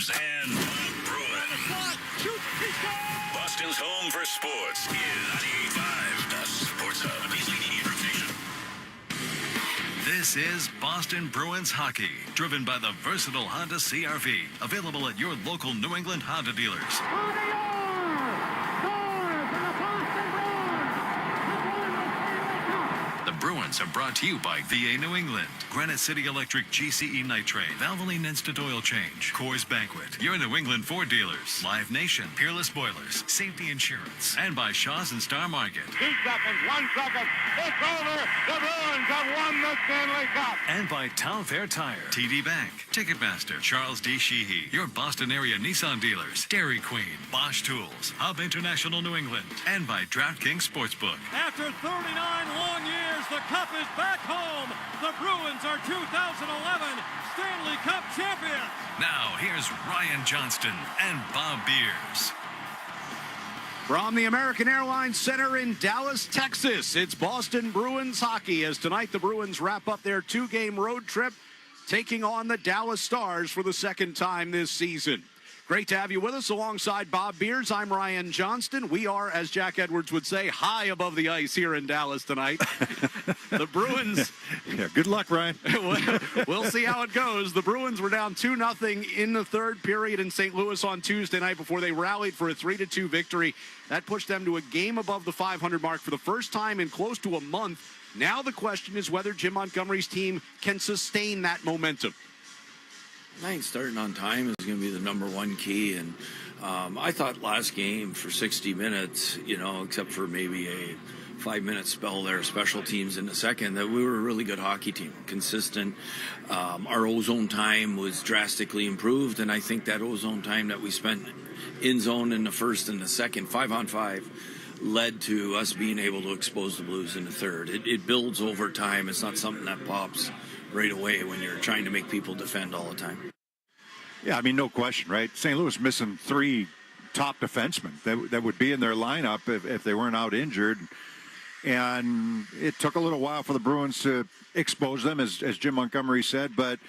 Habs and Bruin. Boston's home for sports is 98.5, the Sports Hub. Beasley Media Group Station. This is Boston Bruins hockey, driven by the versatile Honda CR-V, available at your local New England Honda dealers. The Bruins are brought to you by VA New England, Granite City Electric GCE Nitrate, Valvoline Instant Oil Change, Coors Banquet, your New England Ford dealers, Live Nation, Peerless Boilers, Safety Insurance, and by Shaw's and Star Market. 2 seconds, 1 second, it's over. The Bruins have won the Stanley Cup. And by Town Fair Tire, TD Bank, Ticketmaster, Charles D. Sheehy, your Boston area Nissan dealers, Dairy Queen, Bosch Tools, Hub International New England, and by DraftKings Sportsbook. After 39 long years, the Cup is back home. The Bruins are 2011 Stanley Cup champions. Now, here's Ryan Johnston and Bob Beers. From the American Airlines Center in Dallas, Texas, it's Boston Bruins hockey as tonight the Bruins wrap up their 2-game road trip, taking on the Dallas Stars for the second time this season. Great to have you with us alongside Bob Beers. I'm Ryan Johnston. We are, as Jack Edwards would say, high above the ice here in Dallas tonight. The Bruins. Yeah, good luck, Ryan. We'll see how it goes. The Bruins were down 2-0 in the third period in St. Louis on Tuesday night before they rallied for a 3-2 victory. That pushed them to a game above the 500 mark for the first time in close to a month. Now the question is whether Jim Montgomery's team can sustain that momentum. I think starting on time is going to be the number one key. And I thought last game for 60 minutes, except for maybe a 5-minute spell there, special teams in the second, that we were a really good hockey team, consistent. Our ozone time was drastically improved, and I think that ozone time that we spent in zone in the first and the second, 5-on-5, led to us being able to expose the Blues in the third. It builds over time. It's not something that pops right away when you're trying to make people defend all the time. Yeah, I mean, no question, right? St. Louis missing 3 top defensemen that would be in their lineup if they weren't out injured. And it took a little while for the Bruins to expose them, as Jim Montgomery said, but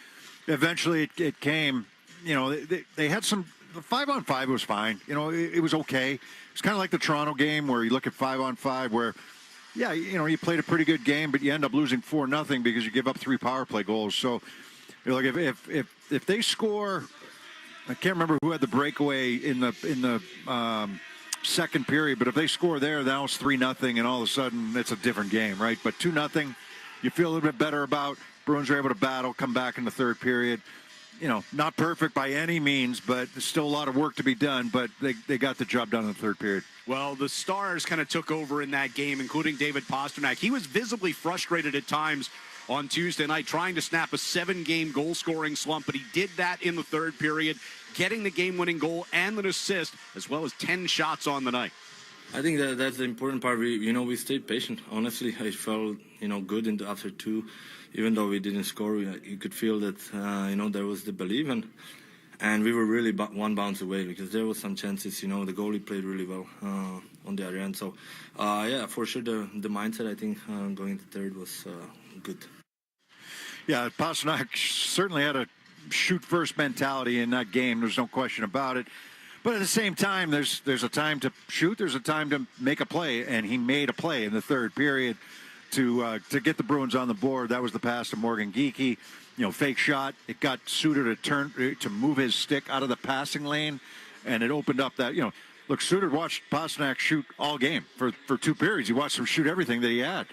eventually it came. They had some. The 5-on-5 was fine. It was okay. It's kind of like the Toronto game where you look at 5-on-5 where, yeah, you played a pretty good game, but you end up losing 4-0 because you give up 3 power play goals. So, like if they score, I can't remember who had the breakaway in the second period, but if they score there, now it's 3-0, and all of a sudden it's a different game, right? But 2-0, you feel a little bit better about. Bruins are able to battle, come back in the third period. Not perfect by any means, but there's still a lot of work to be done, but they got the job done in the third period. Well, the Stars kind of took over in that game, including David Pastrnak. He was visibly frustrated at times on Tuesday night, trying to snap a 7-game goal-scoring slump, but he did that in the third period, getting the game-winning goal and an assist, as well as 10 shots on the night. I think that's the important part. We stayed patient. Honestly, I felt, good after 2. Even though we didn't score, you could feel that, there was the belief. And we were really 1 bounce away because there was some chances. The goalie played really well on the other end. So, for sure, the mindset, I think, going to third was good. Yeah, Pastrnak certainly had a shoot-first mentality in that game. There's no question about it. But at the same time, there's a time to shoot. There's a time to make a play, and he made a play in the third period to get the Bruins on the board. That was the pass to Morgan Geekie. Fake shot. It got Suter to move his stick out of the passing lane, and it opened up that, look, Suter watched Pastrnak shoot all game for 2 periods. He watched him shoot everything that he had.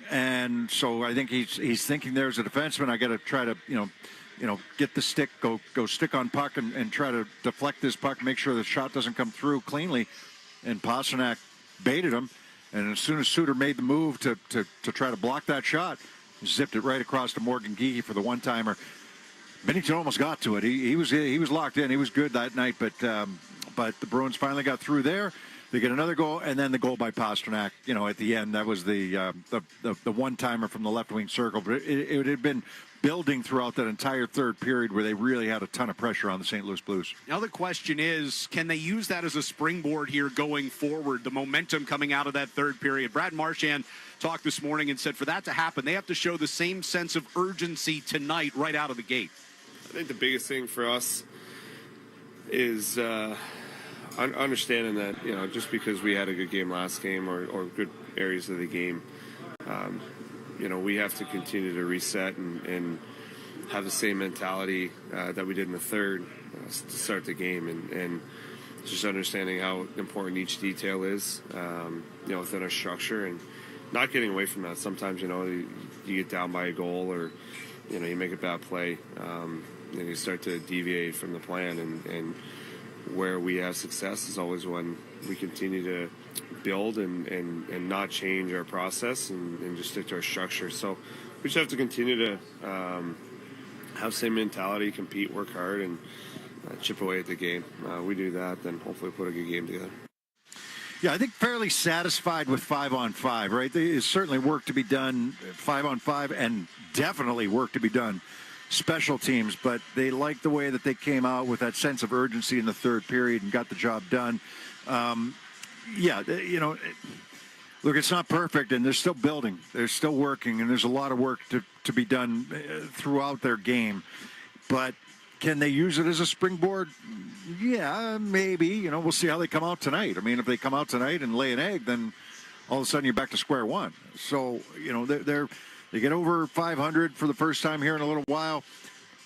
And so I think he's thinking there as a defenseman, I got to try to, get the stick, go stick on puck and try to deflect this puck, make sure the shot doesn't come through cleanly. And Pastrnak baited him. And as soon as Suter made the move to try to block that shot, zipped it right across to Morgan Geekie for the one-timer. Bennington almost got to it. He was locked in. He was good that night, but the Bruins finally got through there. They get another goal, and then the goal by Pastrnak. At the end, that was the one-timer from the left wing circle. But it had been building throughout that entire third period where they really had a ton of pressure on the St. Louis Blues. Now the question is, can they use that as a springboard here going forward, the momentum coming out of that third period? Brad Marchand talked this morning and said for that to happen, they have to show the same sense of urgency tonight right out of the gate. I think the biggest thing for us is understanding that, you know, just because we had a good game last game or good areas of the game, you know, we have to continue to reset and have the same mentality that we did in the third to start the game, and just understanding how important each detail is, you know, within our structure, and not getting away from that. Sometimes, you know, you get down by a goal, or, you know, you make a bad play, and you start to deviate from the plan, and where we have success is always when we continue to build and not change our process and just stick to our structure. So we just have to continue to have same mentality, compete, work hard, and chip away at the game. We do that, then hopefully put a good game together. Yeah, I think fairly satisfied with 5-on-5, right? There's certainly work to be done 5-on-5, and definitely work to be done special teams, but they like the way that they came out with that sense of urgency in the third period and got the job done. Yeah, you know, look, it's not perfect, and they're still building. They're still working, and there's a lot of work to be done throughout their game. But can they use it as a springboard? Yeah, maybe. You know, we'll see how they come out tonight. I mean, if they come out tonight and lay an egg, then all of a sudden you're back to square one. So, you know, they get over 500 for the first time here in a little while.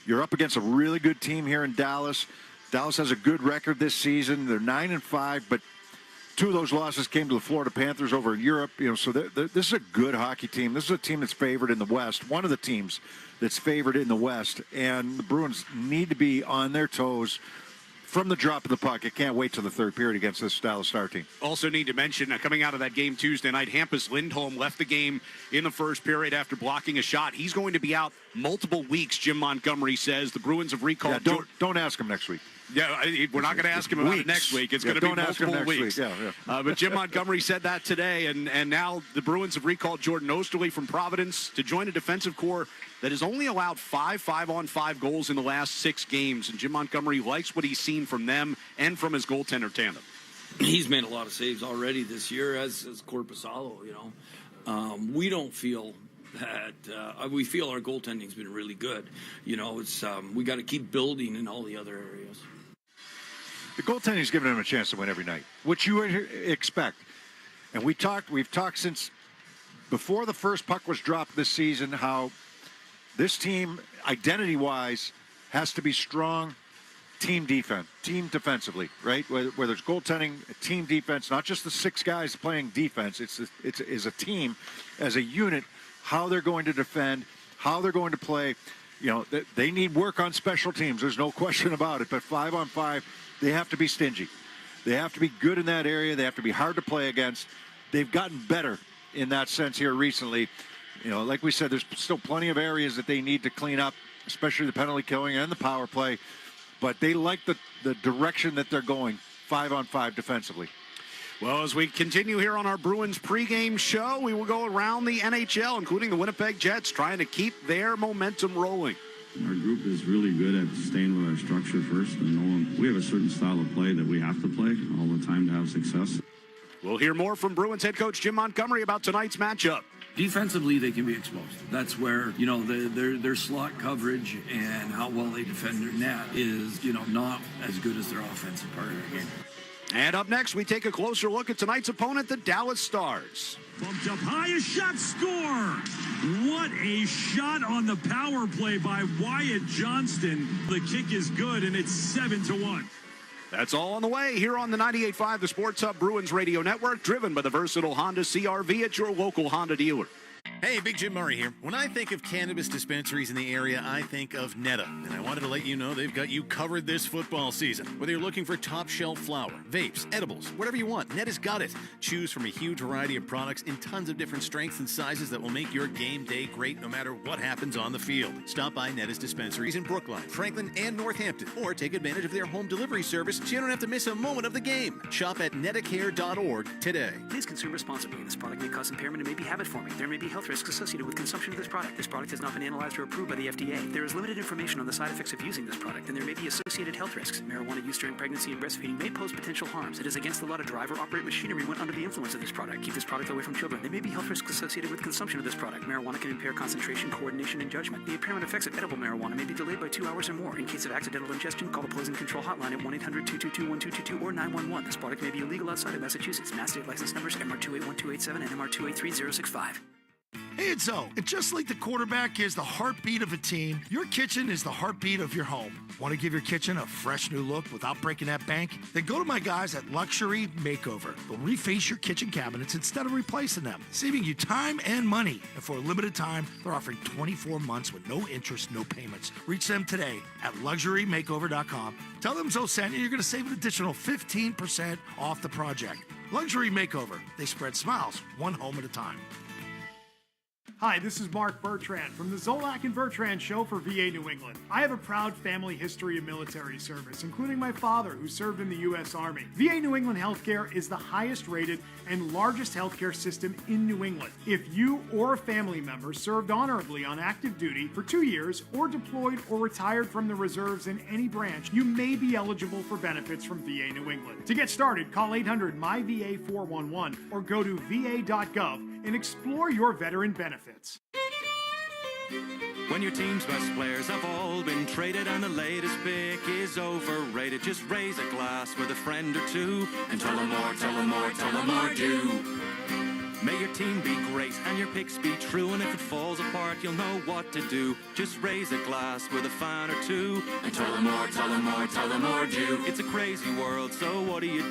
You're up against a really good team here in Dallas. Dallas has a good record this season. They're 9-5, but two of those losses came to the Florida Panthers over in Europe. You know, so this is a good hockey team. This is a team that's favored in the West. One of the teams that's favored in the West, and the Bruins need to be on their toes from the drop of the puck. I can't wait till the third period against this Dallas Star team. Also need to mention, coming out of that game Tuesday night, Hampus Lindholm left the game in the first period after blocking a shot. He's going to be out multiple weeks, Jim Montgomery says. The Bruins have recalled... Yeah, don't ask him next week. Yeah, we're not going to ask him about it next week. It's going to be multiple weeks. Yeah. But Jim Montgomery said that today, and now the Bruins have recalled Jordan Osterley from Providence to join a defensive core that has only allowed 5-on-5 goals in the last 6 games. And Jim Montgomery likes what he's seen from them and from his goaltender tandem. He's made a lot of saves already this year, as Corpusalo, you know. We don't feel that we feel our goaltending's been really good. You know, it's we got to keep building in all the other areas. The goaltending's given him a chance to win every night, which you would expect. And we've talked since before the first puck was dropped this season how this team, identity-wise, has to be strong team defensively, right? Whether it's goaltending, team defense, not just the 6 guys playing defense. It's a team, as a unit, how they're going to defend, how they're going to play. You know, they need work on special teams. There's no question about it. But 5-on-5, they have to be stingy. They have to be good in that area. They have to be hard to play against. They've gotten better in that sense here recently. You know, like we said, there's still plenty of areas that they need to clean up, especially the penalty killing and the power play. But they like the direction that they're going, 5-on-5 defensively. Well, as we continue here on our Bruins pregame show, we will go around the NHL, including the Winnipeg Jets, trying to keep their momentum rolling. Our group is really good at staying with our structure first and knowing we have a certain style of play that we have to play all the time to have success. We'll hear more from Bruins head coach Jim Montgomery about tonight's matchup. Defensively, they can be exposed. That's where, you know, their slot coverage and how well they defend their net is, you know, not as good as their offensive part of the game. And up next, we take a closer look at tonight's opponent, the Dallas Stars. Bumped up high, a shot, score! What a shot on the power play by Wyatt Johnston. The kick is good, and it's 7-1. That's all on the way here on the 98.5, the Sports Hub Bruins Radio Network, driven by the versatile Honda CR-V at your local Honda dealer. Hey, Big Jim Murray here. When I think of cannabis dispensaries in the area, I think of Netta. And I wanted to let you know they've got you covered this football season. Whether you're looking for top shelf flower, vapes, edibles, whatever you want, Netta's got it. Choose from a huge variety of products in tons of different strengths and sizes that will make your game day great no matter what happens on the field. Stop by Netta's dispensaries in Brookline, Franklin, and Northampton, or take advantage of their home delivery service so you don't have to miss a moment of the game. Shop at nettacare.org today. Please consume responsibly. This product may cause impairment and may be habit forming. There may be health risks associated with consumption of this product. This product has not been analyzed or approved by the FDA. There is limited information on the side effects of using this product, and there may be associated health risks. Marijuana use during pregnancy and breastfeeding may pose potential harms. It is against the law to drive or operate machinery when under the influence of this product. Keep this product away from children. There may be health risks associated with consumption of this product. Marijuana can impair concentration, coordination, and judgment. The impairment effects of edible marijuana may be delayed by 2 hours or more. In case of accidental ingestion, call the Poison Control Hotline at 1-800-222-1222 or 911. This product may be illegal outside of Massachusetts. Mass state license numbers MR281-287 and MR283-065. Hey, it's O. And just like the quarterback is the heartbeat of a team, your kitchen is the heartbeat of your home. Want to give your kitchen a fresh new look without breaking that bank? Then go to my guys at Luxury Makeover. They'll reface your kitchen cabinets instead of replacing them, saving you time and money. And for a limited time, they're offering 24 months with no interest, no payments. Reach them today at LuxuryMakeover.com. Tell them Zoe sent you, you're going to save an additional 15% off the project. Luxury Makeover. They spread smiles, one home at a time. Hi, this is Mark Bertrand from the Zolak and Bertrand Show for VA New England. I have a proud family history of military service, including my father, who served in the U.S. Army. VA New England Healthcare is the highest rated and largest healthcare system in New England. If you or a family member served honorably on active duty for 2 years or deployed or retired from the reserves in any branch, you may be eligible for benefits from VA New England. To get started, call 800-MY-VA-411 or go to va.gov and explore your veteran benefits. When your team's best players have all been traded and the latest pick is overrated, just raise a glass with a friend or two and tell them more, tell them more, tell them more do. May your team be great and your picks be true, and if it falls apart, you'll know what to do. Just raise a glass with a fan or two and tell them more, tell them more, tell them more do. It's a crazy world, so what do? You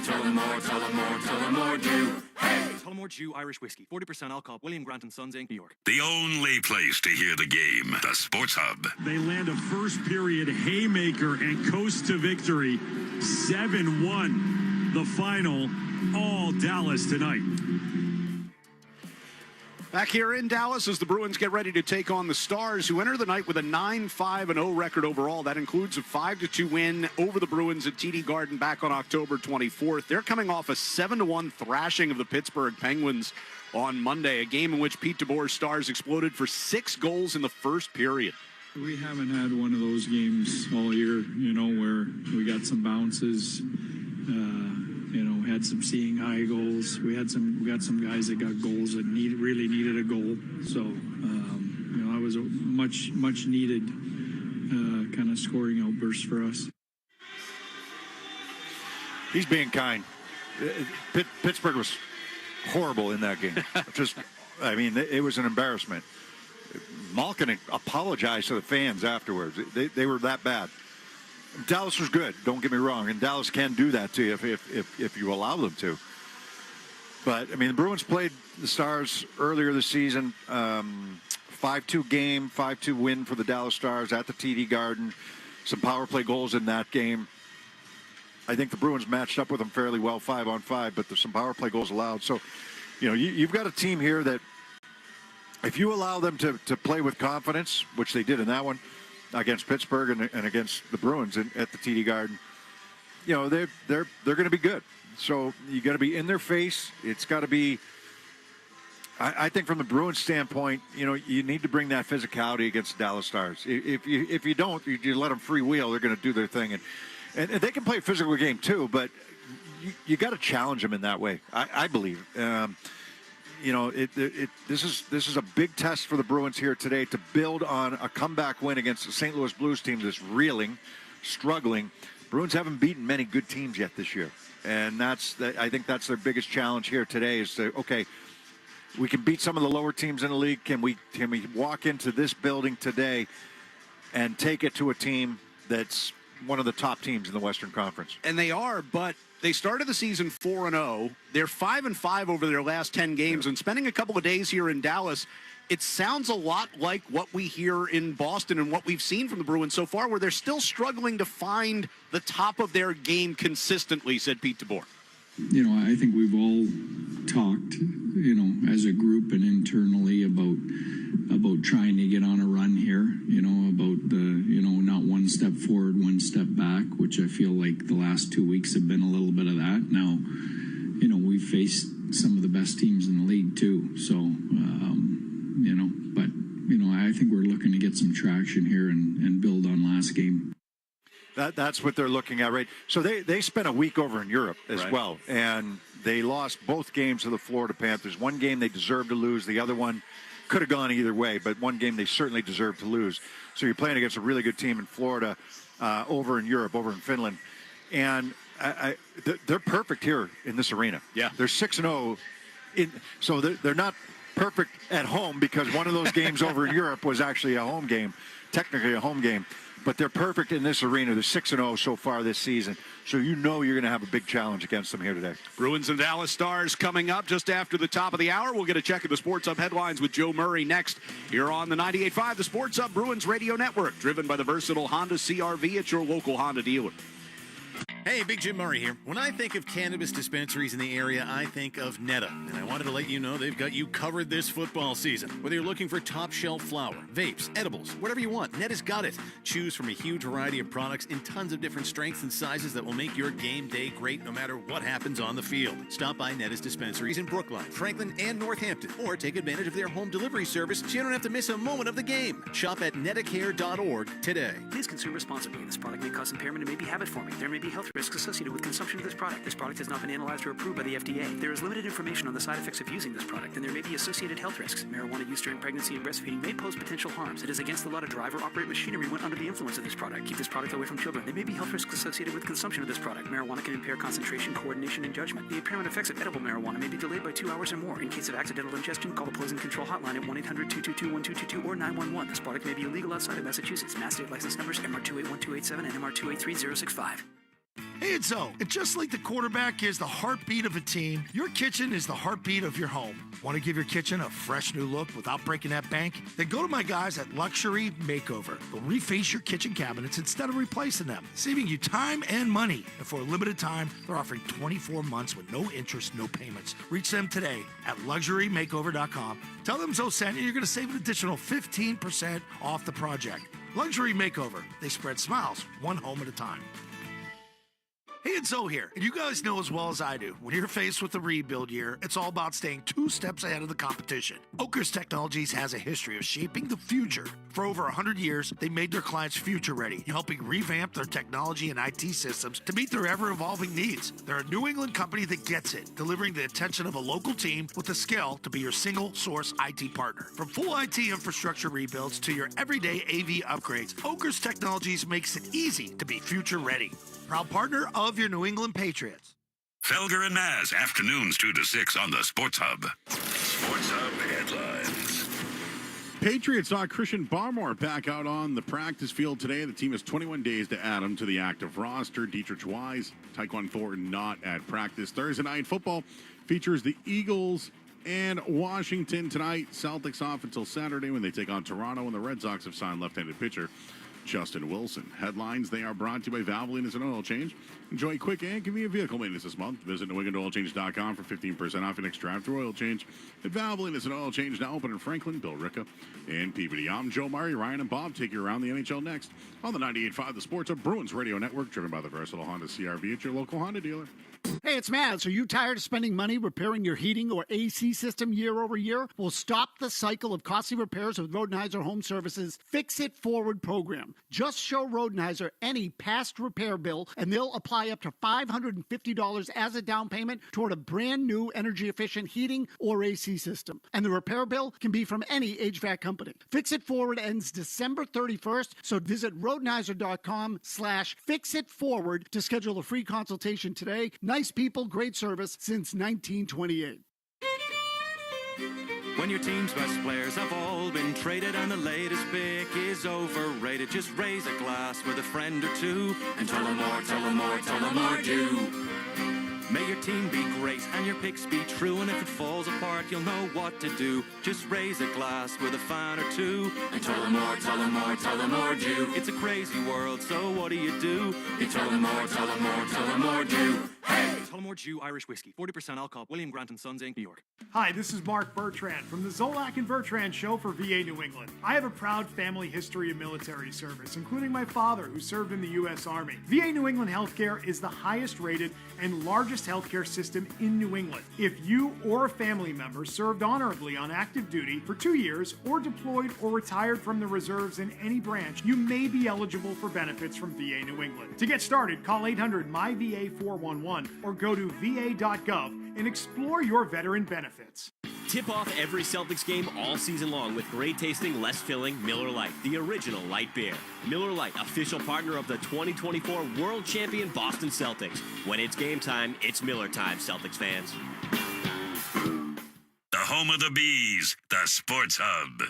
tell them more, tell them more, tell them more do. Hey! Tullamore Dew Irish Whiskey, 40% alcohol, William Grant & Sons Inc., New York. The only place to hear the game, the Sports Hub. They land a first period haymaker and coast to victory. 7-1, the final, all Dallas tonight. Back here in Dallas as the Bruins get ready to take on the Stars, who enter the night with a 9-5-0 record overall. That includes a 5-2 win over the Bruins at TD Garden back on October 24th. They're coming off a 7-1 thrashing of the Pittsburgh Penguins on Monday, a game in which Pete DeBoer's Stars exploded for 6 goals in the first period. We haven't had one of those games all year, where we got some bounces, had some seeing eye goals. We got some guys that got goals that really needed a goal. So, it was a much needed kind of scoring outburst for us. He's being kind. Pittsburgh was horrible in that game. It was an embarrassment. Malkin apologized to the fans afterwards. They were that bad. Dallas was good, don't get me wrong, and Dallas can do that to you if you allow them to. But, the Bruins played the Stars earlier this season, 5-2 game, 5-2 win for the Dallas Stars at the TD Garden, some power play goals in that game. I think the Bruins matched up with them fairly well 5-on-5, but there's some power play goals allowed. So, you've got a team here that if you allow them to play with confidence, which they did in that one, against Pittsburgh and against the Bruins at the TD Garden, they're going to be good. So you got to be in their face. It's got to be. I think from the Bruins standpoint, you need to bring that physicality against the Dallas Stars. If you don't, you let them free wheel. They're going to do their thing, and they can play a physical game too. But you got to challenge them in that way. I believe. This is a big test for the Bruins here today to build on a comeback win against the St. Louis Blues team that's reeling, struggling. Bruins haven't beaten many good teams yet this year, and I think that's their biggest challenge here today is to, okay, we can beat some of the lower teams in the league. Can we walk into this building today and take it to a team that's one of the top teams in the Western Conference? And they are, but they started the season 4-0. They're 5-5 over their last 10 games, and spending a couple of days here in Dallas, it sounds a lot like what we hear in Boston and what we've seen from the Bruins so far, where they're still struggling to find the top of their game consistently, said Pete DeBoer. I think we've all talked, as a group and internally about trying to get on a run here, about the, not one step forward, one step back, which I feel like the last 2 weeks have been a little bit of that. Now, we faced some of the best teams in the league too. So, I think we're looking to get some traction here and build on last game. That's what they're looking at, right? So they spent a week over in Europe as well, and they lost both games to the Florida Panthers. One game they deserved to lose. The other one could have gone either way, but one game they certainly deserved to lose. So you're playing against a really good team in Florida, over in Europe, over in Finland. And they're perfect here in this arena. Yeah. They're 6-0. So they're not perfect at home because one of those games over in Europe was actually a home game, technically a home game. But they're perfect in this arena. They're 6-0 so far this season. So you're going to have a big challenge against them here today. Bruins and Dallas Stars coming up just after the top of the hour. We'll get a check of the Sports Hub headlines with Joe Murray next here on the 98.5, the Sports Hub Bruins Radio Network, driven by the versatile Honda CR-V at your local Honda dealer. Hey, Big Jim Murray here. When I think of cannabis dispensaries in the area, I think of Netta. And I wanted to let you know they've got you covered this football season. Whether you're looking for top shelf flower, vapes, edibles, whatever you want, Netta's got it. Choose from a huge variety of products in tons of different strengths and sizes that will make your game day great no matter what happens on the field. Stop by Netta's dispensaries in Brookline, Franklin, and Northampton, or take advantage of their home delivery service so you don't have to miss a moment of the game. Shop at nettacare.org today. Please consume responsibly. This product may cause impairment and may be habit-forming. There may be health risks associated with consumption of this product. This product has not been analyzed or approved by the FDA. There is limited information on the side effects of using this product, and there may be associated health risks. Marijuana use during pregnancy and breastfeeding may pose potential harms. It is against the law to drive or operate machinery when under the influence of this product. Keep this product away from children. There may be health risks associated with consumption of this product. Marijuana can impair concentration, coordination, and judgment. The impairment effects of edible marijuana may be delayed by 2 hours or more. In case of accidental ingestion, call the Poison Control Hotline at 1-800-222-1222 or 911. This product may be illegal outside of Massachusetts. Mass state license numbers MR281-287 and MR283-065. Hey, it's Zoe. And just like the quarterback is the heartbeat of a team, your kitchen is the heartbeat of your home. Want to give your kitchen a fresh new look without breaking that bank? Then go to my guys at Luxury Makeover. They'll reface your kitchen cabinets instead of replacing them, saving you time and money. And for a limited time, they're offering 24 months with no interest, no payments. Reach them today at luxurymakeover.com. Tell them Zoe sent you. You're going to save an additional 15% off the project. Luxury Makeover. They spread smiles one home at a time. Hey, it's Zoe here, and you guys know as well as I do, when you're faced with a rebuild year, it's all about staying 2 steps ahead of the competition. Oakers Technologies has a history of shaping the future. For over 100 years, they made their clients future-ready, helping revamp their technology and IT systems to meet their ever-evolving needs. They're a New England company that gets it, delivering the attention of a local team with the skill to be your single-source IT partner. From full IT infrastructure rebuilds to your everyday AV upgrades, Oakers Technologies makes it easy to be future-ready. Proud partner of your New England Patriots. Felger and Maz, afternoons 2 to 6 on the Sports Hub. Sports Hub headlines. Patriots saw Christian Barmore back out on the practice field today. The team has 21 days to add him to the active roster. Dietrich Wise, Tyquan Thornton not at practice. Thursday night football features the Eagles and Washington tonight. Celtics off until Saturday when they take on Toronto, and the Red Sox have signed left-handed pitcher Justin Wilson. Headlines, they are brought to you by Valvoline and Oil Change. Enjoy quick and convenient vehicle maintenance this month. Visit NewEnglandOilChange.com for 15% off your next drive-through oil change. At Valvoline and Oil Change, now open in Franklin, Billerica, and Peabody. I'm Joe Murray. Ryan and Bob take you around the NHL next on the 98.5 The Sports Hub Bruins Radio Network, driven by the versatile Honda CR-V at your local Honda dealer. Hey, it's Maz. Are you tired of spending money repairing your heating or AC system year over year? Well, stop the cycle of costly repairs with Rodenheiser Home Services Fix It Forward program. Just show Rodenheiser any past repair bill, and they'll apply up to $550 as a down payment toward a brand new energy-efficient heating or AC system. And the repair bill can be from any HVAC company. Fix It Forward ends December 31st, so visit Rodenheiser.com/fixitforward to schedule a free consultation today. Nice people, great service since 1928. When your team's best players have all been traded and the latest pick is overrated, just raise a glass with a friend or two and tell them more, tell them more, tell them more do. May your team be great and your picks be true, and if it falls apart, you'll know what to do. Just raise a glass with a fan or two and tell them more, tell them more, tell them more do. It's a crazy world, so what do? You tell them more, tell them more, tell them more do. Hey! Tullamore Jew Irish Whiskey, 40% alcohol, William Grant & Sons Inc., New York. Hi, this is Mark Bertrand from the Zolak and Bertrand Show for VA New England. I have a proud family history of military service, including my father, who served in the U.S. Army. VA New England Healthcare is the highest rated and largest largest healthcare system in New England. If you or a family member served honorably on active duty for 2 years or deployed or retired from the reserves in any branch, you may be eligible for benefits from VA New England. To get started, call 800-MY-VA-411 or go to va.gov and explore your veteran benefits. Tip off every Celtics game all season long with great tasting, less filling Miller Lite, the original light beer. Miller Lite, official partner of the 2024 World Champion Boston Celtics. When it's game time, it's Miller time, Celtics fans. The home of the Bees, the Sports Hub.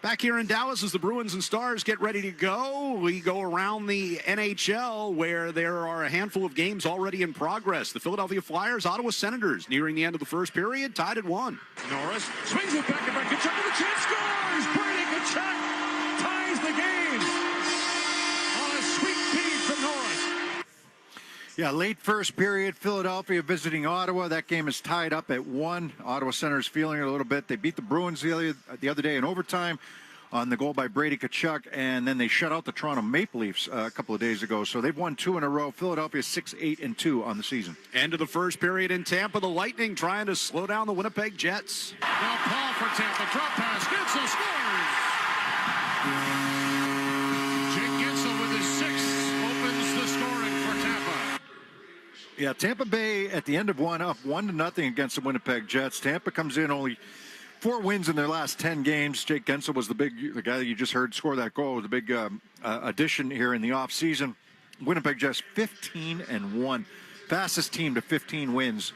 Back here in Dallas as the Bruins and Stars get ready to go, we go around the NHL where there are a handful of games already in progress. The Philadelphia Flyers, Ottawa Senators nearing the end of the first period, tied at 1. Norris swings it back and back. Kachuk with a chance, scores! Brady Kachuk ties the game on a sweet feed from Norris. Yeah, late first period, Philadelphia visiting Ottawa. That game is tied up at 1. Ottawa Senators feeling it a little bit. They beat the Bruins the other day in overtime on the goal by Brady Kachuk, and then they shut out the Toronto Maple Leafs a couple of days ago. So they've won 2 in a row. Philadelphia 6-8-2 on the season. End of the first period in Tampa. The Lightning trying to slow down the Winnipeg Jets. Now Paul for Tampa. Drop pass. Gensel scores. Jake Gensel with his 6th opens the scoring for Tampa. Yeah, Tampa Bay at the end of one up 1-0 against the Winnipeg Jets. Tampa comes in only 4 wins in their last 10 games. Jake Gensel was the guy that you just heard score that goal. The big addition here in the offseason. Winnipeg Jets 15-1, fastest team to 15 wins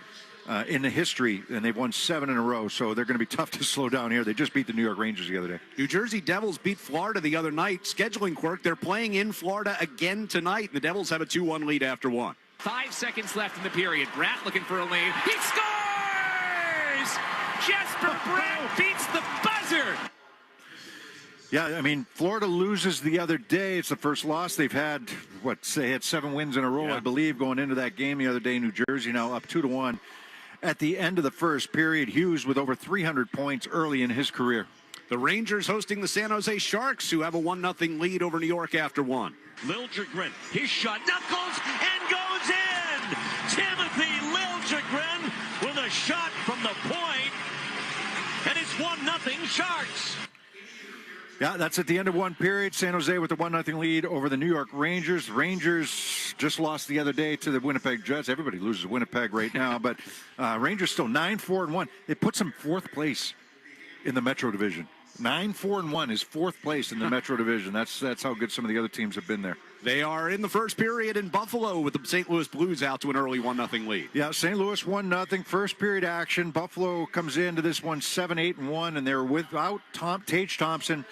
in the history, and they've won 7 in a row. So they're going to be tough to slow down here. They just beat the New York Rangers the other day. New Jersey Devils beat Florida the other night. Scheduling quirk. They're playing in Florida again tonight. The Devils have a 2-1 lead after 1. 5 seconds left in the period. Bratt looking for a lane. He scores! Jesper Bratt beats the buzzer! Yeah, I mean, Florida loses the other day. It's the first loss they've had. They had 7 wins in a row, I believe, going into that game the other day. New Jersey now up 2-1. At the end of the first period, Hughes with over 300 points early in his career. The Rangers hosting the San Jose Sharks, who have a 1-0 lead over New York after 1. Liljegren, his shot knuckles and goes in. Timothy Liljegren with a shot from the point, and it's 1-0 Sharks. Yeah, that's at the end of one period. San Jose with a 1-0 lead over the New York Rangers. Rangers just lost the other day to the Winnipeg Jets. Everybody loses Winnipeg right now, but Rangers still 9-4-1. It puts them 4th place in the Metro Division. 9-4-1 is 4th place in the Metro Division. That's how good some of the other teams have been there. They are in the first period in Buffalo with the St. Louis Blues out to an early 1-0 lead. Yeah, St. Louis 1-0. First period action. Buffalo comes into this one 7-8-1, and they're without Tage Thompson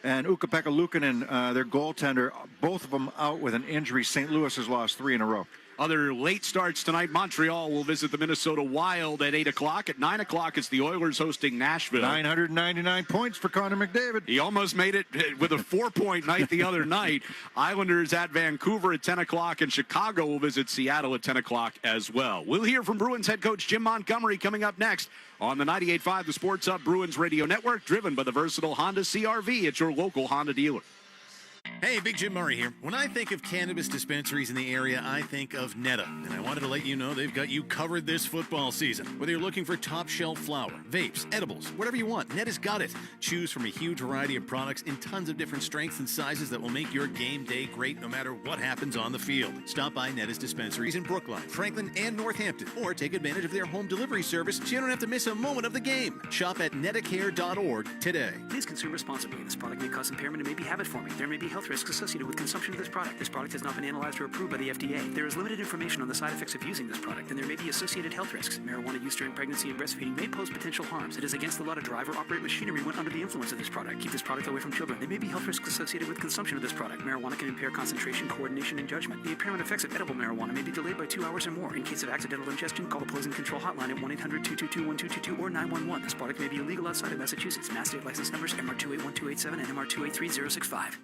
and Ukko-Pekka Luukkonen, their goaltender. Both of them out with an injury. St. Louis has lost 3 in a row. Other late starts tonight. Montreal will visit the Minnesota Wild at 8 o'clock. At 9 o'clock, it's the Oilers hosting Nashville. 999 points for Connor McDavid. He almost made it with a 4-point night the other night. Islanders at Vancouver at 10 o'clock, and Chicago will visit Seattle at 10 o'clock as well. We'll hear from Bruins head coach Jim Montgomery coming up next on the 98.5 The Sports Hub Bruins Radio Network, driven by the versatile Honda CR-V at your local Honda dealer. Hey, Big Jim Murray here. When I think of cannabis dispensaries in the area, I think of Netta. And I wanted to let you know they've got you covered this football season. Whether you're looking for top shelf flower, vapes, edibles, whatever you want, Netta's got it. Choose from a huge variety of products in tons of different strengths and sizes that will make your game day great no matter what happens on the field. Stop by Netta's dispensaries in Brookline, Franklin, and Northampton, or take advantage of their home delivery service so you don't have to miss a moment of the game. Shop at nettacare.org today. Please consume responsibly. This product may cause impairment and may be habit forming. There may be health risks associated with consumption of this product. This product has not been analyzed or approved by the FDA. There is limited information on the side effects of using this product, and there may be associated health risks. Marijuana use during pregnancy and breastfeeding may pose potential harms. It is against the law to drive or operate machinery when under the influence of this product. Keep this product away from children. There may be health risks associated with consumption of this product. Marijuana can impair concentration, coordination, and judgment. The impairment effects of edible marijuana may be delayed by 2 hours or more. In case of accidental ingestion, call the Poison Control Hotline at 1-800-222-1222 or 911. This product may be illegal outside of Massachusetts. Mass state license numbers MR281287 and MR283065.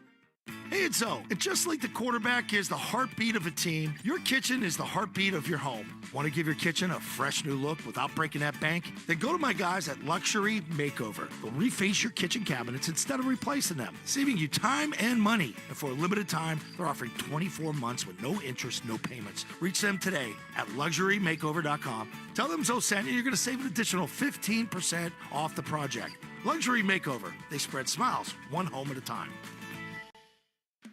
Hey, it's Zoe. And just like the quarterback is the heartbeat of a team, your kitchen is the heartbeat of your home. Want to give your kitchen a fresh new look without breaking that bank? Then go to my guys at Luxury Makeover. They'll reface your kitchen cabinets instead of replacing them, saving you time and money. And for a limited time, they're offering 24 months with no interest, no payments. Reach them today at LuxuryMakeover.com. Tell them Zoe sent you. You're going to save an additional 15% off the project. Luxury Makeover. They spread smiles, one home at a time.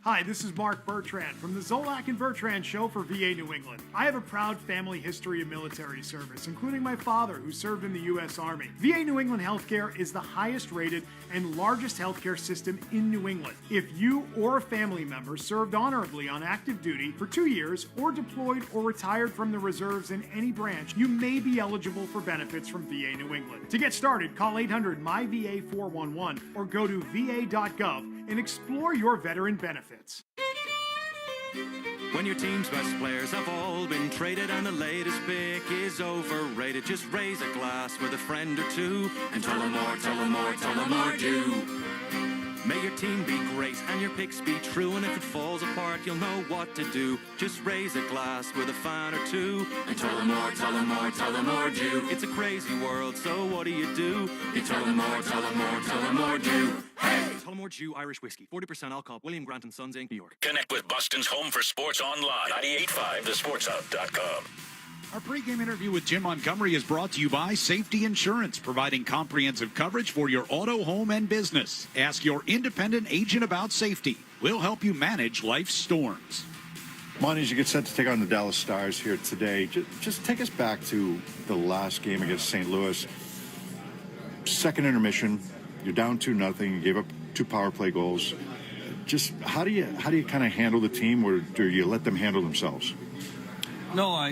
Hi, this is Mark Bertrand from the Zolak and Bertrand Show for VA New England. I have a proud family history of military service, including my father, who served in the U.S. Army. VA New England Healthcare is the highest rated and largest healthcare system in New England. If you or a family member served honorably on active duty for 2 years or deployed or retired from the reserves in any branch, you may be eligible for benefits from VA New England. To get started, call 800-MY-VA-411 or go to va.gov and explore your veteran benefits. When your team's best players have all been traded and the latest pick is overrated, just raise a glass with a friend or two and tell them more, tell them more, tell them more do. May your team be great and your picks be true, and if it falls apart, you'll know what to do. Just raise a glass with a fan or two and tell them more, tell them more, tell them more do. It's a crazy world, so what do? You tell them more, tell them more, tell them more do. Hey! Tullamore Dew Irish Whiskey, 40% alcohol, William Grant & Sons, Inc., New York. Connect with Boston's home for sports online, 98.5thesportshub.com. Our pregame interview with Jim Montgomery is brought to you by Safety Insurance, providing comprehensive coverage for your auto, home, and business. Ask your independent agent about safety. We'll help you manage life's storms. Monty, as you get set to take on the Dallas Stars here today, just take us back to the last game against St. Louis. Second intermission, you're down 2-0. You gave up 2 power play goals. Just how do you kind of handle the team, or do you let them handle themselves? No, I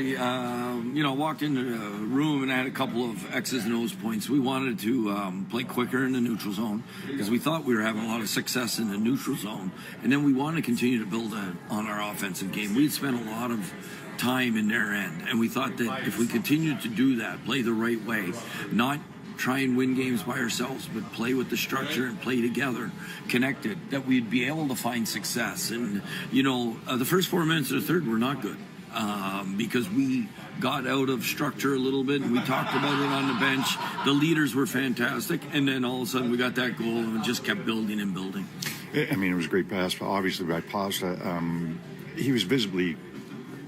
walked into the room and I had a couple of X's and O's points. We wanted to play quicker in the neutral zone because we thought we were having a lot of success in the neutral zone. And then we wanted to continue to build on our offensive game. We'd spent a lot of time in their end, and we thought that if we continued to do that, play the right way, not try and win games by ourselves, but play with the structure and play together, connected, that we'd be able to find success. And, the first 4 minutes of the third were not good. Because we got out of structure a little bit, and we talked about it on the bench. The leaders were fantastic, and then all of a sudden we got that goal, and it just kept building and building. I mean, it was a great pass, obviously, by Pasta. He was visibly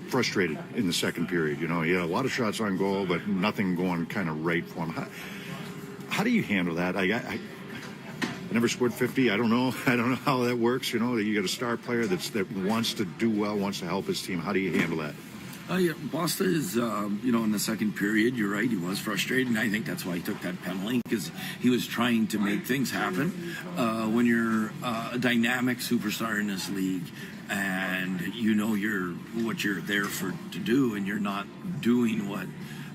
frustrated in the second period. He had a lot of shots on goal, but nothing going kind of right for him. How do you handle that? I never scored 50. I don't know how that works. You got a star player that wants to do well, wants to help his team. How do you handle that? Boston is, in the second period, you're right, he was frustrated, and I think that's why he took that penalty, because he was trying to make things happen. When you're a dynamic superstar in this league, and what you're there to do, and you're not doing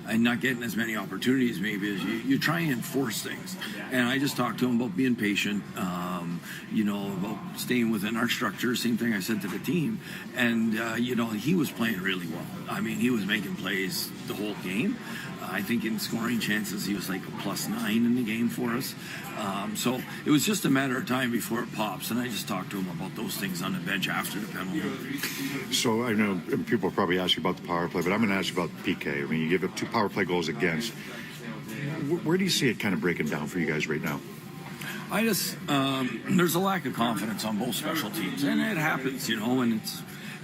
and not getting as many opportunities maybe as you try and force things. And I just talked to him about being patient, about staying within our structure, same thing I said to the team. And, he was playing really well. I mean, he was making plays the whole game. I think in scoring chances, he was like a +9 in the game for us. So it was just a matter of time before it pops. And I just talked to him about those things on the bench after the penalty. So I know people will probably ask you about the power play, but I'm going to ask you about the PK. I mean, you give up 2 power play goals against. Where do you see it kind of breaking down for you guys right now? There's a lack of confidence on both special teams. And it happens, when it's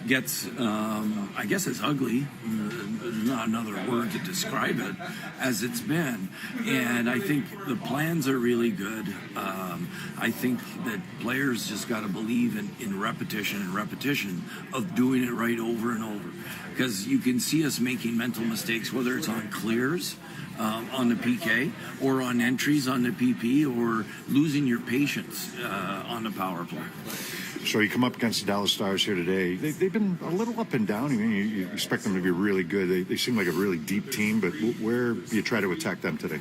gets, I guess it's ugly. There's not another word to describe it as it's been. And I think the plans are really good. I think that players just got to believe in repetition and repetition of doing it right over and over. Because you can see us making mental mistakes, whether it's on clears, on the PK, or on entries on the PP, or losing your patience on the power play. So you come up against the Dallas Stars here today. They've been a little up and down. I mean, you expect them to be really good. They seem like a really deep team, but where do you try to attack them today?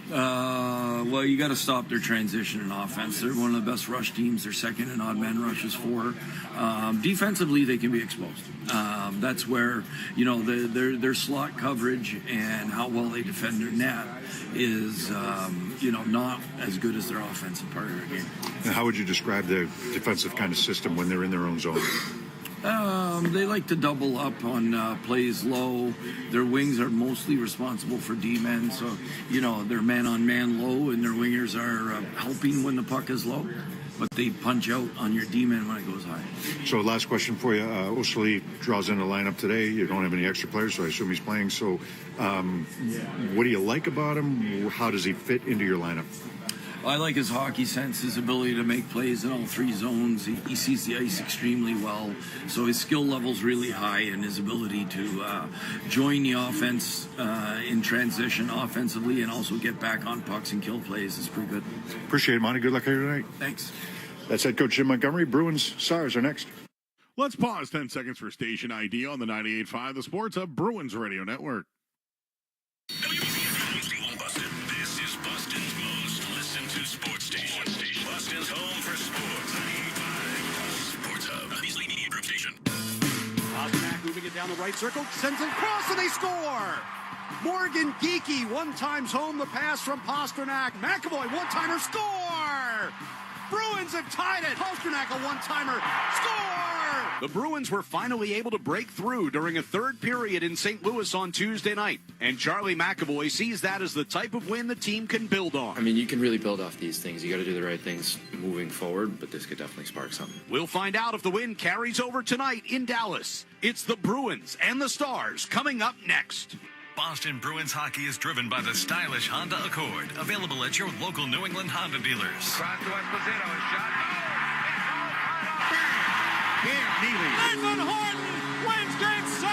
Well, you got to stop their transition in offense. They're one of the best rush teams. They're second in odd man rushes for. Defensively, they can be exposed. That's where, their slot coverage and how well they defend their net is, not as good as their offensive part of their game. And how would you describe the defensive kind of system when they're in their own zone? They like to double up on plays low. Their wings are mostly responsible for D-men, so, they're man-on-man low, and their wingers are helping when the puck is low, but they punch out on your D-men when it goes high. So last question for you. Oshie draws in the lineup today. You don't have any extra players, so I assume he's playing. So what do you like about him? How does he fit into your lineup? I like his hockey sense, his ability to make plays in all three zones. He sees the ice extremely well, so his skill level's really high, and his ability to join the offense in transition offensively and also get back on pucks and kill plays is pretty good. Appreciate it, Monty. Good luck here tonight. Thanks. That's head coach Jim Montgomery. Bruins Stars are next. Let's pause 10 seconds for station ID on the 98.5, the Sports Hub Bruins Radio Network. This is Boston's most listened to sports station. Boston's home for sports. 98.5 Sports Hub. Beasley Media Group Station. Pasternak moving it down the right circle, sends it across, and they score! Morgan Geekie one-times home the pass from Pasternak. McAvoy one-timer, score! Bruins have tied it. Pasternak a one-timer, score! The Bruins were finally able to break through during a third period in St. Louis on Tuesday night. And Charlie McAvoy sees that as the type of win the team can build on. I mean, you can really build off these things. You got to do the right things moving forward, but this could definitely spark something. We'll find out if the win carries over tonight in Dallas. It's the Bruins and the Stars coming up next. Boston Bruins hockey is driven by the stylish Honda Accord, available at your local New England Honda dealers. Nathan Horton wins Game 7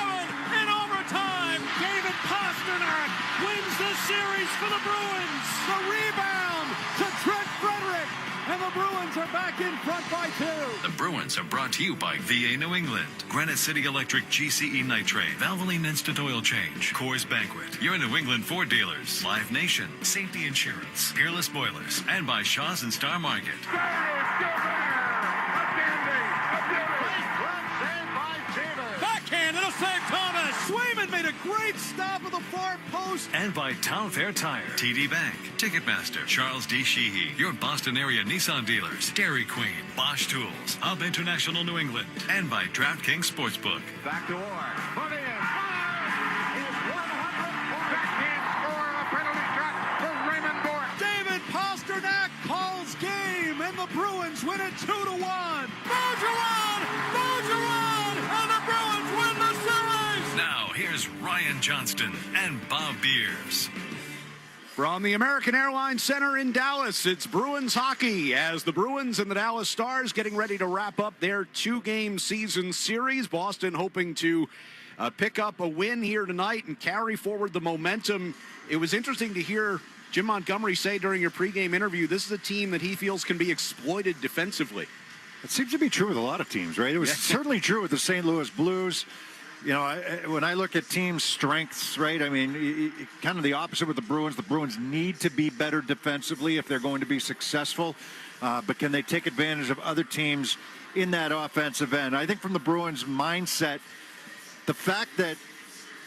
in overtime. David Pasternak wins the series for the Bruins. The rebound to Trent Frederick, and the Bruins are back in front by 2. The Bruins are brought to you by VA New England, Granite City Electric GCE Nitrate, Valvoline Instant Oil Change, Coors Banquet, your New England Ford dealers, Live Nation, Safety Insurance, Peerless Boilers, and by Shaw's and Star Market. Backhand and a save, Thomas. Swayman made a great stop at the far post. And by Town Fair Tire, TD Bank, Ticketmaster, Charles D. Sheehy, your Boston area Nissan dealers, Dairy Queen, Bosch Tools, Hub International New England, and by DraftKings Sportsbook. Back to Orr. Put in. He's 100. Backhand score, a penalty shot for Raymond Bourque. David Pasternak calls game, and the Bruins win it 2-1. Bergeron! And the Bruins win the series! Now, here's Ryan Johnston and Bob Beers. From the American Airlines Center in Dallas, it's Bruins hockey as the Bruins and the Dallas Stars getting ready to wrap up their 2-game season series. Boston hoping to pick up a win here tonight and carry forward the momentum. It was interesting to hear Jim Montgomery say during your pregame interview, this is a team that he feels can be exploited defensively. It seems to be true with a lot of teams, right? It was certainly true with the St. Louis Blues. When I look at team strengths, right, I mean, kind of the opposite with the Bruins. The Bruins need to be better defensively if they're going to be successful. But can they take advantage of other teams in that offensive end? I think from the Bruins' mindset, the fact that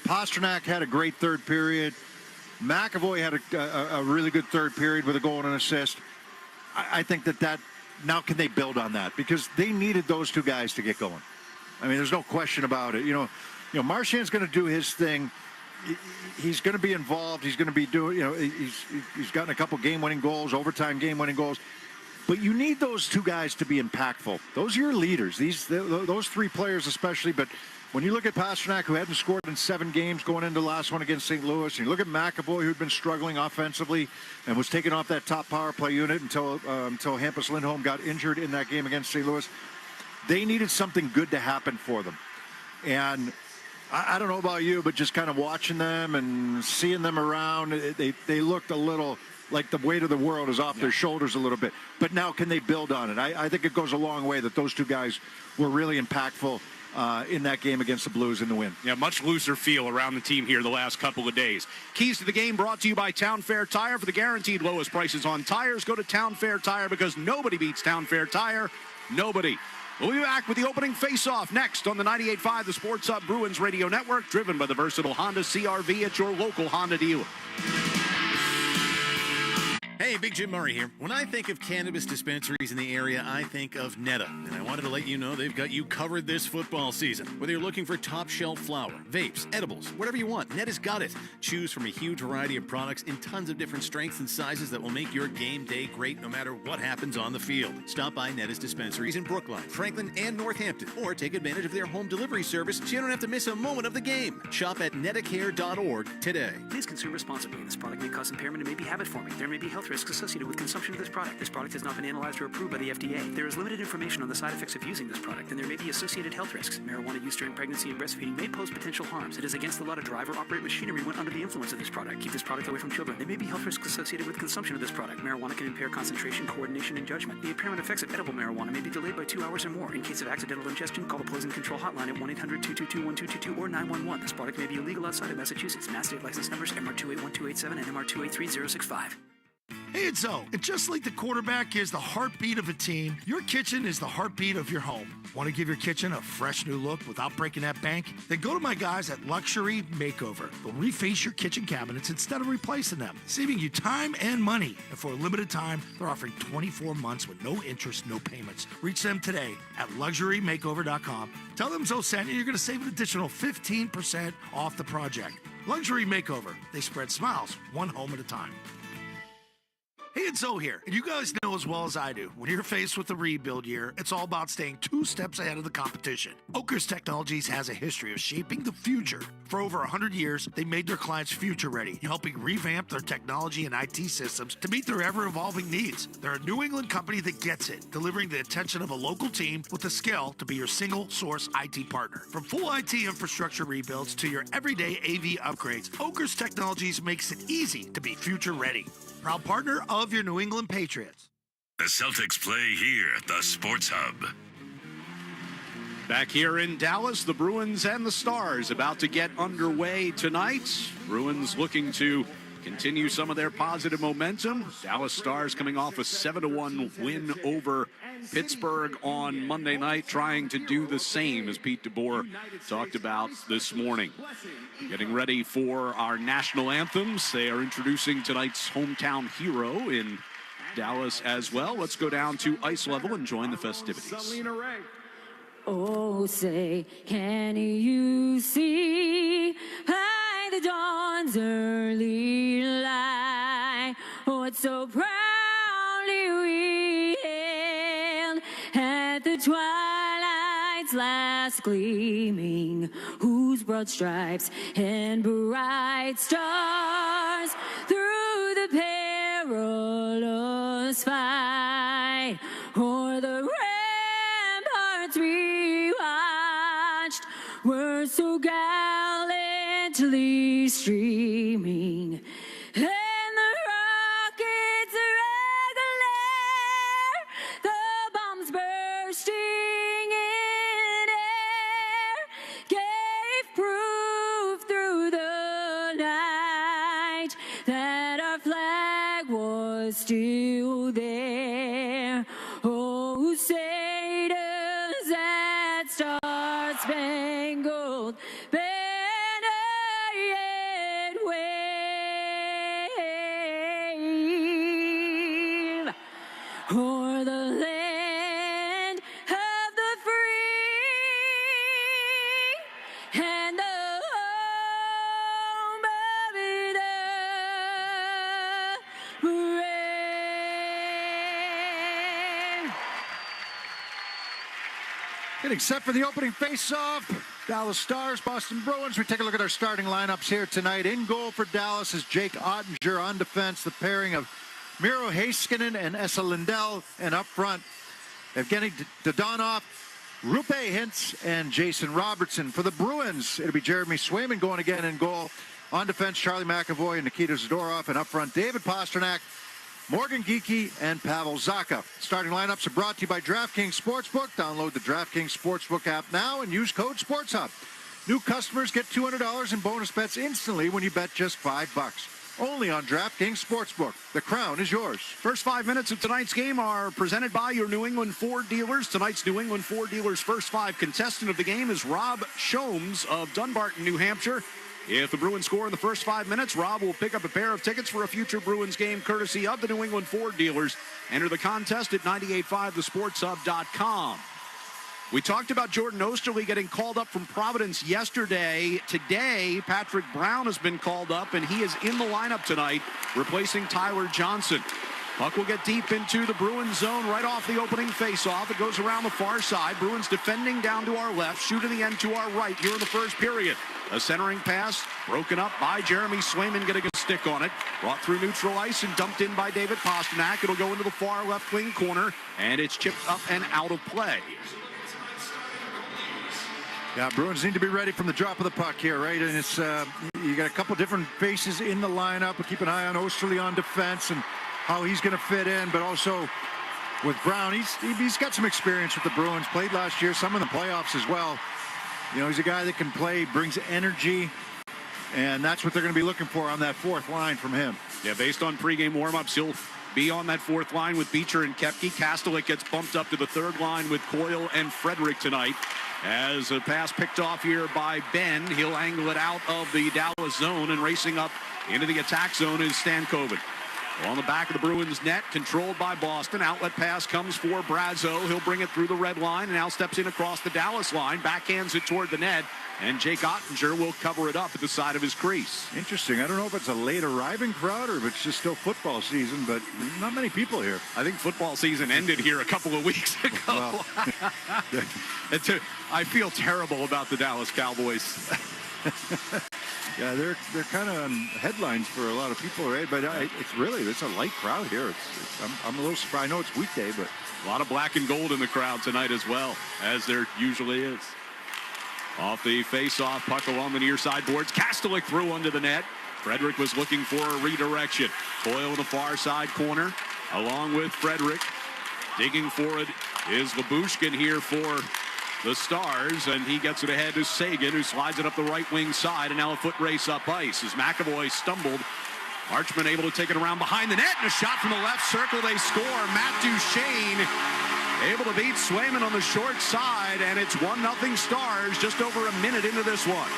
Pasternak had a great third period, McAvoy had a really good third period with a goal and an assist, I think that now can they build on that? Because they needed those two guys to get going. I mean, there's no question about it. Marchand's going to do his thing. He's going to be involved. He's going to be doing, he's gotten a couple game-winning goals, overtime game-winning goals. But you need those two guys to be impactful. Those are your leaders. Those three players especially. But when you look at Pasternak, who hadn't scored in 7 games going into the last one against St. Louis, and you look at McAvoy, who'd been struggling offensively and was taken off that top power play unit until Hampus Lindholm got injured in that game against St. Louis, they needed something good to happen for them. And I don't know about you, but just kind of watching them and seeing them around, they looked a little like the weight of the world is off their shoulders a little bit. But now can they build on it? I think it goes a long way that those two guys were really impactful in that game against the Blues in the win. Yeah, much looser feel around the team here the last couple of days. Keys to the game brought to you by Town Fair Tire. For the guaranteed lowest prices on tires, go to Town Fair Tire, because nobody beats Town Fair Tire. Nobody. We'll be back with the opening face-off next on the 98.5 The Sports Hub Bruins Radio Network, driven by the versatile Honda CR-V at your local Honda dealer. Hey, Big Jim Murray here. When I think of cannabis dispensaries in the area, I think of Netta. And I wanted to let you know they've got you covered this football season. Whether you're looking for top shelf flower, vapes, edibles, whatever you want, Netta's got it. Choose from a huge variety of products in tons of different strengths and sizes that will make your game day great no matter what happens on the field. Stop by Netta's dispensaries in Brookline, Franklin, and Northampton, or take advantage of their home delivery service so you don't have to miss a moment of the game. Shop at nettacare.org today. Please consume responsibly. This product may cause impairment and may be habit-forming. There may be health risks associated with consumption of this product. This product has not been analyzed or approved by the FDA. There is limited information on the side effects of using this product, and there may be associated health risks. Marijuana use during pregnancy and breastfeeding may pose potential harms. It is against the law to drive or operate machinery when under the influence of this product. Keep this product away from children. There may be health risks associated with consumption of this product. Marijuana can impair concentration, coordination, and judgment. The impairment effects of edible marijuana may be delayed by 2 hours or more. In case of accidental ingestion, call the Poison Control Hotline at 1-800-222-1222 or 911. This product may be illegal outside of Massachusetts. Mass state license numbers MR281287 and MR283065. Hey, it's Zoe. And just like the quarterback is the heartbeat of a team, your kitchen is the heartbeat of your home. Want to give your kitchen a fresh new look without breaking that bank? Then go to my guys at Luxury Makeover. They'll reface your kitchen cabinets instead of replacing them, saving you time and money. And for a limited time, they're offering 24 months with no interest, no payments. Reach them today at luxurymakeover.com. Tell them Zoe sent you, you're going to save an additional 15% off the project. Luxury Makeover. They spread smiles, one home at a time. Hey, it's Zoe here, and you guys know as well as I do, when you're faced with a rebuild year, it's all about staying 2 steps ahead of the competition. Oakers Technologies has a history of shaping the future. For over 100 years, they made their clients future ready, helping revamp their technology and IT systems to meet their ever-evolving needs. They're a New England company that gets it, delivering the attention of a local team with the skill to be your single-source IT partner. From full IT infrastructure rebuilds to your everyday AV upgrades, Oakers Technologies makes it easy to be future ready. Proud partner of your New England Patriots. The Celtics play here at the Sports Hub. Back here in Dallas, the Bruins and the Stars about to get underway tonight. Bruins looking to continue some of their positive momentum. Dallas Stars coming off a 7-1 win over Pittsburgh on Monday night, trying to do the same, as Pete DeBoer talked about this morning. Getting ready for our national anthems. They are introducing tonight's hometown hero in Dallas as well. Let's go down to ice level and join the festivities. Oh, say, can you see by the dawn's early light what so proudly we hailed at the twilight's last gleaming, whose broad stripes and bright stars through the perilous fight o'er the ramparts we watched were so gallantly streaming, and the rockets regular, the bombs bursting in air, gave proof through the night that our flag was still there. Oh, say does that star-spangled banner yet wave o'er the land of the free and the home of the brave. And except for the opening face-off, Dallas Stars, Boston Bruins. We take a look at our starting lineups here tonight. In goal for Dallas is Jake Ottinger. On defense, the pairing of Miro Heiskanen and Esa Lindell. And up front, Evgeny Dodonov, Rupe Hintz, and Jason Robertson. For the Bruins, it'll be Jeremy Swayman going again in goal. On defense, Charlie McAvoy and Nikita Zadorov. And up front, David Pastrnak, Morgan Geekie, and Pavel Zacha. Starting lineups are brought to you by DraftKings Sportsbook. Download the DraftKings Sportsbook app now and use code SportsHub. New customers get $200 in bonus bets instantly when you bet just $5. Only on DraftKings Sportsbook. The crown is yours. First 5 minutes of tonight's game are presented by your New England Ford dealers. Tonight's New England Ford dealers' first 5 contestant of the game is Rob Shomes of Dunbarton, New Hampshire. If the Bruins score in the first 5 minutes, Rob will pick up a pair of tickets for a future Bruins game courtesy of the New England Ford dealers. Enter the contest at 985thesportshub.com. We talked about Jordan Osterley getting called up from Providence yesterday. Today, Patrick Brown has been called up, and he is in the lineup tonight, replacing Tyler Johnson. Puck will get deep into the Bruins zone right off the opening faceoff. It goes around the far side. Bruins defending down to our left, shooting the end to our right here in the first period. A centering pass broken up by Jeremy Swayman, getting a stick on it. Brought through neutral ice and dumped in by David Pasternak. It'll go into the far left wing corner, and it's chipped up and out of play. Yeah, Bruins need to be ready from the drop of the puck here, right? And it's you got a couple different faces in the lineup. But keep an eye on Osterley on defense and how he's going to fit in. But also with Brown, he's got some experience with the Bruins. Played last year, some in the playoffs as well. You know, he's a guy that can play, brings energy, and that's what they're going to be looking for on that fourth line from him. Yeah, based on pregame warmups, he'll be on that fourth line with Beecher and Koepke. Kastelik gets bumped up to the third line with Coyle and Frederick tonight. As a pass picked off here by Ben, he'll angle it out of the Dallas zone, and racing up into the attack zone is Stankoven. On the back of the Bruins net, controlled by Boston. Outlet pass comes for Brazo. He'll bring it through the red line and now steps in across the Dallas line. Backhands it toward the net, and Jake Ottinger will cover it up at the side of his crease. Interesting. I don't know if it's a late arriving crowd or if it's just still football season, but not many people here. I think football season ended here a couple of weeks ago. Well, I feel terrible about the Dallas Cowboys. Yeah, they're kind of on headlines for a lot of people, right? But it's a light crowd here. I'm a little surprised. I know it's weekday, but a lot of black and gold in the crowd tonight as well, as there usually is. Off the face-off, puck along the near side boards. Kastelik threw under the net. Frederick was looking for a redirection. Coyle in the far side corner, along with Frederick. Digging for it is Labushkin here for the Stars, and he gets it ahead to Sagan, who slides it up the right wing side, and now a foot race up ice as McAvoy stumbled. Archman able to take it around behind the net, and a shot from the left circle. They score. Matt Duchene able to beat Swayman on the short side, and it's 1-0 Stars just over a minute into this one.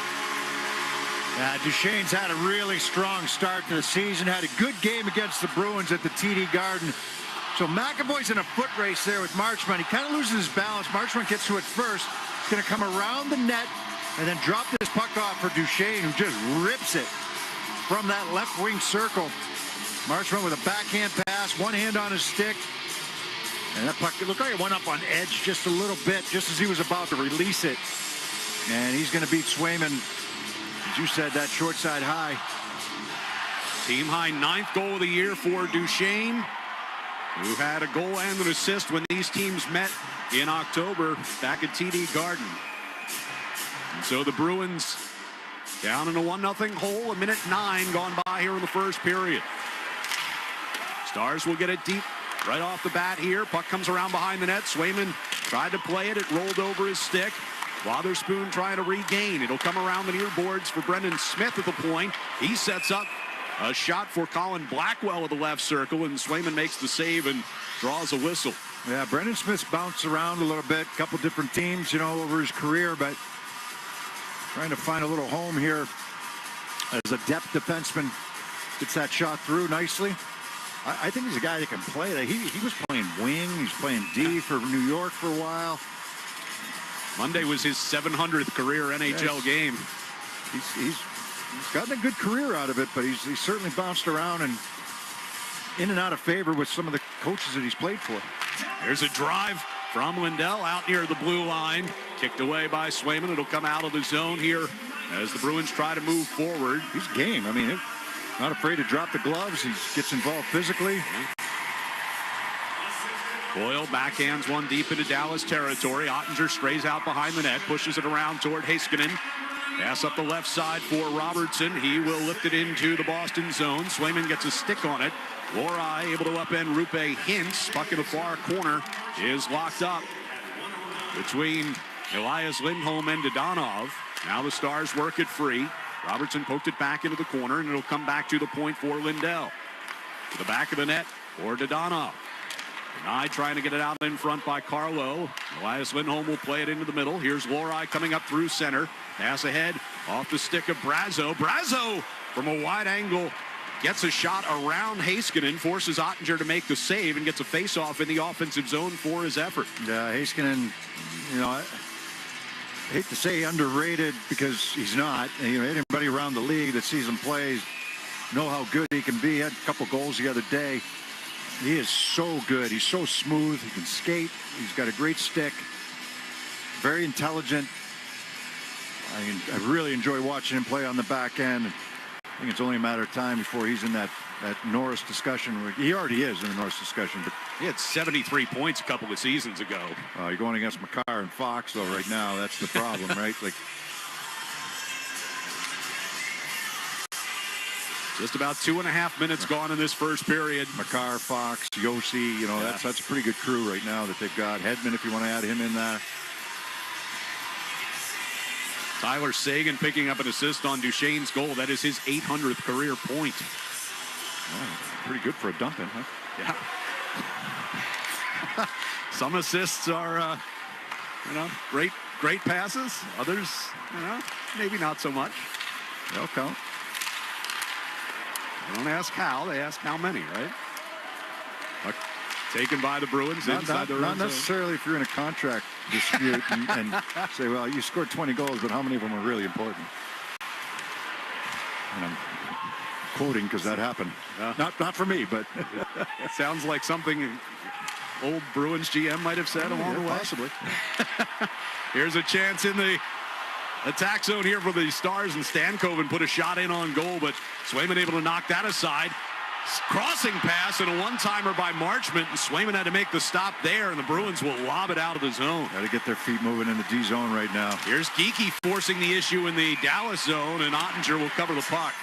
Yeah, Duchene's had a really strong start to the season, had a good game against the Bruins at the TD Garden. So McAvoy's in a foot race there with Marchment. He kind of loses his balance. Marchment gets to it first. He's going to come around the net and then drop this puck off for Duchene, who just rips it from that left wing circle. Marchment with a backhand pass, one hand on his stick. And that puck, it looked like it went up on edge just a little bit, just as he was about to release it. And he's going to beat Swayman, as you said, that short side high. Team high 9th goal of the year for Duchene, who had a goal and an assist when these teams met in October back at TD Garden. And so the Bruins down in a 1-0 hole, a minute 9 gone by here in the first period. Stars will get it deep right off the bat here. Puck comes around behind the net. Swayman tried to play it. It rolled over his stick. Wotherspoon trying to regain. It'll come around the near boards for Brendan Smith at the point. He sets up a shot for Colin Blackwell at the left circle, and Swayman makes the save and draws a whistle. Yeah, Brendan Smith's bounced around a little bit, a couple different teams, over his career, but trying to find a little home here as a depth defenseman. Gets that shot through nicely. I think he's a guy that can play. He was playing wing. He's playing D for New York for a while. Monday was his 700th career NHL game. He's gotten a good career out of it, but he's certainly bounced around and in and out of favor with some of the coaches that he's played for. There's a drive from Lindell out near the blue line. Kicked away by Swayman. It'll come out of the zone here as the Bruins try to move forward. He's game. I mean, not afraid to drop the gloves. He gets involved physically. Boyle backhands one deep into Dallas territory. Ottinger strays out behind the net, pushes it around toward Heiskanen. Pass up the left side for Robertson. He will lift it into the Boston zone. Swayman gets a stick on it. Lorai able to upend Rupe Hintz. Puck in the far corner is locked up between Elias Lindholm and Dodonov. Now the Stars work it free. Robertson poked it back into the corner, and it'll come back to the point for Lindell. To the back of the net for Dodonov. Denied, trying to get it out in front by Carlo. Elias Lindholm will play it into the middle. Here's Lorai coming up through center. Pass ahead off the stick of Brazo. Brazo from a wide angle gets a shot around Heiskanen, forces Ottinger to make the save, and gets a face-off in the offensive zone for his effort. Yeah, Heiskanen, I hate to say underrated because he's not. Anybody around the league that sees him play know how good he can be. He had a couple goals the other day. He is so good. He's so smooth. He can skate. He's got a great stick. Very intelligent. I really enjoy watching him play on the back end. I think it's only a matter of time before he's in that Norris discussion. He already is in the Norris discussion, but he had 73 points a couple of seasons ago. You're going against Makar and Fox, though, right now. That's the problem, right? Just about 2.5 minutes gone in this first period. Makar, Fox, Yossi, that's a pretty good crew right now that they've got. Hedman, if you want to add him in there. Tyler Seguin picking up an assist on Duchesne's goal. That is his 800th career point. Oh, pretty good for a dump-in, huh? Yeah. Some assists are, great passes. Others, maybe not so much. They'll count. They don't ask how, they ask how many, right? Taken by the Bruins inside their own zone. Not necessarily if you're in a contract dispute and say, well, you scored 20 goals, but how many of them are really important? And I'm quoting because that happened. Not for me, but it sounds like something old Bruins GM might have said along the way. Possibly. Here's a chance in the attack zone here for the Stars, and Stankoven put a shot in on goal, but Swayman able to knock that aside. Crossing pass and a one-timer by Marchment, and Swayman had to make the stop there, and the Bruins will lob it out of the zone. Got to get their feet moving in the D zone right now. Here's Geekie forcing the issue in the Dallas zone, and Ottinger will cover the puck.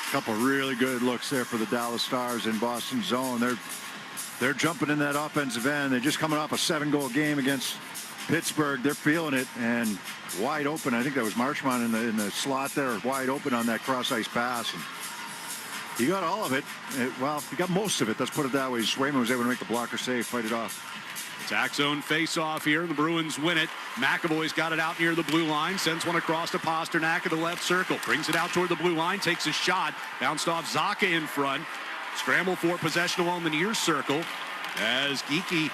A couple really good looks there for the Dallas Stars in Boston zone. They're jumping in that offensive end. They're just coming off a 7-goal game against Pittsburgh. They're feeling it, and wide open. I think that was Marchment in the slot there, wide open on that cross-ice pass. And he got all of it. Well, he got most of it. Let's put it that way. Swayman was able to make the blocker save, fight it off. Attack zone face-off here. The Bruins win it. McAvoy's got it out near the blue line. Sends one across to Pasternak at the left circle. Brings it out toward the blue line. Takes a shot. Bounced off Zacha in front. Scramble for possession along the near circle as Geekie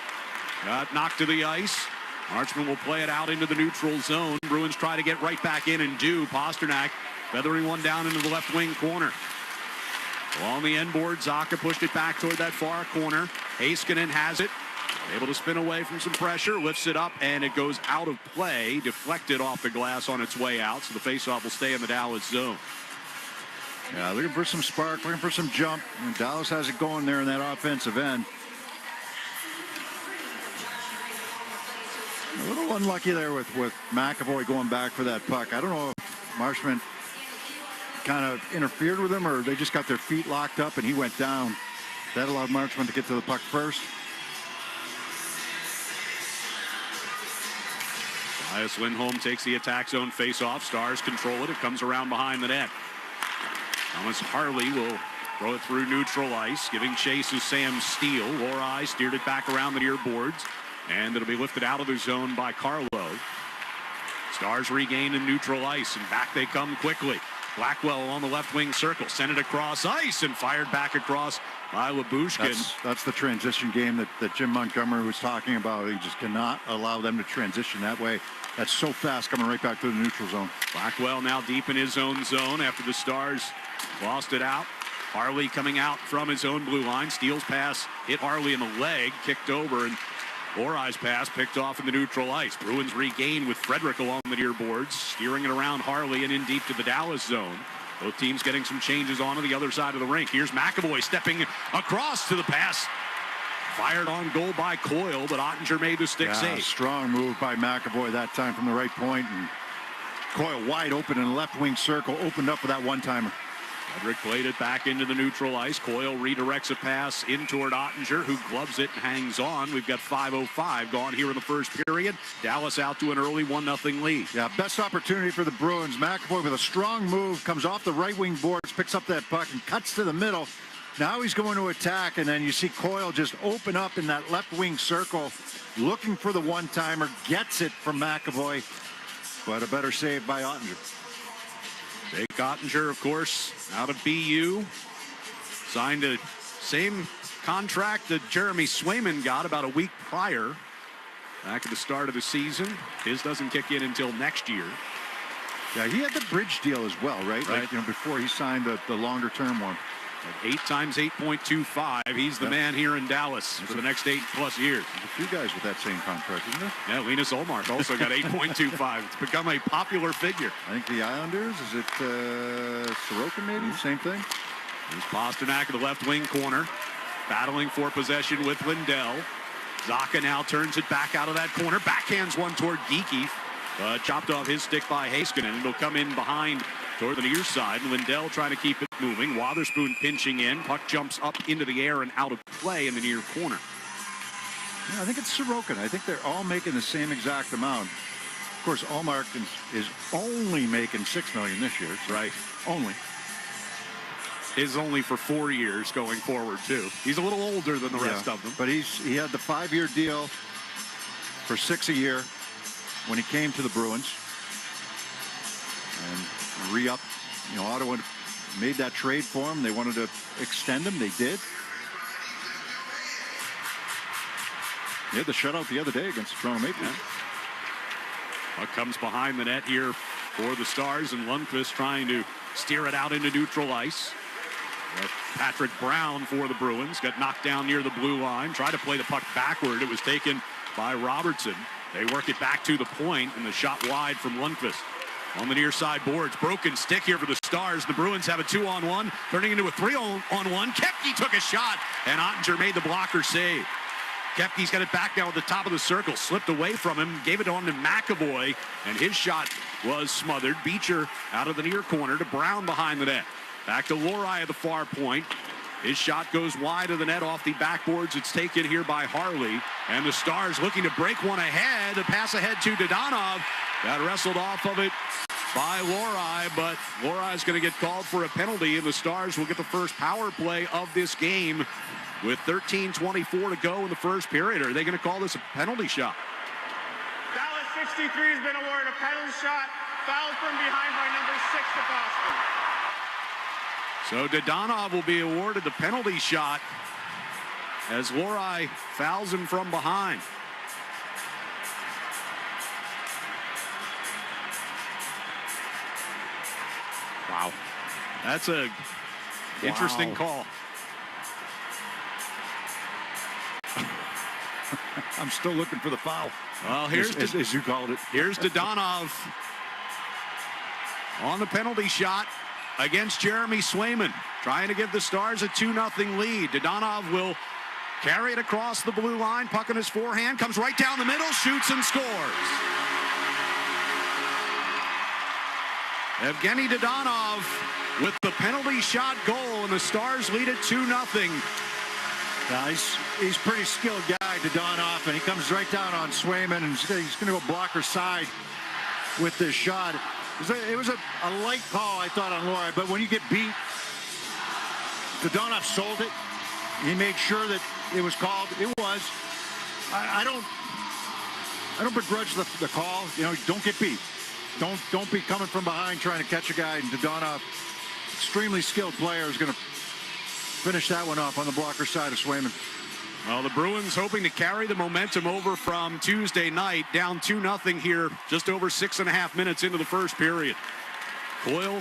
got knocked to the ice. Marchment will play it out into the neutral zone. Bruins try to get right back in and do. Pasternak feathering one down into the left wing corner. Along the end board, Zacha pushed it back toward that far corner. Heiskanen has it. Able to spin away from some pressure, lifts it up, and it goes out of play. Deflected off the glass on its way out, so the faceoff will stay in the Dallas zone. Yeah, looking for some spark, looking for some jump. And Dallas has it going there in that offensive end. A little unlucky there with McAvoy going back for that puck. I don't know if Marchment kind of interfered with him or they just got their feet locked up and he went down. That allowed Marchment to get to the puck first. Elias Lindholm takes the attack zone face-off. Stars control it. It comes around behind the net. Thomas Harley will throw it through neutral ice, giving chase to Sam Steele. Lorai steered it back around the near boards, and it'll be lifted out of the zone by Carlo. Stars regain in neutral ice, and back they come quickly. Blackwell on the left wing circle, sent it across ice and fired back across by Lyubushkin. That's the transition game that Jim Montgomery was talking about. He just cannot allow them to transition that way. That's so fast coming right back to the neutral zone. Blackwell now deep in his own zone after the Stars lost it out. Harley coming out from his own blue line. Steele's pass hit Harley in the leg, kicked over, and Lorai's pass picked off in the neutral ice. Bruins regain with Frederick along the near boards, steering it around Harley and in deep to the Dallas zone. Both teams getting some changes on to the other side of the rink. Here's McAvoy stepping across to the pass. Fired on goal by Coyle, but Ottinger made the stick save. Strong move by McAvoy that time from the right point. And Coyle wide open in the left wing circle, opened up for that one-timer. Frederick played it back into the neutral ice. Coyle redirects a pass in toward Ottinger, who gloves it and hangs on. We've got 5:05 gone here in the first period. Dallas out to an early 1-0 lead. Yeah, best opportunity for the Bruins. McAvoy with a strong move, comes off the right wing boards, picks up that puck and cuts to the middle. Now he's going to attack, and then you see Coyle just open up in that left wing circle, looking for the one-timer, gets it from McAvoy, but a better save by Ottinger. Jake Ottinger, of course, out of BU. Signed a same contract that Jeremy Swayman got about a week prior, back at the start of the season. His doesn't kick in until next year. Yeah, he had the bridge deal as well, right? Like, before he signed the longer-term one. At 8 times 8.25. He's the man here in Dallas for the next 8+ years. There's a few guys with that same contract, isn't there? Yeah, Linus Ullmark also got 8.25. It's become a popular figure. I think the Islanders, is it Sorokin maybe? Same thing? Here's Pasternak in the left wing corner, battling for possession with Lindell. Zaka now turns it back out of that corner, backhands one toward Geekie. Chopped off his stick by Heiskanen. It'll come in behind toward the near side. Lindell trying to keep it moving. Wotherspoon pinching in. Puck jumps up into the air and out of play in the near corner. Yeah, I think it's Sorokin. I think they're all making the same exact amount. Of course, Ullmark is only making $6 million this year. So right. Only. Is only for 4 years going forward, too. He's a little older than the rest of them. But he had the 5-year deal for $6 a year when he came to the Bruins. And re-up, Ottawa made that trade for him. They wanted to extend him. They did. He had the shutout the other day against the Toronto Maple Leafs. Puck comes behind the net here for the Stars, and Lundqvist trying to steer it out into neutral ice. Patrick Brown for the Bruins got knocked down near the blue line. Tried to play the puck backward. It was taken by Robertson. They work it back to the point, and the shot wide from Lundqvist. On the near side boards, broken stick here for the Stars. The Bruins have a 2-on-1, turning into a 3-on-1. Koepke took a shot, and Ottinger made the blocker save. Koepke's got it back now at the top of the circle, slipped away from him, gave it on to McAvoy, and his shot was smothered. Beecher out of the near corner to Brown behind the net. Back to Lohrei at the far point. His shot goes wide of the net off the backboards. It's taken here by Harley. And the Stars looking to break one ahead. A pass ahead to Dadonov. Got wrestled off of it by Lohrei, but Lohrei going to get called for a penalty, and the Stars will get the first power play of this game with 13:24 to go in the first period. Are they going to call this a penalty shot? Dallas 63 has been awarded a penalty shot. Foul from behind by number 6 of Boston. So Dadonov will be awarded the penalty shot as Lohrei fouls him from behind. Wow. That's a interesting call. I'm still looking for the foul. Well, here's as you called it. Here's Dadonov on the penalty shot against Jeremy Swayman, trying to give the Stars a 2-0 lead. Dadonov will carry it across the blue line. Puck in his forehand, comes right down the middle, shoots and scores. Evgeny Dadonov with the penalty shot goal, and the Stars lead it 2-0. He's a pretty skilled guy, Dadonov, and he comes right down on Swayman, and he's going to go blocker side with this shot. It was a light call, I thought, on Lohrei, but when you get beat, Dadonov sold it. He made sure that it was called. It was. I don't begrudge the call. Don't get beat. Don't be coming from behind trying to catch a guy. And Dadonov, extremely skilled player, is going to finish that one off on the blocker side of Swayman. Well, the Bruins hoping to carry the momentum over from Tuesday night, down 2-0 here, just over 6.5 minutes into the first period. Coyle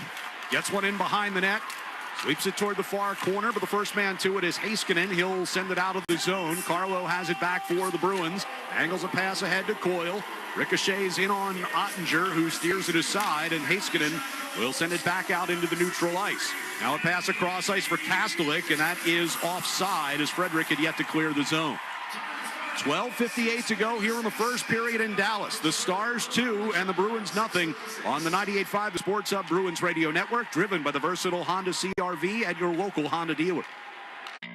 gets one in behind the net, sweeps it toward the far corner, but the first man to it is Heiskanen. He'll send it out of the zone. Carlo has it back for the Bruins. Angles a pass ahead to Coyle. Ricochets in on Ottinger, who steers it aside, and Heiskanen will send it back out into the neutral ice. Now a pass across ice for Kastelik, and that is offside as Frederick had yet to clear the zone. 12:58 to go here in the first period in Dallas. The Stars 2 and the Bruins nothing on the 98.5 Sports Hub Bruins Radio Network, driven by the versatile Honda CR-V at your local Honda dealer.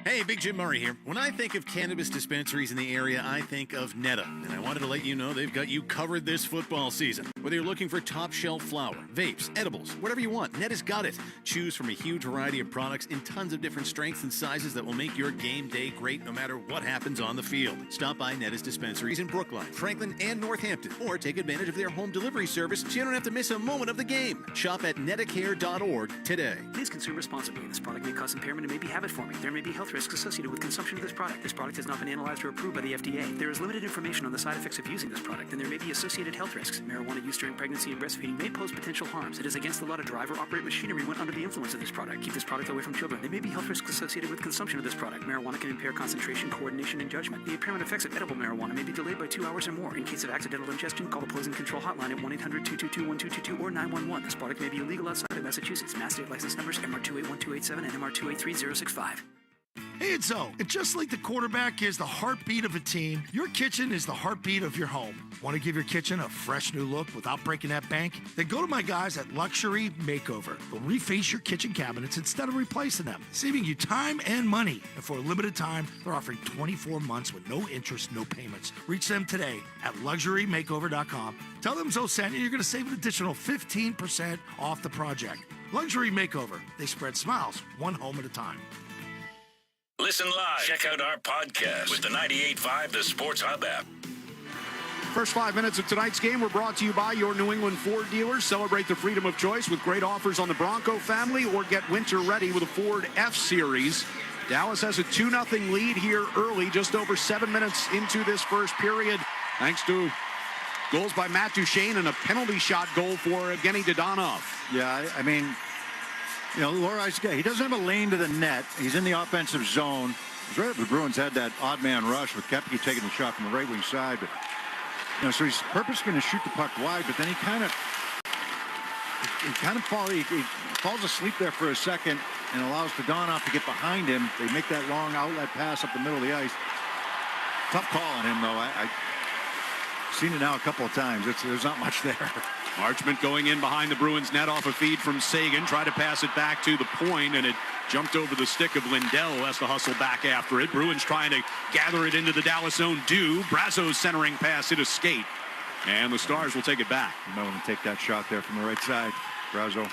Hey, Big Jim Murray here. When I think of cannabis dispensaries in the area, I think of Netta. And I wanted to let you know they've got you covered this football season. Whether you're looking for top shelf flower, vapes, edibles, whatever you want, Netta's got it. Choose from a huge variety of products in tons of different strengths and sizes that will make your game day great no matter what happens on the field. Stop by Netta's dispensaries in Brookline, Franklin, and Northampton, or take advantage of their home delivery service so you don't have to miss a moment of the game. Shop at nettacare.org today. Please consume responsibly. This product may cause impairment and may be habit forming. There may be health risks associated with consumption of this product. This product has not been analyzed or approved by the FDA. There is limited information on the side effects of using this product, and there may be associated health risks. Marijuana use during pregnancy and breastfeeding may pose potential harms. It is against the law to drive or operate machinery when under the influence of this product. Keep this product away from children. There may be health risks associated with consumption of this product. Marijuana can impair concentration, coordination, and judgment. The impairment effects of edible marijuana may be delayed by 2 hours or more. In case of accidental ingestion, call the Poison Control Hotline at 1-800-222-1222 or 911. This product may be illegal outside of Massachusetts. Mass state license numbers MR281287 and MR283065. Hey, it's Zoe. And just like the quarterback is the heartbeat of a team, your kitchen is the heartbeat of your home. Want to give your kitchen a fresh new look without breaking that bank? Then go to my guys at Luxury Makeover. They'll reface your kitchen cabinets instead of replacing them, saving you time and money. And for a limited time, they're offering 24 months with no interest, no payments. Reach them today at luxurymakeover.com. Tell them Zoe sent you. You're going to save an additional 15% off the project. Luxury Makeover. They spread smiles one home at a time. Listen live. Check out our podcast with the 98.5 The Sports Hub app. First 5 minutes of tonight's game were brought to you by your New England Ford dealers. Celebrate the freedom of choice with great offers on the Bronco family, or get winter ready with a Ford F-Series. Dallas has a 2-0 lead here early, just over 7 minutes into this first period, thanks to goals by Matt Duchene and a penalty shot goal for Evgeny Dodonov. Yeah, I mean, you know, Lorai's guy, he doesn't have a lane to the net. He's in the offensive zone. It's right. The Bruins had that odd man rush with Koepke taking the shot from the right wing side. But, you know, so he's purposely going to shoot the puck wide, but then he falls asleep there for a second and allows Dodonov to get behind him. They make that long outlet pass up the middle of the ice. Tough call on him, though. I've seen it now a couple of times. There's not much there. Marchment going in behind the Bruins net off a feed from Sagan. Tried to pass it back to the point, and it jumped over the stick of Lindell, who has to hustle back after it. Bruins trying to gather it into the Dallas zone. Brazo's centering pass hit a skate, and the Stars will take it back. You might want to take that shot there from the right side. Brazo.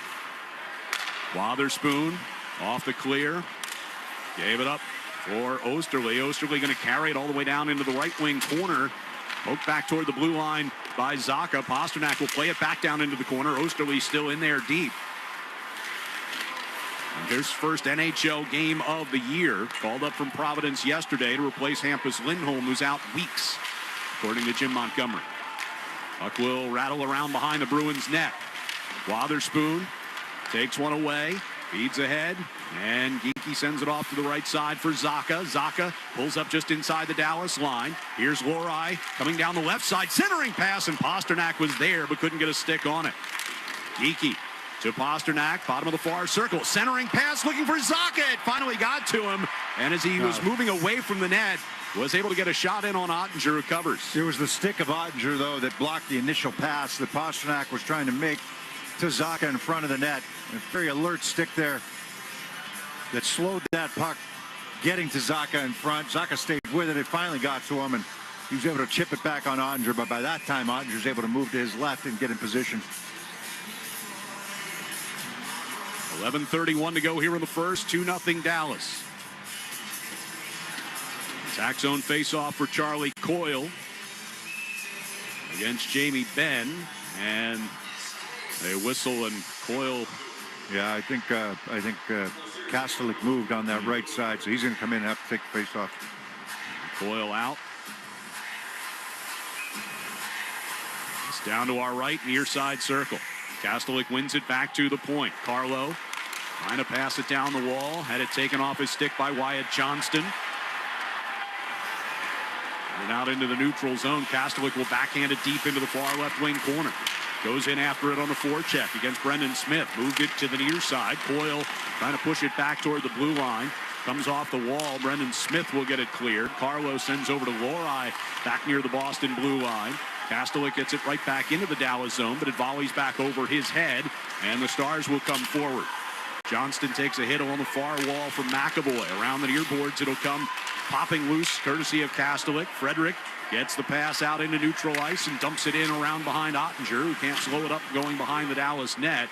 Wotherspoon off the clear. Gave it up for Osterley. Osterley going to carry it all the way down into the right wing corner. Poked back toward the blue line by Zacha. Pasternak will play it back down into the corner. Osterley still in there deep. And here's first NHL game of the year. Called up from Providence yesterday to replace Hampus Lindholm, who's out weeks, according to Jim Montgomery. Puck will rattle around behind the Bruins net. Wotherspoon takes one away. Feeds ahead, and Geekie sends it off to the right side for Zacha. Zacha pulls up just inside the Dallas line. Here's Lohrei coming down the left side, centering pass, and Pasternak was there but couldn't get a stick on it. Geekie to Pasternak, bottom of the far circle, centering pass looking for Zacha. It finally got to him, and as he was moving away from the net, was able to get a shot in on Ottinger, who covers. It was the stick of Ottinger, though, that blocked the initial pass that Pasternak was trying to make to Zacha in front of the net. A very alert stick there that slowed that puck getting to Zacha in front. Zacha stayed with it. It finally got to him, and he was able to chip it back on Ottinger. But by that time, Ottinger was able to move to his left and get in position. 11:31 to go here in the first. 2-0 Dallas. Attack zone face-off for Charlie Coyle against Jamie Benn, and they whistle, and Coyle. Yeah, I think Kastelik moved on that right side, so he's going to come in and have to take the face-off. Coyle out. It's down to our right, near side circle. Kastelik wins it back to the point. Carlo trying to pass it down the wall. Had it taken off his stick by Wyatt Johnston. And out into the neutral zone. Kastelik will backhand it deep into the far left wing corner. Goes in after it on the forecheck against Brendan Smith. Moved it to the near side. Coyle trying to push it back toward the blue line. comes off the wall. Brendan Smith will get it cleared. Carlo sends over to Lohrei back near the Boston blue line. Kastelik gets it right back into the Dallas zone, but it volleys back over his head, and the Stars will come forward. Johnston takes a hit along the far wall from McAvoy. Around the near boards, it'll come popping loose, courtesy of Kastelik. Frederick gets the pass out into neutral ice and dumps it in around behind Ottinger, who can't slow it up going behind the Dallas net.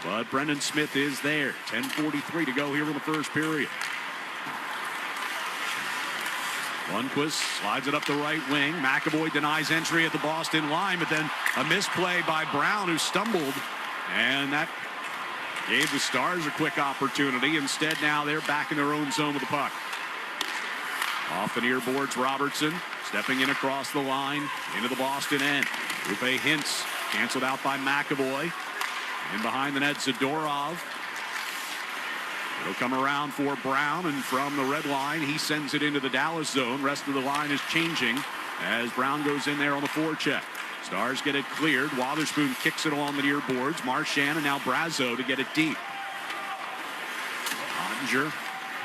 But Brendan Smith is there. 10:43 to go here in the first period. Lundqvist slides it up the right wing. McAvoy denies entry at the Boston line, but then a misplay by Brown, who stumbled, and that gave the Stars a quick opportunity. Instead, now they're back in their own zone with the puck. Off the near boards, Robertson stepping in across the line into the Boston end. Rupe Hintz canceled out by McAvoy. In behind the net, Zadorov. It'll come around for Brown, and from the red line, he sends it into the Dallas zone. Rest of the line is changing as Brown goes in there on the forecheck. Stars get it cleared. Wotherspoon kicks it along the near boards. Marchand and now Brazo to get it deep. Ottinger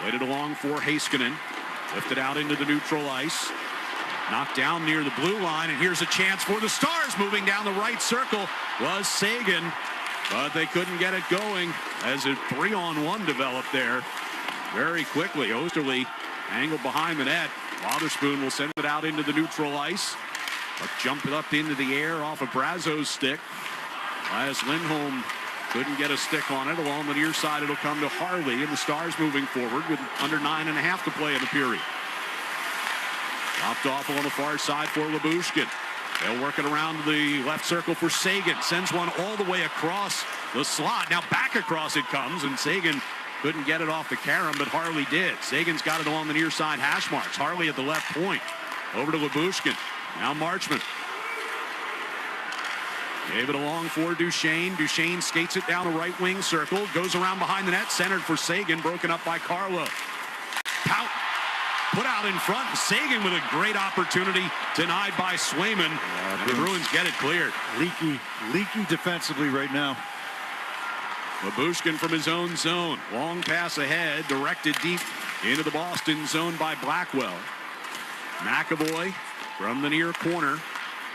played it along for Heiskanen. Lifted out into the neutral ice. Knocked down near the blue line, and here's a chance for the Stars. Moving down the right circle was Sagan, but they couldn't get it going as a 3-on-1 developed there very quickly. Osterley angled behind the net. Wotherspoon will send it out into the neutral ice. But jump it up into the air off of Brazo's stick. Elias Lindholm couldn't get a stick on it. Along the near side, it'll come to Harley, and the Stars moving forward with under 9.5 to play in the period. Dropped off on the far side for Lyubushkin. They'll work it around the left circle for Sagan. Sends one all the way across the slot. Now back across it comes, and Sagan couldn't get it off the carom, but Harley did. Sagan's got it along the near side hash marks. Harley at the left point. Over to Lyubushkin. Now Marchman. Gave it along for Duchesne. Duchesne skates it down the right wing circle. Goes around behind the net. Centered for Sagan. Broken up by Carlo. Pout. Put out in front. Sagan with a great opportunity. Denied by Swayman. And the Bruins get it cleared. Leaky defensively right now. Lyubushkin from his own zone. Long pass ahead. Directed deep into the Boston zone by Blackwell. McAvoy from the near corner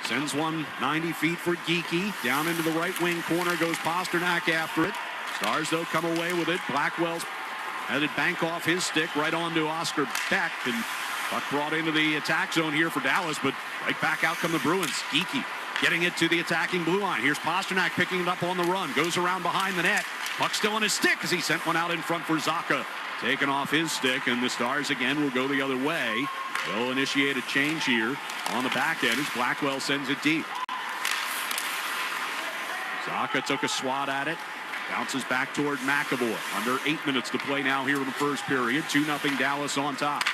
sends one 90 feet for Geekie. Down into the right wing corner goes Pasternak after it. Stars, though, come away with it. Blackwell's had it bank off his stick right onto Oscar Beck. And puck brought into the attack zone here for Dallas, but right back out come the Bruins. Geekie getting it to the attacking blue line. Here's Pasternak picking it up on the run. Goes around behind the net. Puck still on his stick as he sent one out in front for Zacha. Taken off his stick, and the Stars again will go the other way. They'll initiate a change here on the back end as Blackwell sends it deep. Zacha took a swat at it. Bounces back toward McAvoy. Under 8 minutes to play now here in the first period. 2-0 Dallas on top.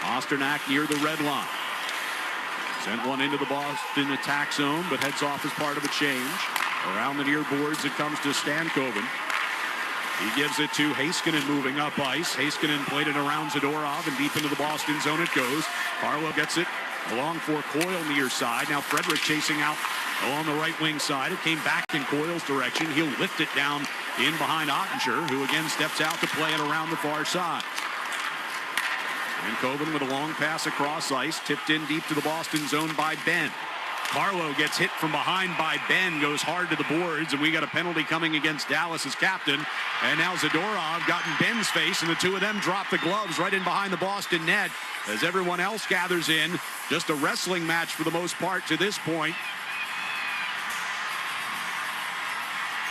Pasternak near the red line. Sent one into the Boston attack zone, but heads off as part of a change. Around the near boards, it comes to Stankoven. He gives it to Heiskanen moving up ice. Heiskanen played it around Zadorov, and deep into the Boston zone it goes. Carlo gets it along for Coyle near side. Now Frederick chasing out along the right wing side. It came back in Coyle's direction. He'll lift it down in behind Ottinger, who again steps out to play it around the far side. And Coven with a long pass across ice, tipped in deep to the Boston zone by Ben. Carlo gets hit from behind by Ben, goes hard to the boards, and we got a penalty coming against Dallas's captain. And now Zadorov got in Ben's face, and the two of them drop the gloves right in behind the Boston net as everyone else gathers in. Just a wrestling match for the most part to this point.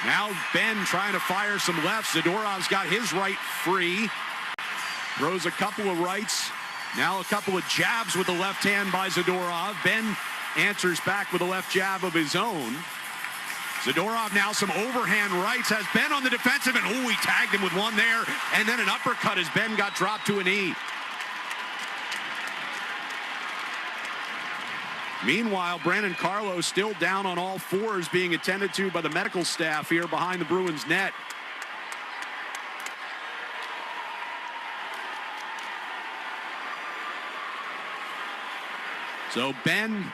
Now Ben trying to fire some lefts. Zadorov's got his right free. Throws a couple of rights. Now a couple of jabs with the left hand by Zadorov. Ben answers back with a left jab of his own. Zadorov now some overhand rights. Has Ben on the defensive, and he tagged him with one there. And then an uppercut as Ben got dropped to a knee. Meanwhile, Brandon Carlo still down on all fours, being attended to by the medical staff here behind the Bruins net. So Ben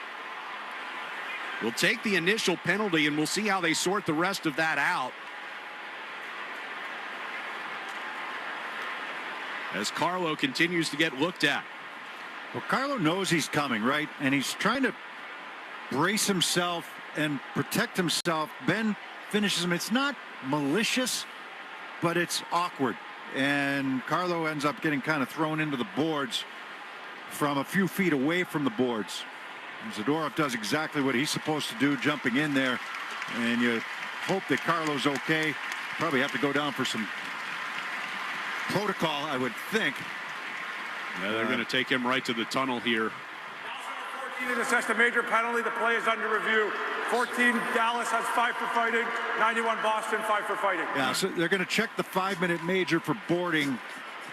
will take the initial penalty, and we'll see how they sort the rest of that out. as Carlo continues to get looked at. Well, Carlo knows he's coming, right? And he's trying to brace himself and protect himself. Ben finishes him. It's not malicious, but it's awkward. And Carlo ends up getting kind of thrown into the boards from a few feet away from the boards. And Zadorov does exactly what he's supposed to do, jumping in there. And you hope that Carlo's okay. Probably have to go down for some protocol, I would think. Yeah, they're going to take him right to the tunnel here. 14 is assessed a major penalty. The play is under review. 14 Dallas has 5 for fighting. 91 Boston 5 for fighting. Yeah, so they're going to check the 5-minute major for boarding.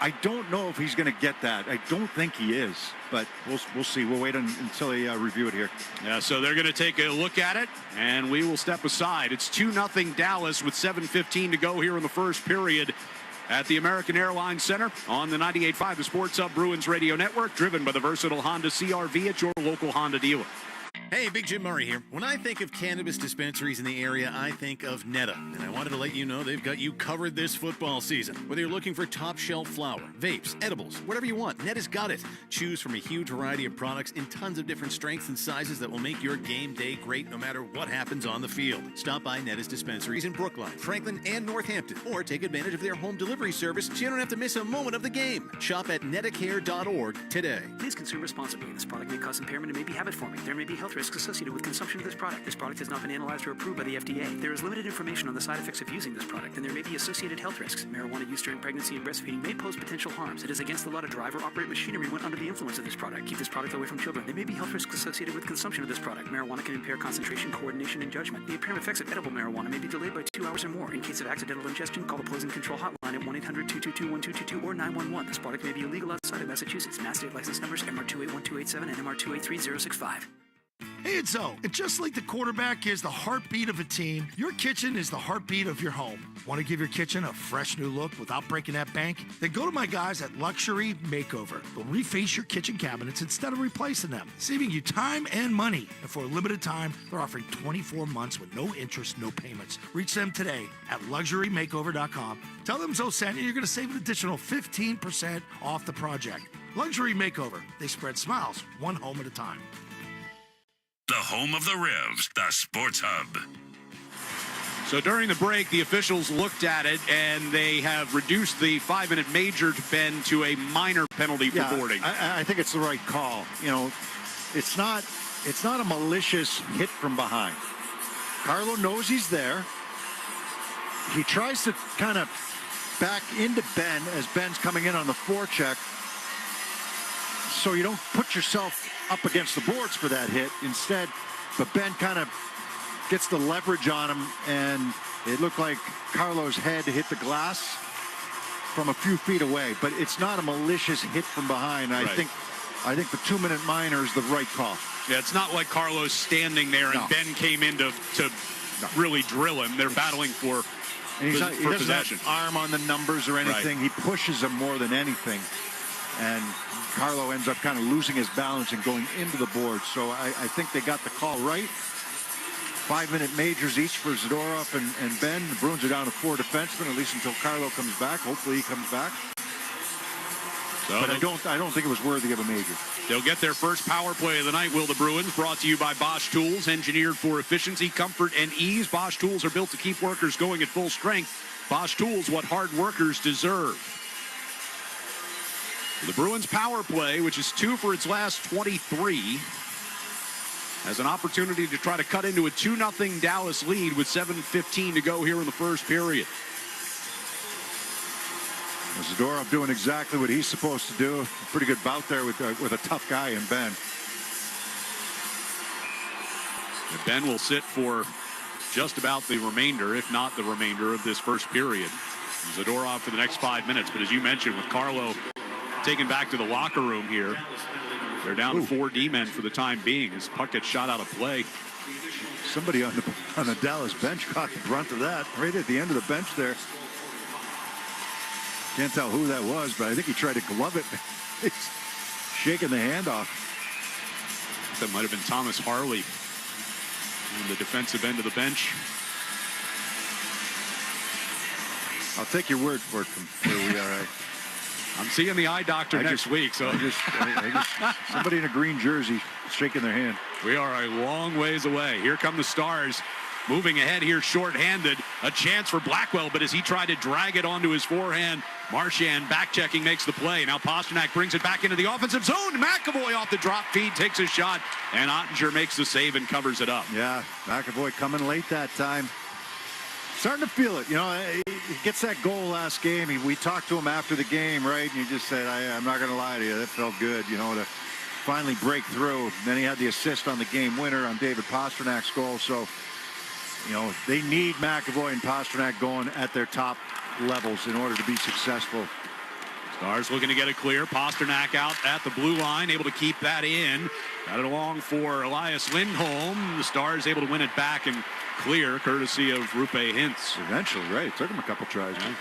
I don't know if he's going to get that. I don't think he is, but we'll see. We'll wait until they review it here. Yeah, so they're going to take a look at it, and we will step aside. It's 2-0 Dallas with 7:15 to go here in the first period at the American Airlines Center on the 98.5 The Sports Hub Bruins Radio Network, driven by the versatile Honda CR-V at your local Honda dealer. Hey, Big Jim Murray here. When I think of cannabis dispensaries in the area, I think of Netta. And I wanted to let you know they've got you covered this football season. Whether you're looking for top shelf flower, vapes, edibles, whatever you want, Netta's got it. Choose from a huge variety of products in tons of different strengths and sizes that will make your game day great no matter what happens on the field. Stop by Netta's dispensaries in Brookline, Franklin, and Northampton, or take advantage of their home delivery service so you don't have to miss a moment of the game. Shop at nettacare.org today. Please consume responsibly. This product may cause impairment and may be habit-forming. There may be health risks associated with consumption of this product. This product has not been analyzed or approved by the FDA. There is limited information on the side effects of using this product, and there may be associated health risks. Marijuana use during pregnancy and breastfeeding may pose potential harms. It is against the law to drive or operate machinery when under the influence of this product. Keep this product away from children. There may be health risks associated with consumption of this product. Marijuana can impair concentration, coordination, and judgment. The apparent effects of edible marijuana may be delayed by 2 hours or more. In case of accidental ingestion, call the Poison Control Hotline at 1-800-222-1222 or 911. This product may be illegal outside of Massachusetts. Mass state license numbers MR281287 and MR283065. Hey, it's Zoe. And just like the quarterback is the heartbeat of a team, your kitchen is the heartbeat of your home. Want to give your kitchen a fresh new look without breaking that bank? Then go to my guys at Luxury Makeover. They'll reface your kitchen cabinets instead of replacing them, saving you time and money. And for a limited time, they're offering 24 months with no interest, no payments. Reach them today at luxurymakeover.com. Tell them Zoe sent you. You're going to save an additional 15% off the project. Luxury Makeover. They spread smiles, one home at a time. The home of the Revs, the Sports Hub. So during the break, the officials looked at it, and they have reduced the 5-minute major to Ben to a minor penalty for boarding. I think it's the right call. You know, it's not a malicious hit from behind. Carlo knows he's there. He tries to kind of back into Ben as Ben's coming in on the forecheck, so you don't put yourself up against the boards for that hit instead. But Ben kind of gets the leverage on him, and it looked like Carlo's head hit the glass from a few feet away. But it's not a malicious hit from behind. I think the 2-minute minor is the right call. Yeah, it's not like Carlo's standing there and Ben came in to really drill him. They're battling for and he doesn't possession. Have arm on the numbers or anything. Right. He pushes him more than anything. And Carlo ends up kind of losing his balance and going into the board. So I think they got the call right. 5-minute majors each for Zadorov and Ben. The Bruins are down to 4 defensemen, at least until Carlo comes back. Hopefully he comes back. So but I don't think it was worthy of a major. They'll get their first power play of the night, will the Bruins, brought to you by Bosch Tools, engineered for efficiency, comfort, and ease. Bosch Tools are built to keep workers going at full strength. Bosch Tools, what hard workers deserve. The Bruins power play, which is 2 for its last 23, has an opportunity to try to cut into a 2-0 Dallas lead with 7:15 to go here in the first period. Zadorov doing exactly what he's supposed to do. Pretty good bout there with a tough guy in Ben. And Ben will sit for just about the remainder, if not the remainder, of this first period. Zadorov for the next 5 minutes. But as you mentioned, with Carlo taken back to the locker room here, they're down to 4 D-men for the time being as puck gets shot out of play. Somebody on the Dallas bench caught the brunt of that right at the end of the bench there. Can't tell who that was, but I think he tried to glove it. He's shaking the hand off. That might have been Thomas Harley on the defensive end of the bench. I'll take your word for it from where we are at. I'm seeing the eye doctor next week. So I just somebody in a green jersey shaking their hand. We are a long ways away. Here come the Stars. Moving ahead here, shorthanded. A chance for Blackwell, but as he tried to drag it onto his forehand, Marchand back-checking makes the play. Now Pasternak brings it back into the offensive zone. McAvoy off the drop feed takes a shot, and Ottinger makes the save and covers it up. Yeah, McAvoy coming late that time. Starting to feel it. You know, he gets that goal last game. We talked to him after the game, right? And he just said, I'm not going to lie to you. That felt good, you know, to finally break through. And then he had the assist on the game winner on David Pasternak's goal. So, you know, they need McAvoy and Pasternak going at their top levels in order to be successful. Stars looking to get it clear. Pasternak out at the blue line, able to keep that in. Got it along for Elias Lindholm. The Stars able to win it back and clear, courtesy of Rupe Hintz. Eventually, right. It took him a couple tries. Yeah.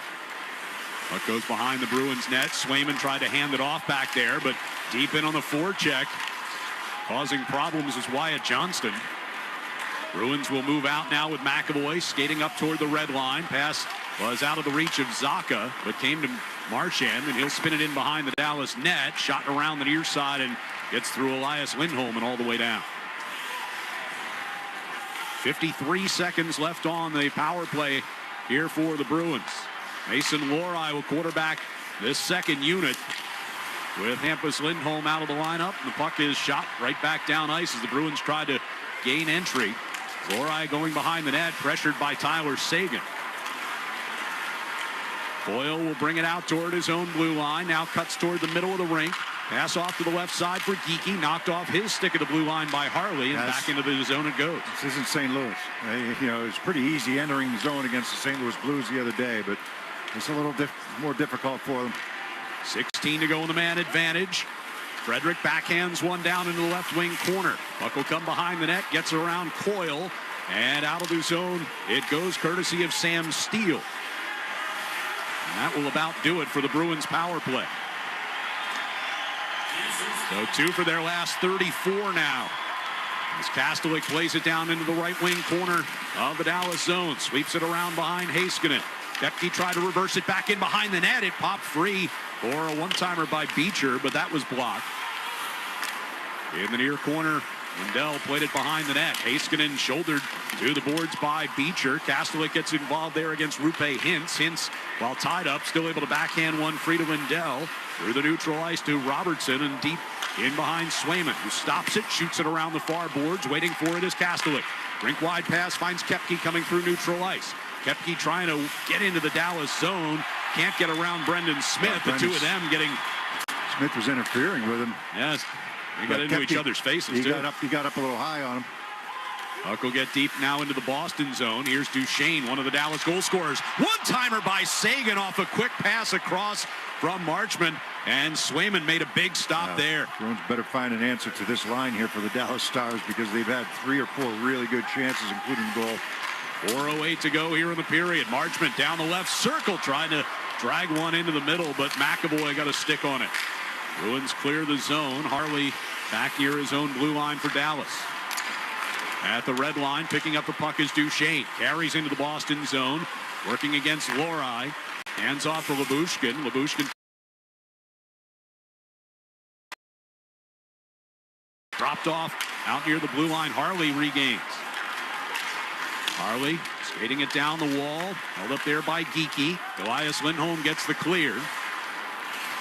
Puck goes behind the Bruins net. Swayman tried to hand it off back there, but deep in on the forecheck. Causing problems is Wyatt Johnston. Bruins will move out now with McAvoy skating up toward the red line. Pass was out of the reach of Zacha, but came to Marchand, and he'll spin it in behind the Dallas net. Shot around the near side and gets through Elias Lindholm and all the way down. 53 seconds left on the power play here for the Bruins. Mason Lohrei will quarterback this second unit with Hampus Lindholm out of the lineup. The puck is shot right back down ice as the Bruins try to gain entry. Lohrei going behind the net, pressured by Tyler Seguin. Boyle will bring it out toward his own blue line. Now cuts toward the middle of the rink. Pass off to the left side for Geekie. Knocked off his stick at the blue line by Harley, and back into the zone it goes. This isn't St. Louis. You know, it's pretty easy entering the zone against the St. Louis Blues the other day, but it's a little more difficult for them. 16 to go in the man advantage. Frederick backhands one down into the left wing corner. Puck will come behind the net, gets around Coyle, and out of the zone it goes, courtesy of Sam Steele. And that will about do it for the Bruins power play. So 2 for their last 34 now. As Kastelik plays it down into the right wing corner of the Dallas zone. Sweeps it around behind Heiskanen. Kepke tried to reverse it back in behind the net. It popped free for a one-timer by Beecher, but that was blocked. In the near corner, Lindell played it behind the net. Heiskanen shouldered to the boards by Beecher. Kastelik gets involved there against Rupe Hintz. Hintz, while tied up, still able to backhand one free to Lindell. Through the neutral ice to Robertson, and deep in behind Swayman, who stops it, shoots it around the far boards. Waiting for it is Kastelik. Rink wide pass finds Kepke coming through neutral ice. Kepke trying to get into the Dallas zone. Can't get around Brendan Smith. The two of them getting... Smith was interfering with him. Yes. They got into each other's faces, he too. Got up a little high on him. Puck will get deep now into the Boston zone. Here's Duchesne, one of the Dallas goal scorers. One-timer by Seguin off a quick pass across from Marchment. And Swayman made a big stop there. Bruins better find an answer to this line here for the Dallas Stars, because they've had 3 or 4 really good chances, including goal. 4:08 to go here in the period. Marchment down the left circle, trying to drag one into the middle, but McAvoy got a stick on it. Bruins clear the zone. Harley back near his own blue line for Dallas. At the red line, picking up the puck is Duchesne. Carries into the Boston zone, working against Lohrei. Hands off for Lyubushkin. Lyubushkin dropped off out near the blue line. Harley regains. Harley skating it down the wall. Held up there by Geekie. Elias Lindholm gets the clear.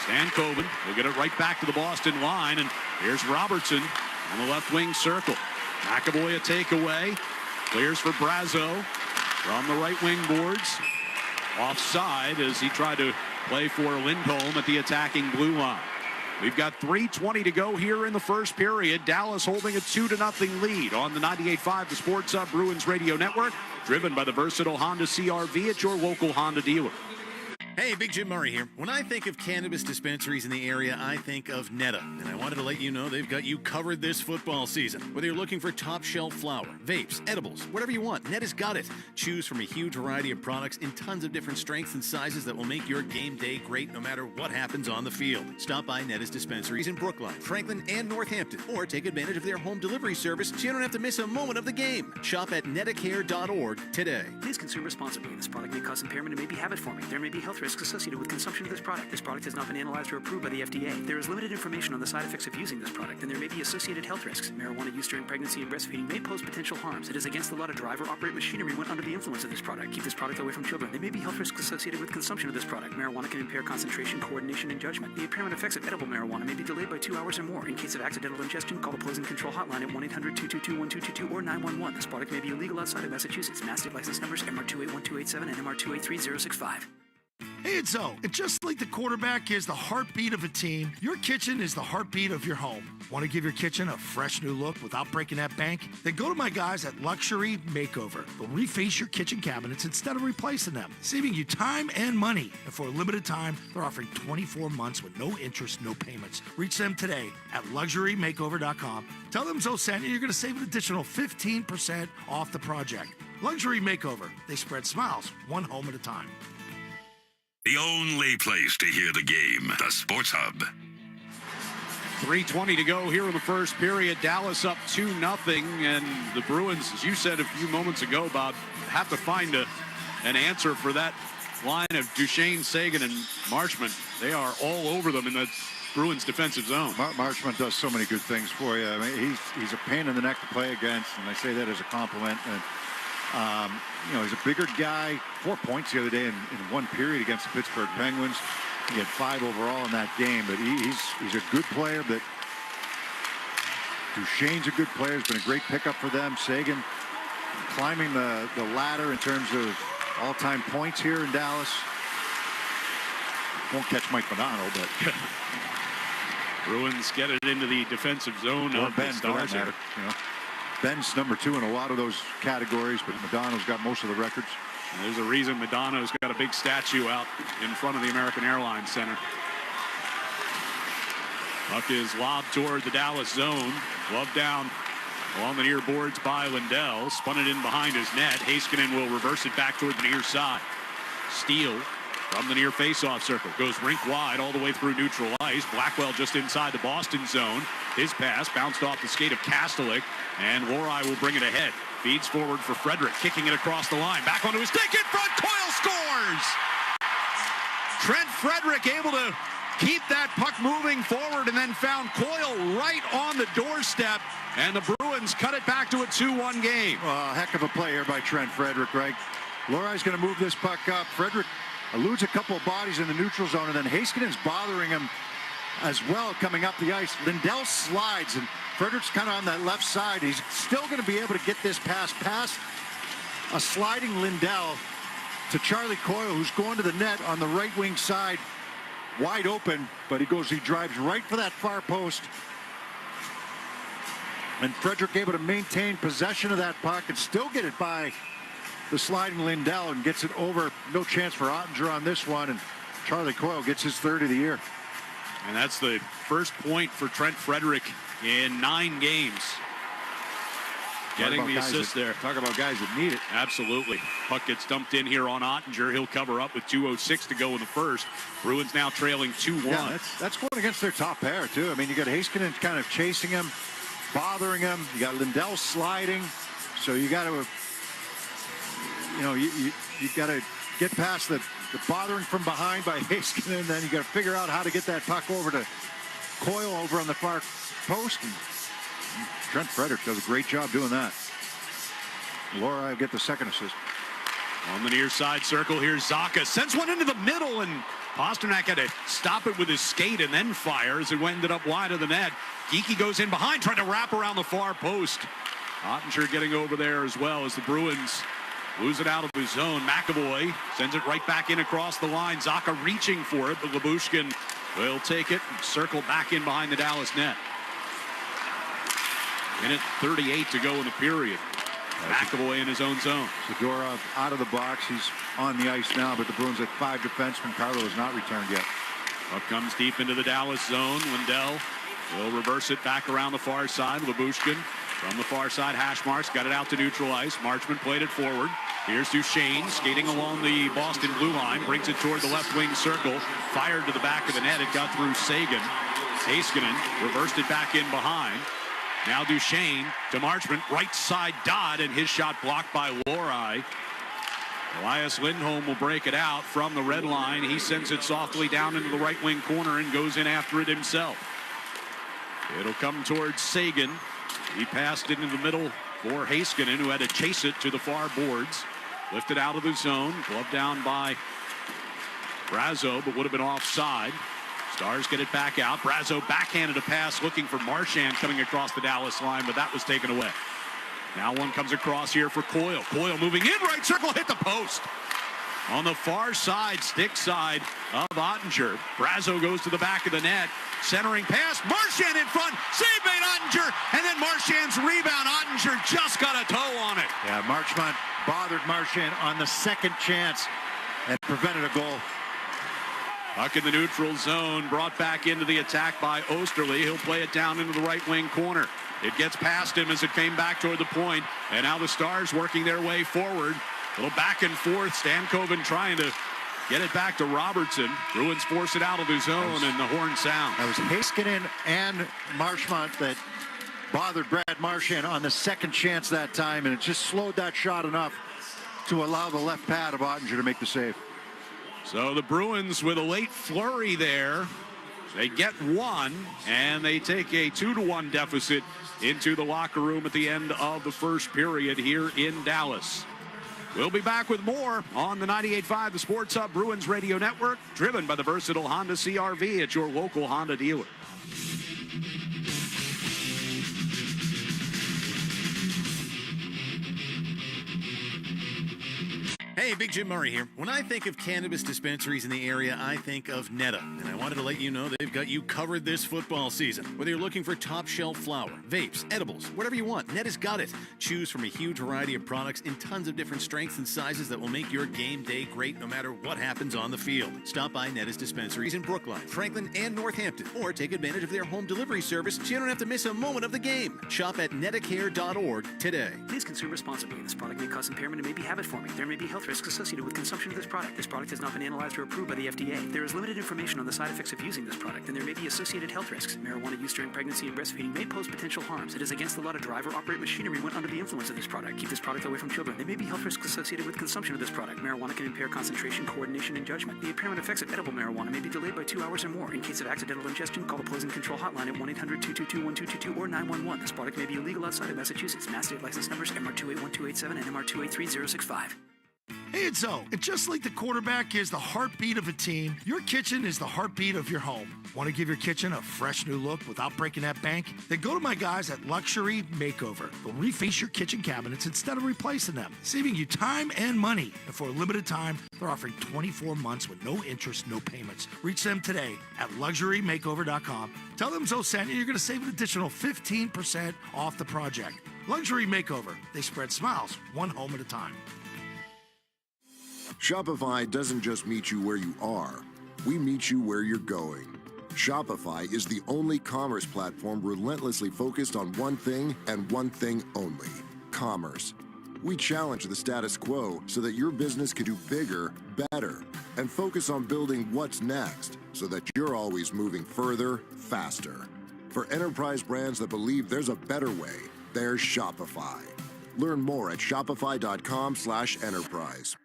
Stankoven will get it right back to the Boston line. And here's Robertson on the left wing circle. McAvoy a takeaway. Clears for Brazo from the right wing boards. Offside as he tried to play for Lindholm at the attacking blue line. We've got 3:20 to go here in the first period. Dallas holding a 2-0 lead on the 98.5 The Sports Hub Bruins Radio Network, driven by the versatile Honda CR-V at your local Honda dealer. Hey, Big Jim Murray here. When I think of cannabis dispensaries in the area, I think of Netta. And I wanted to let you know they've got you covered this football season. Whether you're looking for top shelf flower, vapes, edibles, whatever you want, Netta's got it. Choose from a huge variety of products in tons of different strengths and sizes that will make your game day great no matter what happens on the field. Stop by Netta's dispensaries in Brookline, Franklin, and Northampton, or take advantage of their home delivery service so you don't have to miss a moment of the game. Shop at nettacare.org today. Please consume responsibly. This product may cause impairment and may be habit forming. There may be health risks risks associated with consumption of this product. This product has not been analyzed or approved by the FDA. There is limited information on the side effects of using this product, and there may be associated health risks. Marijuana use during pregnancy and breastfeeding may pose potential harms. It is against the law to drive or operate machinery when under the influence of this product. Keep this product away from children. There may be health risks associated with consumption of this product. Marijuana can impair concentration, coordination, and judgment. The impairment effects of edible marijuana may be delayed by 2 hours or more. In case of accidental ingestion, call the Poison Control Hotline at 1-800-222-1222 or 911. This product may be illegal outside of Massachusetts. Mass state license numbers MR281287 and MR283065. Hey, it's Zoe. And just like the quarterback is the heartbeat of a team, your kitchen is the heartbeat of your home. Want to give your kitchen a fresh new look without breaking that bank? Then go to my guys at Luxury Makeover. They'll reface your kitchen cabinets instead of replacing them, saving you time and money. And for a limited time, they're offering 24 months with no interest, no payments. Reach them today at luxurymakeover.com. Tell them Zoe sent you. You're going to save an additional 15% off the project. Luxury Makeover. They spread smiles one home at a time. The only place to hear the game, the Sports Hub. 3:20 to go here in the first period. Dallas up 2-0, and the Bruins, as you said a few moments ago, Bob, have to find an answer for that line of Duchesne, Sagan, and Marchment. They are all over them in the Bruins defensive zone. Marchment does so many good things for you. I mean, he's a pain in the neck to play against, and I say that as a compliment. And he's a bigger guy. 4 points the other day in one period against the Pittsburgh Penguins. He had 5 overall in that game, but he's a good player. But Duchesne's a good player. Has been a great pickup for them. Sagan climbing the ladder in terms of all-time points here in Dallas. Won't catch Mike Modano, but Bruins get it into the defensive zone of Ben, the Stars here. Ben's number 2 in a lot of those categories, but Modano's got most of the records. And there's a reason Modano's got a big statue out in front of the American Airlines Center. Puck is lobbed toward the Dallas zone. Glove down along the near boards by Lindell. Spun it in behind his net. Heiskanen will reverse it back toward the near side. Steele from the near faceoff circle. Goes rink wide all the way through neutral ice. Blackwell just inside the Boston zone. His pass bounced off the skate of Kastelik, and Lohrei will bring it ahead. Feeds forward for Frederick, kicking it across the line. Back onto his stick in front. Coyle scores! Trent Frederick able to keep that puck moving forward and then found Coyle right on the doorstep, and the Bruins cut it back to a 2-1 game. Well, heck of a play here by Trent Frederick, Greg. Lohrai's going to move this puck up. Frederick eludes a couple of bodies in the neutral zone, and then Heiskanen's bothering him as well coming up the ice. Lindell slides, and Frederick's kind of on that left side. He's still going to be able to get this pass past a sliding Lindell to Charlie Coyle, who's going to the net on the right wing side, wide open, but he drives right for that far post. And Frederick able to maintain possession of that puck and still get it by the sliding Lindell and gets it over. No chance for Ottinger on this one, and Charlie Coyle gets his 3rd of the year. And that's the first point for Trent Frederick in 9 games. Getting the assist there. Talk about guys that need it. Absolutely. Puck gets dumped in here on Ottinger. He'll cover up with 2:06 to go in the first. Bruins now trailing 2-1. Yeah, that's going against their top pair, too. I mean, you got Heiskanen kind of chasing him, bothering him. You got Lindell sliding. So you got to, you got to get past the bothering from behind by Heiskanen, and then you got to figure out how to get that puck over to Coyle over on the far post. And Trent Frederick does a great job doing that. Lohrei will get the 2nd assist. On the near side circle, here's Zacha. Sends one into the middle, and Pasternak had to stop it with his skate and then fire as it ended up wide of the net. Geekie goes in behind, trying to wrap around the far post. Ottinger getting over there as well as the Bruins lose it out of his zone. McAvoy sends it right back in across the line. Zacha reaching for it, but Lyubushkin will take it and circle back in behind the Dallas net. Minute 38 to go in the period. McAvoy in his own zone. Zadorov out of the box. He's on the ice now, but the Bruins have 5 defensemen. Carlo has not returned yet. Puck comes deep into the Dallas zone. Lindell will reverse it back around the far side. Lyubushkin from the far side. Hashmark's got it out to neutral ice. Marchment played it forward. Here's Duchesne skating along the Boston blue line. Brings it toward the left wing circle. Fired to the back of the net. It got through Sagan. Heiskanen reversed it back in behind. Now Duchesne to Marchment, right side dot, and his shot blocked by Lohrei. Elias Lindholm will break it out from the red line. He sends it softly down into the right wing corner and goes in after it himself. It'll come towards Sagan. He passed it in the middle for Heiskanen, who had to chase it to the far boards. Lifted out of the zone. Gloved down by Brazo, but would have been offside. Stars get it back out. Brazo backhanded a pass looking for Marchand coming across the Dallas line, but that was taken away. Now one comes across here for Coyle. Coyle moving in, right circle, hit the post. On the far side, stick side of Ottinger. Brazo goes to the back of the net. Centering pass, Marchand in front. Save made Ottinger, and then Marchand's rebound. Ottinger just got a toe on it. Yeah, Marchment bothered Marchand on the second chance and prevented a goal. Puck in the neutral zone, brought back into the attack by Osterley. He'll play it down into the right wing corner. It gets past him as it came back toward the point, and now the Stars working their way forward. A little back and forth. Stankoven trying to get it back to Robertson. Bruins force it out of the zone, and the horn sounds. That was Heiskanen and Marchment that bothered Brad Marchand on the second chance that time, and it just slowed that shot enough to allow the left pad of Ottinger to make the save. So the Bruins with a late flurry there. They get one, and they take a 2-1 deficit into the locker room at the end of the first period here in Dallas. We'll be back with more on the 98.5 The Sports Hub Bruins Radio Network, driven by the versatile Honda CR-V at your local Honda dealer. Hey, Big Jim Murray here. When I think of cannabis dispensaries in the area, I think of Netta. And I wanted to let you know they've got you covered this football season. Whether you're looking for top shelf flower, vapes, edibles, whatever you want, Netta's got it. Choose from a huge variety of products in tons of different strengths and sizes that will make your game day great no matter what happens on the field. Stop by Netta's dispensaries in Brookline, Franklin, and Northampton, or take advantage of their home delivery service so you don't have to miss a moment of the game. Shop at nettacare.org today. Please consume responsibly. This product may cause impairment and may be habit-forming. There may be health risks associated with consumption of this product. This product has not been analyzed or approved by the FDA. There is limited information on the side effects of using this product, and there may be associated health risks. Marijuana use during pregnancy and breastfeeding may pose potential harms. It is against the law to drive or operate machinery when under the influence of this product. Keep this product away from children. There may be health risks associated with consumption of this product. Marijuana can impair concentration, coordination, and judgment. The impairment effects of edible marijuana may be delayed by 2 hours or more. In case of accidental ingestion, call the Poison Control Hotline at 1-800-222-1222 or 911. This product may be illegal outside of Massachusetts. Mass state license numbers MR281287 and MR283065. Hey, it's Zoe. And just like the quarterback is the heartbeat of a team, your kitchen is the heartbeat of your home. Want to give your kitchen a fresh new look without breaking that bank? Then go to my guys at Luxury Makeover. They'll reface your kitchen cabinets instead of replacing them, saving you time and money. And for a limited time, they're offering 24 months with no interest, no payments. Reach them today at LuxuryMakeover.com. Tell them Zoe sent you. You're going to save an additional 15% off the project. Luxury Makeover. They spread smiles one home at a time. Shopify doesn't just meet you where you are, we meet you where you're going. Shopify is the only commerce platform relentlessly focused on one thing and one thing only: commerce. We challenge the status quo so that your business can do bigger, better, and focus on building what's next so that you're always moving further, faster. For enterprise brands that believe there's a better way, there's Shopify. Learn more at shopify.com/enterprise.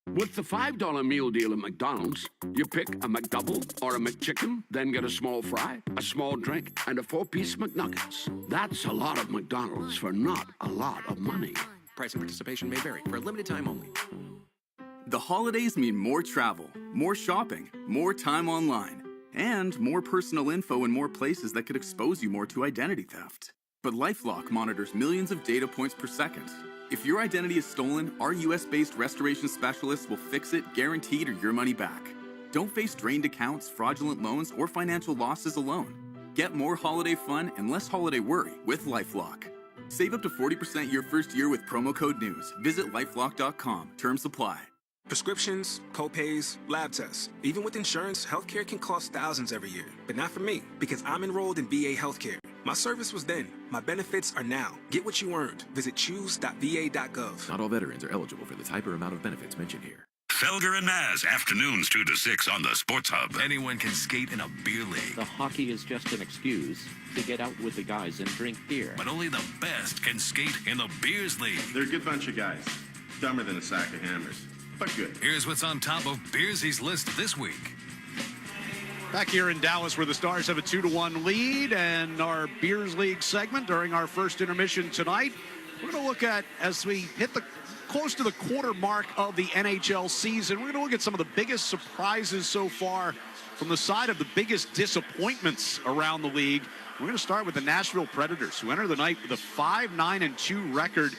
With the $5 meal deal at McDonald's, you pick a McDouble or a McChicken, then get a small fry, a small drink, and a 4-piece McNuggets. That's a lot of McDonald's for not a lot of money. Price and participation may vary. For a limited time only. The holidays mean more travel, more shopping, more time online, and more personal info in more places that could expose you more to identity theft. But LifeLock monitors millions of data points per second. If your identity is stolen, our US-based restoration specialists will fix it, guaranteed, or your money back. Don't face drained accounts, fraudulent loans, or financial losses alone. Get more holiday fun and less holiday worry with LifeLock. Save up to 40% your first year with promo code NEWS. Visit LifeLock.com. Terms apply. Prescriptions, co-pays, lab tests. Even with insurance, healthcare can cost thousands every year. But not for me, because I'm enrolled in VA Healthcare. My service was then. My benefits are now. Get what you earned. Visit choose.va.gov. Not all veterans are eligible for the type or amount of benefits mentioned here. Felger and Maz, afternoons 2 to 6 on the Sports Hub. Anyone can skate in a beer league. The hockey is just an excuse to get out with the guys and drink beer. But only the best can skate in the Beers League. They're a good bunch of guys. dumber than a sack of hammers, but good. Here's what's on top of Beersy's list this week. Back here in Dallas where the Stars have a 2-1 lead, and our Beers League segment during our first intermission tonight. We're going to look at, as we hit close to the quarter mark of the NHL season, we're going to look at some of the biggest surprises so far from the side of the biggest disappointments around the league. We're going to start with the Nashville Predators, who enter the night with a 5-9-2 record.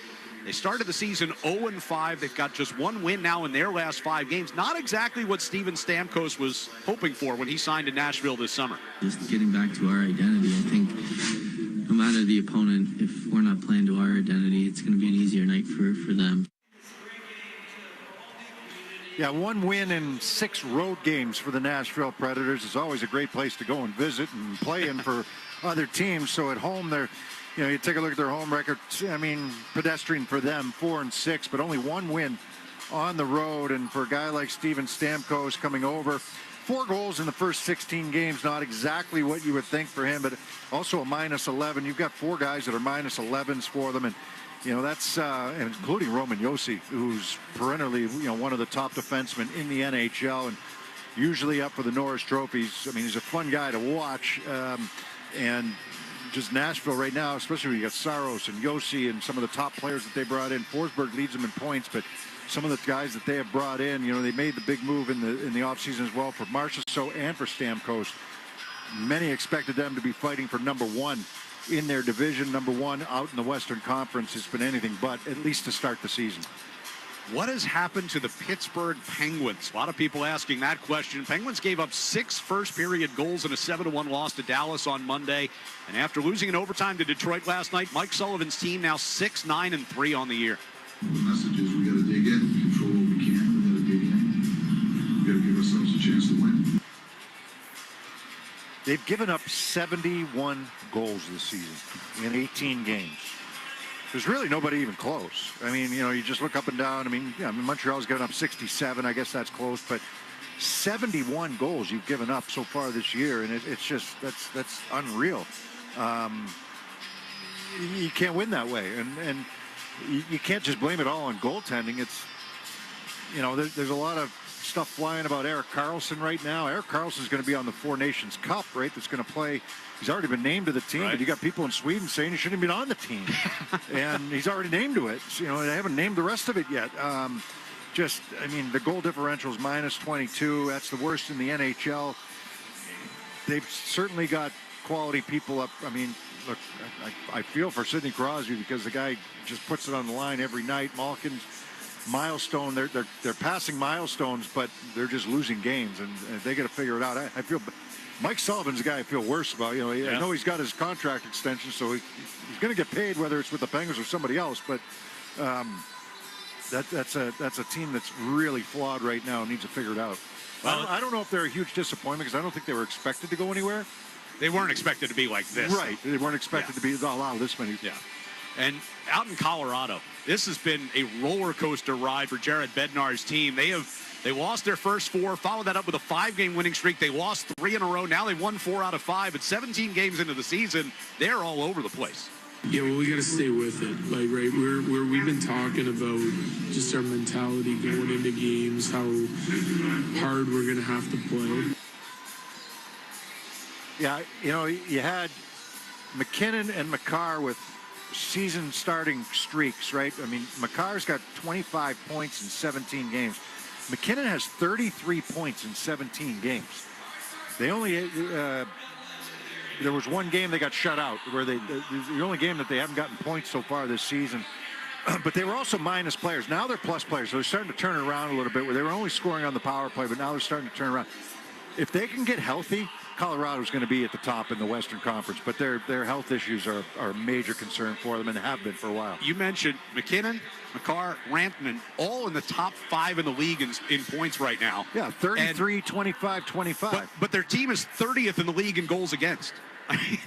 They started the season 0-5. They've got just one win now in their last 5 games. Not exactly what Steven Stamkos was hoping for when he signed in Nashville this summer. Just getting back to our identity. I think no matter the opponent, if we're not playing to our identity, it's going to be an easier night for them. Yeah, 1 win in 6 road games for the Nashville Predators is always a great place to go and visit and play in for other teams. So at home, they're, you take a look at their home record. I mean, pedestrian for them, 4-6, but only 1 win on the road. And for a guy like Steven Stamkos coming over, 4 goals in the first 16 games, not exactly what you would think for him, but also a -11. You've got 4 guys that are -11s for them, and that's including Roman Josi, who's perennially one of the top defensemen in the NHL and usually up for the Norris trophies. I mean, he's a fun guy to watch, and just Nashville right now, especially when you got Saros and Josi and some of the top players that they brought in. Forsberg leads them in points, but some of the guys that they have brought in, they made the big move in the offseason as well for Marchessault and for Stamkos. Many expected them to be fighting for number 1 in their division, number 1 out in the Western Conference. It's been anything but, at least to start the season. What has happened to the Pittsburgh Penguins? A lot of people asking that question. Penguins gave up 6 first-period goals in a 7-1 loss to Dallas on Monday. And after losing in overtime to Detroit last night, Mike Sullivan's team now 6-9-3 on the year. The message is we got to dig in, control what we can, we got to dig in. We got to give ourselves a chance to win. They've given up 71 goals this season in 18 games. There's really nobody even close. I mean, you just look up and down. I mean, Montreal's given up 67. I guess that's close, but 71 goals you've given up so far this year, and it's just that's unreal. You can't win that way, and you can't just blame it all on goaltending. It's there's a lot of stuff flying about Erik Karlsson right now. Erik Karlsson's going to be on the Four Nations Cup, right? That's going to play. He's already been named to the team, but you got people in Sweden saying he shouldn't have been on the team, and he's already named to it. So, they haven't named the rest of it yet. I mean, the goal differential is -22. That's the worst in the NHL. They've certainly got quality people up. I mean, look, I feel for Sidney Crosby because the guy just puts it on the line every night. Malkin's milestone, they're passing milestones, but they're just losing games, and they got to figure it out. I feel Mike Sullivan's the guy I feel worse about. I know he's got his contract extension, so he's going to get paid whether it's with the Penguins or somebody else. But that's a team that's really flawed right now and needs to figure it out. Well, I don't know if they're a huge disappointment because I don't think they were expected to go anywhere. They weren't expected to be like this. Right. They weren't expected to be this many. Yeah. And out in Colorado, this has been a roller coaster ride for Jared Bednar's team. They lost their first 4, followed that up with a 5-game winning streak. They lost 3 in a row. Now they've won 4 out of 5. But 17 games into the season, they're all over the place. Yeah, well, we got to stay with it. Like, right, we've been talking about just our mentality going into games, how hard we're going to have to play. Yeah, you had McKinnon and Makar with season starting streaks, right? I mean, Makar's got 25 points in 17 games. McKinnon has 33 points in 17 games. They only there was one game they got shut out where the only game that they haven't gotten points so far this season. But they were also minus players. Now they're plus players, so they're starting to turn it around a little bit where they were only scoring on the power play, but now they're starting to turn around. If they can get healthy, Colorado's going to be at the top in the Western Conference, but their health issues are a major concern for them and have been for a while. You mentioned McKinnon, Makar, Rantanen, all in the top 5 in the league in points right now. Yeah, 33, 25, 25. But their team is 30th in the league in goals against. I mean,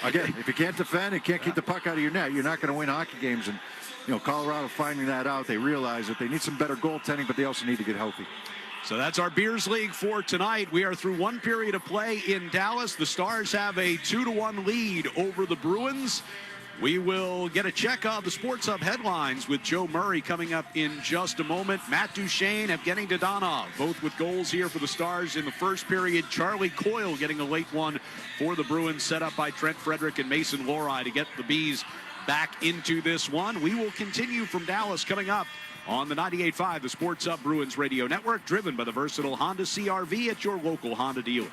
again, if you can't defend, you can't keep the puck out of your net, you're not going to win hockey games. And Colorado finding that out, they realize that they need some better goaltending, but they also need to get healthy. So that's our Beers League for tonight. We are through one period of play in Dallas. The Stars have a 2-1 lead over the Bruins. We will get a check of the Sports Hub headlines with Joe Murray coming up in just a moment. Matt Duchene, Evgeny Dodonov, both with goals here for the Stars in the first period. Charlie Coyle getting a late one for the Bruins, set up by Trent Frederick and Mason Lohrei to get the Bees back into this one. We will continue from Dallas coming up on the 98.5, the Sports Hub Bruins Radio Network, driven by the versatile Honda CR-V at your local Honda dealer.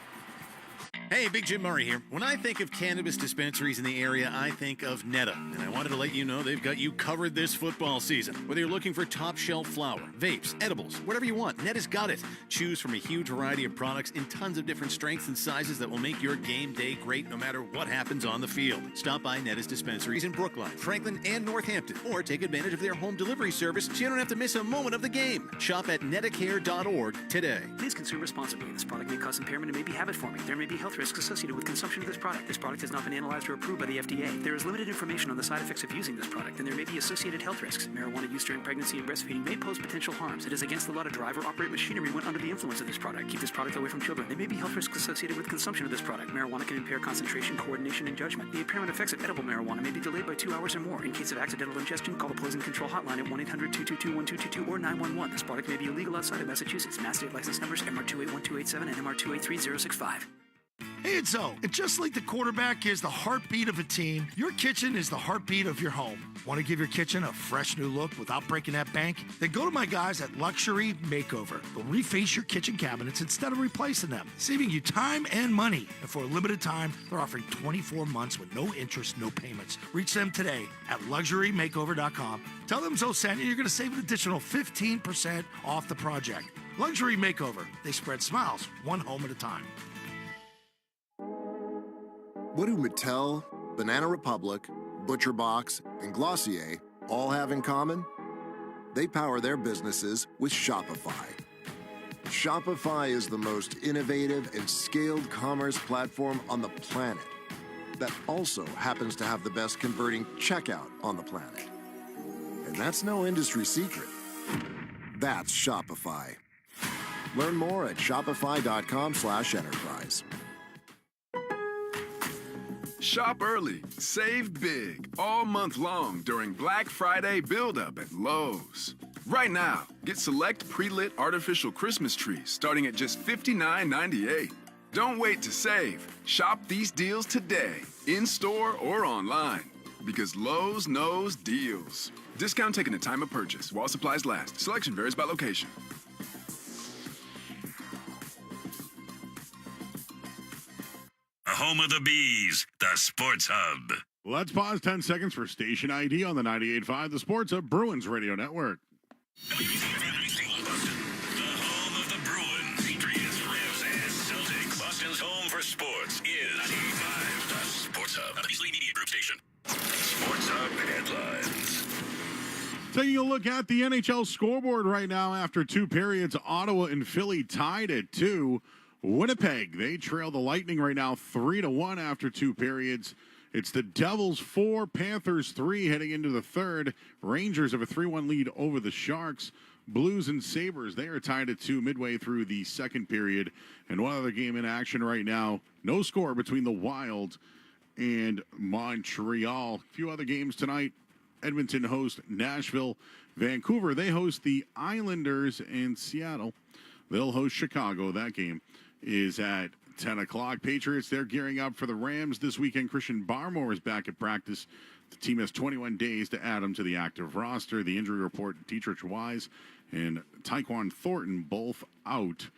Hey, Big Jim Murray here. When I think of cannabis dispensaries in the area, I think of Netta. And I wanted to let you know they've got you covered this football season. Whether you're looking for top shelf flower, vapes, edibles, whatever you want, Netta's got it. Choose from a huge variety of products in tons of different strengths and sizes that will make your game day great no matter what happens on the field. Stop by Netta's dispensaries in Brookline, Franklin, and Northampton, or take advantage of their home delivery service so you don't have to miss a moment of the game. Shop at nettacare.org today. Please consume responsibly. This product may cause impairment and may be habit-forming. There may be health risks associated with consumption of this product. This product has not been analyzed or approved by the FDA. There is limited information on the side effects of using this product, and there may be associated health risks. Marijuana use during pregnancy and breastfeeding may pose potential harms. It is against the law to drive or operate machinery when under the influence of this product. Keep this product away from children. There may be health risks associated with consumption of this product. Marijuana can impair concentration, coordination, and judgment. The impairment effects of edible marijuana may be delayed by 2 hours or more. In case of accidental ingestion, call the Poison Control Hotline at 1-800-222-1222 or 911. This product may be illegal outside of Massachusetts. Mass state license numbers MR281287 and MR283065. Hey, it's Zoe. And just like the quarterback is the heartbeat of a team, your kitchen is the heartbeat of your home. Want to give your kitchen a fresh new look without breaking that bank? Then go to my guys at Luxury Makeover. They'll reface your kitchen cabinets instead of replacing them, saving you time and money. And for a limited time, they're offering 24 months with no interest, no payments. Reach them today at luxurymakeover.com. Tell them Zoe sent you, you're going to save an additional 15% off the project. Luxury Makeover. They spread smiles, one home at a time. What do Mattel, Banana Republic, Butcher Box, and Glossier all have in common? They power their businesses with Shopify. Shopify is the most innovative and scaled commerce platform on the planet that also happens to have the best converting checkout on the planet. And that's no industry secret. That's Shopify. Learn more at shopify.com/enterprise. Shop early, save big, all month long during Black Friday build-up at Lowe's. Right now, get select pre-lit artificial Christmas trees starting at just $59.98. Don't wait to save. Shop these deals today, in-store or online, because Lowe's knows deals. Discount taken at time of purchase while supplies last. Selection varies by location. Home of the Bees, the Sports Hub. Let's pause 10 seconds for station ID on the 98.5, the Sports Hub Bruins Radio Network. The home of the Bruins, Patriots, Revs, and Celtic. Boston's home for sports is 98.5, the Sports Hub. The Beasley Media Group station. Sports Hub headlines. Taking a look at the NHL scoreboard right now after two periods, Ottawa and Philly tied at 2. Winnipeg, they trail the Lightning right now 3-1 after two periods. It's the Devils 4, Panthers 3 heading into the third. Rangers have a 3-1 lead over the Sharks. Blues and Sabres, they are tied at 2 midway through the second period. And one other game in action right now, no score between the Wild and Montreal. A few other games tonight. Edmonton hosts Nashville. Vancouver, they host the Islanders, and Seattle, they'll host Chicago. That game is at 10 o'clock. Patriots, they're gearing up for the Rams this weekend. Christian Barmore is back at practice. The team has 21 days to add him to the active roster. The injury report, Dietrich Wise and Tyquan Thornton both out.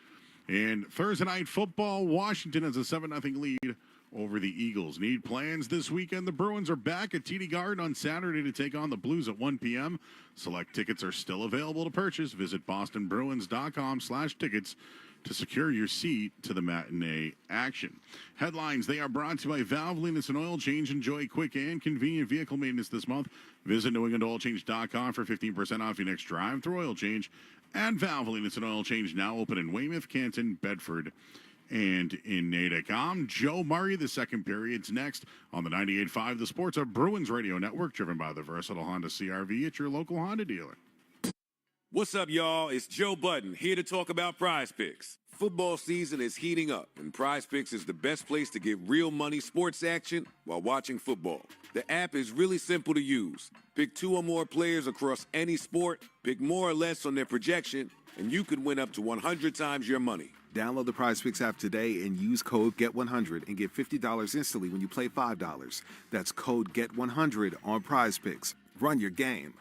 And Thursday night football, Washington has a 7-0 lead over the Eagles. Need plans this weekend? The Bruins are back at TD Garden on Saturday to take on the Blues at 1 p.m. Select tickets are still available to purchase. Visit bostonbruins.com/tickets to secure your seat to the matinee action. Headlines, they are brought to you by Valvoline and Oil Change. Enjoy quick and convenient vehicle maintenance this month. Visit NewEnglandOilChange.com for 15% off your next drive through oil change. And Valvoline and Oil Change now open in Weymouth, Canton, Bedford, and in Natick. I'm Joe Murray. The second period's next on the 98.5, the Sports Hub Bruins Radio Network, driven by the versatile Honda CR-V at your local Honda dealer. What's up, y'all? It's Joe Budden here to talk about Prize Picks. Football season is heating up, and PrizePicks is the best place to get real money sports action while watching football. The app is really simple to use. Pick 2 or more players across any sport, pick more or less on their projection, and you could win up to 100 times your money. Download the PrizePicks app today and use code GET100 and get $50 instantly when you play $5. That's code GET100 on PrizePicks. Run your game.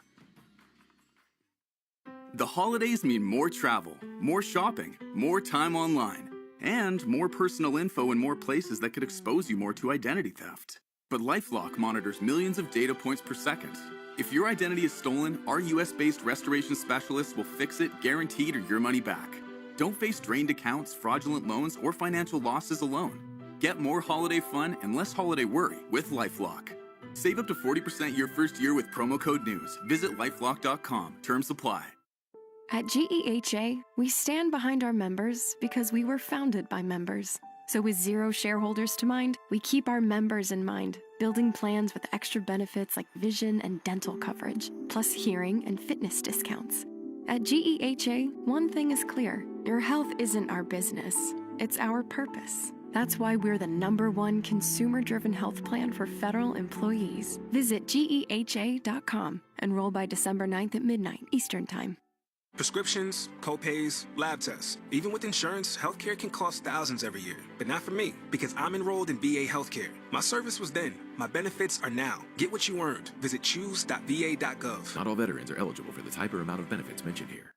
The holidays mean more travel, more shopping, more time online, and more personal info in more places that could expose you more to identity theft. But LifeLock monitors millions of data points per second. If your identity is stolen, our US-based restoration specialists will fix it, guaranteed, or your money back. Don't face drained accounts, fraudulent loans, or financial losses alone. Get more holiday fun and less holiday worry with LifeLock. Save up to 40% your first year with promo code NEWS. Visit lifelock.com. Terms apply. At GEHA, we stand behind our members because we were founded by members. So with 0 shareholders to mind, we keep our members in mind, building plans with extra benefits like vision and dental coverage, plus hearing and fitness discounts. At GEHA, one thing is clear. Your health isn't our business. It's our purpose. That's why we're the #1 consumer-driven health plan for federal employees. Visit GEHA.com. Enroll by December 9th at midnight Eastern Time. Prescriptions, co-pays, lab tests. Even with insurance, healthcare can cost thousands every year. But not for me, because I'm enrolled in VA healthcare. My service was then. My benefits are now. Get what you earned. Visit choose.va.gov. Not all veterans are eligible for the type or amount of benefits mentioned here.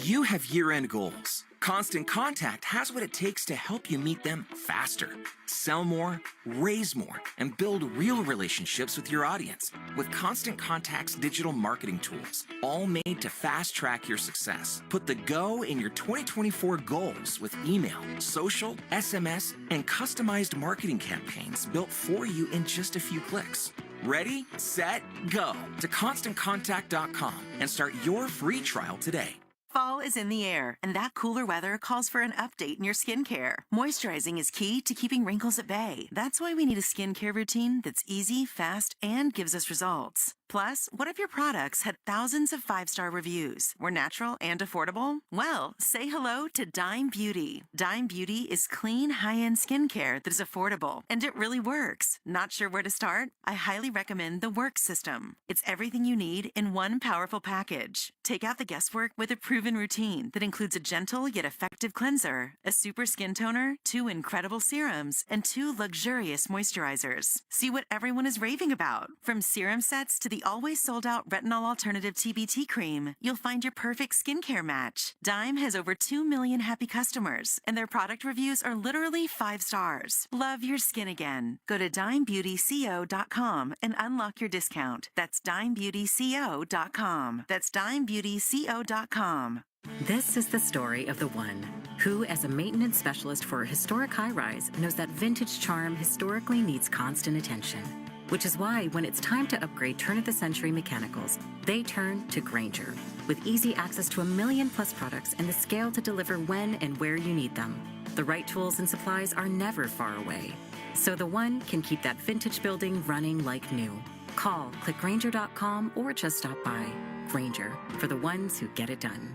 You have year-end goals. Constant Contact has what it takes to help you meet them faster. Sell more, raise more, and build real relationships with your audience with Constant Contact's digital marketing tools, all made to fast-track your success. Put the go in your 2024 goals with email, social, SMS, and customized marketing campaigns built for you in just a few clicks. Ready, set, go to ConstantContact.com and start your free trial today. Fall is in the air, and that cooler weather calls for an update in your skincare. Moisturizing is key to keeping wrinkles at bay. That's why we need a skincare routine that's easy, fast, and gives us results. Plus, what if your products had thousands of 5-star reviews, were natural and affordable? Well, say hello to Dime Beauty. Dime Beauty is clean, high-end skincare that is affordable, and it really works. Not sure where to start? I highly recommend the Work System. It's everything you need in one powerful package. Take out the guesswork with a proven routine that includes a gentle yet effective cleanser, a super skin toner, 2 incredible serums, and 2 luxurious moisturizers. See what everyone is raving about. From serum sets to the always sold-out retinol alternative TBT cream, you'll find your perfect skincare match. Dime has over 2 million happy customers, and their product reviews are literally 5 stars. Love your skin again. Go to dimebeautyco.com and unlock your discount. That's dimebeautyco.com. That's dimebeautyco.com. This is the story of the one who, as a maintenance specialist for a historic high-rise, knows that vintage charm historically needs constant attention. Which is why when it's time to upgrade turn-of-the-century mechanicals, they turn to Grainger. With easy access to 1 million-plus products and the scale to deliver when and where you need them. The right tools and supplies are never far away. So the one can keep that vintage building running like new. Call, click Grainger.com, or just stop by. Grainger, for the ones who get it done.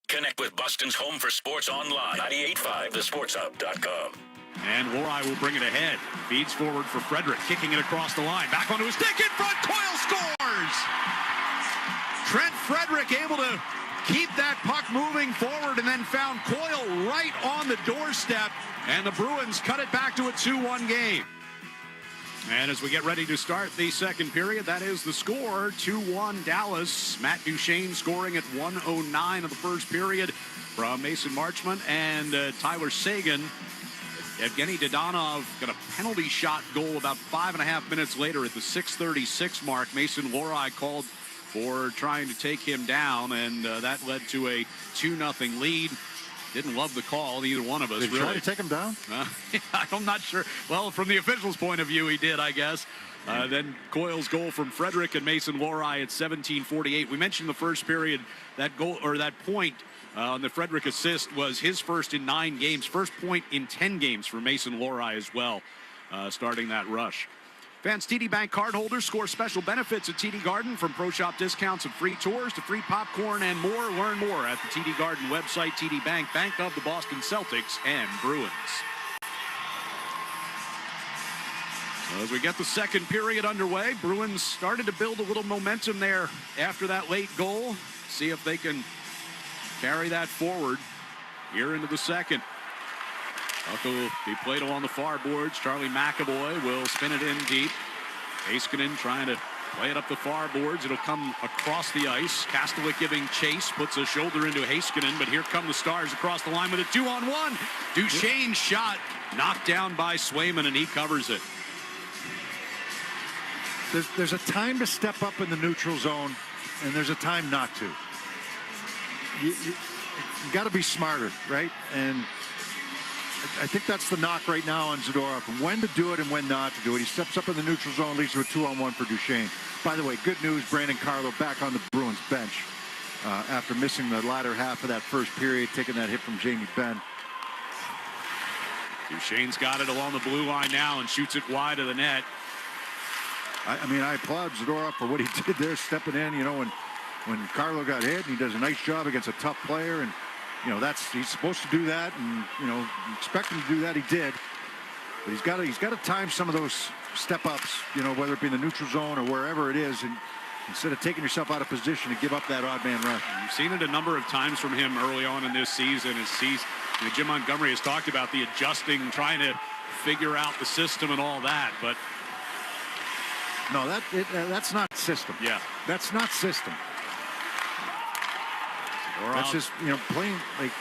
Connect with Boston's home for sports online. 98.5thesportshub.com. And Lori will bring it ahead. Feeds forward for Frederick, kicking it across the line. Back onto his stick in front. Coyle scores! Trent Frederick able to keep that puck moving forward and then found Coyle right on the doorstep. And the Bruins cut it back to a 2-1 game. And as we get ready to start the second period, that is the score, 2-1 Dallas. Matt Duchene scoring at 1:09 of the first period from Mason Marchment and Tyler Sagan. Evgeny Dodonov got a penalty shot goal about 5.5 minutes later at the 6:36 mark. Mason Lohrei called for trying to take him down, and that led to a 2-0 lead. Didn't love the call, either one of us. Did he try to take him down? I'm not sure. Well, from the official's point of view, he did, I guess. Then Coyle's goal from Frederick and Mason Lohrei at 17:48. We mentioned the first period, that goal or that point on the Frederick assist was his first in 9 games, first point in 10 games for Mason Lohrei as well, starting that rush. Advanced TD Bank cardholders score special benefits at TD Garden, from pro shop discounts and free tours to free popcorn and more. Learn more at the TD Garden website. TD Bank, bank of the Boston Celtics and Bruins. So as we get the second period underway, Bruins started to build a little momentum there after that late goal. See if they can carry that forward here into the second. Puck will be played along the far boards. Charlie McAvoy will spin it in deep. Heiskanen trying to play it up the far boards. It'll come across the ice. Kastelik giving chase, puts a shoulder into Heiskanen, but here come the Stars across the line with a 2-on-1. Duchesne's shot knocked down by Swayman, and he covers it. There's a time to step up in the neutral zone, and there's a time not to. You got to be smarter, right? And I think that's the knock right now on Zadorov, when to do it and when not to do it. He steps up in the neutral zone, leads to a 2-on-1 for Duchesne. By the way, good news, Brandon Carlo back on the Bruins bench after missing the latter half of that first period, taking that hit from Jamie Benn. Duchesne's got it along the blue line now and shoots it wide of the net. I mean, I applaud Zadorov for what he did there, stepping in, you know, when Carlo got hit, and he does a nice job against a tough player, and you know, he's supposed to do that, and you know, you expect him to do that. He did, but he's got to time some of those step ups, you know, whether it be in the neutral zone or wherever it is, and instead of taking yourself out of position to give up that odd man rush. You've seen it a number of times from him early on in this season. Jim Montgomery has talked about the adjusting, trying to figure out the system and all that, but no, that's not system. Yeah, that's not system. That's just, you know, playing like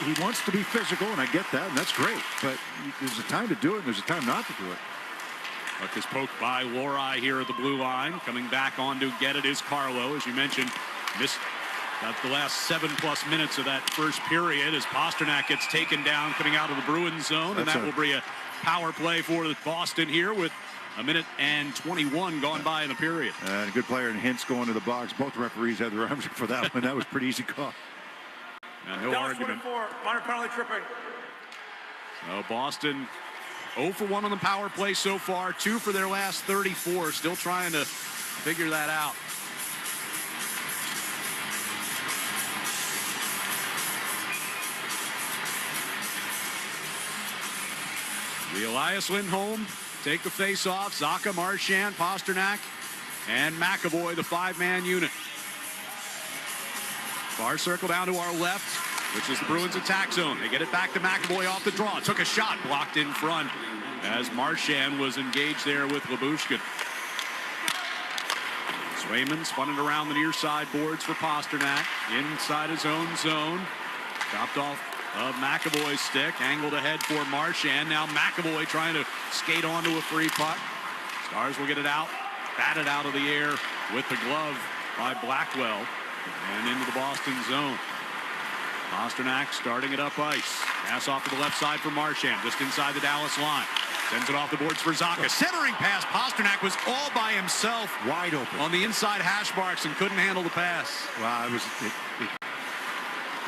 he wants to be physical, and I get that, and that's great. But there's a time to do it, and there's a time not to do it. Puck is poked by Lohrei here at the blue line. Coming back on to get it is Carlo, as you mentioned. Missed the last 7+ minutes of that first period as Pasternak gets taken down coming out of the Bruins zone, and that will be a power play for Boston here with 1:21 gone by in the period. And a good player in Hintz going to the box. Both referees had their arms up for that one. That was pretty easy call. No argument. Minor penalty tripping. So Boston 0 for 1 on the power play so far. 2 for their last 34. Still trying to figure that out. The Elias Lindholm take the face-off. Zacha, Marchand, Pasternak, and McAvoy, the 5-man unit. Far circle down to our left, which is the Bruins attack zone. They get it back to McAvoy off the draw. Took a shot, blocked in front as Marchand was engaged there with Lyubushkin. Swayman spun it around the near side boards for Pasternak. Inside his own zone. Chopped off of McAvoy's stick, angled ahead for Marchand. Now McAvoy trying to skate onto a free puck. Stars will get it out, batted out of the air with the glove by Blackwell, and into the Boston zone. Pasternak starting it up ice. Pass off to the left side for Marchand, just inside the Dallas line. Sends it off the boards for Zacha. Centering pass. Pasternak was all by himself, wide open on the inside hash marks, and couldn't handle the pass. Wow, it was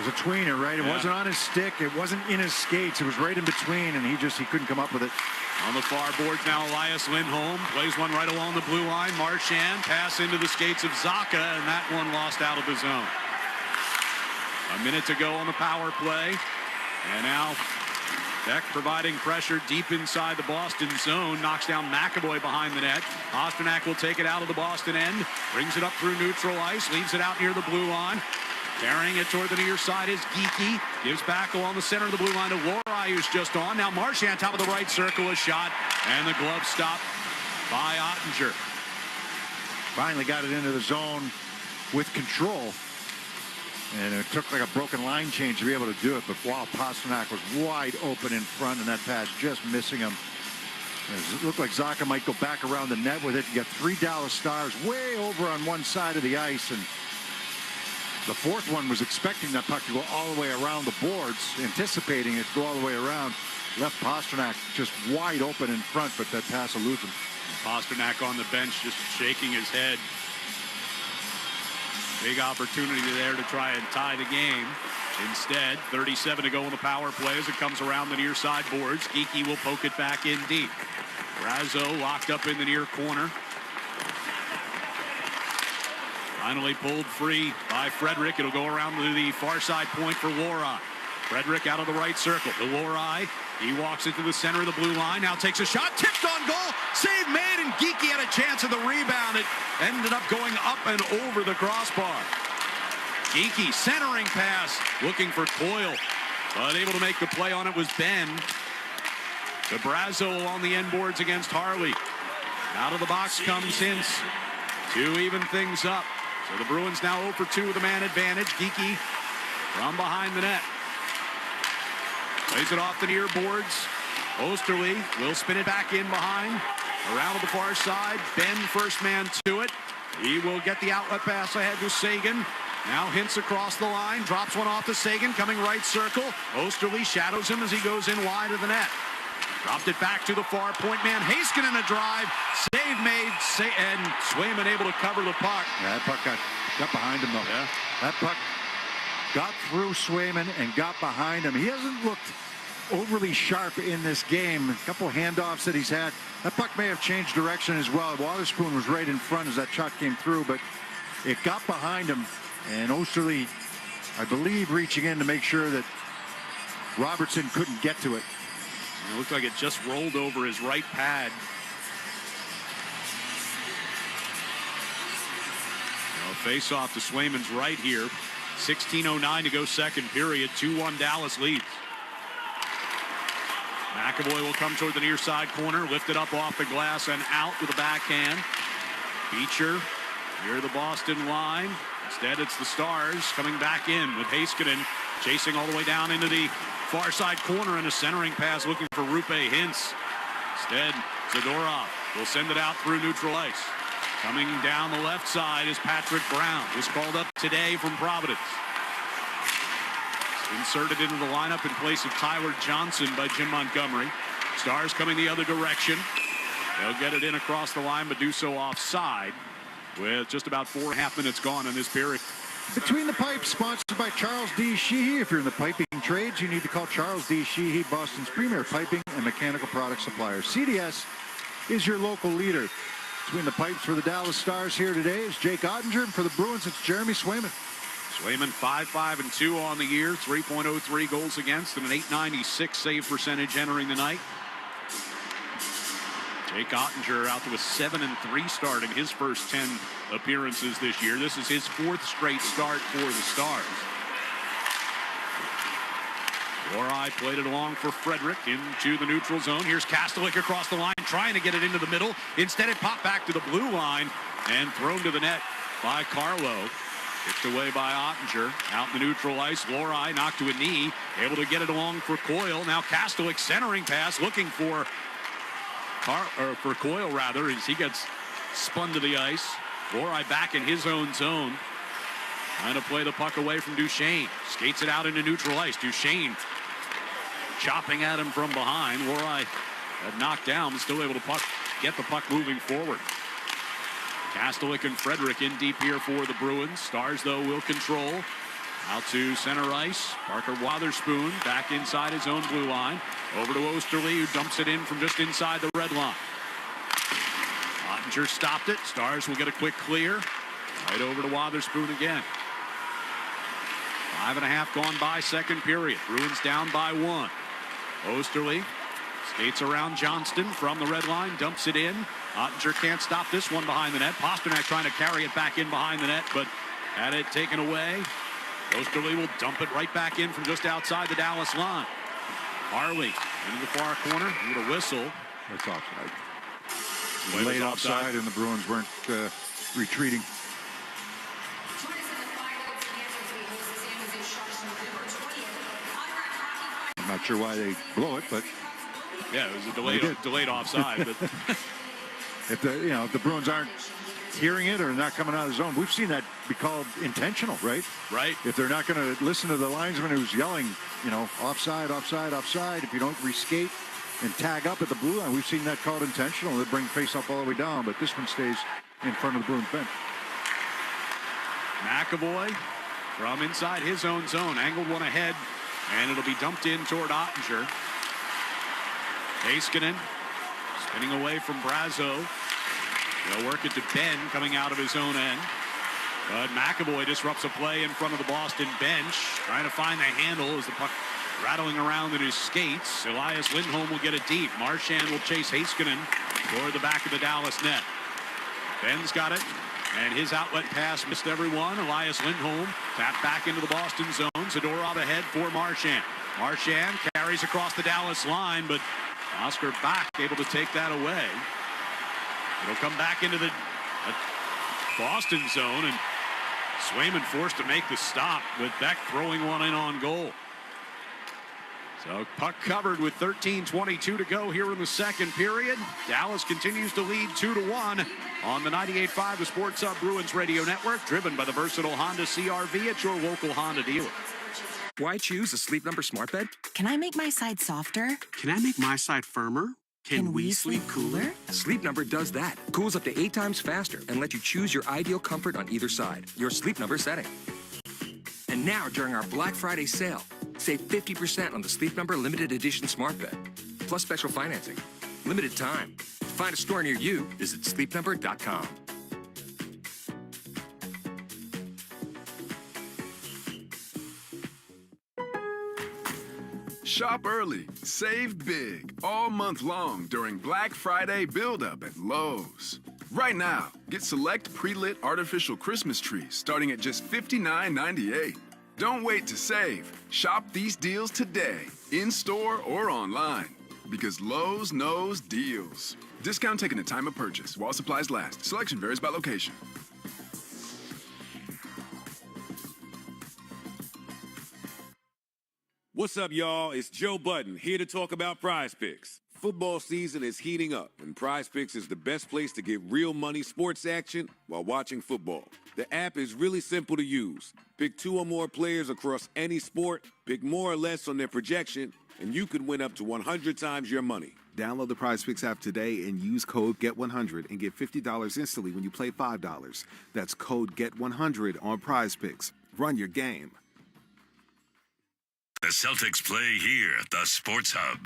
a tweener, right? It wasn't on his stick. It wasn't in his skates. It was right in between, and he couldn't come up with it. On the far boards now, Elias Lindholm plays one right along the blue line. Marchand pass into the skates of Zacha, and that one lost out of the zone. A minute to go on the power play, and now Beck providing pressure deep inside the Boston zone. Knocks down McAvoy behind the net. Pasternak will take it out of the Boston end. Brings it up through neutral ice. Leaves it out near the blue line. Carrying it toward the near side is Geekie. Gives back along the center of the blue line to Lohrei, who's just on. Now Marchand, top of the right circle, a shot. And the glove stop by Ottinger. Finally got it into the zone with control. And it took like a broken line change to be able to do it. But wow, Pasternak was wide open in front, and that pass just missing him. It looked like Zacha might go back around the net with it. You got 3 Dallas Stars way over on one side of the ice, and the fourth one was expecting that puck to go all the way around the boards, anticipating it to go all the way around. Left Pasternak just wide open in front, but that pass eludes him. Pasternak on the bench just shaking his head. Big opportunity there to try and tie the game. Instead, 37 to go on the power play as it comes around the near side boards. Geekie will poke it back in deep. Brazo locked up in the near corner. Finally pulled free by Frederick. It'll go around to the far side point for Lorai. Frederick out of the right circle to Lorai. He walks into the center of the blue line. Now takes a shot. Tipped on goal. Save made, and Geekie had a chance at the rebound. It ended up going up and over the crossbar. Geekie centering pass. Looking for Coyle. But able to make the play on it was Ben. The Brazo along the end boards against Harley. Out of the box comes Hintz to even things up. So the Bruins now 0 for 2 with a man advantage. Geekie from behind the net. Plays it off the near boards. Osterley will spin it back in behind. Around to the far side. Ben first man to it. He will get the outlet pass ahead to Sagan. Now Hintz across the line. Drops one off to Sagan. Coming right circle. Osterley shadows him as he goes in wide of the net. Dropped it back to the far point man. Heiskanen in the drive. Save made. And Swayman able to cover the puck. Yeah, that puck got behind him, though. Yeah. That puck got through Swayman and got behind him. He hasn't looked overly sharp in this game. A couple handoffs that he's had. That puck may have changed direction as well. Waterspoon was right in front as that shot came through, but it got behind him. And Osterley, I believe, reaching in to make sure that Robertson couldn't get to it. It looked like it just rolled over his right pad. Face off to Swayman's right here. 16:09 to go second period. 2-1 Dallas leads. McAvoy will come toward the near side corner. Lifted up off the glass and out with a backhand. Beecher near the Boston line. Instead, it's the Stars coming back in with Heiskanen chasing all the way down into the far side corner, and a centering pass looking for Rupe Hintz. Instead, Zadorov will send it out through neutral ice. Coming down the left side is Patrick Brown. Was called up today from Providence. Inserted into the lineup in place of Tyler Johnson by Jim Montgomery. Stars coming the other direction. They'll get it in across the line, but do so offside with just about 4.5 minutes gone in this period. Between the Pipes, sponsored by Charles D. Sheehy. If you're in the piping trades, you need to call Charles D. Sheehy, Boston's premier piping and mechanical product supplier. CDS is your local leader. Between the Pipes for the Dallas Stars here today is Jake Ottinger, and for the Bruins, it's Jeremy Swayman. Swayman 5-5-2 on the year, 3.03 goals against, and an .896 save percentage entering the night. Jake Ottinger out to a 7-3 start in his first 10 appearances this year. This is his 4th straight start for the Stars. Lorai played it along for Frederick into the neutral zone. Here's Kastelik across the line, trying to get it into the middle. Instead, it popped back to the blue line and thrown to the net by Carlo. Kicked away by Ottinger. Out in the neutral ice, Lorai knocked to a knee, able to get it along for Coyle. Now Kastelik centering pass, looking for Coyle rather, as he gets spun to the ice. Lorai back in his own zone. Trying to play the puck away from Duchesne. Skates it out into neutral ice. Duchesne chopping at him from behind. Lorai had knocked down, but still able to get the puck moving forward. Kastelik and Frederick in deep here for the Bruins. Stars, though, will control. Out to center ice. Parker Wotherspoon back inside his own blue line. Over to Osterley, who dumps it in from just inside the red line. Ottinger stopped it. Stars will get a quick clear. Right over to Wotherspoon again. 5.5 gone by second period. Bruins down by 1. Osterley skates around Johnston from the red line, dumps it in. Ottinger can't stop this one behind the net. Pasternak trying to carry it back in behind the net, but had it taken away. Osterley will dump it right back in from just outside the Dallas line. Harley into the far corner. With a whistle. That's offside. Late offside, and the Bruins weren't retreating. I'm not sure why they blow it, but yeah, it was a delayed offside. But if the Bruins aren't hearing it or not coming out of the zone, we've seen that be called intentional, right? Right. If they're not going to listen to the linesman who's yelling, offside, offside, offside. If you don't reskate and tag up at the blue line, we've seen that called intentional. They bring face-off all the way down, but this one stays in front of the Bruins bench. McAvoy from inside his own zone, angled one ahead, and it'll be dumped in toward Ottinger. Heiskanen Spinning away from Brazo. They'll work it to Ben coming out of his own end. But McAvoy disrupts a play in front of the Boston bench. Trying to find the handle as the puck rattling around in his skates. Elias Lindholm will get it deep. Marchand will chase Heiskanen toward the back of the Dallas net. Ben's got it. And his outlet pass missed everyone. Elias Lindholm tapped back into the Boston zone. Zadorov ahead for Marchand. Marchand carries across the Dallas line, but Oscar Bach able to take that away. It'll come back into the Boston zone, and Swayman forced to make the stop with Beck throwing one in on goal. So puck covered with 13:22 to go here in the second period. Dallas continues to lead 2-1 on the 98.5 The Sports Hub Bruins Radio Network, driven by the versatile Honda CR-V at your local Honda dealer. Why choose a Sleep Number smart bed? Can I make my side softer? Can I make my side firmer? Can we sleep cooler? Sleep Number does that. Cools up to 8 times faster and lets you choose your ideal comfort on either side. Your Sleep Number setting. And now, during our Black Friday sale, save 50% on the Sleep Number limited edition smart bed, plus special financing. Limited time. To find a store near you, visit sleepnumber.com. Shop early, save big, all month long during Black Friday build-up at Lowe's. Right now, get select pre-lit artificial Christmas trees starting at just $59.98. Don't wait to save. Shop these deals today, in-store or online, because Lowe's knows deals. Discount taken at time of purchase while supplies last. Selection varies by location. What's up, y'all? It's Joe Budden here to talk about Prize Picks. Football season is heating up, and Prize Picks is the best place to get real money sports action while watching football. The app is really simple to use. Pick 2 or more players across any sport, pick more or less on their projection, and you could win up to 100 times your money. Download the Prize Picks app today and use code GET100 and get $50 instantly when you play $5. That's code GET100 on Prize Picks. Run your game. The Celtics play here at the Sports Hub.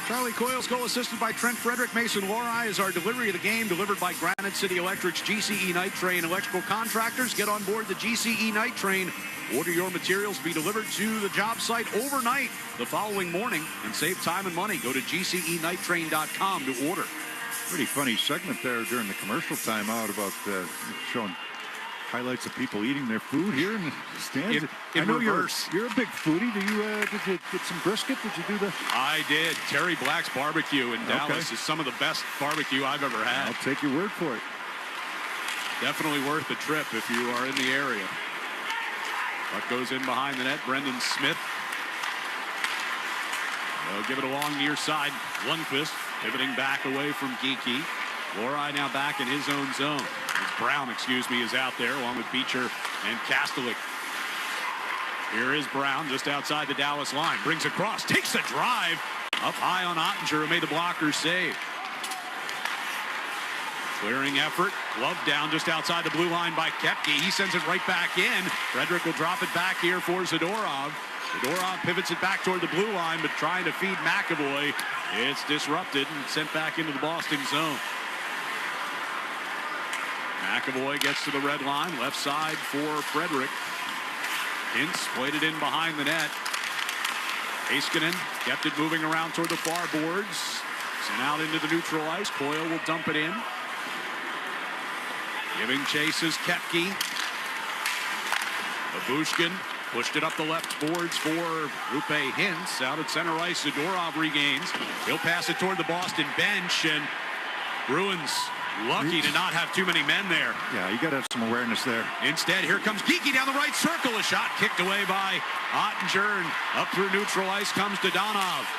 Charlie Coyle's goal assisted by Trent Frederick. Mason Lorai is our delivery of the game, delivered by Granite City Electric's GCE Night Train electrical contractors. Get on board the GCE Night Train. Order your materials to be delivered to the job site overnight the following morning and save time and money. Go to GCEnighttrain.com to order. Pretty funny segment there during the commercial timeout about showing highlights of people eating their food here in the stands. In I know reverse. You're a big foodie. Did you get some brisket? Did you do the? I did. Terry Black's Barbecue in Dallas is some of the best barbecue I've ever had. I'll take your word for it. Definitely worth the trip if you are in the area. Puck goes in behind the net. Brendan Smith. They'll give it along near side. Lundqvist pivoting back away from Geeky. Lorai now back in his own zone. Brown, is out there along with Beecher and Kastelik. Here is Brown just outside the Dallas line. Brings across, takes a drive up high on Ottinger, who made the blocker save. Clearing effort, glove down just outside the blue line by Koepke. He sends it right back in. Frederick will drop it back here for Zadorov. Zadorov pivots it back toward the blue line, but trying to feed McAvoy. It's disrupted and sent back into the Boston zone. McAvoy gets to the red line, left side for Frederick. Hintz played it in behind the net. Heiskanen kept it moving around toward the far boards. Sent out into the neutral ice. Coyle will dump it in. Giving chase is Koepke. Babushkin pushed it up the left boards for Rupe Hintz. Out at center ice, Zadorov regains. He'll pass it toward the Boston bench, and Bruins lucky to not have too many men there. Yeah, you got to have some awareness there. Instead, here comes Geeky down the right circle. A shot kicked away by Ottinger, and up through neutral ice comes Dadonov.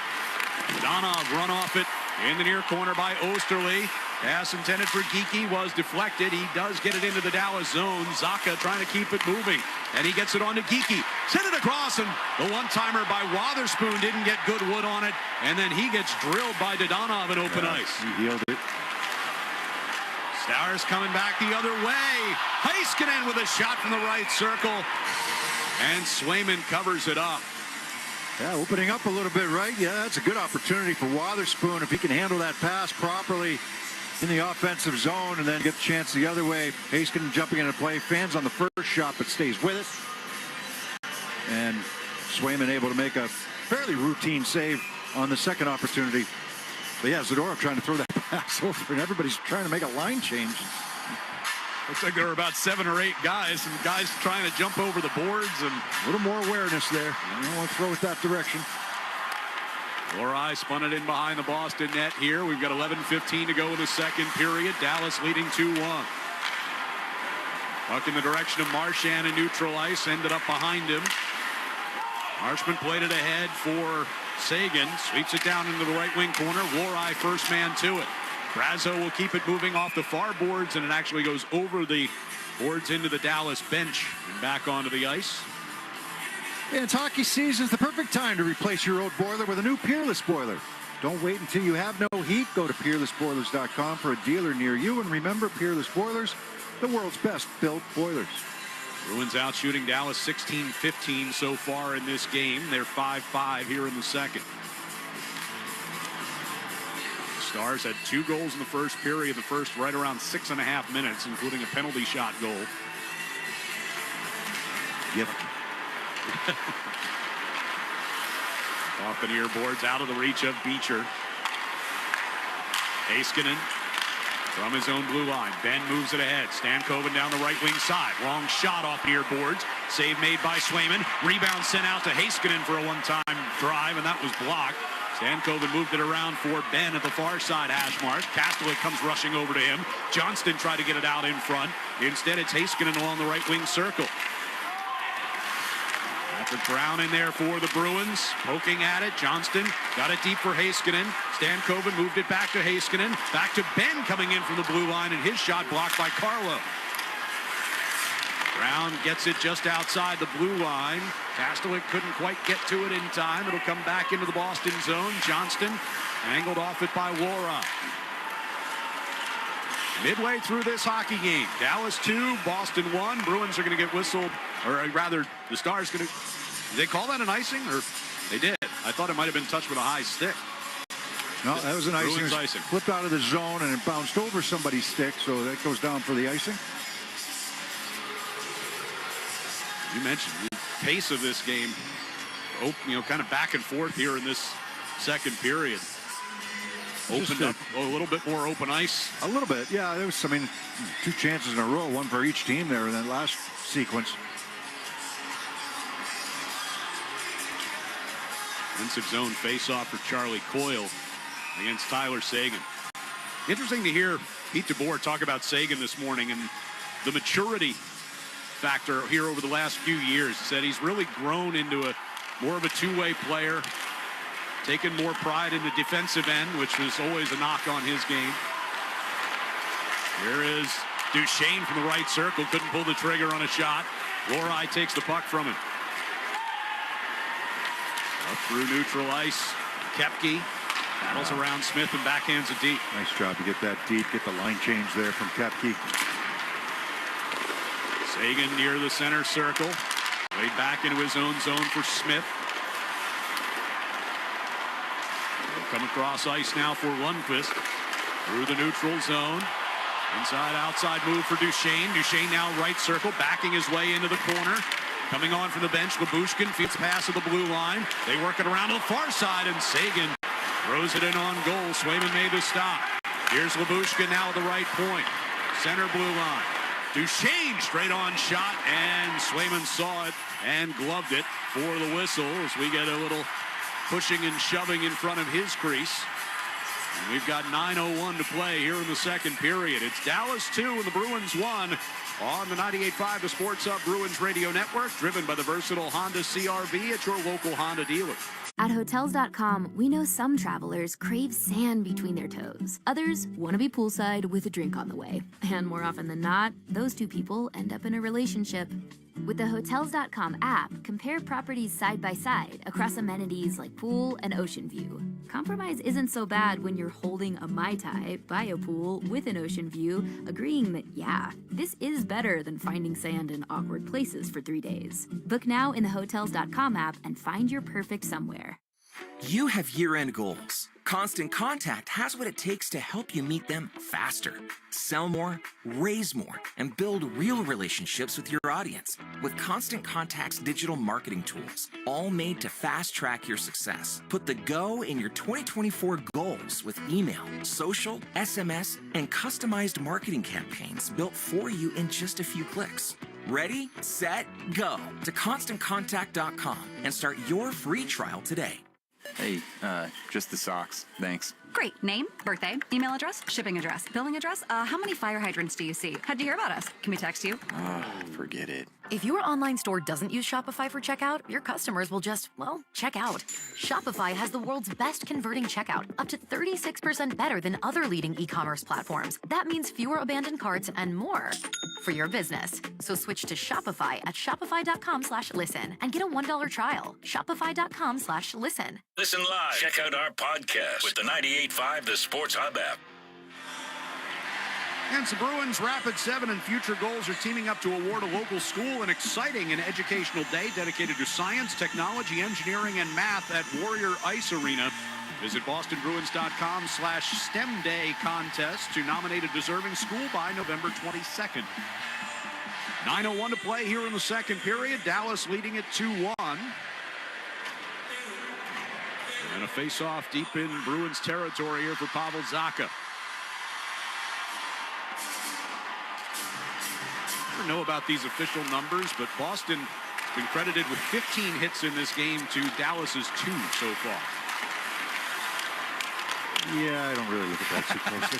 Dadonov run off it in the near corner by Osterley. Pass intended for Geeky was deflected. He does get it into the Dallas zone. Zaka trying to keep it moving, and he gets it on to Geeky. Send it across, and the one-timer by Wotherspoon didn't get good wood on it, and then he gets drilled by Dadonov in open ice. He healed it. Stars coming back the other way. Heiskanen with a shot from the right circle. And Swayman covers it up. Yeah, opening up a little bit, right? Yeah, that's a good opportunity for Wotherspoon if he can handle that pass properly in the offensive zone and then get the chance the other way. Heiskanen jumping into play. Fans on the first shot, but stays with it. And Swayman able to make a fairly routine save on the second opportunity. But yeah, Zadorov trying to throw that pass over, and everybody's trying to make a line change. Looks like there were about 7 or 8 guys, and guys trying to jump over the boards, and a little more awareness there. I don't want to throw it that direction. Lorai spun it in behind the Boston net here. We've got 11:15 to go in the second period. Dallas leading 2-1. Puck in the direction of Marchand in neutral ice, ended up behind him. Marchman played it ahead for Sagan, sweeps it down into the right wing corner. Lorai first man to it. Brazo will keep it moving off the far boards, and it actually goes over the boards into the Dallas bench and back onto the ice. Yeah, it's hockey season. It's the perfect time to replace your old boiler with a new Peerless boiler. Don't wait until you have no heat. Go to peerlessboilers.com for a dealer near you. And remember, Peerless Boilers, the world's best built boilers. Bruins out shooting Dallas 16-15 so far in this game. They're 5-5 here in the second. Stars had 2 goals in the first period, the first right around 6.5 minutes, including a penalty shot goal. Yep. Off the near boards, out of the reach of Beecher. Heiskanen from his own blue line. Ben moves it ahead. Stankoven down the right wing side. Long shot off near boards. Save made by Swayman. Rebound sent out to Heiskanen for a one-time drive, and that was blocked. Stankoven moved it around for Ben at the far side hash mark. Castellic comes rushing over to him. Johnston tried to get it out in front. Instead, it's Heiskanen along the right wing circle. Patrick Brown in there for the Bruins. Poking at it. Johnston got it deep for Heiskanen. Stankoven moved it back to Heiskanen. Back to Ben coming in from the blue line, and his shot blocked by Carlo. Brown gets it just outside the blue line. Castellic couldn't quite get to it in time. It'll come back into the Boston zone. Johnston angled off it by Wora. Midway through this hockey game, Dallas 2, Boston 1. Bruins are going to get whistled, or rather, the Stars going to. Did they call that an icing, or they did? I thought it might have been touched with a high stick. No, that was an icing. Bruins icing. Flipped out of the zone and it bounced over somebody's stick, so that goes down for the icing. You mentioned the pace of this game, kind of back and forth here in this second period. Opened up a little bit more open ice. A little bit, yeah. There was, 2 chances in a row, one for each team there in that last sequence. Defensive zone face-off for Charlie Coyle against Tyler Sagan. Interesting to hear Pete DeBoer talk about Sagan this morning and the maturity factor here over the last few years. He said he's really grown into more of a two-way player, taking more pride in the defensive end, which was always a knock on his game. Here is Duchesne from the right circle. Couldn't pull the trigger on a shot. Lorai takes the puck from him. Up through neutral ice. Koepke battles around Smith and backhands it deep. Nice job to get that deep, get the line change there from Koepke. Sagan near the center circle. Laid back into his own zone for Smith. Come across ice now for Lundqvist. Through the neutral zone. Inside-outside move for Duchesne. Duchesne now right circle, backing his way into the corner. Coming on from the bench, Lyubushkin feeds pass of the blue line. They work it around to the far side, and Sagan throws it in on goal. Swayman made the stop. Here's Lyubushkin now at the right point. Center blue line. Duchesne straight on shot, and Swayman saw it and gloved it for the whistle as we get a little pushing and shoving in front of his crease. And we've got 9:01 to play here in the second period. It's Dallas 2 and the Bruins 1 on the 98.5 The Sports Hub Bruins Radio Network, driven by the versatile Honda CR-V at your local Honda dealer. At Hotels.com, we know some travelers crave sand between their toes. Others want to be poolside with a drink on the way. And more often than not, those two people end up in a relationship. With the Hotels.com app, compare properties side by side across amenities like pool and ocean view. Compromise isn't so bad when you're holding a Mai Tai by a pool with an ocean view, agreeing that, yeah, this is better than finding sand in awkward places for 3 days. Book now in the Hotels.com app and find your perfect somewhere. You have year-end goals. Constant Contact has what it takes to help you meet them faster. Sell more, raise more, and build real relationships with your audience with Constant Contact's digital marketing tools, all made to fast-track your success. Put the go in your 2024 goals with email, social, SMS, and customized marketing campaigns built for you in just a few clicks. Ready, set, go to ConstantContact.com and start your free trial today. Hey, just the socks. Thanks. Great. Name, birthday, email address, shipping address, billing address. How many fire hydrants do you see? How'd you hear about us? Can we text you? Forget it. If your online store doesn't use Shopify for checkout, your customers will just, well, check out. Shopify has the world's best converting checkout, up to 36% better than other leading e-commerce platforms. That means fewer abandoned carts and more for your business. So switch to Shopify at shopify.com/listen and get a $1 trial. Shopify.com/listen. Listen live. Check out our podcast with the 98.5 The Sports Hub app. And the Bruins Rapid 7 and Future Goals are teaming up to award a local school an exciting and educational day dedicated to science, technology, engineering, and math at Warrior Ice Arena. Visit bostonbruins.com/STEM Day contest to nominate a deserving school by November 22nd. 9:01 to play here in the second period. Dallas leading it 2-1. And a face-off deep in Bruins territory here for Pavel Zacha. I don't know about these official numbers, but Boston has been credited with 15 hits in this game to Dallas's 2 so far. Yeah, I don't really look at that too closely.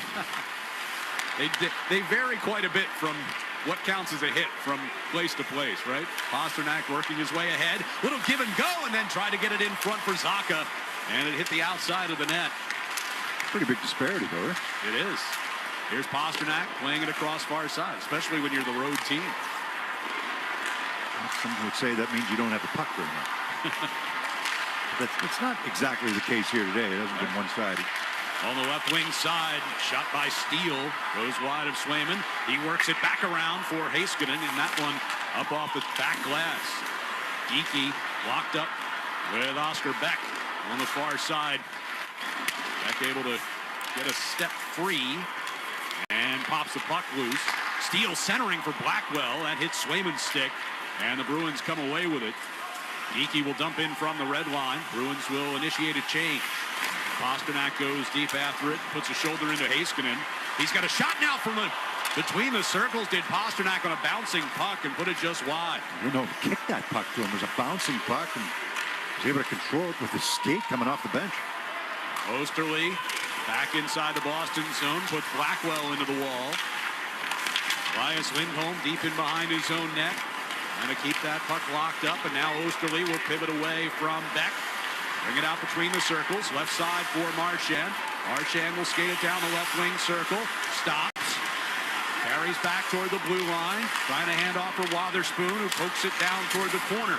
They vary quite a bit from what counts as a hit from place to place, right? Pasternak working his way ahead. Little give and go, and then try to get it in front for Zacha. And it hit the outside of the net. Pretty big disparity, though. It is. Here's Pasternak playing it across far side, especially when you're the road team. Some would say that means you don't have the puck very much. It's not exactly the case here today. It hasn't been one-sided. On the left wing side, shot by Steele, goes wide of Swayman. He works it back around for Heiskanen, and that one up off the back glass. Geekie locked up with Oscar Beck on the far side. Beck able to get a step free and pops the puck loose. Steele centering for Blackwell. That hits Swayman's stick, and the Bruins come away with it. Geekie will dump in from the red line. Bruins will initiate a change. Pasternak goes deep after it, puts a shoulder into Heiskanen. He's got a shot now from between the circles. Did Pasternak on a bouncing puck and put it just wide. You know, kick that puck to him. It was a bouncing puck, and he was able to control it with his skate coming off the bench. Osterley back inside the Boston zone, puts Blackwell into the wall. Elias Lindholm deep in behind his own net. Trying to keep that puck locked up, and now Osterley will pivot away from Beck. Bring it out between the circles. Left side for Marchand. Marchand will skate it down the left wing circle. Stops. Carries back toward the blue line. Trying to hand off for Wotherspoon, who pokes it down toward the corner.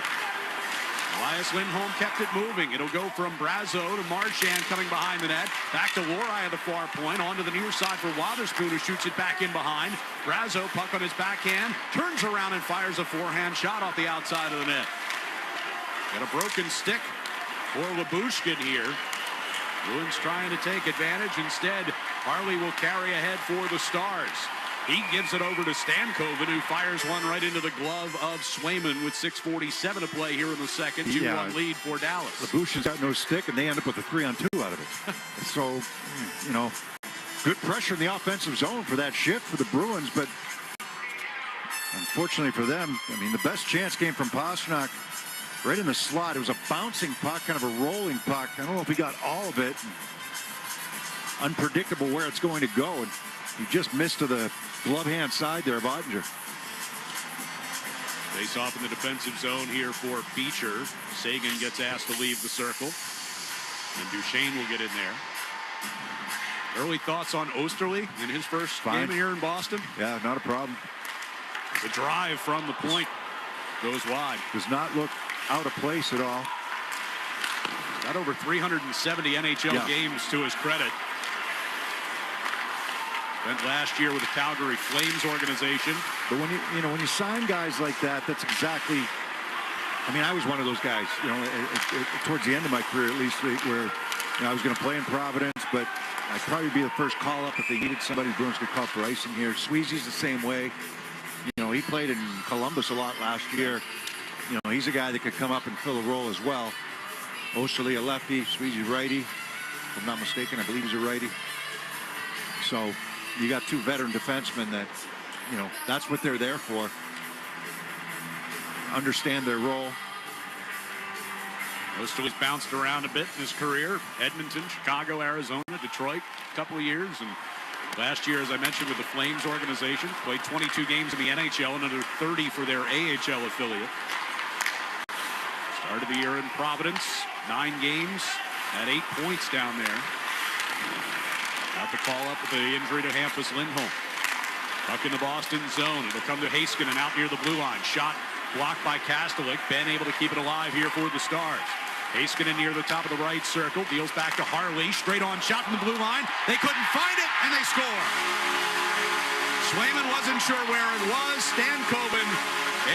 Elias Lindholm kept it moving. It'll go from Brazo to Marchand coming behind the net. Back to Lohrei at the far point. Onto the near side for Wotherspoon, who shoots it back in behind. Brazo, puck on his backhand. Turns around and fires a forehand shot off the outside of the net. Got a broken stick for Labushkin here. Bruins trying to take advantage. Instead, Harley will carry ahead for the Stars. He gives it over to Stankoven, who fires one right into the glove of Swayman with 6:47 to play here in the second. 2-1 lead for Dallas. Labushkin's got no stick, and they end up with a 3-on-2 out of it. So, you know, good pressure in the offensive zone for that shift for the Bruins, but unfortunately for them, I mean, the best chance came from Pasternak right in the slot. It was a bouncing puck, kind of a rolling puck. I don't know if he got all of it. Unpredictable where it's going to go, and he just missed to the glove hand side there of Ottinger. Face off in the defensive zone here for Beecher. Sagan gets asked to leave the circle, and Duchesne will get in there. Early thoughts on Osterley in his first game here in Boston? Yeah, not a problem. The drive from the point. goes wide. Does not look out of place at all. Got over 370 NHL games to his credit. Went last year with the Calgary Flames organization. But when you sign guys like that, that's exactly. I mean, I was one of those guys. Towards the end of my career, at least, where I was going to play in Providence, but I'd probably be the first call up if they needed somebody. The Bruins could call for icing here. Sweezy's the same way. He played in Columbus a lot last year. He's a guy that could come up and fill a role as well. Osterley a lefty, Sweezy righty. If I'm not mistaken, I believe he's a righty. So you got two veteran defensemen that, that's what they're there for. Understand their role. Osterley's bounced around a bit in his career. Edmonton, Chicago, Arizona, Detroit, a couple of years. And last year, as I mentioned, with the Flames organization, played 22 games in the NHL and under 30 for their AHL affiliate. Started the year in Providence, 9 games, had 8 points down there. Got the call up with the injury to Hampus Lindholm. Puck in the Boston zone. It'll come to Heiskanen out near the blue line. Shot blocked by Kastelik. Ben able to keep it alive here for the Stars. Heiskanen near the top of the right circle. Deals back to Harley. Straight on shot from the blue line. They couldn't find it, and they score. Swayman wasn't sure where it was. Stankoven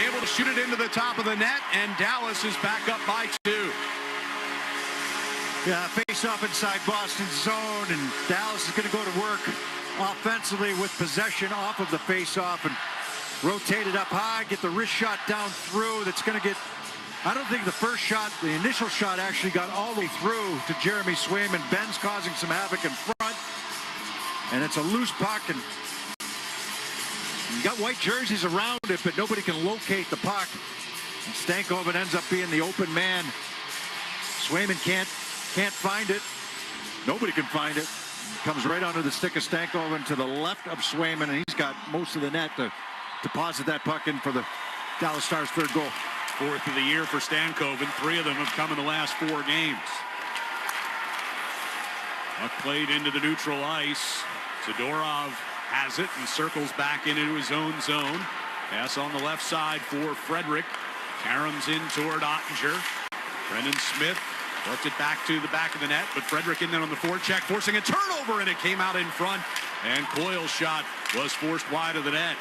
able to shoot it into the top of the net, and Dallas is back up by 2. Yeah, face off inside Boston's zone, and Dallas is going to go to work offensively with possession off of the face-off and rotate it up high, get the wrist shot down through. That's going to get, I don't think the first shot, the initial shot actually got all the way through to Jeremy Swayman. Ben's causing some havoc in front, and it's a loose puck, and you got white jerseys around it, but nobody can locate the puck. And Stankoven ends up being the open man. Swayman can't find it. Nobody can find it. Comes right onto the stick of Stankoven to the left of Swayman, and he's got most of the net to deposit that puck in for the Dallas Stars' 3rd goal. 4th of the year for Stankoven. 3 of them have come in the last 4 games. Puck played into the neutral ice. Zadorov has it and circles back into his own zone. Pass on the left side for Frederick. Karams in toward Ottinger. Brendan Smith worked it back to the back of the net, but Frederick in there on the forecheck, forcing a turnover, and it came out in front. And Coyle's shot was forced wide of the net.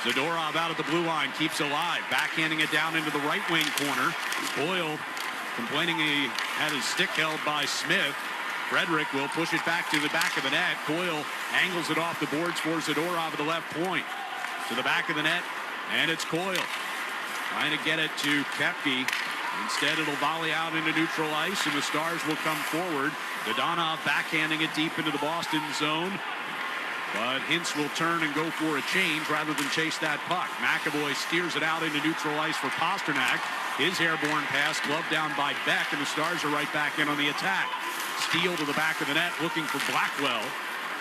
Zadorov out at the blue line, keeps alive, backhanding it down into the right wing corner. Coyle complaining he had his stick held by Smith. Frederick will push it back to the back of the net. Coyle angles it off the boards for Zadorov at the left point. To the back of the net, and it's Coyle trying to get it to Koepke. Instead, it'll volley out into neutral ice, and the Stars will come forward. Dadonov backhanding it deep into the Boston zone. But Hintz will turn and go for a change rather than chase that puck. McAvoy steers it out into neutral ice for Pasternak. His airborne pass gloved down by Beck, and the Stars are right back in on the attack. Steal to the back of the net, looking for Blackwell.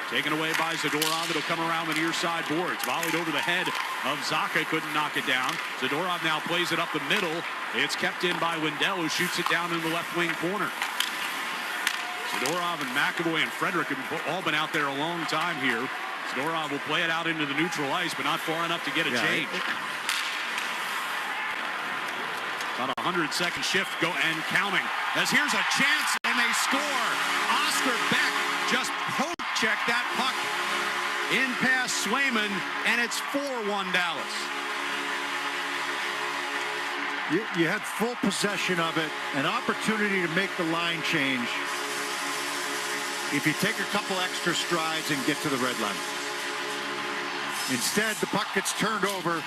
Taken away by Zadorov. It'll come around the near side boards. Volleyed over the head of Zacha. Couldn't knock it down. Zadorov now plays it up the middle. It's kept in by Wendell, who shoots it down in the left wing corner. Zadorov and McAvoy and Frederick have all been out there a long time here. Zadorov will play it out into the neutral ice, but not far enough to get a change. About a 100-second shift go and counting. As here's a chance, and they score. Oscar Beck just poke-checked that puck in past Swayman, and it's 4-1 Dallas. You had full possession of it, an opportunity to make the line change. If you take a couple extra strides and get to the red line. Instead, the puck gets turned over,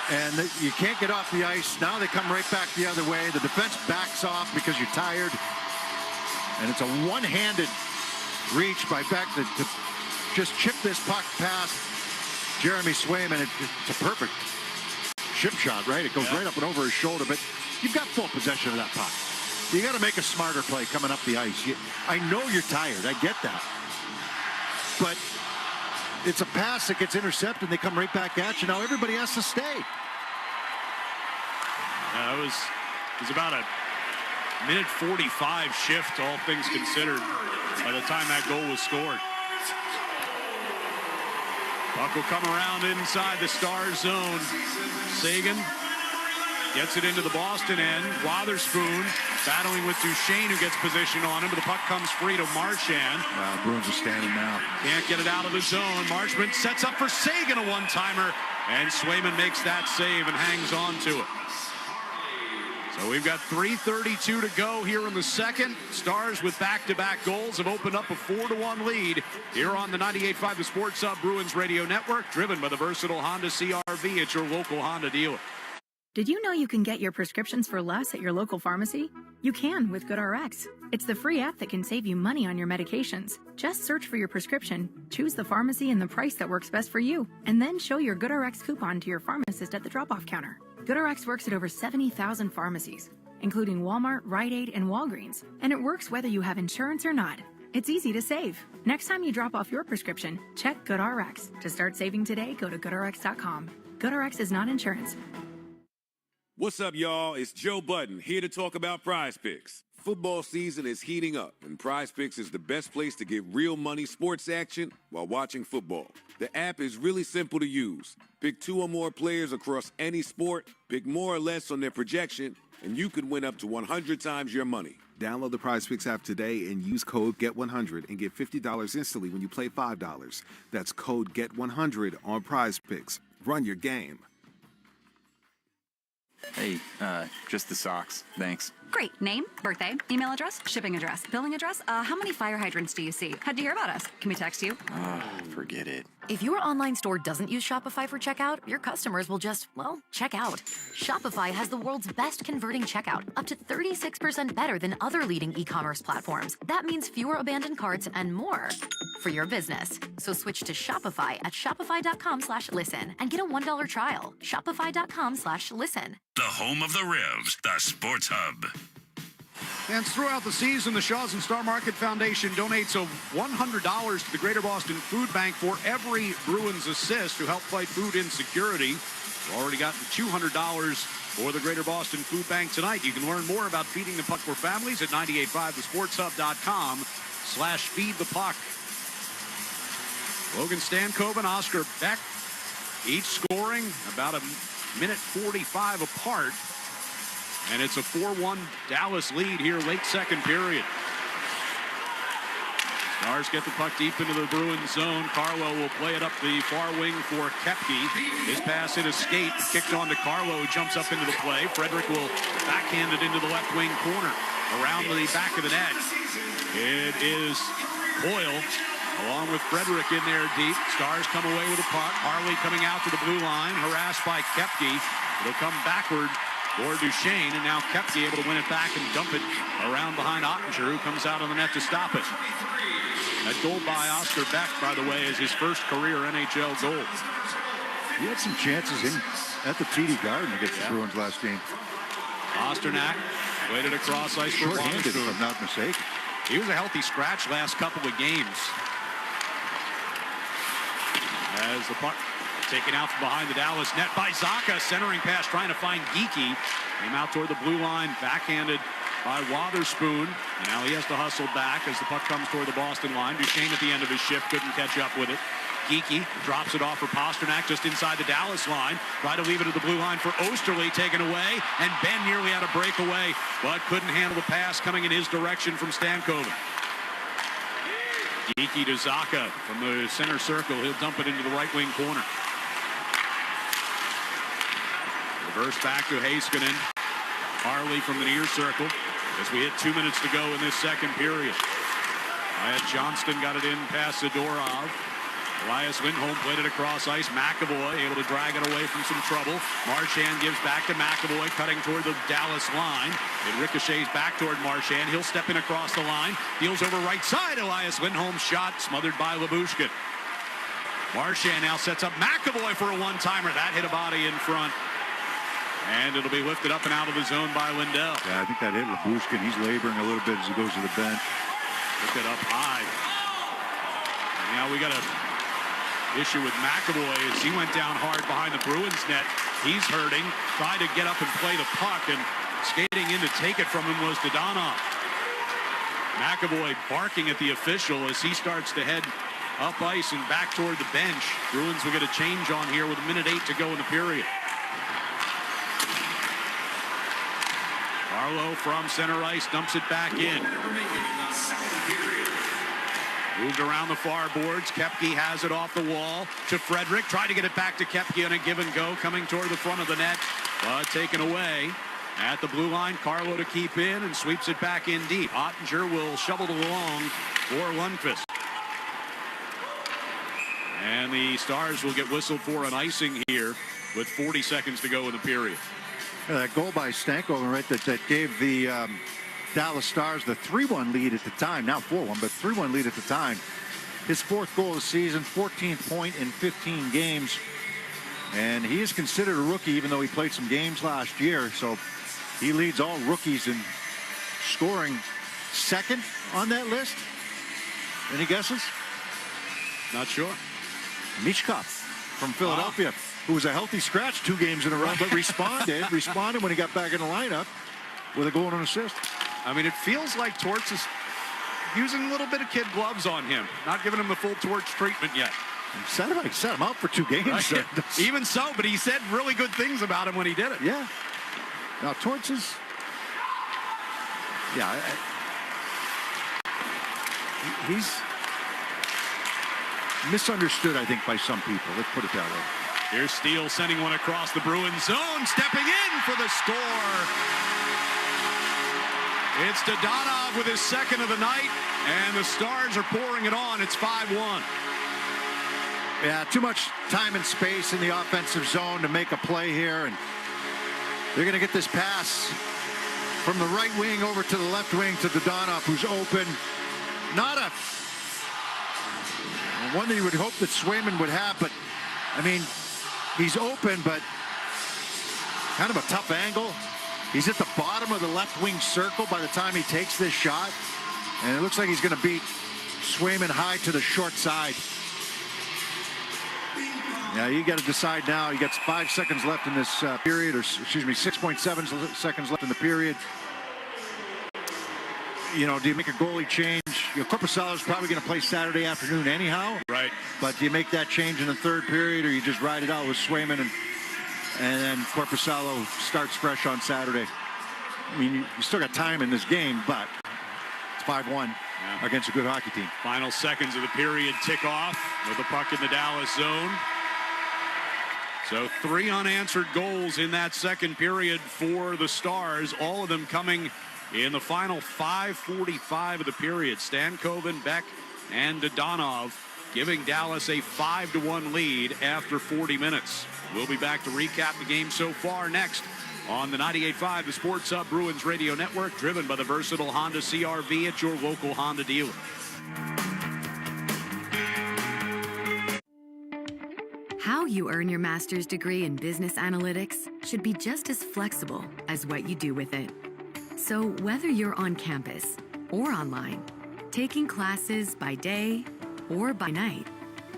and you can't get off the ice. Now they come right back the other way. The defense backs off because you're tired, and it's a one-handed reach by Beck to just chip this puck past Jeremy Swayman. It's a perfect chip shot, right? It goes right up and over his shoulder, but you've got full possession of that puck. You got to make a smarter play coming up the ice. I know you're tired. I get that. But it's a pass that gets intercepted, and they come right back at you. Now everybody has to stay. It was about a minute 45 shift, all things considered, by the time that goal was scored. Puck will come around inside the Stars zone. Sagan gets it into the Boston end. Wotherspoon battling with Duchesne, who gets position on him, but the puck comes free to Marchand. Bruins are standing now. Can't get it out of the zone. Marchand sets up for Sagan, a one-timer, and Swayman makes that save and hangs on to it. So we've got 3:32 to go here in the second. Stars with back-to-back goals have opened up a 4-1 lead here on the 98.5 The Sports Hub Bruins Radio Network, driven by the versatile Honda CR-V at your local Honda dealer. Did you know you can get your prescriptions for less at your local pharmacy? You can with GoodRx. It's the free app that can save you money on your medications. Just search for your prescription, choose the pharmacy and the price that works best for you, and then show your GoodRx coupon to your pharmacist at the drop-off counter. GoodRx works at over 70,000 pharmacies, including Walmart, Rite Aid, and Walgreens, and it works whether you have insurance or not. It's easy to save. Next time you drop off your prescription, check GoodRx. To start saving today, go to GoodRx.com. GoodRx is not insurance. What's up, y'all? It's Joe Budden here to talk about Prize Picks. Football season is heating up, and Prize Picks is the best place to get real money sports action while watching football. The app is really simple to use. Pick 2 or more players across any sport, pick more or less on their projection, and you could win up to 100 times your money. Download the Prize Picks app today and use code GET100 and get $50 instantly when you play $5. That's code GET100 on Prize Picks. Run your game. Hey, just the socks. Thanks. Great. Name, birthday, email address, shipping address, billing address. How many fire hydrants do you see? How'd you hear about us? Can we text you? Forget it. If your online store doesn't use Shopify for checkout, your customers will just, well, check out. Shopify has the world's best converting checkout, up to 36% better than other leading e-commerce platforms. That means fewer abandoned carts and more for your business. So switch to Shopify at shopify.com/listen and get a $1 trial. Shopify.com/listen. The home of the Revs, the Sports Hub. And throughout the season, the Shaws and Star Market Foundation donates $100 to the Greater Boston Food Bank for every Bruins assist to help fight food insecurity. We've already gotten $200 for the Greater Boston Food Bank tonight. You can learn more about feeding the puck for families at 985thesportshub.com/feedthepuck. Logan Stankoven, Oscar Beck, each scoring about a minute 45 apart. And it's a 4-1 Dallas lead here late second period. Stars get the puck deep into the Bruins zone. Carlo will play it up the far wing for Koepke. His pass hit a skate, kicked on to Carlo, who jumps up into the play. Frederick will backhand it into the left wing corner. Around the back of the net, it is Boyle, along with Frederick in there deep. Stars come away with a puck. Harley coming out to the blue line, harassed by Koepke. It'll come backward for Duchesne, and now Koepke able to win it back and dump it around behind Ottinger, who comes out on the net to stop it. That goal by Oscar Beck, by the way, is his first career NHL goal. He had some chances at the TD Garden against the Bruins last game. Pasternak waited across ice for short-handed, if I'm not mistaken. He was a healthy scratch last couple of games. As the puck taken out from behind the Dallas net by Zacha, centering pass trying to find Geekie. Came out toward the blue line, backhanded by Wotherspoon. And now he has to hustle back as the puck comes toward the Boston line. Duchesne at the end of his shift couldn't catch up with it. Geekie drops it off for Pasternak just inside the Dallas line. Try to leave it at the blue line for Osterley, taken away. And Ben nearly had a breakaway, but couldn't handle the pass coming in his direction from Stankoven. Geekie to Zacha from the center circle. He'll dump it into the right wing corner. Reverse back to Heiskanen. Harley from the near circle as we hit 2 minutes to go in this second period. Johnston got it in past Zadorov. Elias Lindholm played it across ice. McAvoy able to drag it away from some trouble. Marchand gives back to McAvoy, cutting toward the Dallas line. It ricochets back toward Marchand. He'll step in across the line. Deals over right side. Elias Lindholm's shot smothered by Labushkin. Marchand now sets up McAvoy for a one-timer. That hit a body in front. And it'll be lifted up and out of the zone by Lindell. Yeah, I think that hit Labushkin. He's laboring a little bit as he goes to the bench. Look it up high. And now we got a issue with McAvoy as he went down hard behind the Bruins net. He's hurting. Tried to get up and play the puck, and skating in to take it from him was Dodonov. McAvoy barking at the official as he starts to head up ice and back toward the bench. Bruins will get a change on here with 1:08 to go in the period. Carlo from center ice dumps it back in. Moved around the far boards. Koepke has it off the wall to Frederick. Tried to get it back to Koepke on a give and go, coming toward the front of the net, but taken away. At the blue line, Carlo to keep in and sweeps it back in deep. Ottinger will shovel it along for Lundqvist. And the Stars will get whistled for an icing here with 40 seconds to go in the period. Yeah, that goal by Stankoven, right, that gave the Dallas Stars the 3-1 lead at the time. Now 4-1, but 3-1 lead at the time. His 4th goal of the season, 14th point in 15 games. And he is considered a rookie, even though he played some games last year. So he leads all rookies in scoring, second on that list. Any guesses? Not sure. Michkov from Philadelphia, who was a healthy scratch 2 games in a row, but responded when he got back in the lineup with a goal and an assist. I mean, it feels like Torts is using a little bit of kid gloves on him, not giving him the full Torts treatment yet. Set him out for 2 games. Right. Even so, but he said really good things about him when he did it. Yeah. Now Torts is, he's misunderstood, I think, by some people. Let's put it that way. Here's Steele sending one across the Bruins zone, stepping in for the score. It's Dodonov with his 2nd of the night, and the Stars are pouring it on. It's 5-1. Yeah, too much time and space in the offensive zone to make a play here, and they're going to get this pass from the right wing over to the left wing to Dodonov, who's open. Not a one that you would hope that Swayman would have, but I mean, he's open, but kind of a tough angle. He's at the bottom of the left wing circle by the time he takes this shot, and it looks like he's going to beat Swayman high to the short side. Yeah, you got to decide now. You got 5 seconds left in this period, or excuse me, 6.7 seconds left in the period. You know, do you make a goalie change? Korpisalo is probably going to play Saturday afternoon anyhow. Right. But do you make that change in the 3rd period, or you just ride it out with Swayman and then Korpisalo starts fresh on Saturday? I mean, you still got time in this game, but it's 5-1 against a good hockey team. Final seconds of the period tick off with the puck in the Dallas zone. So 3 unanswered goals in that 2nd period for the Stars, all of them coming in the final 5:45 of the period. Stankoven, Beck, and Dodonov giving Dallas a 5-1 lead after 40 minutes. We'll be back to recap the game so far next on the 98.5 The Sports Hub Bruins Radio Network, driven by the versatile Honda CR-V at your local Honda dealer. How you earn your master's degree in business analytics should be just as flexible as what you do with it. So whether you're on campus or online, taking classes by day or by night,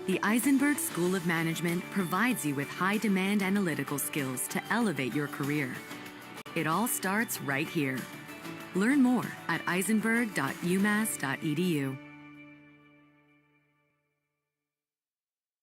the Eisenberg School of Management provides you with high-demand analytical skills to elevate your career. It all starts right here. Learn more at eisenberg.umass.edu.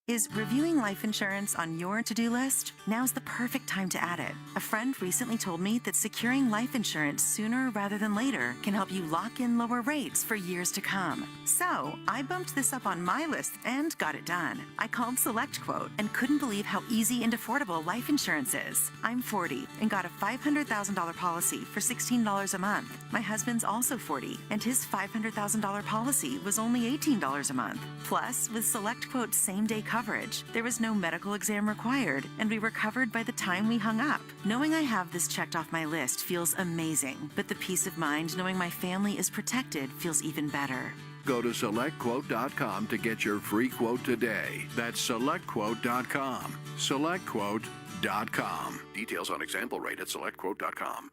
Is reviewing life insurance on your to-do list? Now's the perfect time to add it. A friend recently told me that securing life insurance sooner rather than later can help you lock in lower rates for years to come. So I bumped this up on my list and got it done. I called SelectQuote and couldn't believe how easy and affordable life insurance is. I'm 40 and got a $500,000 policy for $16 a month. My husband's also 40 and his $500,000 policy was only $18 a month. Plus, with SelectQuote's same-day coverage, there was no medical exam required, and we were covered by the time we hung up. Knowing I have this checked off my list feels amazing, but the peace of mind knowing my family is protected feels even better. Go to SelectQuote.com to get your free quote today. That's SelectQuote.com. SelectQuote.com. Details on example rate at SelectQuote.com.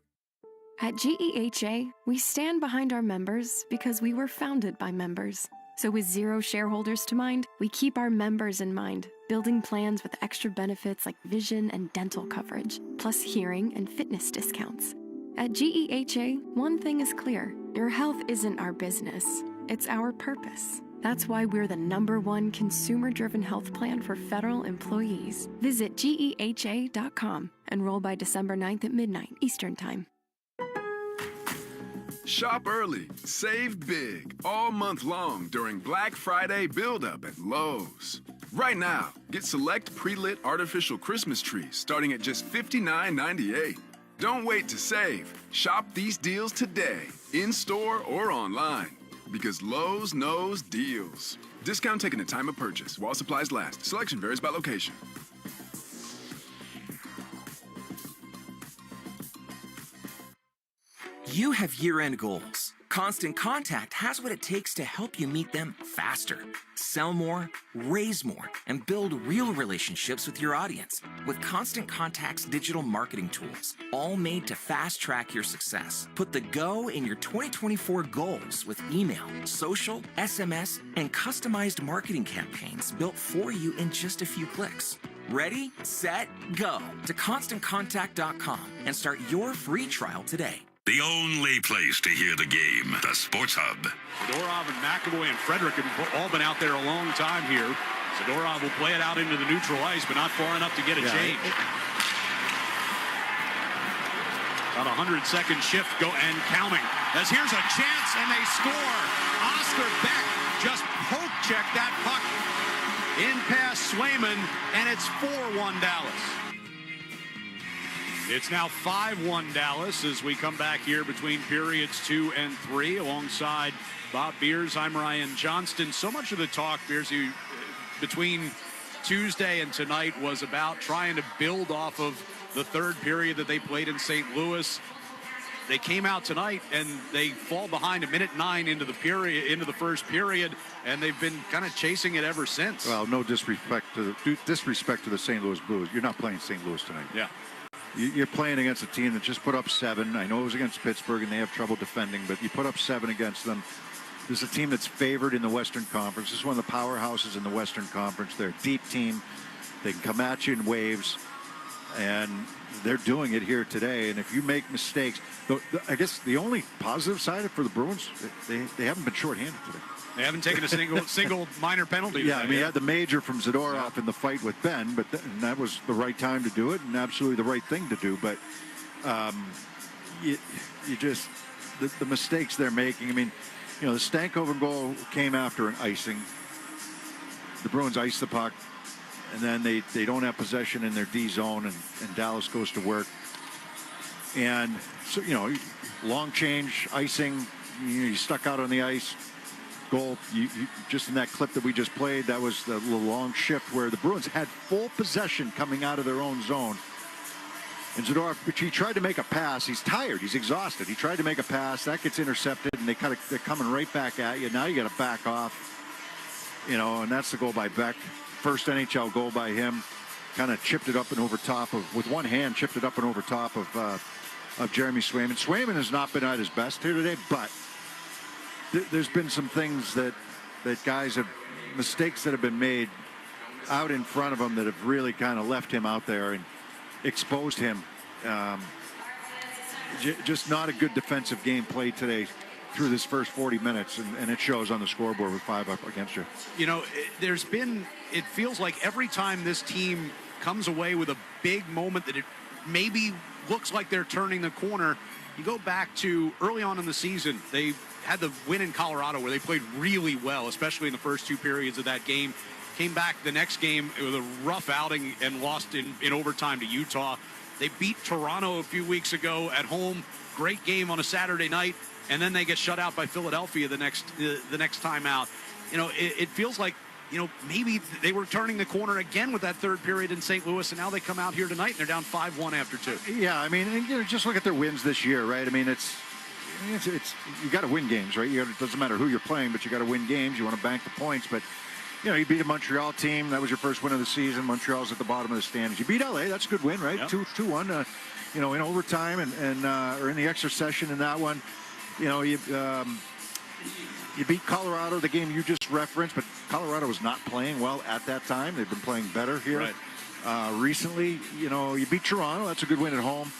At GEHA, we stand behind our members because we were founded by members. So with 0 shareholders to mind, we keep our members in mind, building plans with extra benefits like vision and dental coverage, plus hearing and fitness discounts. At GEHA, one thing is clear: your health isn't our business, it's our purpose. That's why we're the #1 consumer-driven health plan for federal employees. Visit GEHA.com. Enroll by December 9th at midnight Eastern Time. Shop early, save big, all month long during Black Friday build-up at Lowe's. Right now, get select pre-lit artificial Christmas trees starting at just $59.98. Don't wait to save. Shop these deals today, in-store or online, because Lowe's knows deals. Discount taken at time of purchase while supplies last. Selection varies by location. You have year-end goals. Constant Contact has what it takes to help you meet them faster. Sell more, raise more, and build real relationships with your audience with Constant Contact's digital marketing tools, all made to fast-track your success. Put the go in your 2024 goals with email, social, SMS, and customized marketing campaigns built for you in just a few clicks. Ready, set, go to ConstantContact.com and start your free trial today. The only place to hear the game, the Sports Hub. Zadorov and McAvoy and Frederick have all been out there a long time here. Zadorov will play it out into the neutral ice, but not far enough to get a change. About a 100-second shift go and counting. As here's a chance and they score. Oscar Beck just poke checked that puck in past Swayman, and it's 4-1 Dallas. It's now 5-1 Dallas as we come back here between periods 2 and 3 alongside Bob Beers. I'm Ryan Johnston. So much of the talk, Beers, between Tuesday and tonight was about trying to build off of the third period that they played in St. Louis. They came out tonight and they fall behind 1:09 into the first period, and they've been kind of chasing it ever since. Well, no disrespect to the St. Louis Blues. You're not playing St. Louis tonight. Yeah. You're playing against a team that just put up 7. I know it was against Pittsburgh and they have trouble defending, but you put up 7 against them. This is a team that's favored in the Western Conference. This is one of the powerhouses in the Western Conference. They're a deep team. They can come at you in waves, and they're doing it here today. And if you make mistakes, I guess the only positive side for the Bruins, they haven't been shorthanded today. They haven't taken a single minor penalty. Yeah, I mean, you had the major from Zadorov in the fight with Ben, but and that was the right time to do it and absolutely the right thing to do. But you just, the mistakes they're making. I mean, the Stankoven goal came after an icing. The Bruins ice the puck, and then they don't have possession in their D zone, and Dallas goes to work. And so, long change, icing, you stuck out on the ice. Goal, you just in that clip that we just played, that was the little long shift where the Bruins had full possession coming out of their own zone. And Zadorov, he tried to make a pass. He's tired. He's exhausted. He tried to make a pass. That gets intercepted, and they're coming right back at you. Now you got to back off. And that's the goal by Beck. First NHL goal by him. Kind of chipped it up and over top of, with one hand, chipped it up and over top of Jeremy Swayman. Swayman has not been at his best here today, but there's been some things that guys have, mistakes that have been made out in front of him that have really kind of left him out there and exposed him. Just not a good defensive game played today through this first 40 minutes, and it shows on the scoreboard with 5 up against you. It feels like every time this team comes away with a big moment that it maybe looks like they're turning the corner, you go back to early on in the season, they had the win in Colorado where they played really well, especially in the first 2 periods of that game. Came back the next game with a rough outing and lost in overtime to Utah. They beat Toronto a few weeks ago at home. Great game on a Saturday night, and then they get shut out by Philadelphia the next time out. It feels like maybe they were turning the corner again with that third period in St. Louis, and now they come out here tonight and they're down 5-1 after 2. Yeah, I mean, just look at their wins this year, right? I mean, it's you got to win games, right? It doesn't matter who you're playing, but you got to win games. You want to bank the points, but you beat a Montreal team. That was your first win of the season. Montreal's at the bottom of the standings. You beat LA. That's a good win, right? Yep. 2-1. In overtime and or in the extra session in that one. You beat Colorado, the game you just referenced, but Colorado was not playing well at that time. They've been playing better here. Right. Recently, you beat Toronto. That's a good win at home.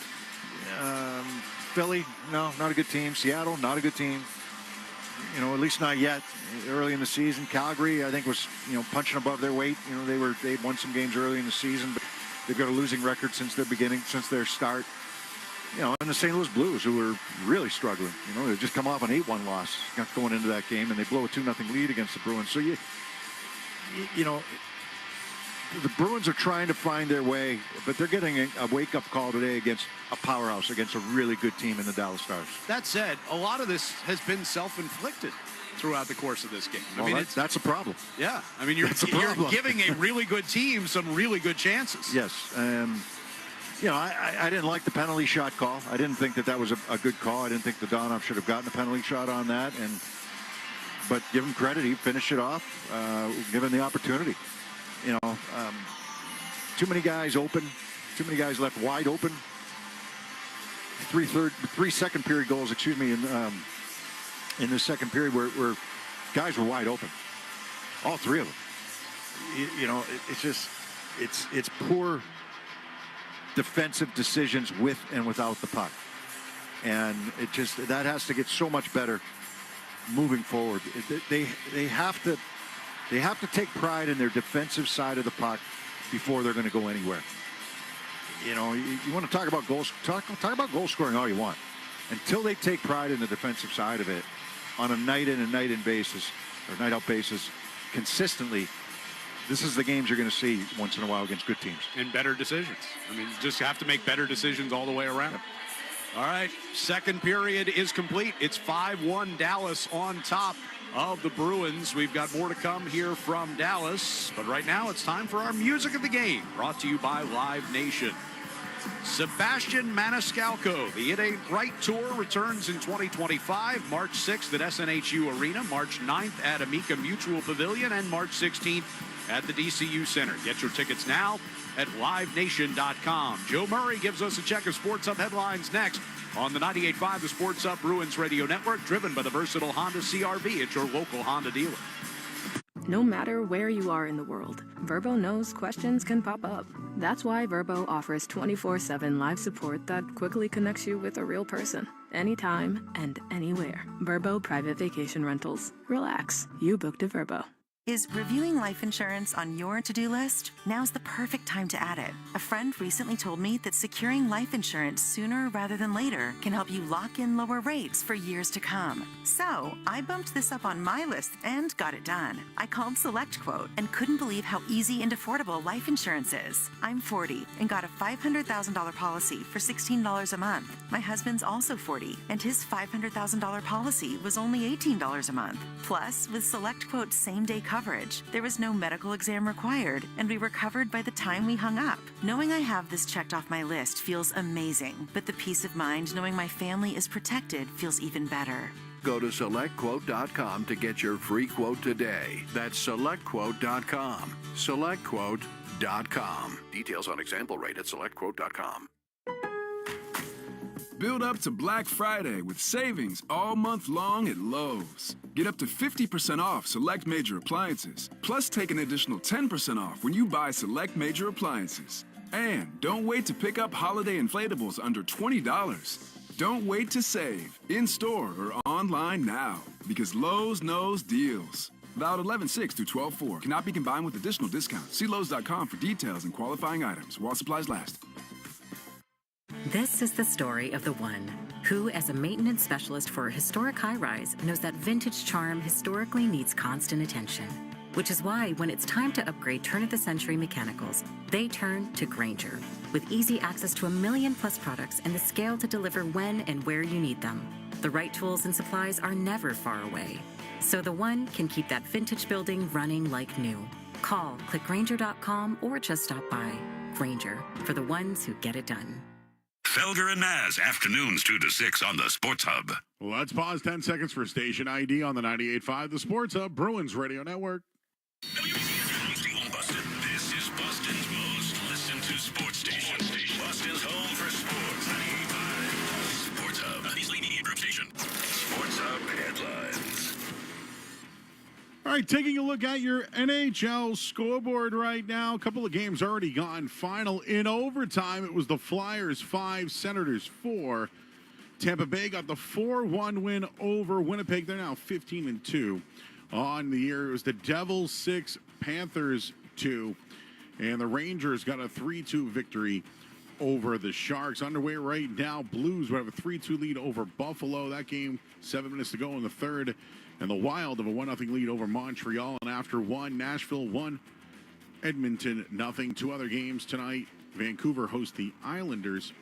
Philly, no, not a good team. Seattle, not a good team. at least not yet. Early in the season, Calgary, I think, was punching above their weight. They won some games early in the season, but they've got a losing record since their start. And the St. Louis Blues, who were really struggling. They just come off an 8-1 loss going into that game, and they blow a 2-0 lead against the Bruins. So the Bruins are trying to find their way, but they're getting a wake-up call today against a powerhouse, against a really good team in the Dallas Stars. That said, a lot of this has been self-inflicted throughout the course of this game. That's a problem. Yeah. You're giving a really good team some really good chances. Yes. I didn't like the penalty shot call. I didn't think that was a good call. I didn't think the Donov should have gotten a penalty shot on that. But give him credit. He finished it off, given the opportunity. Too many guys open. Too many guys left wide open. Three second period goals, in the second period where guys were wide open. All three of them. It's poor defensive decisions with and without the puck. And that has to get so much better moving forward. They have to take pride in their defensive side of the puck before they're going to go anywhere. You want to talk about goals, talk about goal scoring all you want. Until they take pride in the defensive side of it on a night in and night in basis or night out basis consistently, this is the games you're going to see once in a while against good teams. And better decisions. Just have to make better decisions all the way around. Yep. All right, second period is complete. It's 5-1 Dallas on top of the Bruins. We've got more to come here from Dallas, but right now it's time for our Music of the Game, brought to you by Live Nation. Sebastian Maniscalco, the It Ain't Right Tour, returns in 2025, March 6th at SNHU Arena, March 9th at Amica Mutual Pavilion, and March 16th at the DCU Center. Get your tickets now at livenation.com. Joe Murray gives us a check of Sports Hub headlines next on the 98.5 The Sports Hub Bruins Radio Network, driven by the versatile Honda CR-V at your local Honda dealer. No matter where you are in the world, Verbo knows questions can pop up. That's why Verbo offers 24/7 live support that quickly connects you with a real person, anytime and anywhere. Verbo Private Vacation Rentals. Relax. You booked a Verbo. Is reviewing life insurance on your to-do list? Now's the perfect time to add it. A friend recently told me that securing life insurance sooner rather than later can help you lock in lower rates for years to come. So I bumped this up on my list and got it done. I called SelectQuote and couldn't believe how easy and affordable life insurance is. I'm 40 and got a $500,000 policy for $16 a month. My husband's also 40 and his $500,000 policy was only $18 a month. Plus, with SelectQuote's same-day coverage, there was no medical exam required, and we were covered by the time we hung up. Knowing I have this checked off my list feels amazing, but the peace of mind knowing my family is protected feels even better. Go to SelectQuote.com to get your free quote today. That's SelectQuote.com. SelectQuote.com. Details on example rate at SelectQuote.com. Build up to Black Friday with savings all month long at Lowe's. Get up to 50% off select major appliances. Plus, take an additional 10% off when you buy select major appliances. And don't wait to pick up holiday inflatables under $20. Don't wait to save, in-store or online now, because Lowe's knows deals. Valid 11/6 through 12/4. Cannot be combined with additional discounts. See Lowe's.com for details and qualifying items while supplies last. This is the story of the one who, as a maintenance specialist for a historic high-rise, knows that vintage charm historically needs constant attention. Which is why, when it's time to upgrade turn-of-the-century mechanicals, they turn to Grainger. With easy access to 1 million-plus products and the scale to deliver when and where you need them. The right tools and supplies are never far away. So the one can keep that vintage building running like new. Call, click Grainger.com, or just stop by. Grainger, for the ones who get it done. Felger and Naz, afternoons 2 to 6 on the Sports Hub. Let's pause 10 seconds for station ID on the 98.5 The Sports Hub Bruins Radio Network. Boston. This is Boston's most listened to sports station. Boston's home for sports. 98.5 Sports Hub. These leading group station. Sports Hub headlines. All right, taking a look at your NHL scoreboard right now. A couple of games already gone. Final in overtime. It was the Flyers 5, Senators 4. Tampa Bay got the 4-1 win over Winnipeg. They're now 15-2 on the year. It was the Devils 6, Panthers 2, and the Rangers got a 3-2 victory over the Sharks. Underway right now, Blues would have a 3-2 lead over Buffalo. That game, 7 minutes to go in the third. And the Wild of a 1-0 lead over Montreal. And after one, Nashville 1, Edmonton 0. Two other games tonight. Vancouver hosts the Islanders.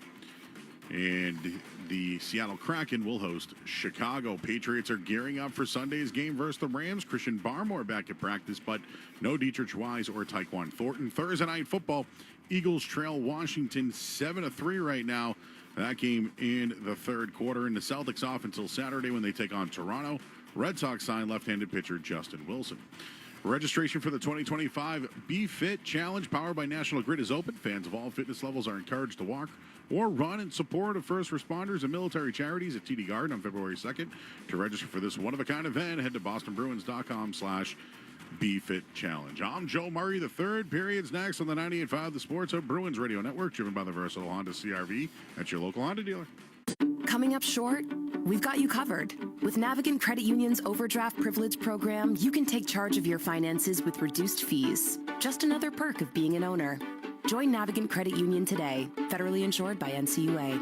And the Seattle Kraken will host Chicago. Patriots are gearing up for Sunday's game versus the Rams. Christian Barmore back at practice, but no Dietrich Wise or Tyquan Thornton. Thursday night football, Eagles trail Washington 7-3 right now. That game in the third quarter. And the Celtics off until Saturday when they take on Toronto. Red Sox sign left-handed pitcher Justin Wilson. Registration for the 2025 Be Fit Challenge powered by National Grid is open. Fans of all fitness levels are encouraged to walk or run in support of first responders and military charities at TD Garden on February 2nd. To register for this one-of-a-kind event, head to bostonbruins.com/BeFit Challenge. I'm Joe Murray. The third period's next on the 98.5 The Sports Hub Bruins Radio Network, driven by the versatile Honda CR-V at your local Honda dealer. Coming up short, we've got you covered. With Navigant Credit Union's Overdraft Privilege program, you can take charge of your finances with reduced fees. Just another perk of being an owner. Join Navigant Credit Union today, federally insured by NCUA.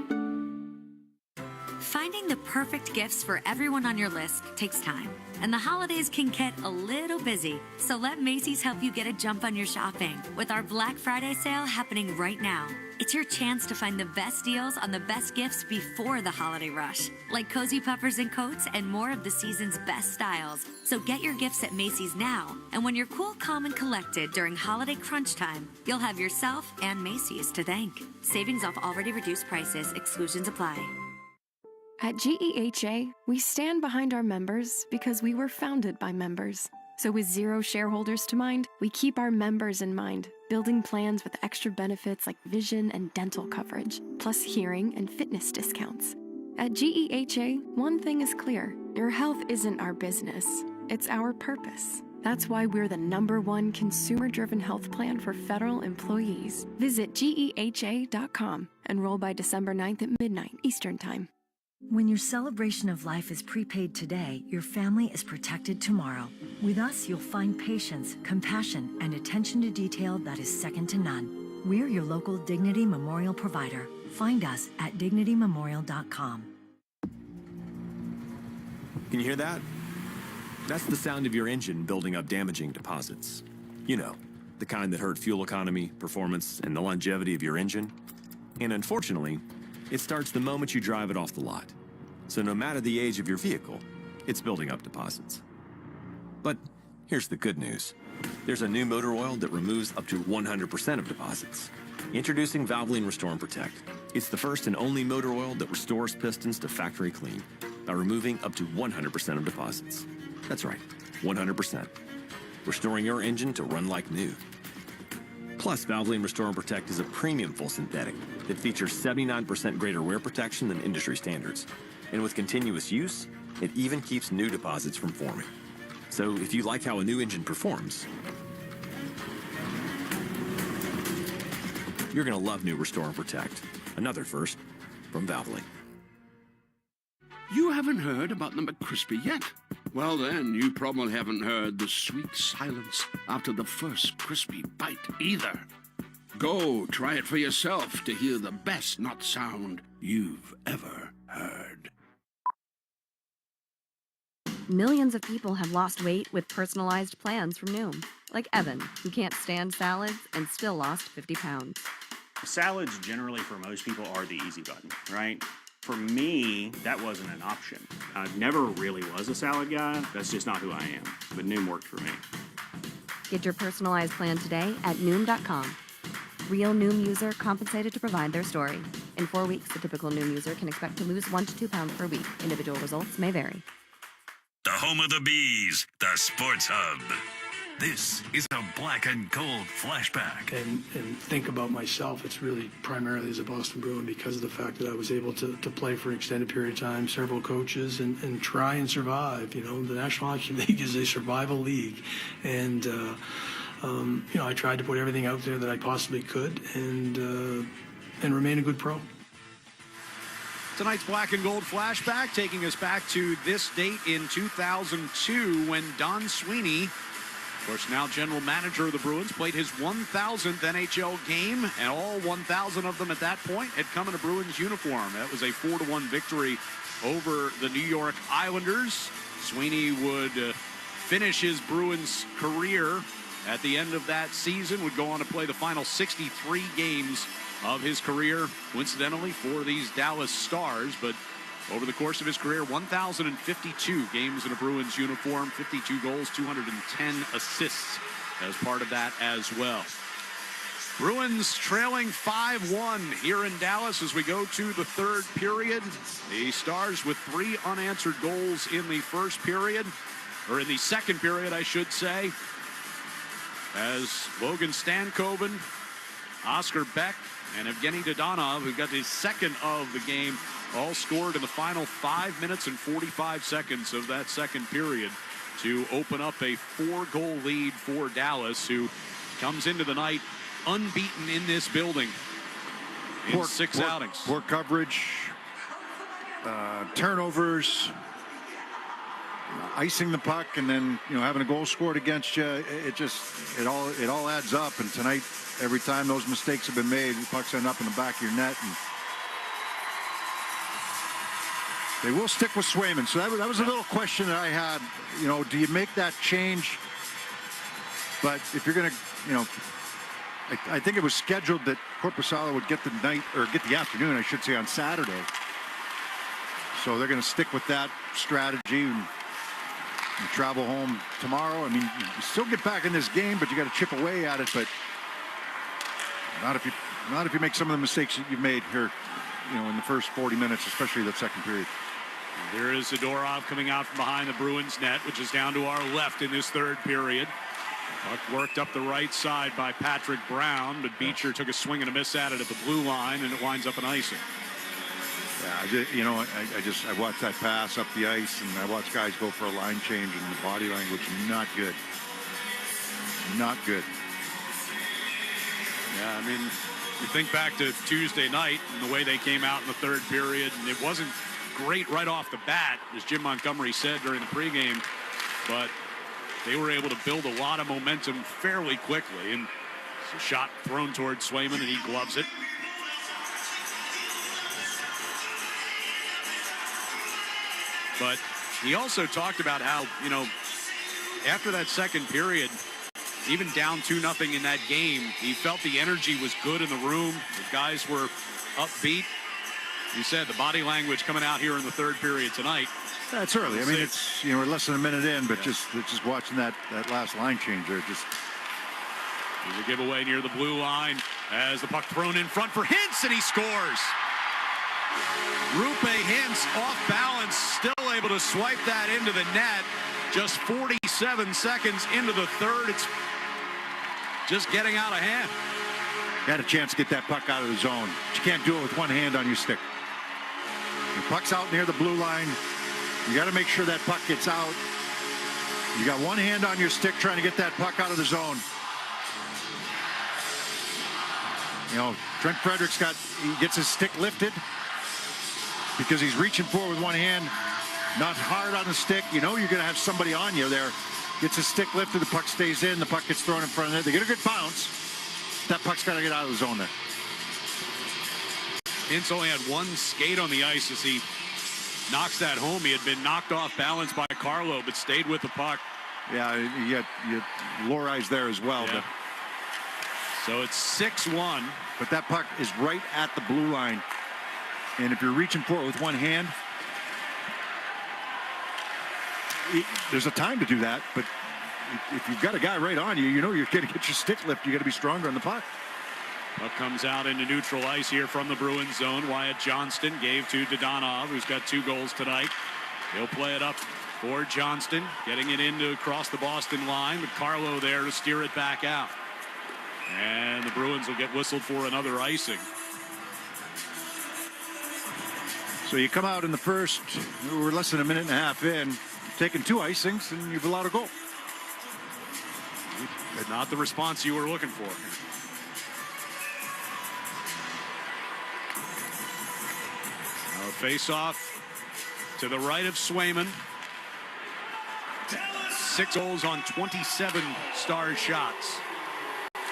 Finding the perfect gifts for everyone on your list takes time, and the holidays can get a little busy. So let Macy's help you get a jump on your shopping with our Black Friday sale happening right now. It's your chance to find the best deals on the best gifts before the holiday rush, like cozy puffers and coats and more of the season's best styles. So get your gifts at Macy's now, and when you're cool, calm, and collected during holiday crunch time, you'll have yourself and Macy's to thank. Savings off already reduced prices. Exclusions apply. At GEHA, we stand behind our members because we were founded by members. So with 0 shareholders to mind, we keep our members in mind, building plans with extra benefits like vision and dental coverage, plus hearing and fitness discounts. At GEHA, one thing is clear: your health isn't our business, it's our purpose. That's why we're the #1 consumer-driven health plan for federal employees. Visit GEHA.com. Enroll by December 9th at midnight Eastern Time. When your celebration of life is prepaid today, your family is protected tomorrow. With us, you'll find patience, compassion, and attention to detail that is second to none. We're your local Dignity Memorial provider. Find us at dignitymemorial.com. Can you hear that? That's the sound of your engine building up damaging deposits. You know, the kind that hurt fuel economy, performance, and the longevity of your engine. And unfortunately, it starts the moment you drive it off the lot. So no matter the age of your vehicle, it's building up deposits. But here's the good news. There's a new motor oil that removes up to 100% of deposits. Introducing Valvoline Restore and Protect. It's the first and only motor oil that restores pistons to factory clean by removing up to 100% of deposits. That's right, 100%. Restoring your engine to run like new. Plus, Valvoline Restore and Protect is a premium full synthetic that features 79% greater wear protection than industry standards. And with continuous use, it even keeps new deposits from forming. So if you like how a new engine performs, you're going to love new Restore and Protect. Another first from Valvoline. You haven't heard about the McCrispy yet? Well, then, you probably haven't heard the sweet silence after the first crispy bite either. Go try it for yourself to hear the best nut sound you've ever heard. Millions of people have lost weight with personalized plans from Noom. Like Evan, who can't stand salads and still lost 50 pounds. Salads generally for most people are the easy button, right? For me, that wasn't an option. I never really was a salad guy. That's just not who I am. But Noom worked for me. Get your personalized plan today at Noom.com. Real Noom user compensated to provide their story. In 4 weeks, the typical Noom user can expect to lose 1 to 2 pounds per week. Individual results may vary. The home of the Bees, the Sports Hub. This is a Black and Gold flashback. And think about myself, it's really primarily as a Boston Bruin because of the fact that I was able to play for an extended period of time, several coaches, and try and survive. You know, the National Hockey League is a survival league. And, you know, I tried to put everything out there that I possibly could and remain a good pro. Tonight's Black and Gold flashback taking us back to this date in 2002 when Don Sweeney, of course now general manager of the Bruins, played his 1,000th NHL game, and all 1,000 of them at that point had come in a Bruins uniform. That was a 4-1 victory over the New York Islanders. Sweeney would finish his Bruins career at the end of that season, would go on to play the final 63 games of his career, coincidentally, for these Dallas Stars. But over the course of his career, 1,052 games in a Bruins uniform, 52 goals, 210 assists as part of that as well. Bruins trailing 5-1 here in Dallas as we go to the third period. The Stars with 3 unanswered goals in the first period, or in the second period, I should say, as Logan Stankoven, Oscar Beck, and Evgeny Dadonov, who got his second of the game, all scored in the final 5 minutes and 45 seconds of that second period to open up a 4-goal lead for Dallas, who comes into the night unbeaten in this building in 6 outings. Poor coverage, turnovers, icing the puck, and then having a goal scored against you. It all adds up. And tonight, every time those mistakes have been made, the pucks end up in the back of your net, and they will stick with Swayman. So that was a little question that I had. Do you make that change? But if you're going to, I think it was scheduled that Korpisalo would get the night, or get the afternoon, I should say, on Saturday. So they're going to stick with that strategy and travel home tomorrow. I mean, you still get back in this game, but you got to chip away at it. But not if you make some of the mistakes that you've made here, in the first 40 minutes, especially that second period. There is Zadorov coming out from behind the Bruins net, which is down to our left in this third period. Puck worked up the right side by Patrick Brown, but Beecher took a swing and a miss at it at the blue line, and it winds up an icing. Yeah, I watched that pass up the ice, and I watched guys go for a line change, and the body language, not good. Not good. Yeah, I mean, you think back to Tuesday night and the way they came out in the third period, and it wasn't great right off the bat, as Jim Montgomery said during the pregame, but they were able to build a lot of momentum fairly quickly, and it's a shot thrown towards Swayman, and he gloves it. But he also talked about how, after that second period, even down 2-0 in that game, he felt the energy was good in the room. The guys were upbeat. He said the body language coming out here in the third period tonight. That's early. I mean, it's we're less than a minute in, but just watching that last line change there, just. There's a giveaway near the blue line as the puck thrown in front for Hintz, and he scores. Rupe Hintz off balance, still able to swipe that into the net. Just 47 seconds into the third. It's just getting out of hand. You had a chance to get that puck out of the zone, but you can't do it with one hand on your stick. The puck's out near the blue line. You got to make sure that puck gets out. You got one hand on your stick trying to get that puck out of the zone. Trent Fredericks gets his stick lifted because he's reaching for it with one hand, not hard on the stick. You're going to have somebody on you there. Gets his stick lifted, the puck stays in, the puck gets thrown in front of it. They get a good bounce. That puck's got to get out of the zone there. Hintz only had one skate on the ice as he knocks that home. He had been knocked off balance by Carlo, but stayed with the puck. Yeah, you had Lohrey's there as well. Yeah. But so it's 6-1. But that puck is right at the blue line. And if you're reaching for it with one hand, there's a time to do that. But if you've got a guy right on you, you're going to get your stick lift. You got to be stronger on the puck. Puck comes out into neutral ice here from the Bruins zone. Wyatt Johnston gave to Dadonov, who's got 2 goals tonight. He'll play it up for Johnston, getting it into across the Boston line, with Carlo there to steer it back out. And the Bruins will get whistled for another icing. So you come out in the first, we're less than a minute and a half in, taking 2 icings, and you've allowed a goal. Not the response you were looking for. Face-off to the right of Swayman. 6 goals on 27 Stars shots.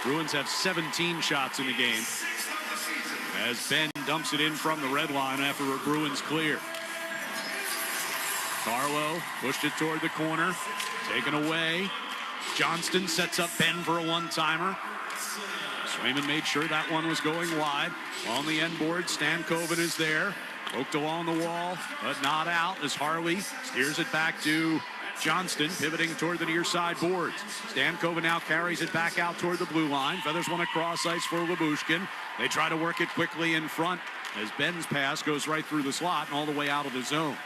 Bruins have 17 shots in the game as Ben dumps it in from the red line after a Bruins clear. Carlo pushed it toward the corner, taken away. Johnston sets up Ben for a one-timer. Swayman made sure that one was going wide. On the end board, Stankoven is there. Poked along the wall, but not out as Harley steers it back to Johnston, pivoting toward the near side boards. Stankoven now carries it back out toward the blue line. Feathers one across ice for Lyubushkin. They try to work it quickly in front as Ben's pass goes right through the slot and all the way out of the zone.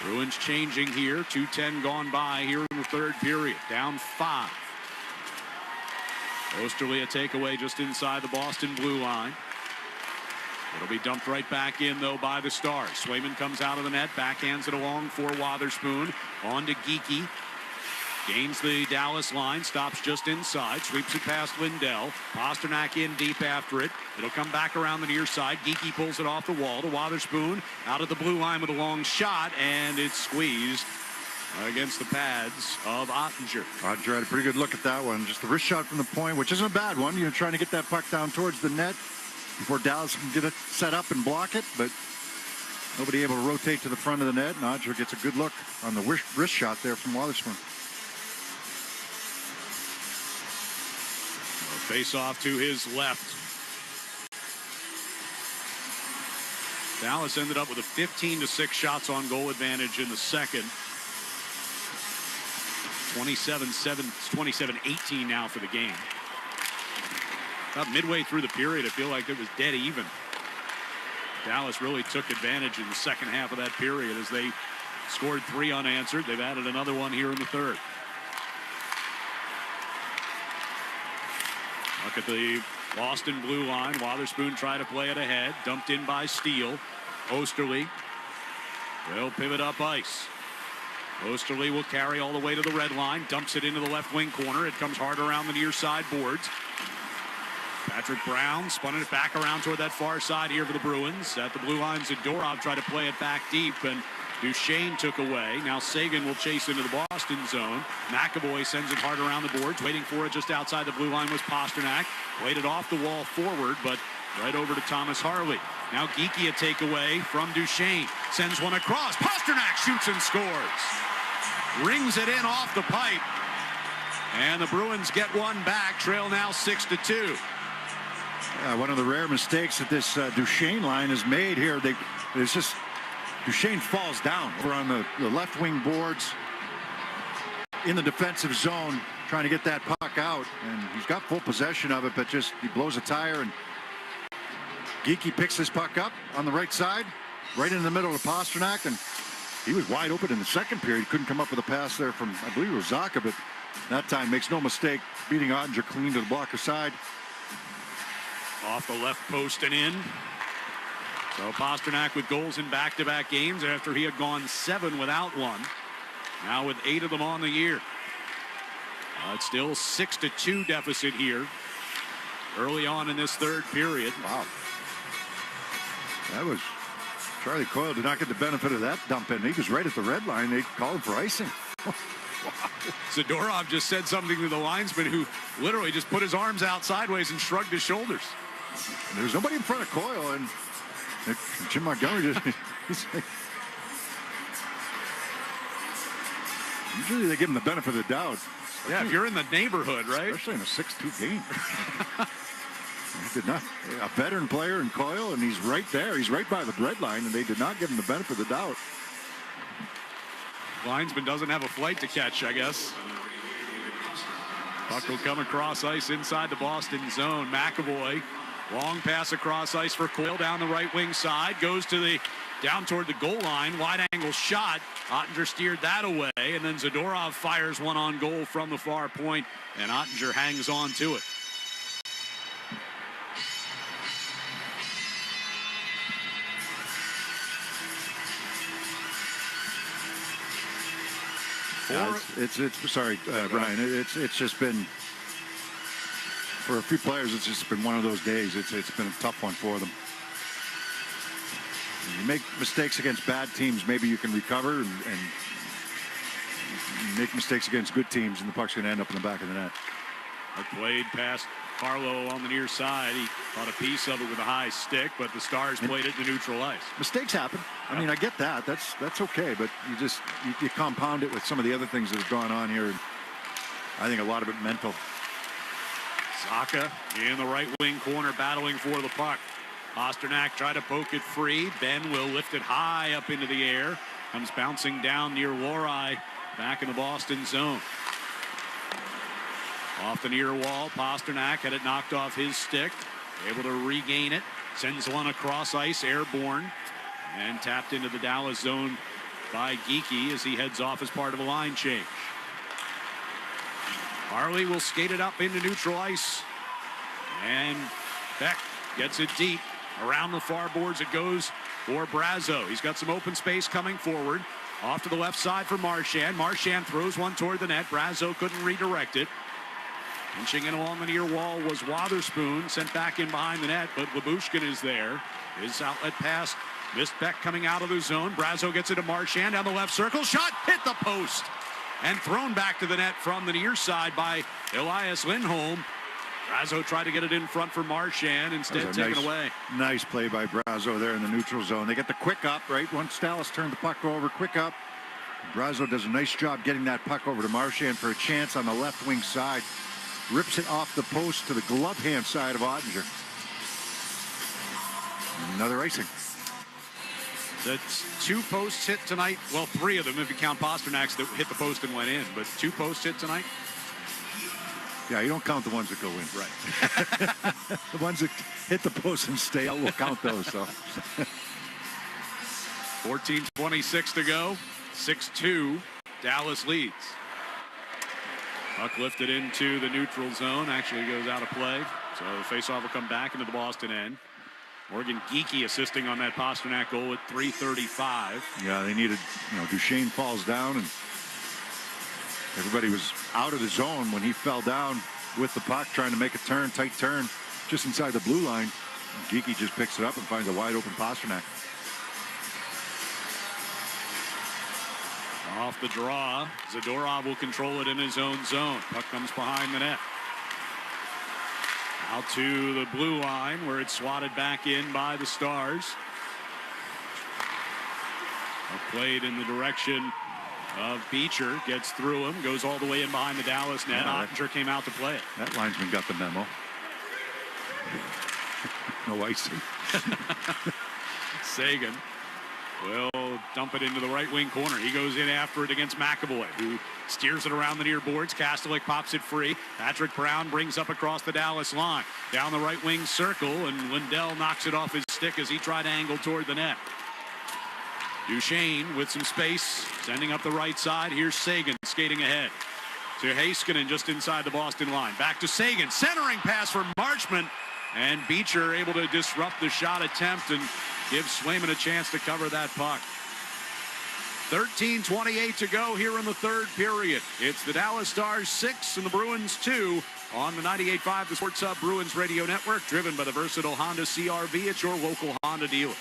Bruins changing here. 2:10 gone by here in the third period. Down 5. Osterley a takeaway just inside the Boston blue line. It'll be dumped right back in, though, by the Stars. Swayman comes out of the net, backhands it along for Wotherspoon. On to Geekie. Gains the Dallas line, stops just inside, sweeps it past Lindell. Pasternak in deep after it. It'll come back around the near side. Geekie pulls it off the wall to Wotherspoon. Out of the blue line with a long shot, and it's squeezed against the pads of Ottinger. Ottinger had a pretty good look at that one. Just the wrist shot from the point, which isn't a bad one. You're trying to get that puck down towards the net before Dallas can get it set up and block it, but nobody able to rotate to the front of the net, and Ottinger gets a good look on the wrist shot there from Wotherspoon. Face off to his left. Dallas ended up with a 15-6 shots on goal advantage in the second. 27-18 now for the game. About midway through the period, I feel like it was dead even. Dallas really took advantage in the second half of that period as they scored 3 unanswered. They've added another one here in the third. Look at the Boston blue line. Wotherspoon tried to play it ahead. Dumped in by Steele. Osterley will pivot up ice. Osterley will carry all the way to the red line. Dumps it into the left wing corner. It comes hard around the near side boards. Patrick Brown spun it back around toward that far side here for the Bruins. At the blue line, Zadorov tried to play it back deep, and Duchesne took away. Now Sagan will chase into the Boston zone. McAvoy sends it hard around the boards. Waiting for it just outside the blue line was Pasternak. Played it off the wall forward, but right over to Thomas Harley. Now Geekie a takeaway from Duchesne. Sends one across. Pasternak shoots and scores. Rings it in off the pipe. And the Bruins get one back. Trail now 6-2. One of the rare mistakes that this Duchesne line has made here. It's just Duchesne falls down over on the left wing boards in the defensive zone, trying to get that puck out, and he's got full possession of it, but just he blows a tire, and Geekie picks this puck up on the right side, right in the middle of Pasternak, and he was wide open in the second period. Couldn't come up with a pass there from, I believe it was Zaka, but that time makes no mistake, beating Ottinger clean to the blocker side. Off the left post and in. So Pasternak with goals in back-to-back games after he had gone 7 without one. Now with 8 of them on the year. It's still 6-2 deficit here early on in this third period. Wow. That was Charlie Coyle did not get the benefit of that dump in. He was right at the red line. They called for icing. Wow. Zadorov just said something to the linesman who literally just put his arms out sideways and shrugged his shoulders. There was nobody in front of Coyle, and Jim Montgomery just usually they give him the benefit of the doubt. Yeah, if you're in the neighborhood, right? Especially in a 6-2 game. He did not. A veteran player in Coyle, and he's right there. He's right by the red line, and they did not give him the benefit of the doubt. Linesman doesn't have a flight to catch, I guess. Puck will come across ice inside the Boston zone. McAvoy, long pass across ice for Coyle down the right wing side. Goes to the down toward the goal line. Wide angle shot. Ottinger steered that away, and then Zadorov fires one on goal from the far point, and Ottinger hangs on to it. Yeah, it's sorry, Brian. It's just been for a few players. It's just been one of those days. It's been a tough one for them. You make mistakes against bad teams, maybe you can recover, and make mistakes against good teams, and the puck's going to end up in the back of the net. A played past Carlo on the near side. He caught a piece of it with a high stick, but the Stars played it in the neutral ice. Mistakes happen. I mean, I get that. That's okay, but you compound it with some of the other things that have gone on here. And I think a lot of it mental. Zacha in the right wing corner battling for the puck. Pasternak tried to poke it free. Ben will lift it high up into the air. Comes bouncing down near Lohrei, back in the Boston zone. Off the near wall, Pasternak had it knocked off his stick. Able to regain it. Sends one across ice, airborne. And tapped into the Dallas zone by Geekie as he heads off as part of a line change. Harley will skate it up into neutral ice. And Beck gets it deep. Around the far boards it goes for Brazo. He's got some open space coming forward. Off to the left side for Marchand. Marchand throws one toward the net. Brazo couldn't redirect it. Pinching in along the near wall was Wotherspoon, sent back in behind the net, but Lyubushkin is there. His outlet pass missed Beck coming out of the zone. Brazo gets it to Marchand down the left circle. Shot hit the post and thrown back to the net from the near side by Elias Lindholm. Brazo tried to get it in front for Marchand, instead taken away. Nice play by Brazo there in the neutral zone. They get the quick up, right? Once Dallas turned the puck over, quick up. Brazo does a nice job getting that puck over to Marchand for a chance on the left wing side. Rips it off the post to the glove hand side of Ottinger. Another icing. That's 2 posts hit tonight. Well, 3 of them if you count Pasternak's that hit the post and went in. But 2 posts hit tonight. Yeah, you don't count the ones that go in. Right. The ones that hit the post and stay out, we'll count those. So. 14:26 to go. 6-2. Dallas leads. Puck lifted into the neutral zone. Actually goes out of play. So the faceoff will come back into the Boston end. Morgan Geekie assisting on that Pasternak goal at 3:35. Yeah, they needed, Duchesne falls down, and everybody was out of the zone when he fell down with the puck, trying to make a turn, tight turn, just inside the blue line. Geekie just picks it up and finds a wide open Pasternak. Off the draw, Zadorov will control it in his own zone. Puck comes behind the net. Out to the blue line where it's swatted back in by the Stars. Played in the direction of Beecher, gets through him, goes all the way in behind the Dallas net. Ottinger came out to play it. That linesman got the memo. No icing. Sagan will dump it into the right wing corner. He goes in after it against McAvoy, who steers it around the near boards. Kastelik pops it free. Patrick Brown brings up across the Dallas line. Down the right wing circle, and Lindell knocks it off his stick as he tried to angle toward the net. Duchesne with some space, sending up the right side. Here's Sagan skating ahead to Heiskanen just inside the Boston line. Back to Sagan, centering pass for Marchment, and Beecher able to disrupt the shot attempt and give Swayman a chance to cover that puck. 13:28 to go here in the third period. It's the Dallas Stars 6 and the Bruins 2 on the 98.5 The Sports Hub Bruins Radio Network, driven by the versatile Honda CR-V at your local Honda dealer.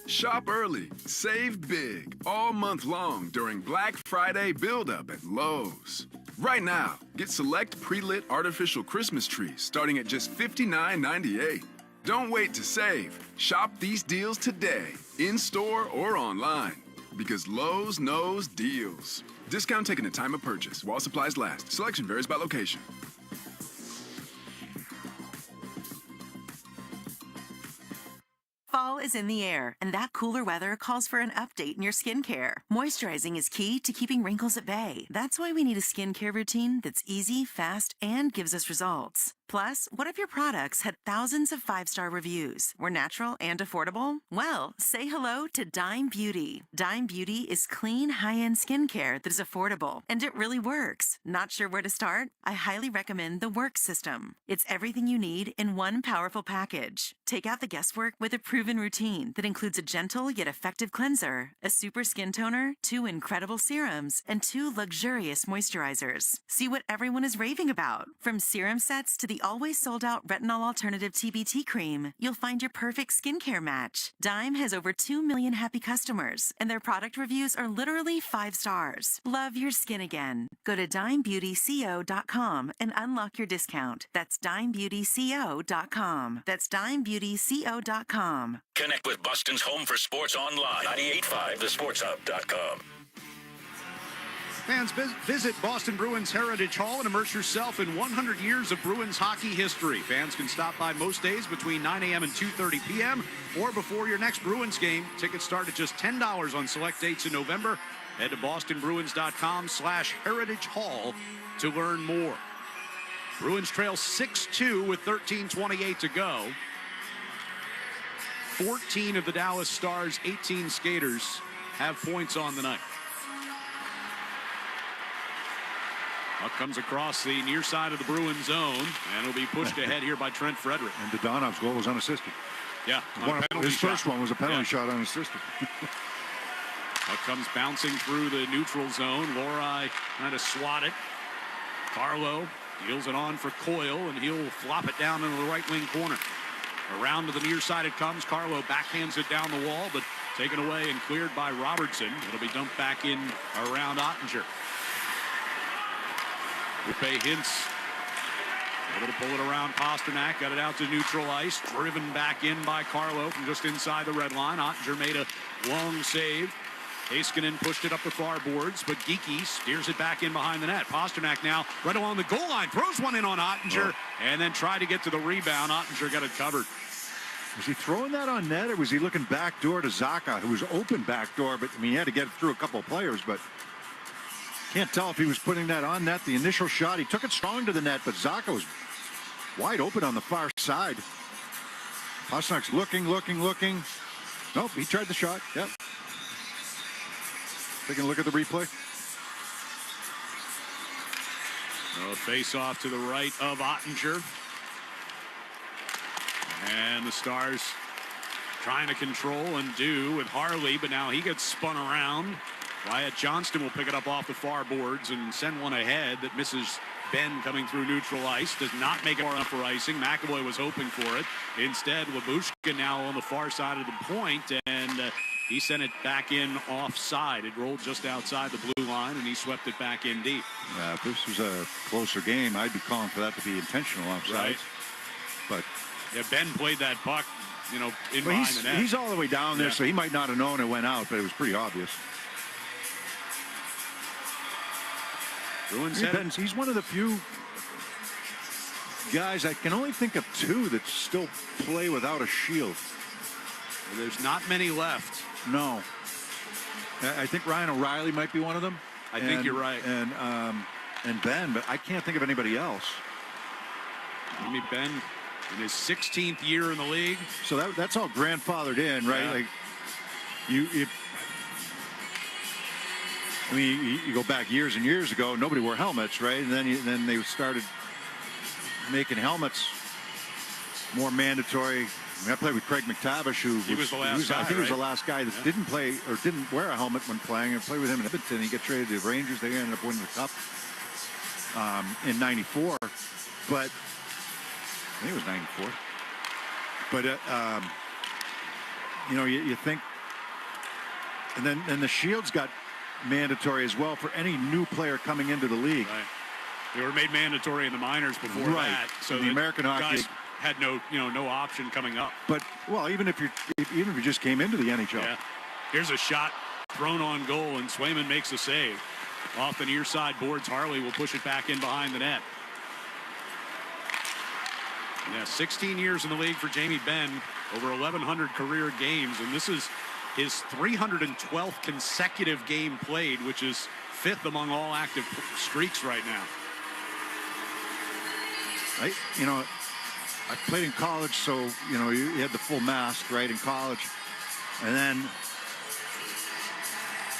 Shop early, save big, all month long during Black Friday build-up at Lowe's. Right now, get select pre-lit artificial Christmas trees starting at just $59.98. Don't wait to save. Shop these deals today, in-store or online, because Lowe's knows deals. Discount taken at time of purchase while supplies last. Selection varies by location. Fall is in the air, and that cooler weather calls for an update in your skincare. Moisturizing is key to keeping wrinkles at bay. That's why we need a skincare routine that's easy, fast, and gives us results. Plus, what if your products had thousands of 5-star reviews, were natural and affordable? Well, say hello to Dime Beauty. Dime Beauty is clean, high-end skincare that is affordable, and it really works. Not sure where to start? I highly recommend the Work System. It's everything you need in one powerful package. Take out the guesswork with a proven routine that includes a gentle yet effective cleanser, a super skin toner, 2 incredible serums, and 2 luxurious moisturizers. See what everyone is raving about, from serum sets to the the always sold-out retinol alternative TBT cream, you'll find your perfect skincare match. Dime has over 2 million happy customers, and their product reviews are literally 5 stars. Love your skin again. Go to dimebeautyco.com and unlock your discount. That's dimebeautyco.com. That's dimebeautyco.com. Connect with Boston's home for sports online. 98.5thesportshub.com. Fans, visit Boston Bruins Heritage Hall and immerse yourself in 100 years of Bruins hockey history. Fans can stop by most days between 9 a.m. and 2:30 p.m. or before your next Bruins game. Tickets start at just $10 on select dates in November. Head to bostonbruins.com/Heritage Hall to learn more. Bruins trail 6-2 with 13:28 to go. 14 of the Dallas Stars' 18 skaters have points on the night. Puck comes across the near side of the Bruins zone, and it'll be pushed ahead here by Trent Frederick. And Dodonov's goal was unassisted. Yeah, His first one was a penalty shot unassisted. Puck comes bouncing through the neutral zone. Lohrei trying to swat it. Carlo deals it on for Coyle, and he'll flop it down into the right wing corner. Around to the near side it comes. Carlo backhands it down the wall, but taken away and cleared by Robertson. It'll be dumped back in around Ottinger. Upe Hintz able to pull it around Pasternak, got it out to neutral ice, driven back in by Carlo from just inside the red line. Ottinger made a long save. Heiskanen pushed it up the far boards, but Geekie steers it back in behind the net. Pasternak now right along the goal line, throws one in on Ottinger, and then tried to get to the rebound. Ottinger got it covered. Was he throwing that on net, or was he looking back door to Zacha, who was open back door, but I mean, he had to get it through a couple of players, but can't tell if he was putting that on net. The initial shot, he took it strong to the net, but Zacha was wide open on the far side. Pasternak's looking. Nope, he tried the shot. Yep. Taking a look at the replay. Face off to the right of Ottinger. And the Stars trying to control and do with Harley, but now he gets spun around. Wyatt Johnston will pick it up off the far boards and send one ahead that misses Ben coming through neutral ice. Does not make it far enough for icing. McAvoy was hoping for it. Instead, Labushkin now on the far side of the point, and he sent it back in offside. It rolled just outside the blue line, and he swept it back in deep. If this was a closer game, I'd be calling for that to be intentional offside. Right. But yeah, Ben played that puck, in behind the net. He's all the way down there, so he might not have known it went out, but it was pretty obvious. He's one of the few guys, I can only think of two that still play without a shield. There's not many left. No. I think Ryan O'Reilly might be one of them. I think you're right. And Ben, but I can't think of anybody else. Ben in his 16th year in the league. So that's all grandfathered in, right? Yeah. Like you go back years and years ago, nobody wore helmets, right? And then they started making helmets more mandatory. I played with Craig McTavish, who was the last guy. I think he was the last guy that didn't play or didn't wear a helmet when playing. I played with him in Edmonton. He got traded to the Rangers. They ended up winning the Cup in '94. But I think it was '94. But you think, and then the shields got mandatory as well for any new player coming into the league. Right. They were made mandatory in the minors before that, so the American hockey guys had no option coming up. But even if you just came into the NHL. Yeah. Here's a shot thrown on goal, and Swayman makes a save. Off the near side boards, Harley will push it back in behind the net. Yeah, 16 years in the league for Jamie Benn, over 1,100 career games, and this is his 312th consecutive game played, which is 5th among all active streaks right now. I played in college, so you had the full mask, right, in college, and then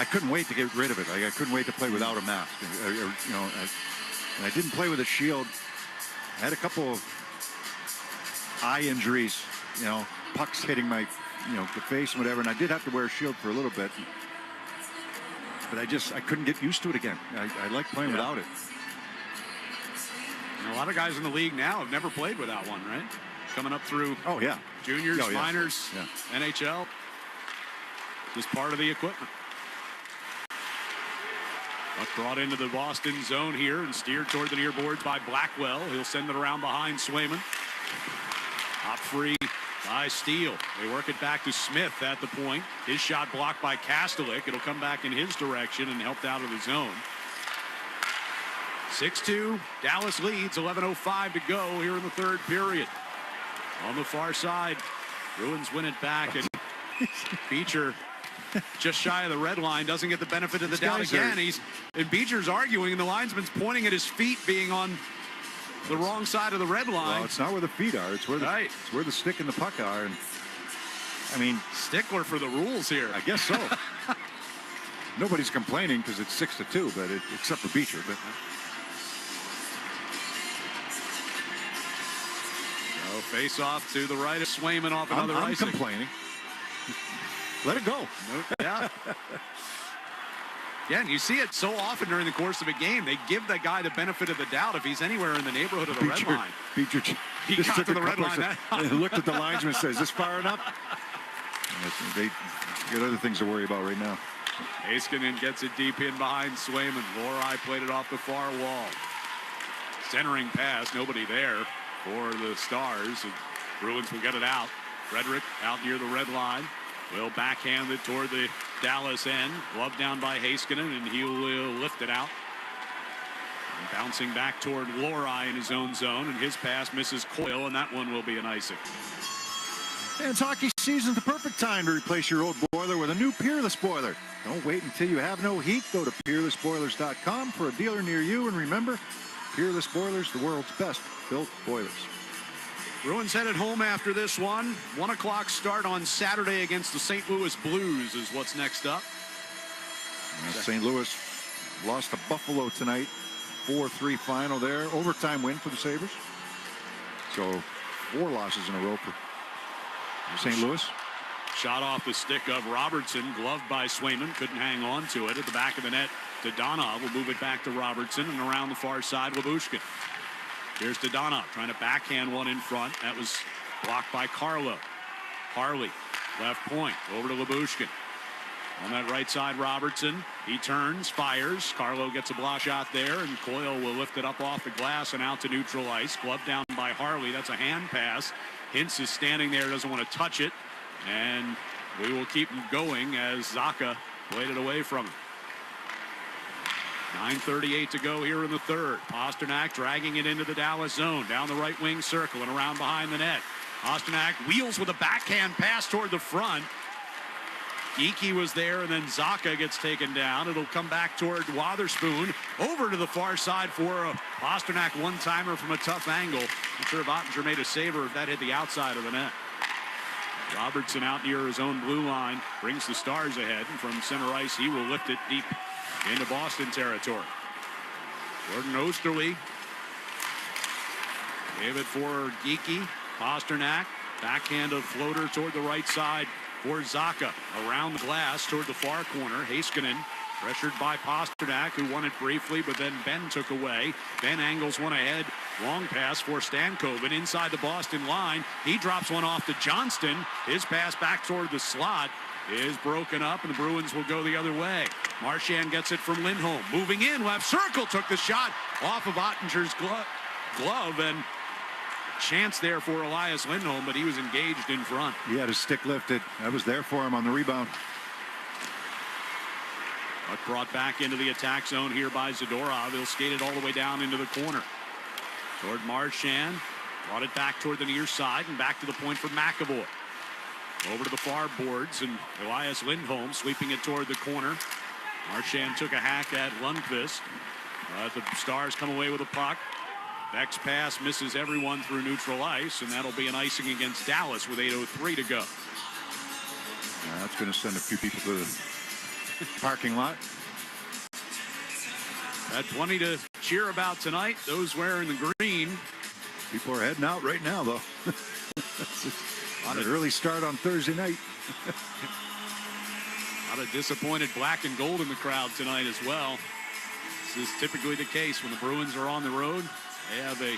I couldn't wait to get rid of it. I couldn't wait to play without a mask. And I didn't play with a shield. I had a couple of eye injuries, pucks hitting my, the face and whatever, and I did have to wear a shield for a little bit. But I couldn't get used to it again. I like playing without it. And a lot of guys in the league now have never played without one, right? Coming up through juniors, minors, NHL. Just part of the equipment. Buck brought into the Boston zone here and steered toward the near boards by Blackwell. He'll send it around behind Swayman. Top free by Steele. They work it back to Smith at the point. His shot blocked by Kastelik. It'll come back in his direction and helped out of the zone. 6-2. Dallas leads. 11:05 to go here in the third period. On the far side, Bruins win it back, and Beecher just shy of the red line, doesn't get the benefit of the doubt again. And Beecher's arguing, and the linesman's pointing at his feet being on the wrong side of the red line. Well, it's not where the feet are. It's where it's where the stick and the puck are. And I mean, stickler for the rules here. I guess so. Nobody's complaining because it's 6-2, but except for Beecher. But so face off to the right of Swayman off another icing. I'm complaining. Let it go. Yeah. Yeah, and you see it so often during the course of a game. They give that guy the benefit of the doubt if he's anywhere in the neighborhood of the red line. Beecher he got to the red line. He looked at the linesman and says, "Is this far enough?" They got other things to worry about right now. Heiskanen gets it deep in behind Swayman. Lohrei played it off the far wall. Centering pass, nobody there for the Stars. And Bruins will get it out. Frederick out near the red line. Will backhand it toward the Dallas end. Glove down by Heiskanen, and he will lift it out. And bouncing back toward Lohrei in his own zone, and his pass misses Coyle, and that one will be an icing. And it's hockey season, the perfect time to replace your old boiler with a new Peerless boiler. Don't wait until you have no heat. Go to peerlessboilers.com for a dealer near you, and remember, Peerless Boilers, the world's best built boilers. Bruins headed home after this one. 1 o'clock start on Saturday against the St. Louis Blues is what's next up. St. Louis lost to Buffalo tonight. 4-3 final there. Overtime win for the Sabres. So 4 losses in a row for St. Louis. Shot off the stick of Robertson. Gloved by Swayman. Couldn't hang on to it. At the back of the net, Dadonov will move it back to Robertson. And around the far side, Lyubushkin. Here's Dadonov trying to backhand one in front. That was blocked by Carlo. Harley, left point, over to Lyubushkin. On that right side, Robertson. He turns, fires. Carlo gets a block shot there, and Coyle will lift it up off the glass and out to neutral ice. Glove down by Harley. That's a hand pass. Hintz is standing there, doesn't want to touch it. And we will keep him going as Zacha played it away from him. 9:38 to go here in the third. Pasternak dragging it into the Dallas zone. Down the right wing circle and around behind the net. Pasternak wheels with a backhand pass toward the front. Geekie was there, and then Zacha gets taken down. It'll come back toward Wotherspoon. Over to the far side for a Pasternak one-timer from a tough angle. I'm sure if Ottinger made a saver if that hit the outside of the net. Robertson out near his own blue line. Brings the Stars ahead. And from center ice, he will lift it deep into Boston territory. Jordan Osterley gave it for Geekie. Pasternak, backhand of floater toward the right side for Zacha. Around the glass toward the far corner. Heiskanen pressured by Pasternak, who won it briefly, but then Ben took away. Ben angles one ahead. Long pass for Stankoven inside the Boston line. He drops one off to Johnston. His pass back toward the slot is broken up, and the Bruins will go the other way. Marchand gets it from Lindholm. Moving in, left circle, took the shot off of Ottinger's glove, and chance there for Elias Lindholm, but he was engaged in front. He had his stick lifted. I was there for him on the rebound. But brought back into the attack zone here by Zadorov. He'll skate it all the way down into the corner. Toward Marchand. Brought it back toward the near side and back to the point for McAvoy. Over to the far boards, and Elias Lindholm sweeping it toward the corner. Marchand took a hack at Lundqvist. The Stars come away with a puck. Beck's pass misses everyone through neutral ice, and that'll be an icing against Dallas with 8:03 to go. That's going to send a few people to the parking lot. Had plenty to cheer about tonight. Those wearing the green. People are heading out right now, though. On an early start on Thursday night. Not a disappointed black and gold in the crowd tonight as well. This is typically the case when the Bruins are on the road. They have a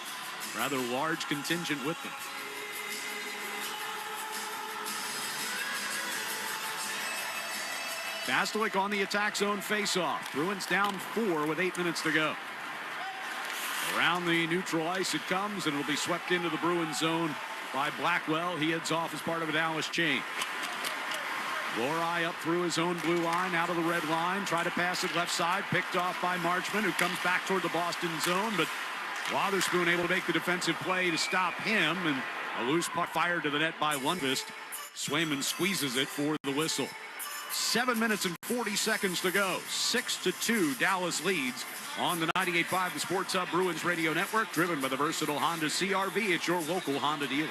rather large contingent with them. Kastelic on the attack zone faceoff. Bruins down 4 with 8 minutes to go. Around the neutral ice it comes, and it'll be swept into the Bruins zone by Blackwell. He heads off as part of a Dallas change. Lohrei up through his own blue line, out of the red line. Try to pass it left side, picked off by Marchment, who comes back toward the Boston zone, but Wotherspoon able to make the defensive play to stop him, and a loose puck fired to the net by Lundqvist. Swayman squeezes it for the whistle. 7 minutes and 40 seconds to go. 6-2, Dallas leads on the 98.5 The Sports Hub Bruins Radio Network, driven by the versatile Honda CR-V. It's your local Honda dealer.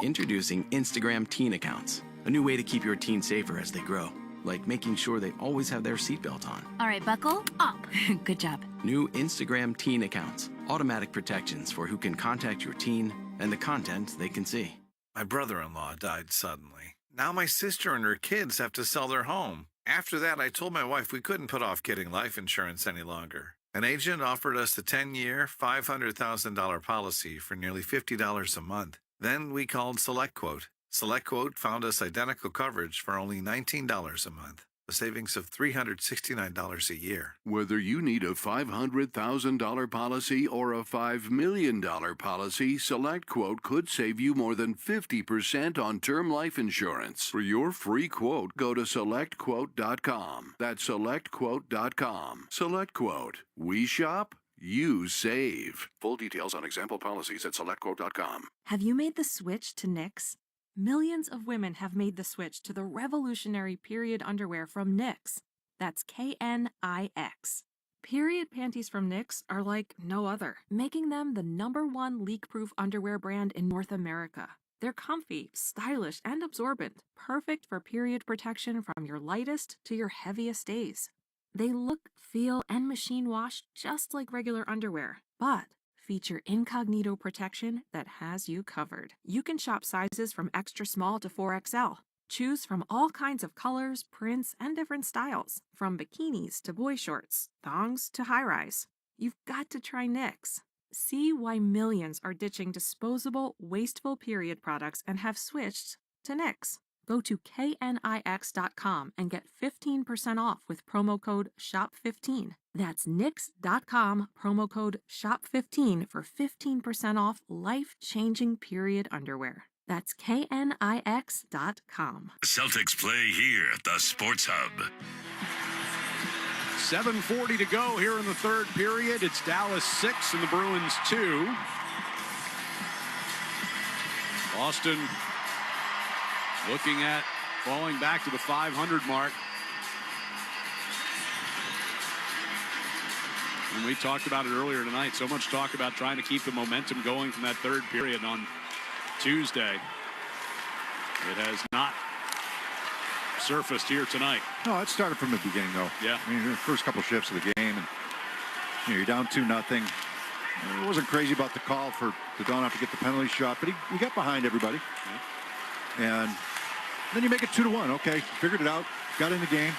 Introducing Instagram teen accounts, a new way to keep your teen safer as they grow, like making sure they always have their seatbelt on. All right, buckle up. Good job. New Instagram teen accounts, automatic protections for who can contact your teen and the content they can see. My brother-in-law died suddenly. Now my sister and her kids have to sell their home. After that, I told my wife we couldn't put off getting life insurance any longer. An agent offered us the 10-year, $500,000 policy for nearly $50 a month. Then we called SelectQuote. SelectQuote found us identical coverage for only $19 a month, a savings of $369 a year. Whether you need a $500,000 policy or a $5 million policy, SelectQuote could save you more than 50% on term life insurance. For your free quote, go to SelectQuote.com. That's SelectQuote.com. SelectQuote. We shop, you save. Full details on example policies at SelectQuote.com. Have you made the switch to Knix? Millions of women have made the switch to the revolutionary period underwear from Knix. That's Knix. Period panties from Knix are like no other, making them the #1 leak-proof underwear brand in North America. They're comfy, stylish, and absorbent, perfect for period protection from your lightest to your heaviest days. They look, feel, and machine wash just like regular underwear, but feature incognito protection that has you covered. You can shop sizes from extra small to 4XL. Choose from all kinds of colors, prints, and different styles, from bikinis to boy shorts, thongs to high-rise. You've got to try Knix. See why millions are ditching disposable, wasteful period products and have switched to Knix. Go to knix.com and get 15% off with promo code SHOP15. That's knix.com, promo code SHOP15 for 15% off life-changing period underwear. That's knix.com. Celtics play here at the Sports Hub. 7:40 to go here in the third period. It's Dallas 6 and the Bruins 2. Boston looking at falling back to the 500 mark. And we talked about it earlier tonight. So much talk about trying to keep the momentum going from that third period on Tuesday. It has not surfaced here tonight. No, it started from the beginning, though. Yeah. I mean, the first couple shifts of the game, and you're down 2-0. It wasn't crazy about the call for the Donov to get the penalty shot, but he got behind everybody. Yeah. And then you make it 2-1. Okay, figured it out, got in the game.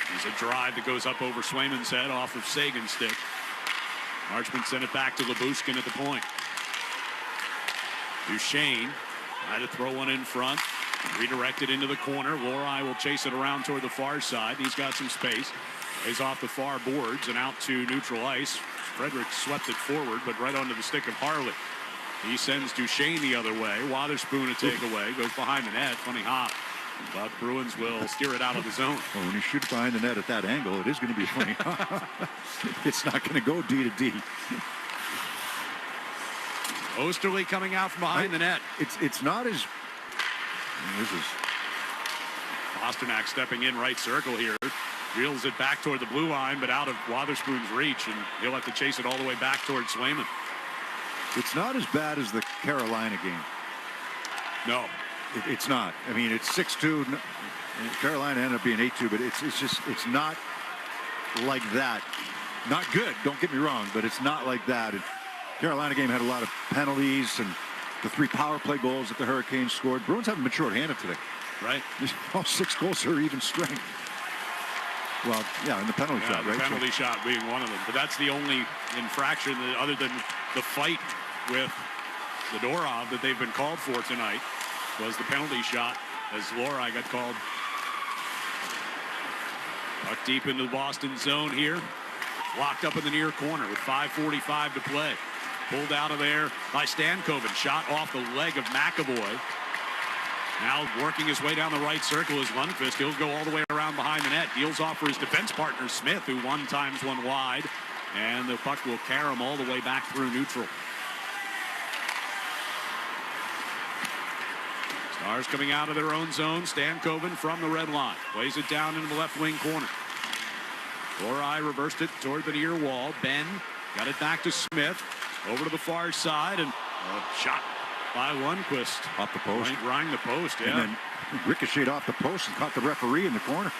There's a drive that goes up over Swayman's head off of Sagan's stick. Marchment sent it back to Lyubushkin at the point. Duchesne tried to throw one in front. Redirected into the corner. Lohrei will chase it around toward the far side. He's got some space. He's off the far boards and out to neutral ice. Frederick swept it forward, but right onto the stick of Harley. He sends Duchesne the other way. Wotherspoon a takeaway. Goes behind the net. Funny hop. But Bruins will steer it out of the zone. Well, when you shoot behind the net at that angle, it is going to be funny. It's not going to go D to D. Osterley coming out from behind the net. It's not as... This is... Pasternak stepping in right circle here. Reels it back toward the blue line, but out of Wotherspoon's reach, and he'll have to chase it all the way back toward Swayman. It's not as bad as the Carolina game. No. It's not. I mean, it's 6-2. Carolina ended up being 8-2, but it's not like that. Not good, don't get me wrong, but it's not like that. And Carolina game had a lot of penalties and the 3 power play goals that the Hurricanes scored. Bruins haven't been short-handed today. Right. All 6 goals are even strength. Well, yeah, and the penalty shot, the right? penalty shot being one of them. But that's the only infraction that, other than the fight with Zadorov that they've been called for tonight, was the penalty shot as Lori got called. Puck deep into the Boston zone here. Locked up in the near corner with 5:45 to play. Pulled out of there by Stankoven. Shot off the leg of McAvoy. Now working his way down the right circle is Lundqvist. He'll go all the way around behind the net. Deals off for his defense partner, Smith, who one wide. And the puck will carry him all the way back through neutral. Stars coming out of their own zone. Stankoven from the red line. Plays it down into the left wing corner. Lori reversed it toward the near wall. Ben got it back to Smith. Over to the far side. And a shot by Lundqvist. Off the post. Rang the post, yeah. And then ricocheted off the post and caught the referee in the corner.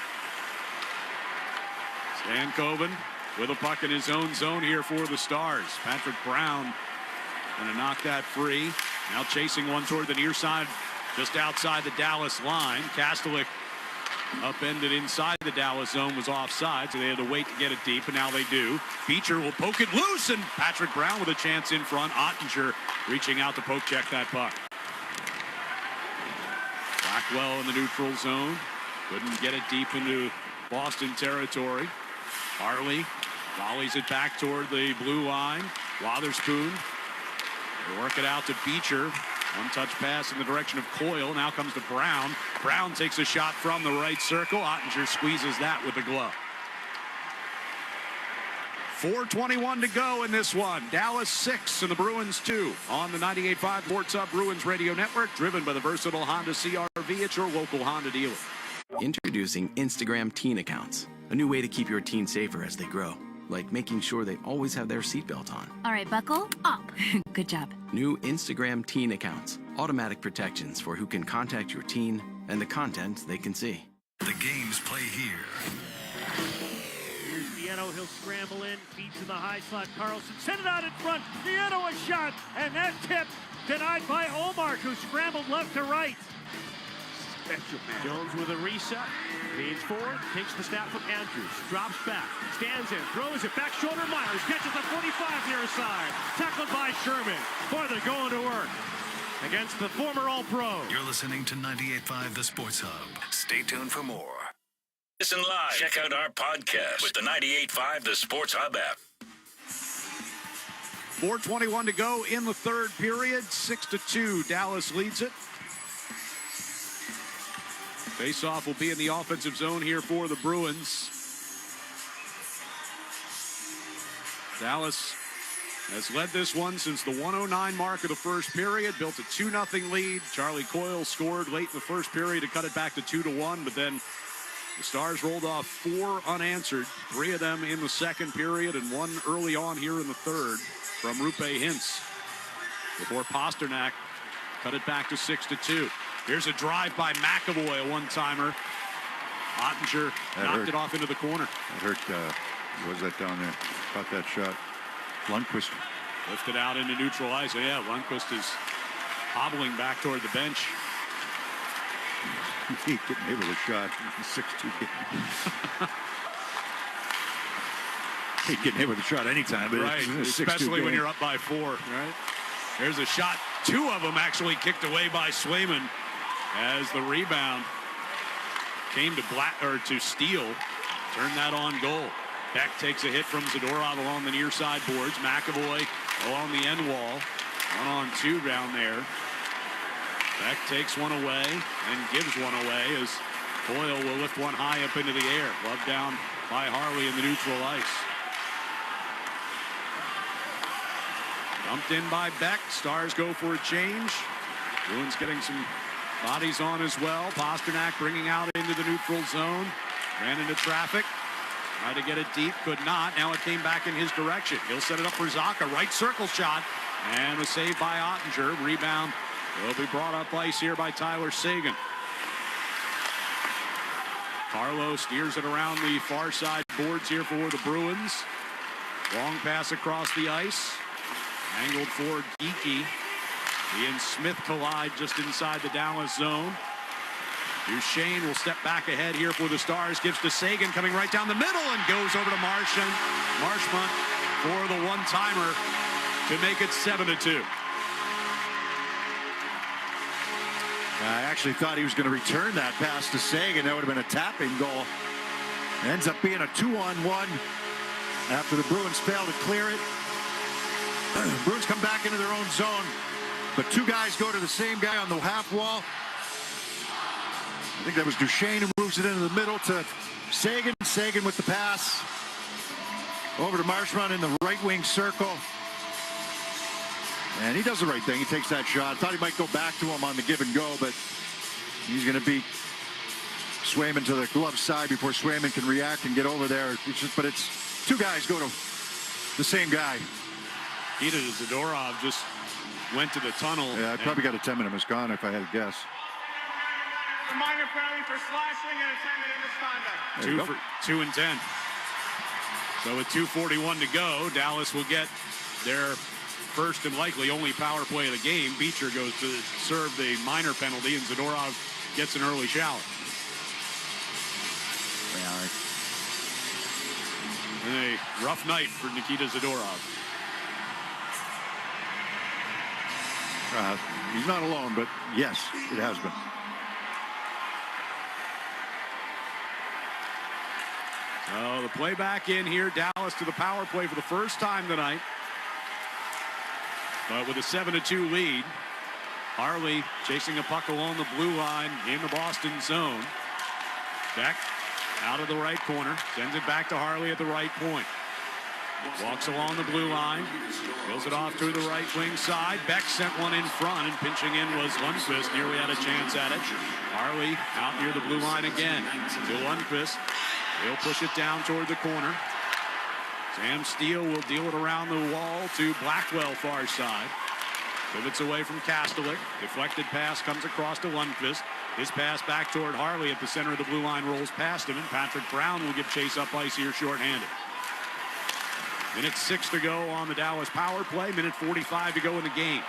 Stankoven with a puck in his own zone here for the Stars. Patrick Brown going to knock that free. Now chasing one toward the near side, just outside the Dallas line. Kastelik upended inside the Dallas zone, was offside, so they had to wait to get it deep, and now they do. Beecher will poke it loose, and Patrick Brown with a chance in front. Ottinger reaching out to poke check that puck. Blackwell in the neutral zone. Couldn't get it deep into Boston territory. Harley volleys it back toward the blue line. Wotherspoon. They work it out to Beecher. One touch pass in the direction of Coyle. Now comes to Brown. Brown takes a shot from the right circle. Ottinger squeezes that with the glove. 4:21 to go in this one. Dallas 6 and the Bruins 2 on the 98.5 Sports Hub Bruins Radio Network, driven by the versatile Honda CR-V at your local Honda dealer. Introducing Instagram teen accounts, a new way to keep your teen safer as they grow, like making sure they always have their seatbelt on. All right, buckle up. Good job. New Instagram teen accounts, automatic protections for who can contact your teen and the content they can see. The games play here. Here's Nieto. He'll scramble in, feeds in the high slot. Carlson sent it out in front. Nieto a shot, and that tip denied by Olmark, who scrambled left to right. Jones with a reset. Leans forward, takes the snap from Andrews, drops back, stands in, throws it back shoulder. Myers catches the 45 near side, tackled by Sherman. Boy, they're going to work against the former All-Pro. You're listening to 98.5 The Sports Hub. Stay tuned for more. Listen live. Check out our podcast with the 98.5 The Sports Hub app. 4:21 to go in the third period. 6-2. Dallas leads it. Faceoff will be in the offensive zone here for the Bruins. Dallas has led this one since the 109 mark of the first period. Built a 2-0 lead. Charlie Coyle scored late in the first period to cut it back to 2-1. But then the Stars rolled off 4 unanswered. 3 of them in the second period and 1 early on here in the third from Rupe Hintz. Before Pasternak cut it back to 6-2. Here's a drive by McAvoy, a one-timer. Ottinger knocked it off into the corner. That hurt, what was that down there? Caught that shot. Lundqvist. Lifted out into neutral ice. So yeah, Lundqvist is hobbling back toward the bench. He getting hit with a shot. 6-2 game. He'd get hit with a shot anytime, but right, especially when you're up by 4, right? There's a shot. 2 of them actually kicked away by Swayman as the rebound came to Steele. Turned that on goal. Beck takes a hit from Zadorov along the near side boards. McAvoy along the end wall. 1-on-2 down there. Beck takes one away and gives one away as Coyle will lift one high up into the air. Glove down by Harley in the neutral ice. Dumped in by Beck. Stars go for a change. Bruins getting some bodies on as well. Pasternak bringing out into the neutral zone. Ran into traffic. Tried to get it deep. Could not. Now it came back in his direction. He'll set it up for Zacha. Right circle shot. And a save by Ottinger. Rebound will be brought up ice here by Tyler Seguin. Carlo steers it around the far side boards here for the Bruins. Long pass across the ice. Angled for Geekie. He and Smith collide just inside the Dallas zone. Duchesne will step back ahead here for the Stars. Gives to Sagan, coming right down the middle, and goes over to Marchment for the one-timer to make it 7-2. I actually thought he was going to return that pass to Sagan. That would have been a tapping goal. Ends up being a 2-on-1 after the Bruins fail to clear it. Bruins come back into their own zone, but two guys go to the same guy on the half wall. I think that was Duchesne who moves it into the middle to Sagan. Sagan with the pass over to Marchment in the right wing circle. And he does the right thing. He takes that shot. Thought he might go back to him on the give and go, but he's going to beat Swayman to the glove side before Swayman can react and get over there. But it's two guys go to the same guy. Nikita Zadorov just went to the tunnel. Yeah, I probably got a 10-minute misconduct if I had to guess. A minor penalty for slashing and a 10-minute misconduct. 2 and 10. So with 2:41 to go, Dallas will get their first and likely only power play of the game. Beecher goes to serve the minor penalty, and Zadorov gets an early shower. And a rough night for Nikita Zadorov. He's not alone, but yes, it has been. So the play back in here, Dallas to the power play for the first time tonight. But with a 7-2 lead, Harley chasing a puck along the blue line in the Boston zone. Beck out of the right corner, sends it back to Harley at the right point. Walks along the blue line, fills it off to the right wing side. Beck sent one in front, and pinching in was Lundqvist. Nearly had a chance at it. Harley out near the blue line again to Lundqvist. He'll push it down toward the corner. Sam Steele will deal it around the wall to Blackwell, far side. Pivots away from Kastelik. Deflected pass comes across to Lundqvist. His pass back toward Harley at the center of the blue line rolls past him, and Patrick Brown will give chase up ice here shorthanded. Minute 6 to go on the Dallas power play. Minute 45 to go in the game.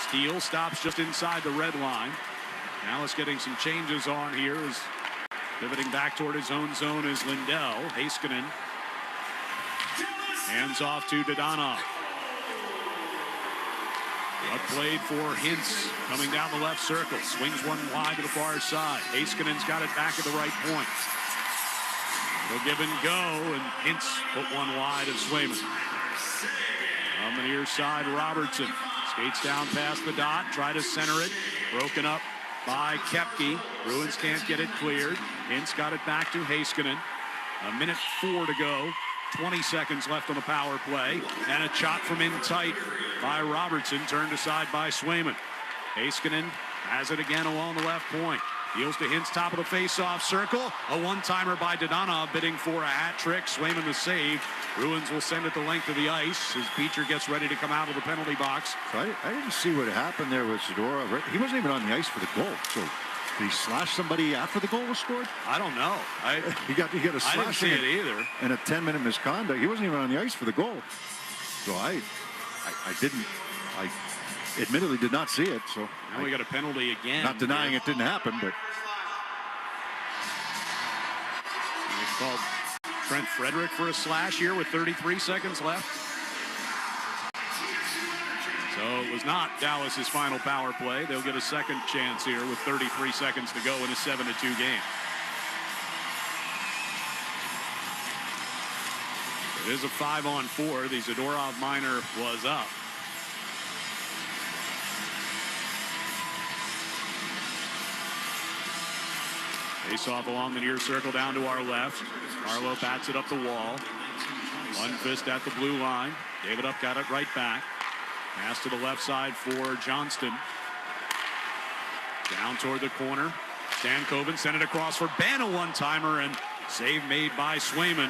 Steele stops just inside the red line. Dallas getting some changes on here. Is pivoting back toward his own zone is Lindell. Heiskanen hands off to Dadonov. Up played for Hintz coming down the left circle. Swings one wide to the far side. Heiskanen's got it back at the right point. They'll give and go, and Hintz put one wide of Swayman. On the near side, Robertson skates down past the dot, try to center it. Broken up by Koepke. Bruins can't get it cleared. Hintz got it back to Heiskanen. A minute 4 to go. 20 seconds left on the power play. And a shot from in tight by Robertson, turned aside by Swayman. Heiskanen has it again along the left point. Deals to Hintz, top of the face-off circle. A one-timer by Dadonov, bidding for a hat trick. Swayman the save. Bruins will send it the length of the ice as Beecher gets ready to come out of the penalty box. So I didn't see what happened there with Zadorov. He wasn't even on the ice for the goal. So did he slash somebody after the goal was scored? I don't know. He got a slash. I didn't see it either. And a 10-minute misconduct. He wasn't even on the ice for the goal. So I admittedly did not see it. So now we got a penalty again. Not denying it didn't happen, but it's called Trent Frederick for a slash here with 33 seconds left. So it was not Dallas's final power play. They'll get a second chance here with 33 seconds to go in a 7-2 game. It is a 5-on-4. The Zadorov minor was up. Face off along the near circle down to our left. Arlo bats it up the wall. Lundqvist at the blue line. David Up got it right back. Pass to the left side for Johnston. Down toward the corner. Stankoven sent it across for Ben, a one-timer, and save made by Swayman.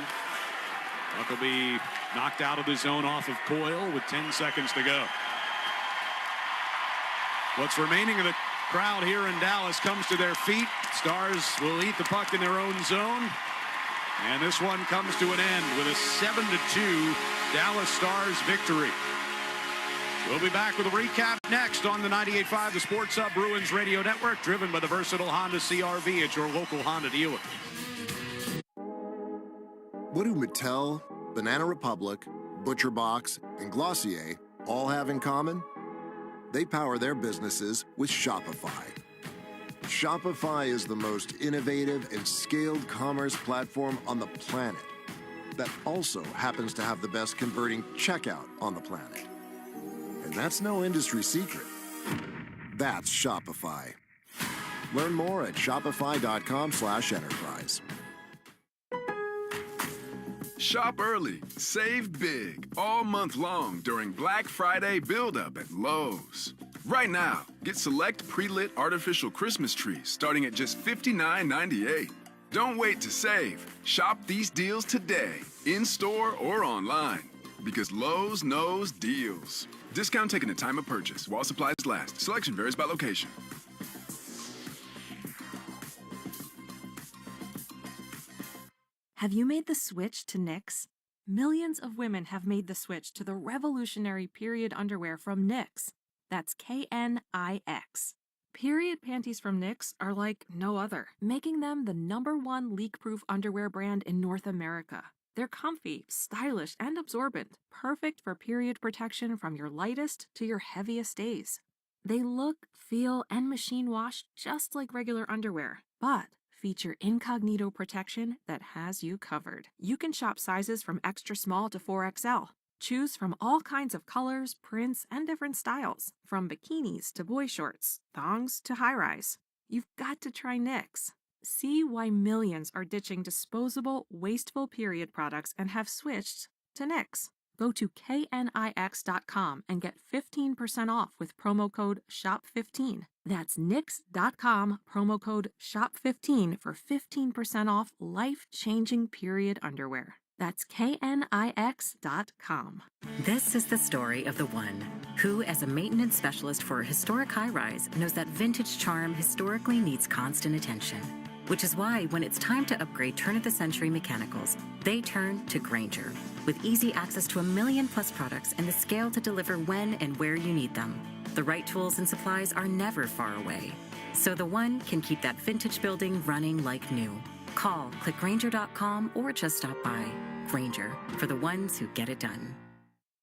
Puck will be knocked out of the zone off of Coyle with 10 seconds to go. What's remaining of the crowd here in Dallas comes to their feet. Stars will eat the puck in their own zone. And this one comes to an end with a 7-2 Dallas Stars victory. We'll be back with a recap next on the 98.5 The Sports Hub Bruins Radio Network, driven by the versatile Honda CRV at your local Honda dealer. What do Mattel, Banana Republic, Butcher Box, and Glossier all have in common? They power their businesses with Shopify. Shopify is the most innovative and scaled commerce platform on the planet that also happens to have the best converting checkout on the planet. And that's no industry secret. That's Shopify. Learn more at shopify.com/enterprise. Shop early, save big, all month long during Black Friday build-up at Lowe's. Right now, get select pre-lit artificial Christmas trees starting at just $59.98. Don't wait to save. Shop these deals today, in-store or online, because Lowe's knows deals. Discount taken at time of purchase while supplies last. Selection varies by location. Have you made the switch to Knix? Millions of women have made the switch to the revolutionary period underwear from Knix. That's Knix. Period panties from Knix are like no other, making them the #1 leak-proof underwear brand in North America. They're comfy, stylish, and absorbent, perfect for period protection from your lightest to your heaviest days. They look, feel, and machine wash just like regular underwear, but feature incognito protection that has you covered. You can shop sizes from extra small to 4XL. Choose from all kinds of colors, prints, and different styles, from bikinis to boy shorts, thongs to high-rise. You've got to try Knix. See why millions are ditching disposable, wasteful period products and have switched to Knix. Go to knix.com and get 15% off with promo code SHOP15. That's knix.com, promo code SHOP15 for 15% off life-changing period underwear. That's knix.com. This is the story of the one who, as a maintenance specialist for a historic high-rise, knows that vintage charm historically needs constant attention. Which is why when it's time to upgrade turn-of-the-century mechanicals, they turn to Grainger. With easy access to 1 million-plus products and the scale to deliver when and where you need them. The right tools and supplies are never far away. So the one can keep that vintage building running like new. Call, click Grainger.com, or just stop by. Grainger, for the ones who get it done.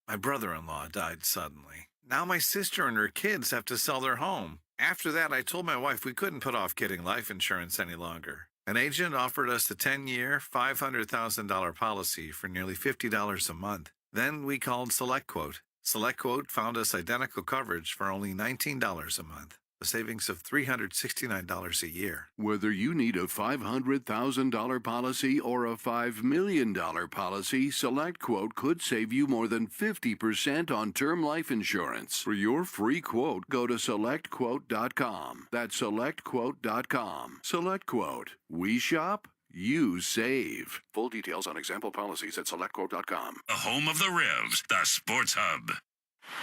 My brother-in-law died suddenly. Now my sister and her kids have to sell their home. After that, I told my wife we couldn't put off getting life insurance any longer. An agent offered us the 10-year, $500,000 policy for nearly $50 a month. Then we called SelectQuote. SelectQuote found us identical coverage for only $19 a month, a savings of $369 a year. Whether you need a $500,000 policy or a $5 million policy, SelectQuote could save you more than 50% on term life insurance. For your free quote, go to SelectQuote.com. That's SelectQuote.com. SelectQuote. We shop, you save. Full details on example policies at SelectQuote.com. The home of the Revs, the Sports Hub.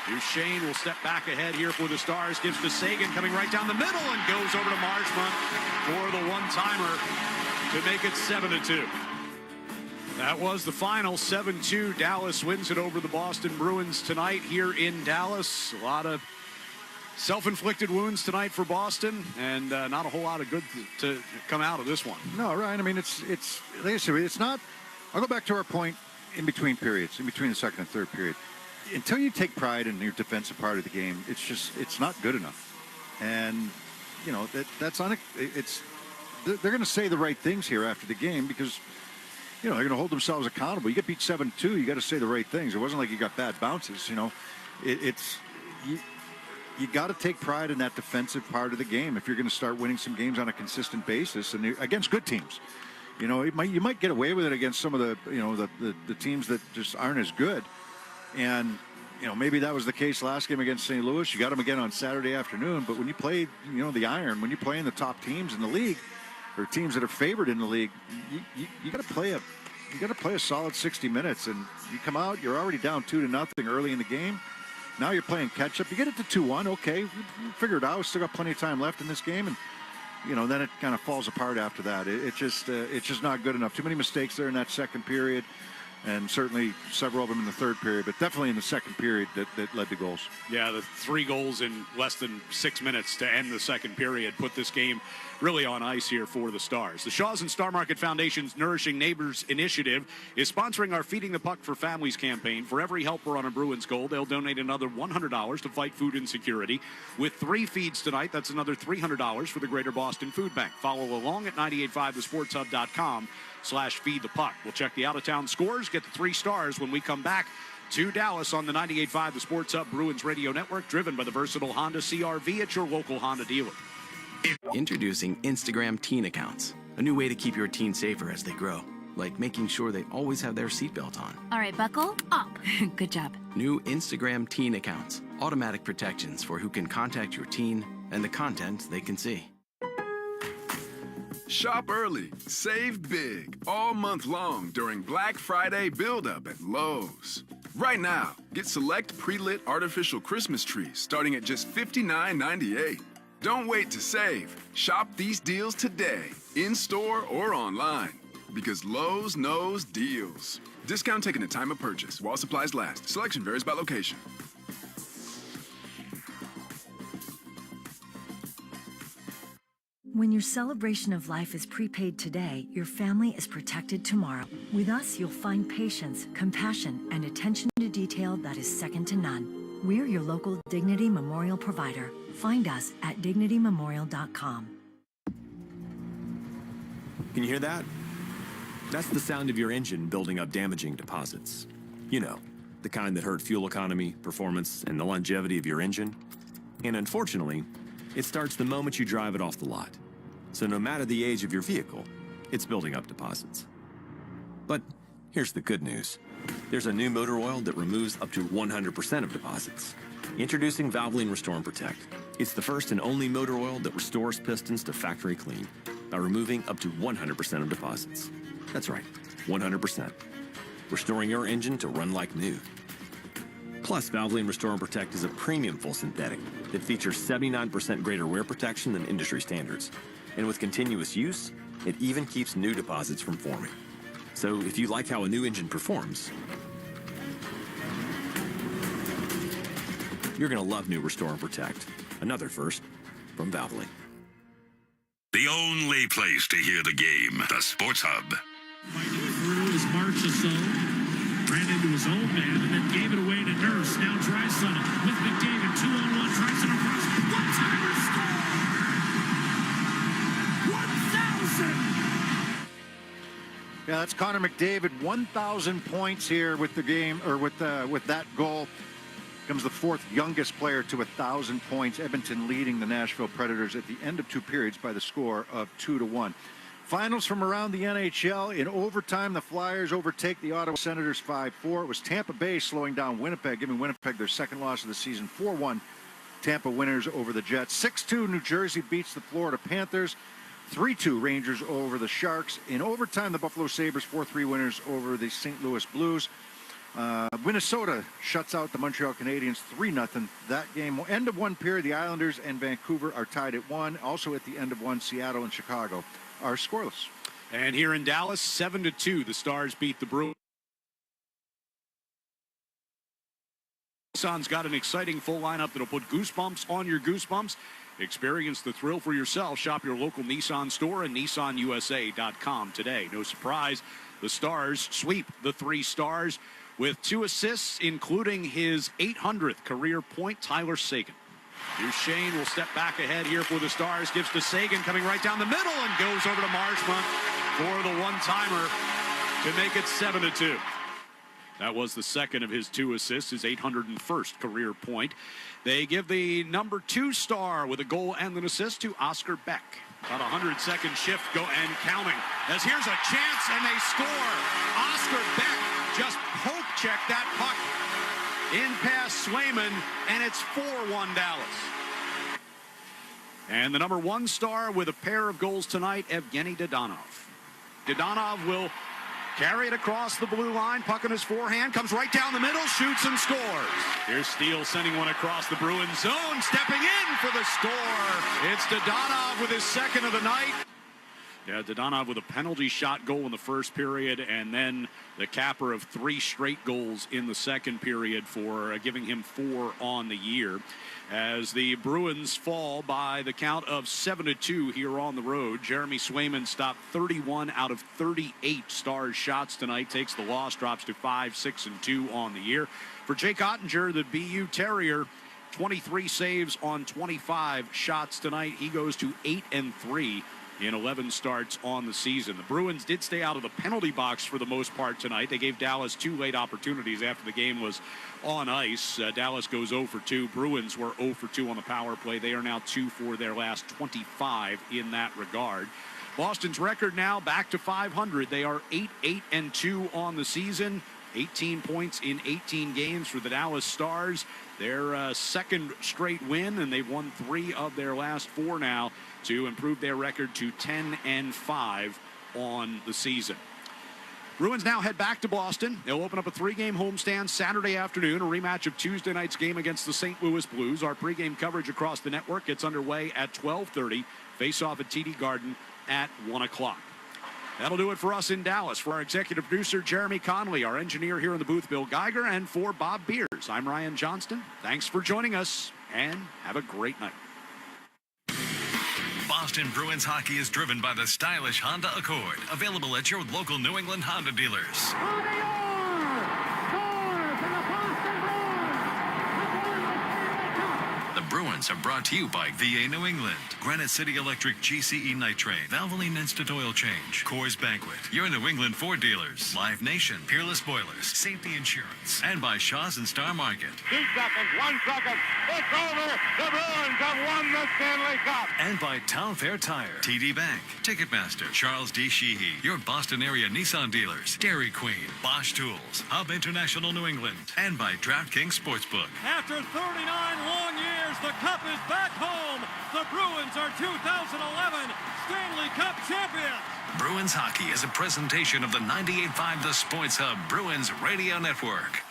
Duchesne will step back ahead here for the Stars. Gives to Sagan, coming right down the middle, and goes over to Marchment for the one-timer to make it 7-2. That was the final, 7-2. Dallas wins it over the Boston Bruins tonight here in Dallas. A lot of self-inflicted wounds tonight for Boston, and not a whole lot of good to come out of this one. No, right. I mean, it's like I said, it's not. I'll go back to our point in between periods, in between the second and third period. Until you take pride in your defensive part of the game, it's not good enough. And you know that's on it. They're going to say the right things here after the game because they're going to hold themselves accountable. You get beat 7-2, you got to say the right things. It wasn't like you got bad bounces. You got to take pride in that defensive part of the game if you're going to start winning some games on a consistent basis and against good teams. You might get away with it against some of the the teams that just aren't as good. And, maybe that was the case last game against St. Louis. You got them again on Saturday afternoon. But when you play, the Iron, when you play in the top teams in the league or teams that are favored in the league, you got to play a solid 60 minutes. And you come out, you're already down 2-0 early in the game. Now you're playing catch up. You get it to 2-1. Okay, you figure it out. We still got plenty of time left in this game. And, then it kind of falls apart after that. It's just not good enough. Too many mistakes there in that second period. and certainly several of them in the third period, but definitely in the second period that led to goals. Yeah, the 3 goals in less than 6 minutes to end the second period put this game really on ice here for the Stars. The Shaws and Star Market Foundation's Nourishing Neighbors initiative is sponsoring our Feeding the Puck for Families campaign. For every helper on a Bruins goal, they'll donate another $100 to fight food insecurity. With 3 feeds tonight, that's another $300 for the Greater Boston Food Bank. Follow along at 985thesportshub.com/feed the puck. We'll check the out-of-town scores, get the 3 stars when we come back to Dallas on the 98.5 The Sports Hub Bruins Radio Network, driven by the versatile Honda CR-V at your local Honda dealer. Introducing Instagram teen accounts, a new way to keep your teen safer as they grow, like making sure they always have their seatbelt on. All right, buckle up. Good job. New Instagram teen accounts, automatic protections for who can contact your teen and the content they can see. Shop early, save big, all month long during Black Friday build-up at Lowe's. Right now, get select pre-lit artificial Christmas trees starting at just $59.98. Don't wait to save. Shop these deals today, in-store or online, because Lowe's knows deals. Discount taken at time of purchase while supplies last. Selection varies by location. When your celebration of life is prepaid today, your family is protected tomorrow. With us, you'll find patience, compassion, and attention to detail that is second to none. We're your local Dignity Memorial provider. Find us at dignitymemorial.com. Can you hear that? That's the sound of your engine building up damaging deposits. You know, the kind that hurt fuel economy, performance, and the longevity of your engine. And unfortunately, it starts the moment you drive it off the lot. So no matter the age of your vehicle, it's building up deposits. But here's the good news. There's a new motor oil that removes up to 100% of deposits. Introducing Valvoline Restore and Protect. It's the first and only motor oil that restores pistons to factory clean by removing up to 100% of deposits. That's right, 100%. Restoring your engine to run like new. Plus, Valvoline Restore and Protect is a premium full synthetic that features 79% greater wear protection than industry standards. And with continuous use, it even keeps new deposits from forming. So if you like how a new engine performs, you're going to love new Restore and Protect. Another first from Valvoline. The only place to hear the game, the Sports Hub. Through his Marchessault, ran into his own man, and then gave it away to Nurse. Now Draisaitl with McDavid, 2-on-1. Draisaitl across, one-timer score! 1,000! Yeah, that's Connor McDavid, 1,000 points here with the game, or with that goal. Becomes the 4th youngest player to 1,000 points. Edmonton leading the Nashville Predators at the end of 2 periods by the score of 2-1. Finals from around the NHL. In overtime, the Flyers overtake the Ottawa Senators 5-4. It was Tampa Bay slowing down Winnipeg, giving Winnipeg their 2nd loss of the season. 4-1 Tampa winners over the Jets. 6-2 New Jersey beats the Florida Panthers. 3-2 Rangers over the Sharks. In overtime, the Buffalo Sabres 4-3 winners over the St. Louis Blues. Minnesota shuts out the Montreal Canadiens 3-0. That game, end of 1 period, the Islanders and Vancouver are tied at 1. Also at the end of 1, Seattle and Chicago are scoreless. And here in Dallas, 7-2, the Stars beat the Bruins. Nissan's got an exciting full lineup that'll put goosebumps on your goosebumps. Experience the thrill for yourself. Shop your local Nissan store and nissanusa.com today. No surprise, the Stars sweep the 3 Stars with 2 assists, including his 800th career point, Tyler Seguin. Duchesne will step back ahead here for the Stars. Gives to Seguin, coming right down the middle, and goes over to Marchment for the one-timer to make it 7-2. That was the second of his 2 assists, his 801st career point. They give the number 2 star with a goal and an assist to Oscar Beck. About 100-second shift go and counting. As here's a chance, and they score. Oscar Beck just poke-checked that puck in past Swayman, and it's 4-1 Dallas. And the number 1 star with a pair of goals tonight, Evgeny Dadonov. Dadonov will carry it across the blue line. Puck in his forehand. Comes right down the middle. Shoots and scores. Here's Steele sending one across the Bruins zone. Stepping in for the score. It's Dadonov with his 2nd of the night. Yeah, Dodonov with a penalty shot goal in the first period, and then the capper of 3 straight goals in the second period for giving him 4 on the year. As the Bruins fall by the count of 7-2 here on the road. Jeremy Swayman stopped 31 out of 38 Stars shots tonight, takes the loss, drops to 5-6-2 on the year. For Jake Ottinger, the BU Terrier, 23 saves on 25 shots tonight. He goes to 8-3 in 11 starts on the season. The Bruins did stay out of the penalty box for the most part tonight. They gave Dallas 2 late opportunities after the game was on ice. Dallas goes 0 for 2. Bruins were 0 for 2 on the power play. They are now 2 for their last 25 in that regard. Boston's record now back to 500. They are 8-2 on the season. 18 points in 18 games for the Dallas Stars. Their second straight win, and they've won 3 of their last 4 now to improve their record to 10-5 on the season. Bruins now head back to Boston. They'll open up a 3-game homestand Saturday afternoon, a rematch of Tuesday night's game against the St. Louis Blues. Our pregame coverage across the network gets underway at 12:30. Face-off at TD Garden at 1 o'clock. That'll do it for us in Dallas. For our executive producer, Jeremy Conley, our engineer here in the booth, Bill Geiger, and for Bob Beers, I'm Ryan Johnston. Thanks for joining us, and have a great night. Boston Bruins hockey is driven by the stylish Honda Accord, available at your local New England Honda dealers. The Bruins are brought to you by VA New England, Granite City Electric GCE Night Train, Valvoline Instant Oil Change, Coors Banquet, your New England Ford dealers, Live Nation, Peerless Boilers, Safety Insurance, and by Shaw's and Star Market. 2 seconds, 1 second, it's over. The Bruins have won the Stanley Cup. And by Town Fair Tire, TD Bank, Ticketmaster, Charles D. Sheehy, your Boston area Nissan dealers, Dairy Queen, Bosch Tools, Hub International New England, and by DraftKings Sportsbook. After 39 long years, the Cup is back home. The Bruins are 2011 Stanley Cup champions. Bruins hockey is a presentation of the 98.5 The Sports Hub Bruins Radio Network.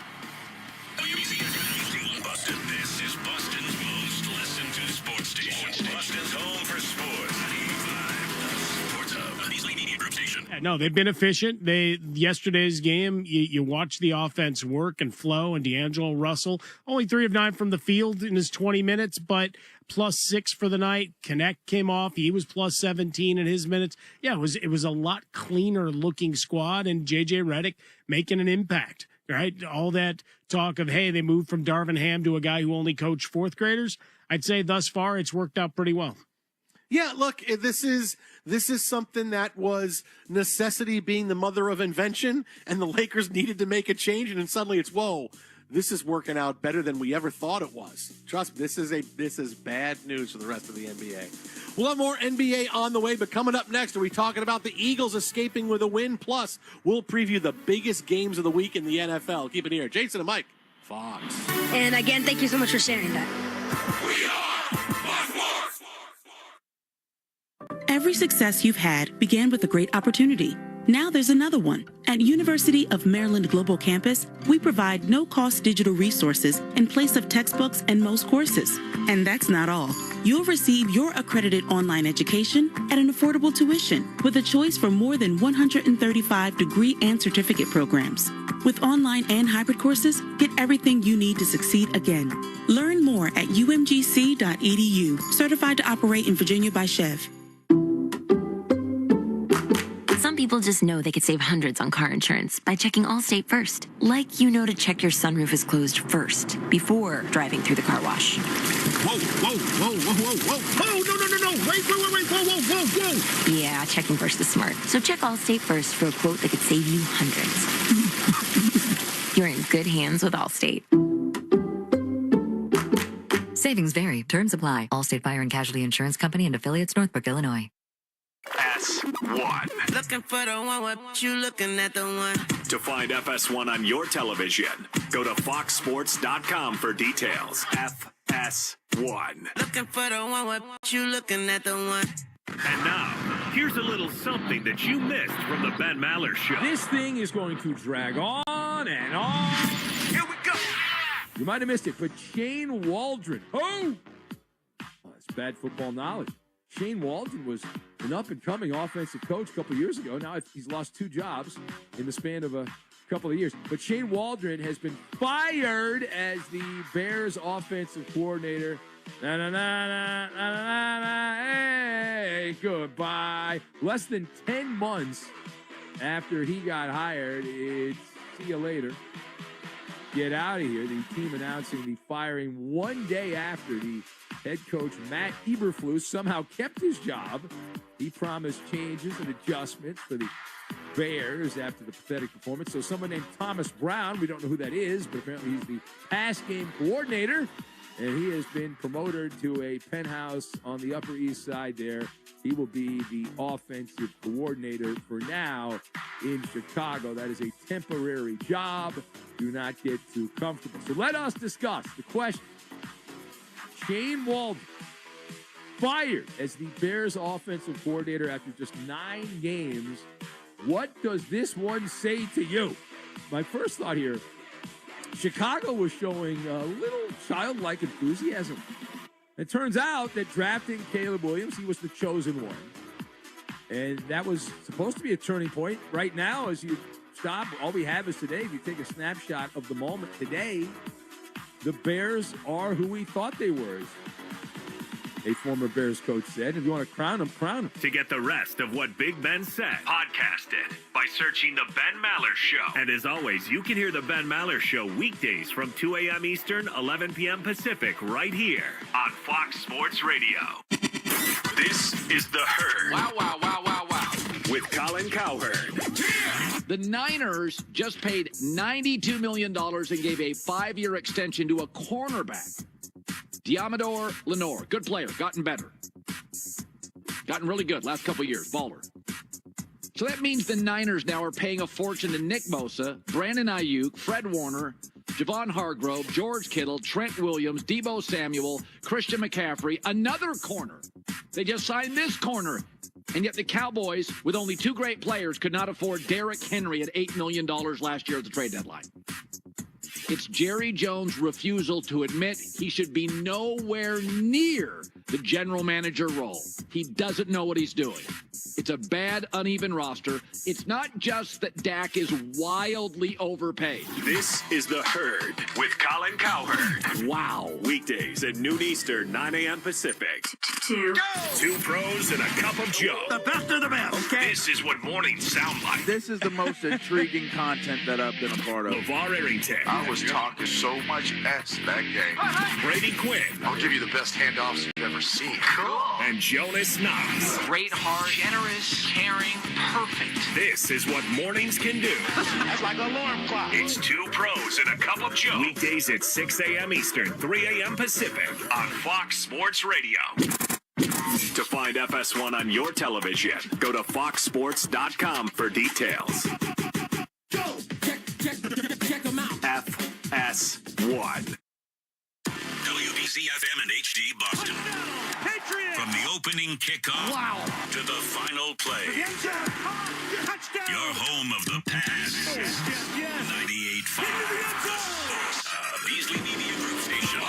Boston, this is Boston's most listened to sports station. Boston's home for sports. 98.5 The Sports Hub. Beasley Media Group Station. No, they've been efficient. Yesterday's game, you watch the offense work and flow, and D'Angelo Russell, only 3 of 9 from the field in his 20 minutes, but +6 for the night. Connect came off. He was +17 in his minutes. Yeah, it was a lot cleaner looking squad, and JJ Redick making an impact, right? All that talk of, hey, they moved from Darvin Ham to a guy who only coached 4th graders. I'd say thus far it's worked out pretty well. Yeah, look, this is something that was necessity being the mother of invention, and the Lakers needed to make a change, and then suddenly it's, whoa, this is working out better than we ever thought it was. Trust me, this is bad news for the rest of the NBA. We'll have more NBA on the way, but coming up next, are we talking about the Eagles escaping with a win? Plus, we'll preview the biggest games of the week in the NFL. Keep it here. Jason and Mike, Fox. And again, thank you so much for sharing that. We are Fox Sports. Every success you've had began with a great opportunity. Now there's another one. At University of Maryland Global Campus, we provide no-cost digital resources in place of textbooks and most courses. And that's not all. You'll receive your accredited online education at an affordable tuition with a choice from more than 135 degree and certificate programs. With online and hybrid courses, get everything you need to succeed again. Learn more at umgc.edu. Certified to operate in Virginia by Chev. Some people just know they could save hundreds on car insurance by checking Allstate first. Like you know to check your sunroof is closed first before driving through the car wash. Whoa, whoa, whoa, whoa, whoa, whoa, whoa, no, wait, whoa. Yeah, checking first is smart. So check Allstate first for a quote that could save you hundreds. You're in good hands with Allstate. Savings vary. Terms apply. Allstate Fire and Casualty Insurance Company and affiliates, Northbrook, Illinois. FS1. Looking for the one, what you looking at the one? To find FS1 on your television, go to foxsports.com for details. FS1. Looking for the one, what you looking at the one? And now, here's a little something that you missed from the Ben Maller Show. This thing is going to drag on and on. Here we go. You might have missed it, but Shane Waldron. Oh! Well, that's bad football knowledge. Shane Waldron was an up-and-coming offensive coach a couple of years ago. Now he's lost 2 jobs in the span of a couple of years. But Shane Waldron has been fired as the Bears offensive coordinator. Hey, goodbye. Less than 10 months after he got hired, it's see you later. Get out of here. The team announcing the firing one day after the head coach Matt Eberflus somehow kept his job. He promised changes and adjustments for the Bears after the pathetic performance. So someone named Thomas Brown, we don't know who that is, but apparently he's the pass game coordinator, and he has been promoted to a penthouse on the Upper East Side there. He will be the offensive coordinator for now in Chicago. That is a temporary job. Do not get too comfortable. So let us discuss the question. Shane Waldron fired as the Bears offensive coordinator after just 9 games. What does this one say to you? My first thought here, Chicago was showing a little childlike enthusiasm. It turns out that drafting Caleb Williams, he was the chosen one. And that was supposed to be a turning point. Right now, as you stop, all we have is today. If you take a snapshot of the moment today, the Bears are who we thought they were. A former Bears coach said, if you want to crown him, crown him. To get the rest of what Big Ben said, podcast it by searching The Ben Maller Show. And as always, you can hear The Ben Maller Show weekdays from 2 a.m. Eastern, 11 p.m. Pacific, right here on Fox Sports Radio. This is The Herd. Wow, wow, wow, wow, wow. With Colin Cowherd. The Niners just paid $92 million and gave a 5-year extension to a cornerback. Diamador Lenore, good player, gotten better. Gotten really good last couple years, baller. So that means the Niners now are paying a fortune to Nick Bosa, Brandon Ayuk, Fred Warner, Javon Hargrove, George Kittle, Trent Williams, Deebo Samuel, Christian McCaffrey, another corner. They just signed this corner. And yet the Cowboys, with only 2 great players, could not afford Derrick Henry at $8 million last year at the trade deadline. It's Jerry Jones' refusal to admit he should be nowhere near the general manager role. He doesn't know what he's doing. It's a bad, uneven roster. It's not just that Dak is wildly overpaid. This is The Herd with Colin Cowherd. Wow. Weekdays at noon Eastern, 9 a.m. Pacific. 2 pros and a cup of Joe. The best of the best. Okay. This is what mornings sound like. This is the most intriguing content that I've been a part of. LeVar Arrington. I was talking so much S that game. Brady Quinn. I'll give you the best handoffs you've ever seen. Cool. And Jonas Knox. Great heart, generous, caring, perfect. This is what mornings can do. That's like an alarm clock. It's 2 pros and a cup of Joe. Weekdays at 6 a.m. Eastern, 3 a.m. Pacific on Fox Sports Radio. To find FS1 on your television, go to foxsports.com for details. Go! Check them out. FS1. WBZ-FM and HD Boston. From the opening kickoff to the final play. Your home of the pass. 98.5. The Sports Beasley Media Group Station.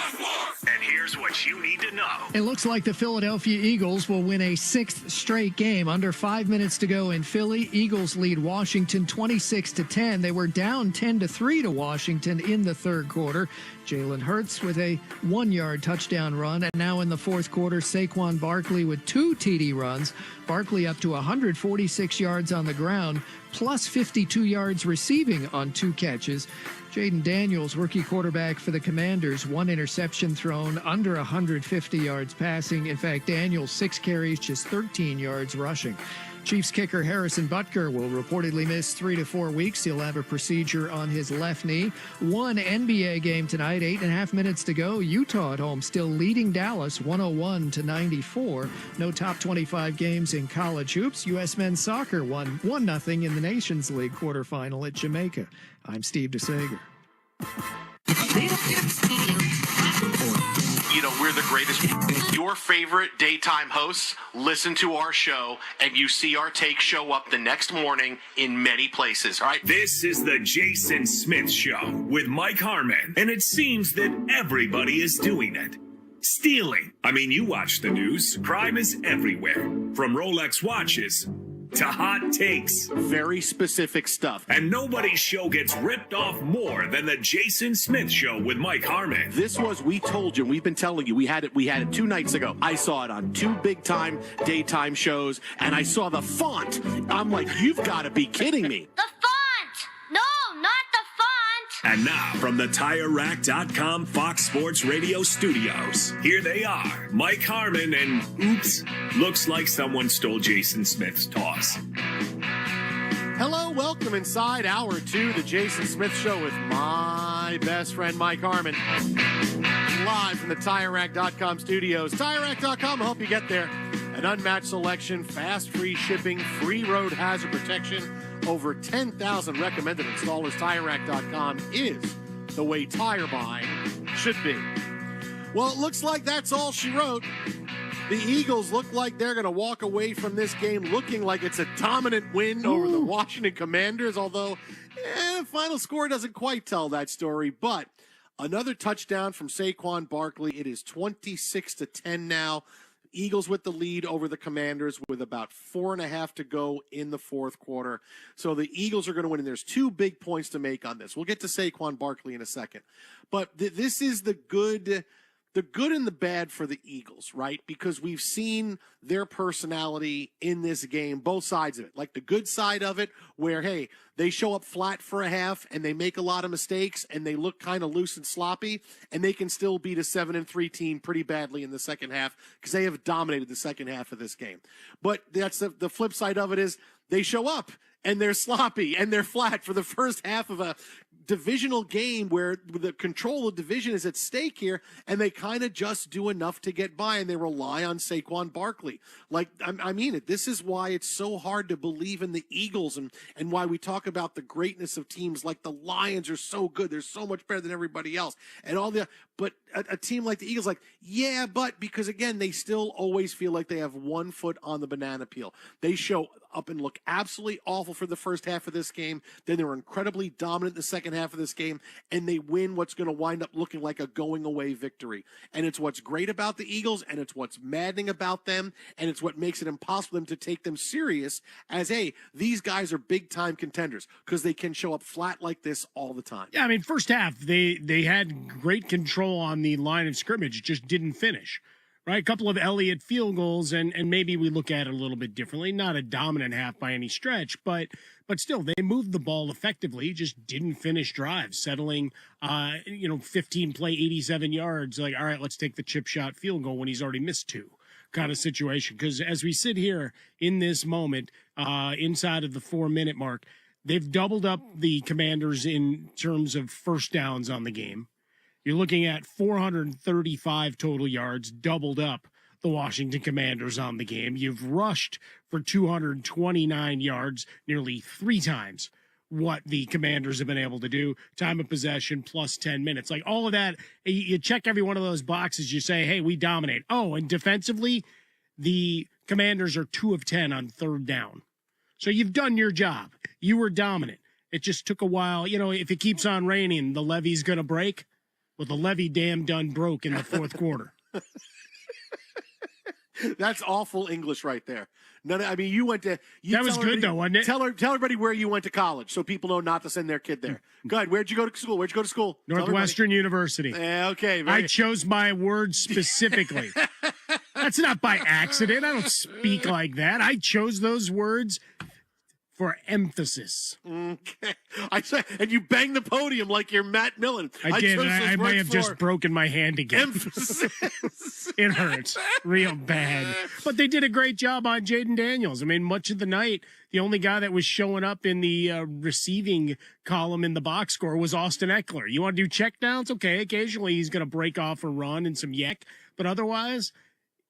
And here's what you need to know. It looks like the Philadelphia Eagles will win a 6th straight game. Under 5 minutes to go in Philly, Eagles lead Washington 26-10. They were down 10-3 to Washington in the 3rd quarter. Jalen Hurts with a 1-yard touchdown run. And now in the 4th quarter, Saquon Barkley with 2 TD runs. Barkley up to 146 yards on the ground, plus 52 yards receiving on 2 catches. Jaden Daniels, rookie quarterback for the Commanders, 1 interception thrown, under 150 yards passing. In fact, Daniels, 6 carries, just 13 yards rushing. Chiefs kicker Harrison Butker will reportedly miss 3 to 4 weeks. He'll have a procedure on his left knee. 1 NBA game tonight, 8.5 minutes to go. Utah at home still leading Dallas 101-94. No top 25 games in college hoops. U.S. men's soccer won 1-0 in the Nations League quarterfinal at Jamaica. I'm Steve DeSager. You know, we're the greatest. Your favorite daytime hosts listen to our show, and you see our take show up the next morning in many places, all right? This is the Jason Smith Show with Mike Harmon, and it seems that everybody is doing it. stealing. I mean, you watch the news. Crime is everywhere. From Rolex watches to hot takes. Very specific stuff. And nobody's show gets ripped off more than the Jason Smith Show with Mike Harmon. This was, we told you, we've been telling you, we had it 2 nights ago. I saw it on 2 big-time daytime shows, and I saw the font. I'm like, you've got to be kidding me. The font! No, not the font! And now, from the TireRack.com Fox Sports Radio studios, here they are, Mike Harmon and, oops, looks like someone stole Jason Smith's toss. Hello, welcome inside Hour 2, the Jason Smith Show with my best friend, Mike Harmon. Live from the TireRack.com studios. TireRack.com will help you get there. An unmatched selection, fast free shipping, free road hazard protection, over 10,000 recommended installers. TireRack.com is the way tire buying should be. Well, it looks like that's all she wrote. The Eagles look like they're going to walk away from this game looking like it's a dominant win over the Washington Commanders, although final score doesn't quite tell that story. But another touchdown from Saquon Barkley. It is 26-10 now. Eagles with the lead over the Commanders with about 4.5 to go in the fourth quarter. So the Eagles are going to win, and there's 2 big points to make on this. We'll get to Saquon Barkley in a second. But this is the good and the bad for the Eagles, right? Because we've seen their personality in this game, both sides of it. Like the good side of it, where, hey, they show up flat for a half and they make a lot of mistakes and they look kind of loose and sloppy, and they can still beat a 7-3 team pretty badly in the second half because they have dominated the second half of this game. But that's the flip side of it is they show up and they're sloppy and they're flat for the first half of a divisional game where the control of division is at stake here, and they kind of just do enough to get by, and they rely on Saquon Barkley. Like, I mean it. This is why it's so hard to believe in the Eagles, and why we talk about the greatness of teams like the Lions are so good. They're so much better than everybody else. And all the, but a team like the Eagles, like, yeah, but because again, they still always feel like they have one foot on the banana peel. They show up and look absolutely awful for the first half of this game. Then they were incredibly dominant in the second half of this game, and they win what's going to wind up looking like a going away victory. And it's what's great about the Eagles, and it's what's maddening about them, and it's what makes it impossible for them to take them serious as, hey, these guys are big time contenders, because they can show up flat like this all the time. Yeah, I mean, first half, they had great control on the line of scrimmage, just didn't finish. Right, a couple of Elliott field goals, and maybe we look at it a little bit differently. Not a dominant half by any stretch, but still, they moved the ball effectively, just didn't finish drives, settling, 15 play, 87 yards. Like, all right, let's take the chip shot field goal when he's already missed 2 kind of situation. Because as we sit here in this moment, inside of the 4-minute mark, they've doubled up the Commanders in terms of first downs on the game. You're looking at 435 total yards, doubled up the Washington Commanders on the game. You've rushed for 229 yards, nearly 3 times what the Commanders have been able to do. Time of possession plus 10 minutes. Like all of that, you check every one of those boxes. You say, hey, we dominate. Oh, and defensively, the Commanders are 2 of 10 on third down. So you've done your job. You were dominant. It just took a while. If it keeps on raining, the levee's going to break. Well, the levee done broke in the fourth quarter. That's awful English right there. You went to... that was good, though, wasn't it? Tell everybody where you went to college so people know not to send their kid there. Go ahead. Where'd you go to school? Northwestern University. Okay. I chose my words specifically. That's not by accident. I don't speak like that. I chose those words for emphasis. Okay. And you banged the podium like you're Matt Millen. I did. I may have just broken my hand again. Emphasis. It hurts real bad. But they did a great job on Jaden Daniels. I mean, much of the night, the only guy that was showing up in the receiving column in the box score was Austin Eckler. You want to do checkdowns? Okay, occasionally he's going to break off a run and some yak. But otherwise,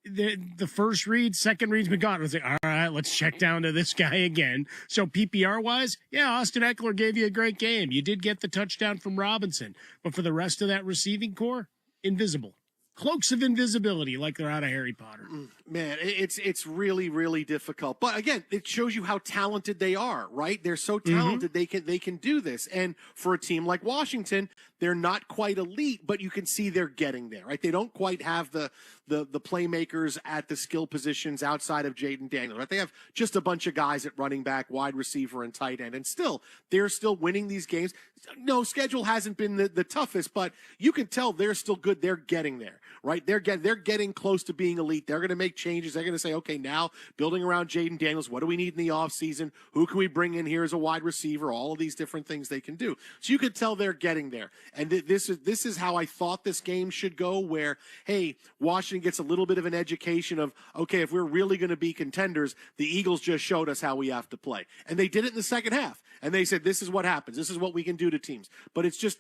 the first read, second read's been gone. I was like, all right, let's check down to this guy again. So PPR-wise, yeah, Austin Eckler gave you a great game. You did get the touchdown from Robinson. But for the rest of that receiving core, invisible. Cloaks of invisibility like they're out of Harry Potter. Man, it's really, really difficult. But again, it shows you how talented they are, right? They're so talented they can do this. And for a team like Washington, they're not quite elite, but you can see they're getting there, right? They don't quite have the playmakers at the skill positions outside of Jaden Daniels, right? They have just a bunch of guys at running back, wide receiver, and tight end, and still they're still winning these games. No, schedule hasn't been the toughest, but you can tell they're still good. They're getting there, right? They're getting close to being elite. They're going to make changes. They're going to say, okay, now building around Jaden Daniels, what do we need in the offseason? Who can we bring in here as a wide receiver? All of these different things they can do. So you could tell they're getting there. And this is how I thought this game should go, where, hey, Washington gets a little bit of an education of, okay, if we're really going to be contenders, the Eagles just showed us how we have to play. And they did it in the second half. And they said, this is what happens. This is what we can do to teams. But it's just,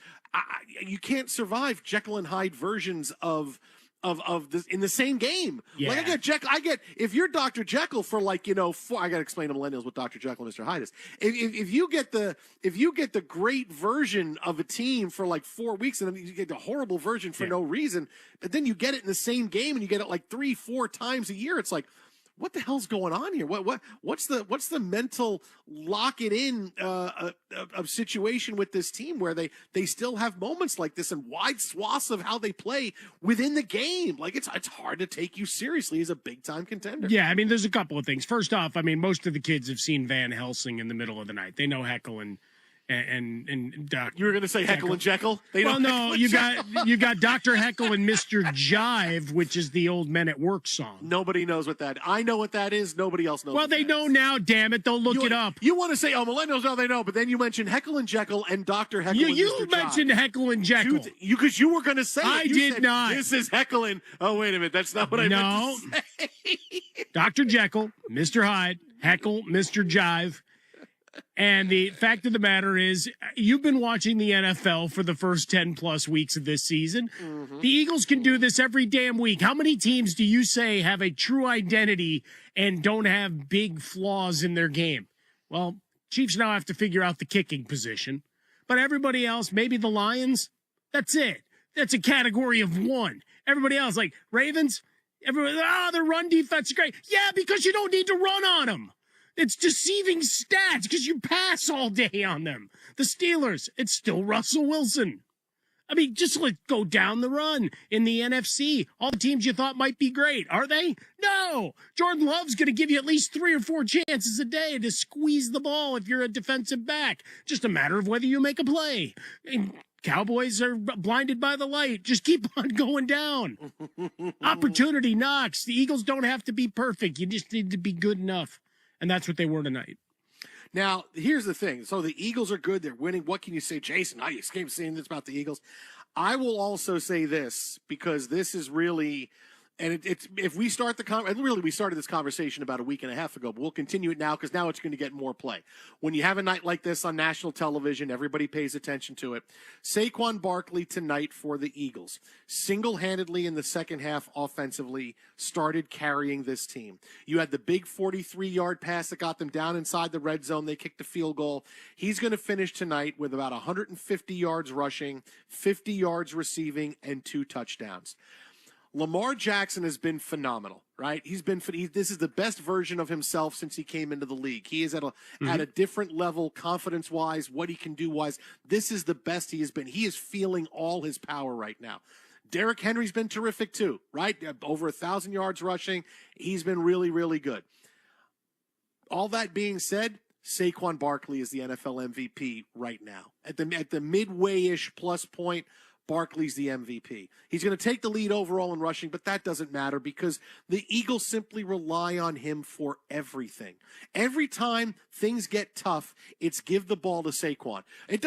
you can't survive Jekyll and Hyde versions of this in the same game. Yeah. Like I get if you're Dr. Jekyll for I got to explain to millennials what Dr. Jekyll and Mr. Hyde is. If you get the great version of a team for like 4 weeks and then you get the horrible version for no reason, but then you get it in the same game and you get it like 3-4 times a year, it's like, what the hell's going on here? What's the mental lock it in of situation with this team where they still have moments like this and wide swaths of how they play within the game? Like it's hard to take you seriously as a big time contender. Yeah, I mean, there's a couple of things. First off, I mean, most of the kids have seen Van Helsing in the middle of the night. They know Heckle and Dr. You were going to say Heckle and Jekyll? Well, no, you got Dr. Heckle and Mr. Jive, which is the old Men at Work song. Nobody knows what that. I know what that is. Nobody else knows. Well, they know now. Damn it, they'll look it up. You want to say, oh, millennials know they know, but then you mentioned Heckle and Jekyll and Dr. Heckle. You mentioned Heckle and Jekyll. Because you were going to say. I did not. This is Heckle and. Oh, wait a minute. That's not what I meant to say. Dr. Jekyll, Mr. Hyde, Heckle, Mr. Jive. And the fact of the matter is, you've been watching the NFL for the first 10-plus weeks of this season. Mm-hmm. The Eagles can do this every damn week. How many teams do you say have a true identity and don't have big flaws in their game? Well, Chiefs now have to figure out the kicking position. But everybody else, maybe the Lions, that's it. That's a category of one. Everybody else, like Ravens, everybody, their run defense is great. Yeah, because you don't need to run on them. It's deceiving stats because you pass all day on them. The Steelers, it's still Russell Wilson. I mean, just let's go down the run in the NFC. All the teams you thought might be great, are they? No. Jordan Love's going to give you at least 3 or 4 chances a day to squeeze the ball if you're a defensive back. Just a matter of whether you make a play. And Cowboys are blinded by the light. Just keep on going down. Opportunity knocks. The Eagles don't have to be perfect. You just need to be good enough. And that's what they were tonight. Now, here's the thing. So the Eagles are good. They're winning. What can you say, Jason? I escaped saying this about the Eagles. I will also say this, because this is really, and it's if we start we started this conversation about a week and a half ago, but we'll continue it now because now it's going to get more play. When you have a night like this on national television, everybody pays attention to it. Saquon Barkley tonight for the Eagles, single-handedly in the second half offensively, started carrying this team. You had the big 43-yard pass that got them down inside the red zone. They kicked a field goal. He's going to finish tonight with about 150 yards rushing, 50 yards receiving, and 2 touchdowns. Lamar Jackson has been phenomenal, right? This is the best version of himself since he came into the league. He is at a different level, confidence-wise, what he can do-wise. This is the best he has been. He is feeling all his power right now. Derrick Henry's been terrific too, right? Over 1,000 yards rushing. He's been really, really good. All that being said, Saquon Barkley is the NFL MVP right now. At the midway-ish plus point, Barkley's the MVP. He's going to take the lead overall in rushing, but that doesn't matter because the Eagles simply rely on him for everything. Every time things get tough, it's give the ball to Saquon. It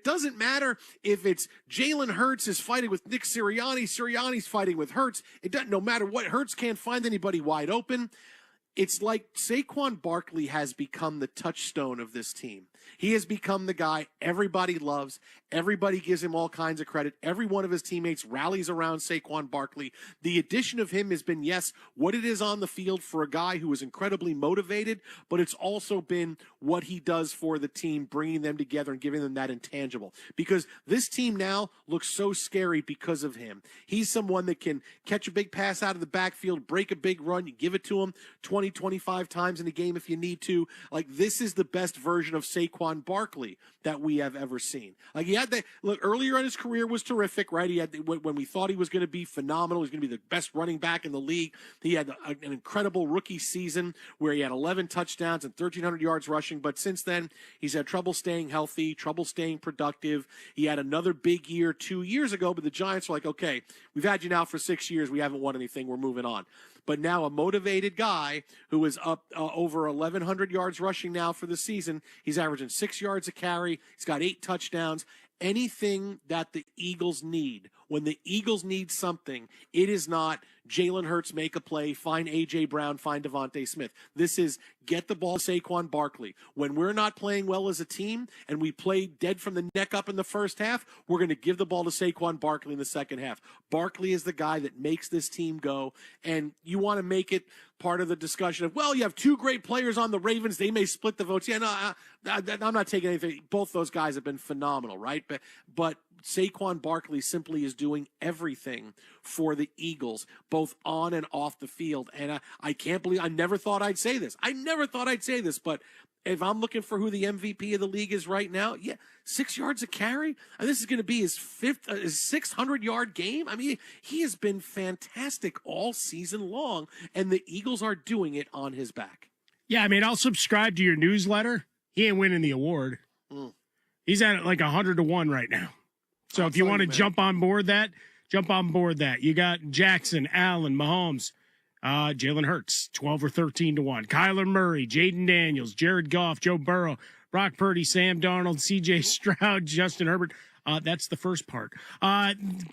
doesn't matter if it's Jalen Hurts is fighting with Nick Sirianni, Sirianni's fighting with Hurts. No matter what, Hurts can't find anybody wide open. it's like Saquon Barkley has become the touchstone of this team. He has become the guy everybody loves. Everybody gives him all kinds of credit. Every one of his teammates rallies around Saquon Barkley. The addition of him has been, yes, what it is on the field for a guy who is incredibly motivated, but it's also been what he does for the team, bringing them together and giving them that intangible. Because this team now looks so scary because of him. He's someone that can catch a big pass out of the backfield, break a big run, you give it to him 20, 25 times in a game if you need to. Like, this is the best version of Saquon Barkley that we have ever seen. Like, he had that look earlier in his career was terrific, right? He had when we thought he was going to be phenomenal, he was going to be the best running back in the league. He had an incredible rookie season where he had 11 touchdowns and 1,300 yards rushing. But since then, he's had trouble staying healthy, trouble staying productive. He had another big year 2 years ago, but the Giants were like, okay, we've had you now for 6 years. We haven't won anything. We're moving on. But now a motivated guy who is up over 1,100 yards rushing now for the season. He's averaging 6 yards a carry. He's got 8 touchdowns. Anything that the Eagles need, when the Eagles need something, it is not Jalen Hurts make a play, find A.J. Brown, find Devontae Smith. This is get the ball to Saquon Barkley. When we're not playing well as a team and we play dead from the neck up in the first half, we're going to give the ball to Saquon Barkley in the second half. Barkley is the guy that makes this team go, and you want to make it part of the discussion of, well, you have 2 great players on the Ravens. They may split the votes. Yeah, no, I'm not taking anything. Both those guys have been phenomenal, right? But Saquon Barkley simply is doing everything for the Eagles, both on and off the field. And I can't believe, I never thought I'd say this. But if I'm looking for who the MVP of the league is right now, 6 yards a carry. And this is going to be his 600-yard game. I mean, he has been fantastic all season long, and the Eagles are doing it on his back. Yeah, I mean, I'll subscribe to your newsletter. He ain't winning the award. He's at like 100-1 right now. So if you want to jump on board that. You got Jackson, Allen, Mahomes, Jalen Hurts, 12 or 13-1. Kyler Murray, Jaden Daniels, Jared Goff, Joe Burrow, Brock Purdy, Sam Darnold, C.J. Stroud, Justin Herbert. That's the first part.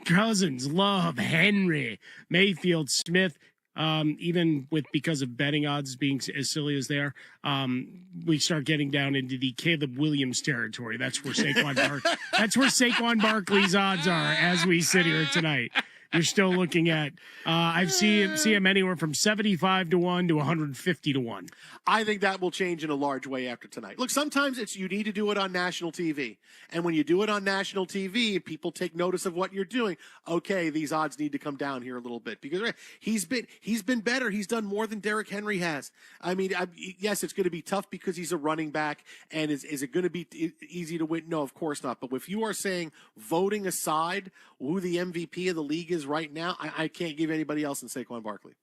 Cousins, Love, Henry, Mayfield, Smith. Even because of betting odds being as silly as they are, we start getting down into the Caleb Williams territory. That's where Saquon Barkley's odds are as we sit here tonight. You're still looking at, I've seen him anywhere from 75-1 to 150-1. I think that will change in a large way after tonight. Look, sometimes you need to do it on national TV. And when you do it on national TV, people take notice of what you're doing. Okay, these odds need to come down here a little bit because he's been better. He's done more than Derrick Henry has. I mean, yes, it's going to be tough because he's a running back. And is it going to be easy to win? No, of course not. But if you are saying, voting aside who the MVP of the league is right now, I can't give anybody else than Saquon Barkley.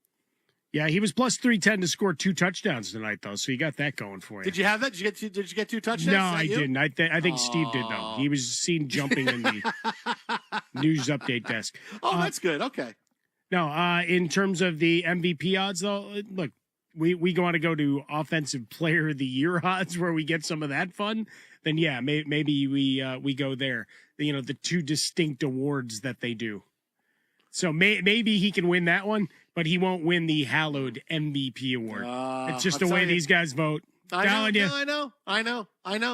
Yeah, he was plus 310 to score 2 touchdowns tonight, though, so you got that going for you. Did you have that? Did you get 2 touchdowns? No, I didn't. I think Steve did, though. He was seen jumping in the news update desk. Oh, that's good. Okay. No, in terms of the MVP odds, though, look, we want to go to Offensive Player of the Year odds where we get some of that fun. Then, yeah, maybe we go there. The 2 distinct awards that they do. So maybe he can win that one, but he won't win the hallowed MVP award. It's just the way these guys vote. I know.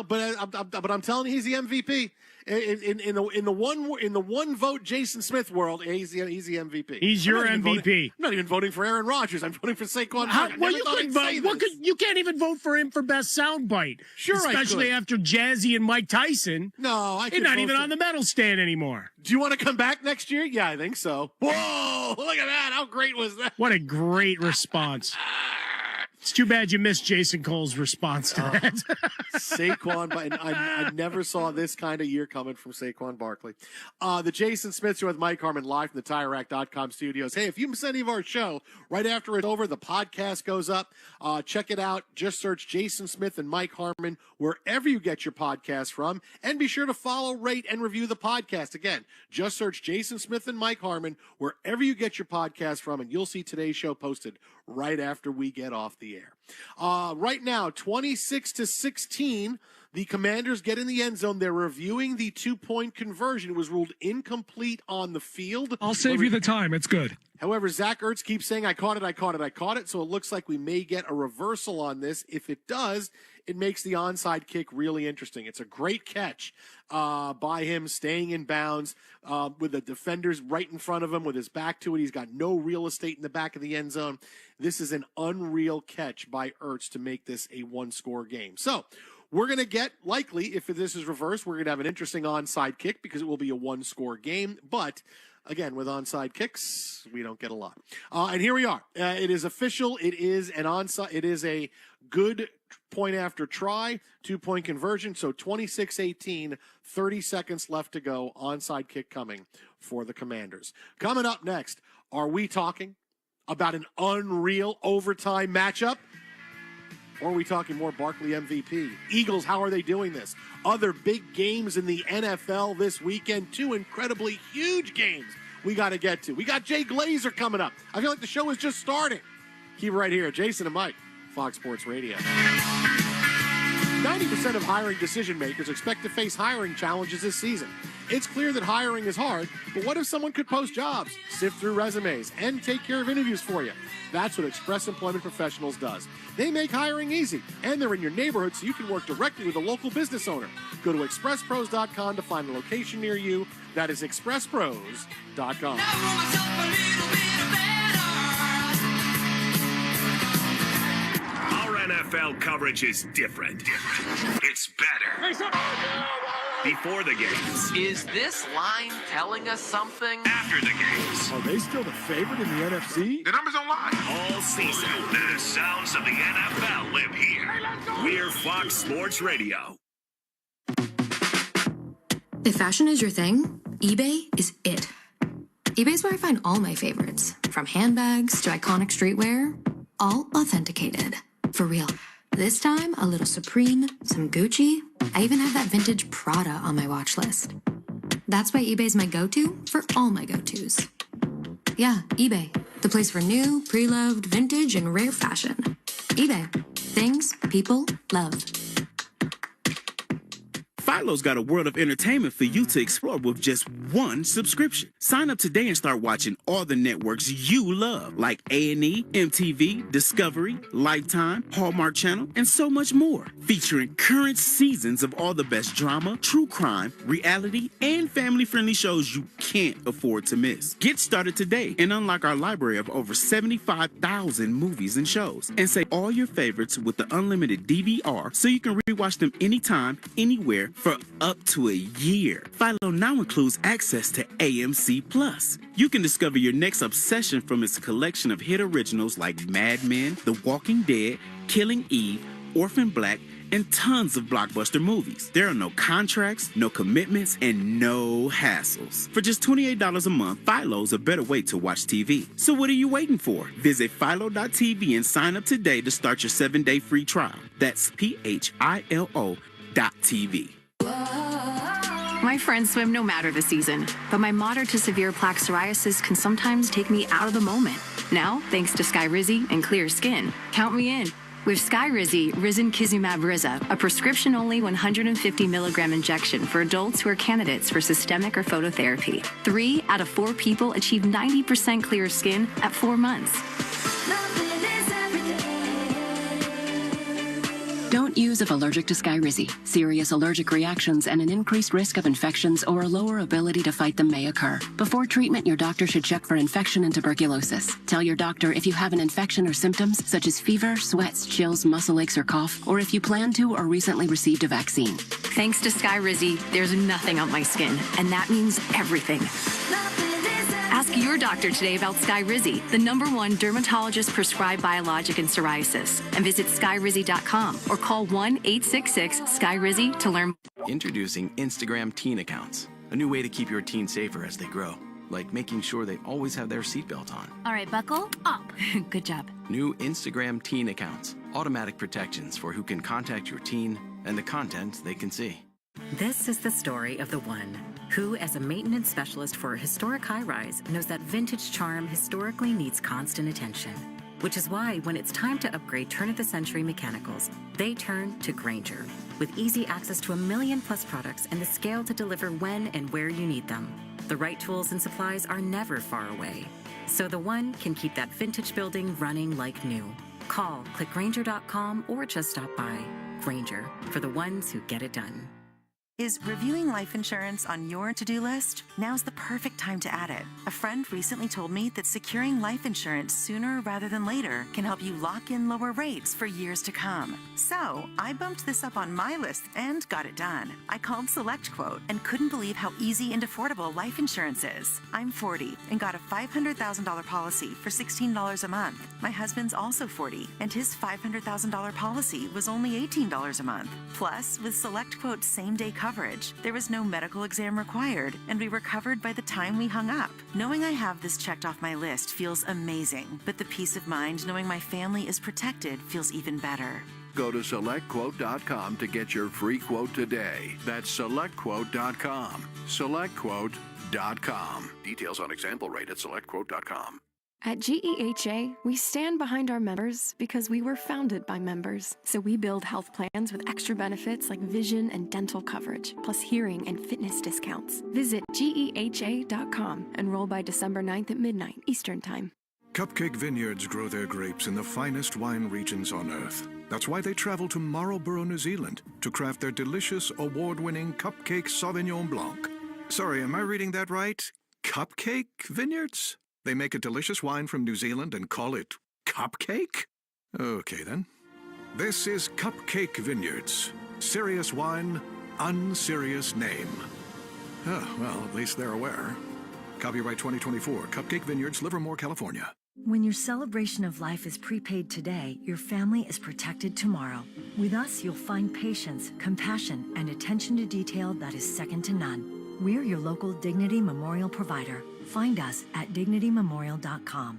But I'm telling you, he's the MVP. In the one vote Jason Smith world, he's the MVP. He's your MVP. I'm not even voting for Aaron Rodgers. I'm voting for Saquon Barkley. Well, you could vote. You can't even vote for him for best soundbite. Sure, especially after Jazzy and Mike Tyson. No, he's not even on the medal stand anymore. Do you want to come back next year? Yeah, I think so. Whoa! Look at that! How great was that? What a great response. It's too bad you missed Jason Cole's response to that. Saquon, I never saw this kind of year coming from Saquon Barkley. The Jason Smith Show with Mike Harmon live from the TireRack.com studios. Hey, if you miss any of our show, right after it's over, the podcast goes up. Check it out. Just search Jason Smith and Mike Harmon wherever you get your podcast from. And be sure to follow, rate, and review the podcast. Again, just search Jason Smith and Mike Harmon wherever you get your podcast from, and you'll see today's show posted right after we get off the air. Right now, 26-16, The Commanders get in the end zone. They're reviewing the 2-point conversion. It was ruled incomplete on the field. I'll save you the time. It's good. However, Zach Ertz keeps saying, I caught it. So it looks like we may get a reversal on this. If it does, it makes the onside kick really interesting. It's a great catch by him, staying in bounds with the defenders right in front of him with his back to it. He's got no real estate in the back of the end zone. This is an unreal catch by Ertz to make this a one-score game. So we're going to get, likely, if this is reversed, we're going to have an interesting onside kick because it will be a one-score game. But again, with onside kicks, we don't get a lot. And here we are. It is official. It is an onside. It is a good point after try, 2-point conversion. So 26-18, 30 seconds left to go. Onside kick coming for the Commanders. Coming up next, are we talking about an unreal overtime matchup? Or are we talking more Barkley MVP? Eagles, how are they doing this? Other big games in the NFL this weekend. 2 incredibly huge games we got to get to. We got Jay Glazer coming up. I feel like the show is just starting. Keep it right here. Jason and Mike, Fox Sports Radio. 90% of hiring decision makers expect to face hiring challenges this season. It's clear that hiring is hard, but what if someone could post jobs, sift through resumes, and take care of interviews for you? That's what Express Employment Professionals does. They make hiring easy, and they're in your neighborhood so you can work directly with a local business owner. Go to expresspros.com to find a location near you. That is expresspros.com. Our NFL coverage is different. It's better. Before the games. Is this line telling us something? After the games. Are they still the favorite in the NFC? The numbers don't lie. All season, the sounds of the NFL live here. We're Fox Sports Radio. If fashion is your thing, eBay is it. eBay's where I find all my favorites, from handbags to iconic streetwear, all authenticated. For real. This time, a little Supreme, some Gucci. I even have that vintage Prada on my watch list. That's why eBay's my go-to for all my go-tos. Yeah, eBay. The place for new, pre-loved, vintage, and rare fashion. eBay. Things people love. Philo's got a world of entertainment for you to explore with just one subscription. Sign up today and start watching all the networks you love, like A&E, MTV, Discovery, Lifetime, Hallmark Channel, and so much more. Featuring current seasons of all the best drama, true crime, reality, and family-friendly shows you can't afford to miss. Get started today and unlock our library of over 75,000 movies and shows. And save all your favorites with the unlimited DVR so you can rewatch them anytime, anywhere, for up to a year. Philo now includes access to AMC Plus. You can discover your next obsession from its collection of hit originals like Mad Men, The Walking Dead, Killing Eve, Orphan Black, and tons of blockbuster movies. There are no contracts, no commitments, and no hassles. For just $28 a month, Philo's a better way to watch TV. So what are you waiting for? Visit philo.tv and sign up today to start your 7-day free trial. That's PHILO.tv. My friends swim no matter the season, but my moderate to severe plaque psoriasis can sometimes take me out of the moment. Now, thanks to Skyrizi and clear skin, count me in. With Skyrizi, Risankizumab Riza, a prescription-only 150 milligram injection for adults who are candidates for systemic or phototherapy. 3 out of 4 people achieve 90% clear skin at 4 months. Don't use if allergic to Skyrizi. Serious allergic reactions and an increased risk of infections or a lower ability to fight them may occur. Before treatment, your doctor should check for infection and tuberculosis. Tell your doctor if you have an infection or symptoms such as fever, sweats, chills, muscle aches, or cough, or if you plan to or recently received a vaccine. Thanks to Skyrizi, there's nothing on my skin, and that means everything. Ask your doctor today about Skyrizi, the #1 dermatologist-prescribed biologic in psoriasis, and visit skyrizi.com or call 1-866-SKYRIZI to learn. Introducing Instagram teen accounts, a new way to keep your teen safer as they grow, like making sure they always have their seatbelt on. All right, buckle up. Good job. New Instagram teen accounts, automatic protections for who can contact your teen and the content they can see. This is the story of the one who, as a maintenance specialist for a historic high-rise, knows that vintage charm historically needs constant attention. Which is why, when it's time to upgrade turn-of-the-century mechanicals, they turn to Grainger. with easy access to 1 million plus products and the scale to deliver when and where you need them. The right tools and supplies are never far away, so the One can keep that vintage building running like new. Call, click Grainger.com, or just stop by. Grainger, for the ones who get it done. Is reviewing life insurance on your to-do list? Now's the perfect time to add it. A friend recently told me that securing life insurance sooner rather than later can help you lock in lower rates for years to come. So I bumped this up on my list and got it done. I called SelectQuote and couldn't believe how easy and affordable life insurance is. I'm 40 and got a $500,000 policy for $16 a month. My husband's also 40 and his $500,000 policy was only $18 a month. Plus, with SelectQuote's same-day coverage, there was no medical exam required, and we were covered by the time we hung up. Knowing I have this checked off my list feels amazing, but the peace of mind knowing my family is protected feels even better. Go to SelectQuote.com to get your free quote today. That's SelectQuote.com. SelectQuote.com. Details on example rate at SelectQuote.com. At GEHA, we stand behind our members because we were founded by members. So we build health plans with extra benefits like vision and dental coverage, plus hearing and fitness discounts. Visit GEHA.com. Enroll by December 9th at midnight Eastern Time. Cupcake Vineyards grow their grapes in the finest wine regions on Earth. That's why they travel to Marlborough, New Zealand, to craft their delicious, award-winning Cupcake Sauvignon Blanc. Sorry, am I reading that right? Cupcake Vineyards? They make a delicious wine from New Zealand and call it Cupcake? Okay, then. This is Cupcake Vineyards. Serious wine, unserious name. Oh, well, at least they're aware. Copyright 2024, Cupcake Vineyards, Livermore, California. When your celebration of life is prepaid today, your family is protected tomorrow. With us, you'll find patience, compassion, and attention to detail that is second to none. We're your local Dignity Memorial provider. Find us at dignitymemorial.com.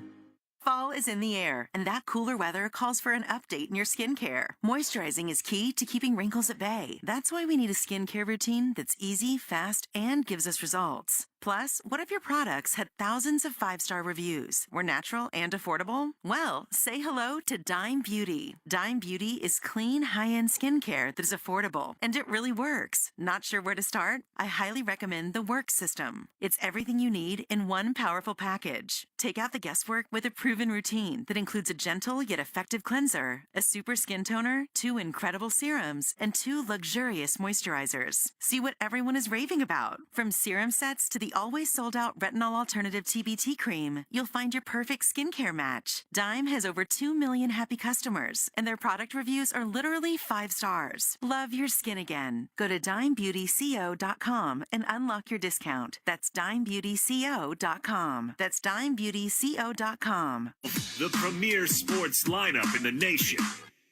Fall is in the air, and that cooler weather calls for an update in your skincare. Moisturizing is key to keeping wrinkles at bay. That's why we need a skincare routine that's easy, fast, and gives us results. Plus, what if your products had thousands of 5-star reviews, were natural and affordable? Well, say hello to Dime Beauty. Dime Beauty is clean, high-end skincare that is affordable, and it really works. Not sure where to start? I highly recommend the Work System. It's everything you need in one powerful package. Take out the guesswork with a proven routine that includes a gentle yet effective cleanser, a super skin toner, 2 incredible serums, and 2 luxurious moisturizers. See what everyone is raving about. From serum sets to the always sold out retinol alternative TBT cream, you'll find your perfect skincare match. Dime has over 2 million happy customers, and their product reviews are literally 5 stars. Love your skin again. Go to dimebeautyco.com and unlock your discount. That's dimebeautyco.com. That's dimebeautyco.com. The premier sports lineup in the nation.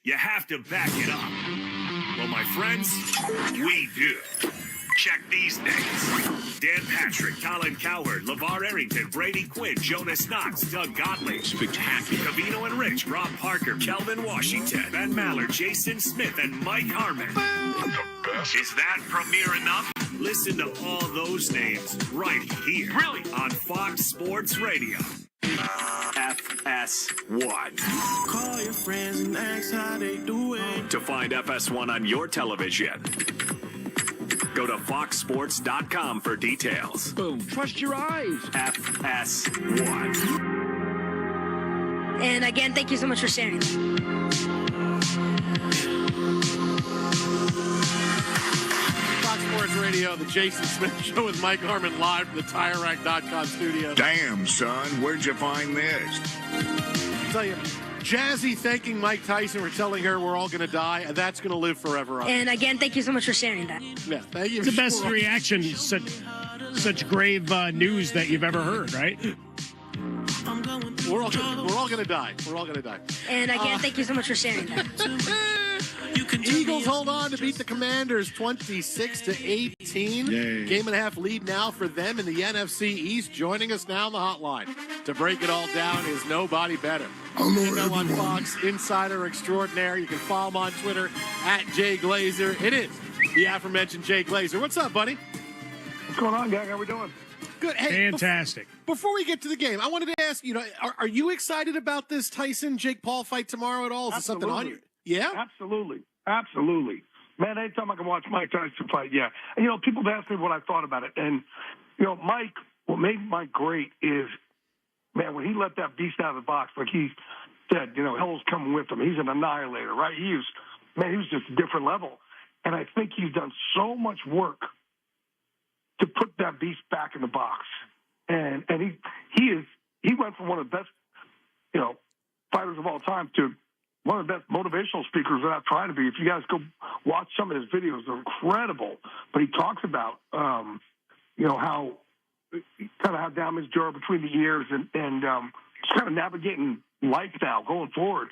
You have to back it up. Well, my friends, we do. Check these names: Dan Patrick, Colin Cowherd, LeVar Arrington, Brady Quinn, Jonas Knox, Doug Gottlieb, Spectacular, Cavino and Rich, Rob Parker, Kelvin Washington, Ben Maller, Jason Smith, and Mike Harmon. Is that premier enough? Listen to all those names right here. Really? On Fox Sports Radio. FS1. Call your friends and ask how they doing. To find FS1 on your television, go to foxsports.com for details. Boom. Trust your eyes. FS1. And again, thank you so much for sharing. Fox Sports Radio, the Jason Smith Show with Mike Harmon live from the TireRack.com studio. Damn, son, where'd you find this? I'll tell you, Jazzy thanking Mike Tyson for telling her we're all going to die, and that's going to live forever. And again, thank you so much for sharing that. Yeah, thank you. It's the best reaction, such grave news that you've ever heard, right? We're all going to die. We're all going to die. And again, thank you so much for sharing that. Eagles hold on to beat the Commanders 26-18. Yay. Game and a half lead now for them in the NFC East. Joining us now on the hotline to break it all down is nobody better. You know on Fox, Insider Extraordinaire. You can follow him on Twitter at Jay Glazer. It is the aforementioned Jay Glazer. What's up, buddy? What's going on, gang? How we doing? Good. Hey, fantastic. Before we get to the game, I wanted to ask you, are you excited about this Tyson-Jake Paul fight tomorrow at all? Is it something on you? Yeah? Absolutely. Man, anytime I can watch Mike Tyson fight, yeah. And, people have asked me what I thought about it. And, Mike, what made Mike great is, man, when he let that beast out of the box, like he said, hell's coming with him. He's an annihilator, right? He was just a different level. And I think he's done so much work to put that beast back in the box. And he went from one of the best, fighters of all time to one of the best motivational speakers without trying to be. If you guys go watch some of his videos, they're incredible. But he talks about, how kind of how down his jaw between the ears and just kind of navigating life now going forward.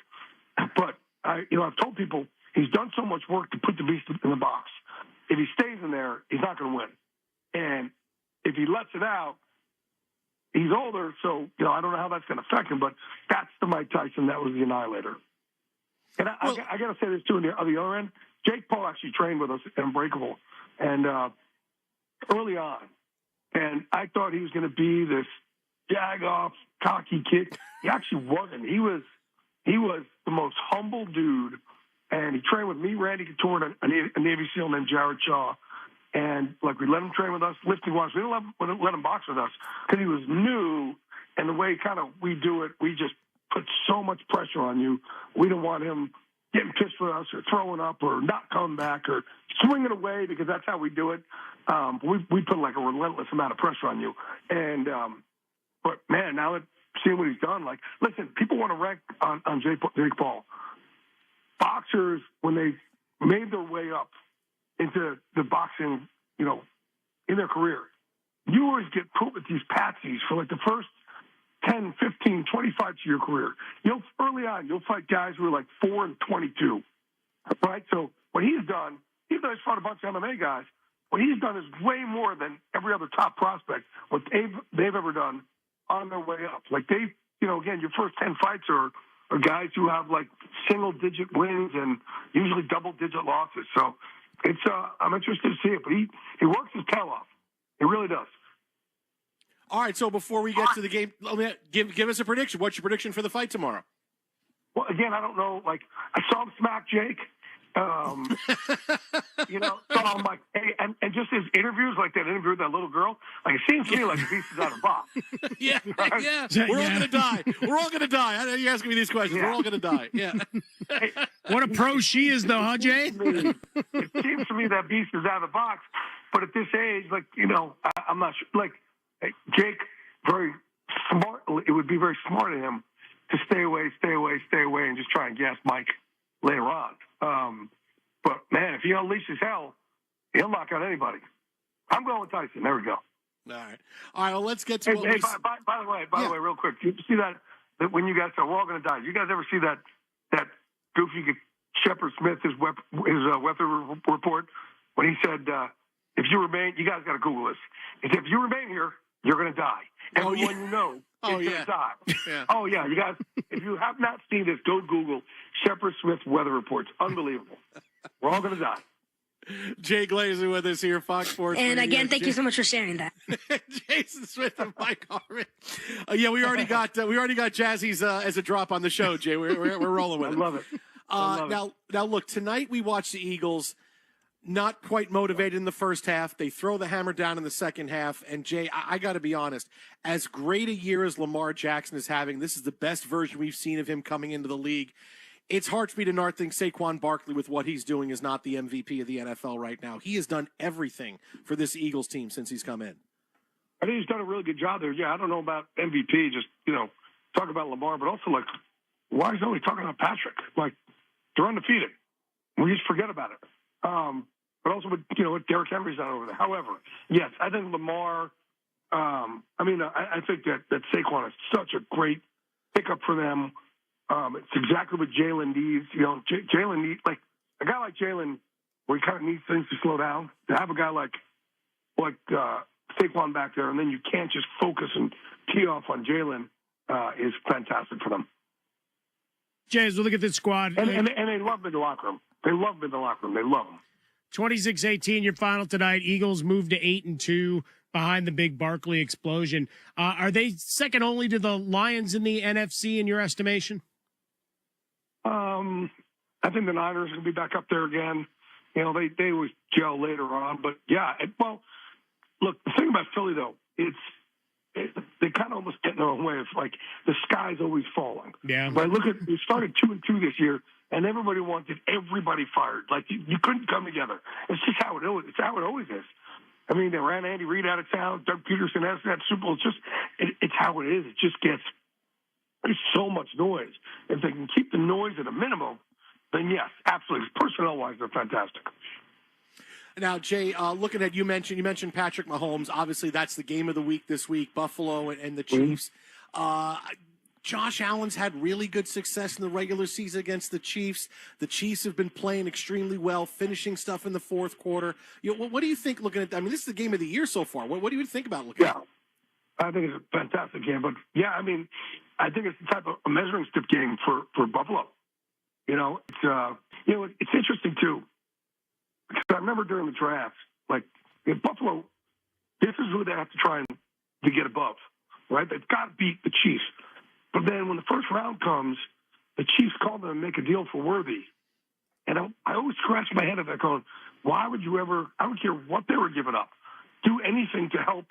But I've told people he's done so much work to put the beast in the box. If he stays in there, he's not going to win. And if he lets it out, he's older, so I don't know how that's going to affect him. But that's the Mike Tyson that was the annihilator. And I got to say this too on the other end. Jake Paul actually trained with us at Unbreakable, and early on, and I thought he was going to be this jag-off, cocky kid. He actually wasn't. He was the most humble dude, and he trained with me, Randy Couture, and a Navy SEAL named Jared Shaw. And, we let him train with us, lifting-wise. We didn't let him box with us because he was new, and the way kind of we do it, we just put so much pressure on you. We don't want him getting pissed with us or throwing up or not coming back or swinging away because that's how we do it. We put, a relentless amount of pressure on you. And, but, man, now that seeing what he's done, listen, people want to wreck on Jake Paul. Boxers, when they made their way up into the boxing, in their career, you always get put with these patsies for the first 10, 15, 20 fights of your career. Early on, you'll fight guys who are 4-22, right? So what he's done, even though he's fought a bunch of MMA guys, what he's done is way more than every other top prospect, what they've ever done on their way up. Again, your first 10 fights are guys who have single-digit wins and usually double-digit losses. So it's I'm interested to see it, but he works his tail off. He really does. All right, so before we get to the game, give us a prediction. What's your prediction for the fight tomorrow? Well, again, I don't know. I saw him smack Jake. So I'm hey, and just his interviews, that interview with that little girl, it seems to me like the beast is out of box. Yeah. We're all going to die. We're all going to die. I know you're asking me these questions. Yeah. We're all going to die. Yeah. Hey, what a pro she is, though, huh, Jay? It seems to me that beast is out of the box. But at this age, I'm not sure. Jake, very smart. It would be very smart of him to stay away, and just try and gas Mike later on. But man, if he unleashes hell, he'll knock out anybody. I'm going with Tyson. There we go. All right. Well, let's get to. By the way, real quick, you see that when you guys said we're all going to die? You guys ever see that goofy Shepard Smith his weather report when he said, "If you remain," you guys got to Google this. He said, "If you remain here, you're going to die. Everyone you know is going to die." Yeah. Oh yeah, you guys. If you have not seen this, go Google Shepard Smith weather reports. Unbelievable. We're all going to die. Jay Glazer with us here, Fox Sports. And again, thank you so much for sharing that. Jason Smith and Mike Harmon. Yeah, we already got Jazzy's as a drop on the show, Jay. We're rolling with it. I love it. Now look, tonight we watched the Eagles. Not quite motivated in the first half. They throw the hammer down in the second half. And, Jay, I got to be honest, as great a year as Lamar Jackson is having, this is the best version we've seen of him coming into the league. It's hard for me to not think Saquon Barkley, with what he's doing, is not the MVP of the NFL right now. He has done everything for this Eagles team since he's come in. I think he's done a really good job there. Yeah, I don't know about MVP, just, talk about Lamar, but also, why is nobody talking about Patrick? They're undefeated. We just forget about it. But also with Derrick Henry's not over there. However, yes, I think Lamar. I think that Saquon is such a great pickup for them. It's exactly what Jalen needs. Jalen needs a guy like Jalen, where he kind of needs things to slow down. To have a guy like Saquon back there, and then you can't just focus and tee off on Jalen is fantastic for them. Jay, as we look at this squad, and they love him in the locker room. They love him in the locker room. They love him. 26-18, your final tonight. Eagles moved to 8-2 behind the big Barkley explosion. Are they second only to the Lions in the NFC in your estimation? I think the Niners will be back up there again. they always gel later on. But, yeah, well, look, the thing about Philly, though, they kind of almost get in their own way. It's like the sky's always falling. Yeah. But look at, we started 2-2 this year, and everybody wanted everybody fired. Like, you couldn't come together. It's just how it always is. I mean, they ran Andy Reid out of town. Doug Peterson has that Super Bowl. It's just, it's how it is. It just gets, there's so much noise. If they can keep the noise at a minimum, then yes, absolutely. Personnel-wise, they're fantastic. Now, Jay, looking at you mentioned Patrick Mahomes. Obviously, that's the game of the week this week, Buffalo and the Chiefs. Josh Allen's had really good success in the regular season against the Chiefs. The Chiefs have been playing extremely well, finishing stuff in the fourth quarter. What do you think looking at that? I mean, this is the game of the year so far. What do you think about looking at it? I think it's a fantastic game. But, yeah, I mean, I think it's the type of a measuring stick game for Buffalo. It's interesting, too. Because I remember during the draft, like, in Buffalo, this is who they have to try to get above, right? They've got to beat the Chiefs. But then when the first round comes, the Chiefs call them and make a deal for Worthy. And I always scratch my head at that going, why would you ever, I don't care what they were giving up, do anything to help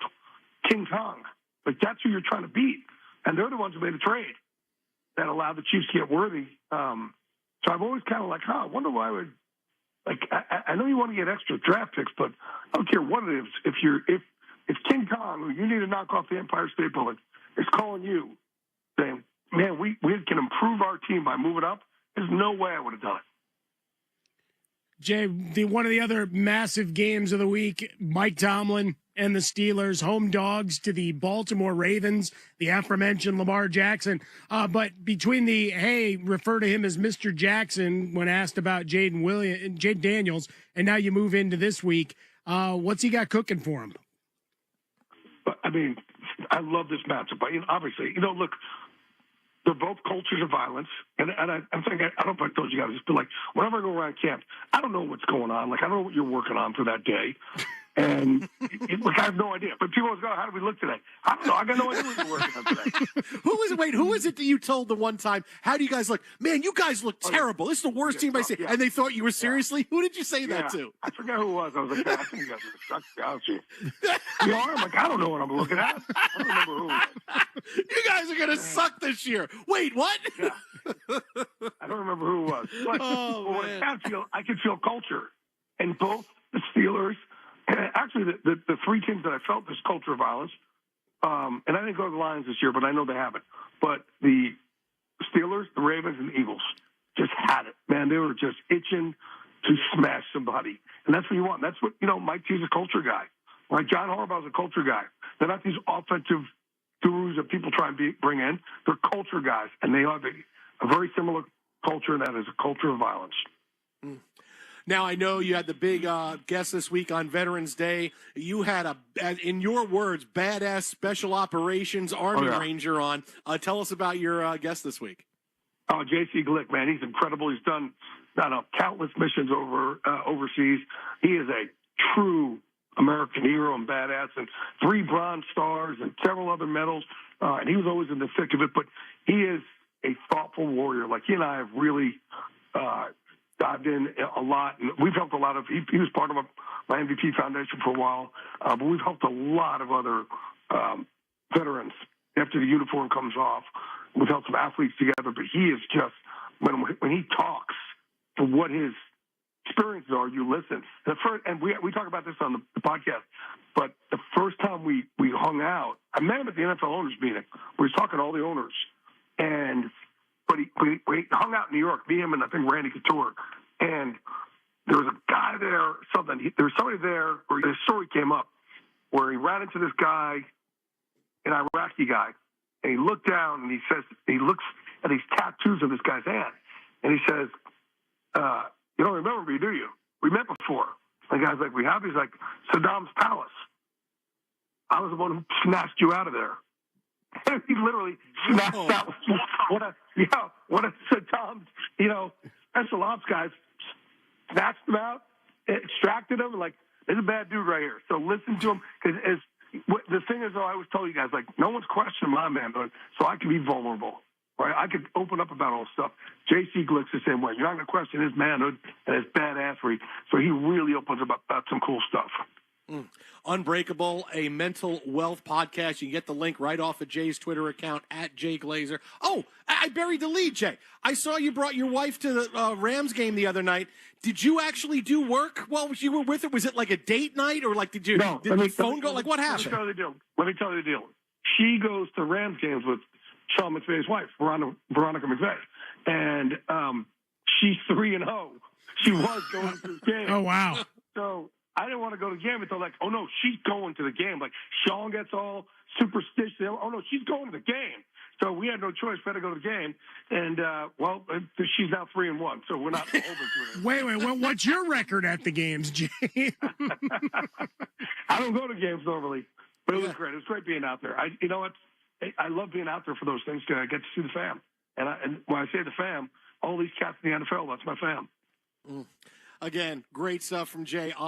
King Kong. Like, that's who you're trying to beat. And they're the ones who made a trade that allowed the Chiefs to get Worthy. So I've always kind of like, I wonder why would, like, I know you want to get extra draft picks, but I don't care what it is. If King Kong, who you need to knock off the Empire State Building, is calling you saying, man, we can improve our team by moving up, there's no way I would have done it. Jay, one of the other massive games of the week, Mike Tomlin and the Steelers, home dogs to the Baltimore Ravens, the aforementioned Lamar Jackson. But between refer to him as Mr. Jackson when asked about Jade Daniels, and now you move into this week, what's he got cooking for him? I mean, I love this matchup. Obviously, look, they're both cultures of violence. And I'm saying, I don't know if I told you guys this, but, like, whenever I go around camp, I don't know what's going on. Like, I don't know what you're working on for that day. And, look, I have no idea. But people always go, how did we look today? I don't know. I got no idea what you're working on today. Who is it that you told the one time, how do you guys look? Man, you guys look terrible. This is the worst team I see. And they thought you were seriously? Who did you say that to? I forget who it was. I was like, I think you guys are sucking. You are? I'm like, I don't know what I'm looking at. I don't remember who it was. You guys are going to suck this year. Wait, what? Yeah. I don't remember who it was. But I can feel culture. And both the Steelers, and actually the three teams that I felt this culture of violence, and I didn't go to the Lions this year, but I know they haven't. But the Steelers, the Ravens, and the Eagles just had it. Man, they were just itching to smash somebody. And that's what you want. That's what, Mike T's a culture guy. Right? John Harbaugh's a culture guy. They're not these offensive gurus that people try and bring in. They're culture guys, and they have a very similar culture, and that is a culture of violence. Now, I know you had the big guest this week on Veterans Day. You had in your words, badass special operations Army Ranger on. Tell us about your guest this week. Oh, J.C. Glick, man, he's incredible. He's done countless missions overseas. He is a true American hero and badass, and 3 Bronze Stars and several other medals. And he was always in the thick of it. But he is a thoughtful warrior. Like, he and I have really dived in a lot, and we've helped a lot of. He was part of my MVP Foundation for a while, but we've helped a lot of other veterans after the uniform comes off. We've helped some athletes together, but he is just when he talks for what his experiences are, you listen. And we talk about this on the podcast, but the first time we hung out, I met him at the NFL owners meeting where he's talking to all the owners, but we hung out in New York, me, him, and I think Randy Couture. And there was a guy there, there was somebody there where the story came up where he ran into this guy, an Iraqi guy, and he looked down and he looks at these tattoos of this guy's hand. And he says, you don't remember me, do you? We met before. And the guy's like, we have? He's like, Saddam's palace. I was the one who snatched you out of there. And he literally snatched out one of Saddam's, special ops guys, snatched him out, extracted him, and like, there's a bad dude right here. So listen to him. Because the thing is, though, I always tell you guys, like, no one's questioning my man, so I can be vulnerable. right? I could open up about all this stuff. J.C. Glick's the same way. You're not going to question his manhood and his badassery. So he really opens up about some cool stuff. Unbreakable, a mental wealth podcast. You can get the link right off of Jay's Twitter account at Jay Glazer. Oh, I buried the lead, Jay. I saw you brought your wife to the Rams game the other night. Did you actually do work while you were with her? Was it like a date night, or like did the phone go? Like what happened? Let me tell you the deal. She goes to Rams games with Sean McVay's wife, Veronica McVay, and she's 3-0. She was going to the game. Oh wow! So I didn't want to go to the game until like, oh no, she's going to the game. Like Sean gets all superstitious. Oh no, she's going to the game. So we had no choice. We had to go to the game, and she's now 3-1. So we're not open to it. Wait. What's your record at the games, Jay? I don't go to games normally, but it was great. It was great being out there. You know what? I love being out there for those things. I get to see the fam, and when I say the fam, all these cats in the NFL, that's my fam. Again, great stuff from Jay on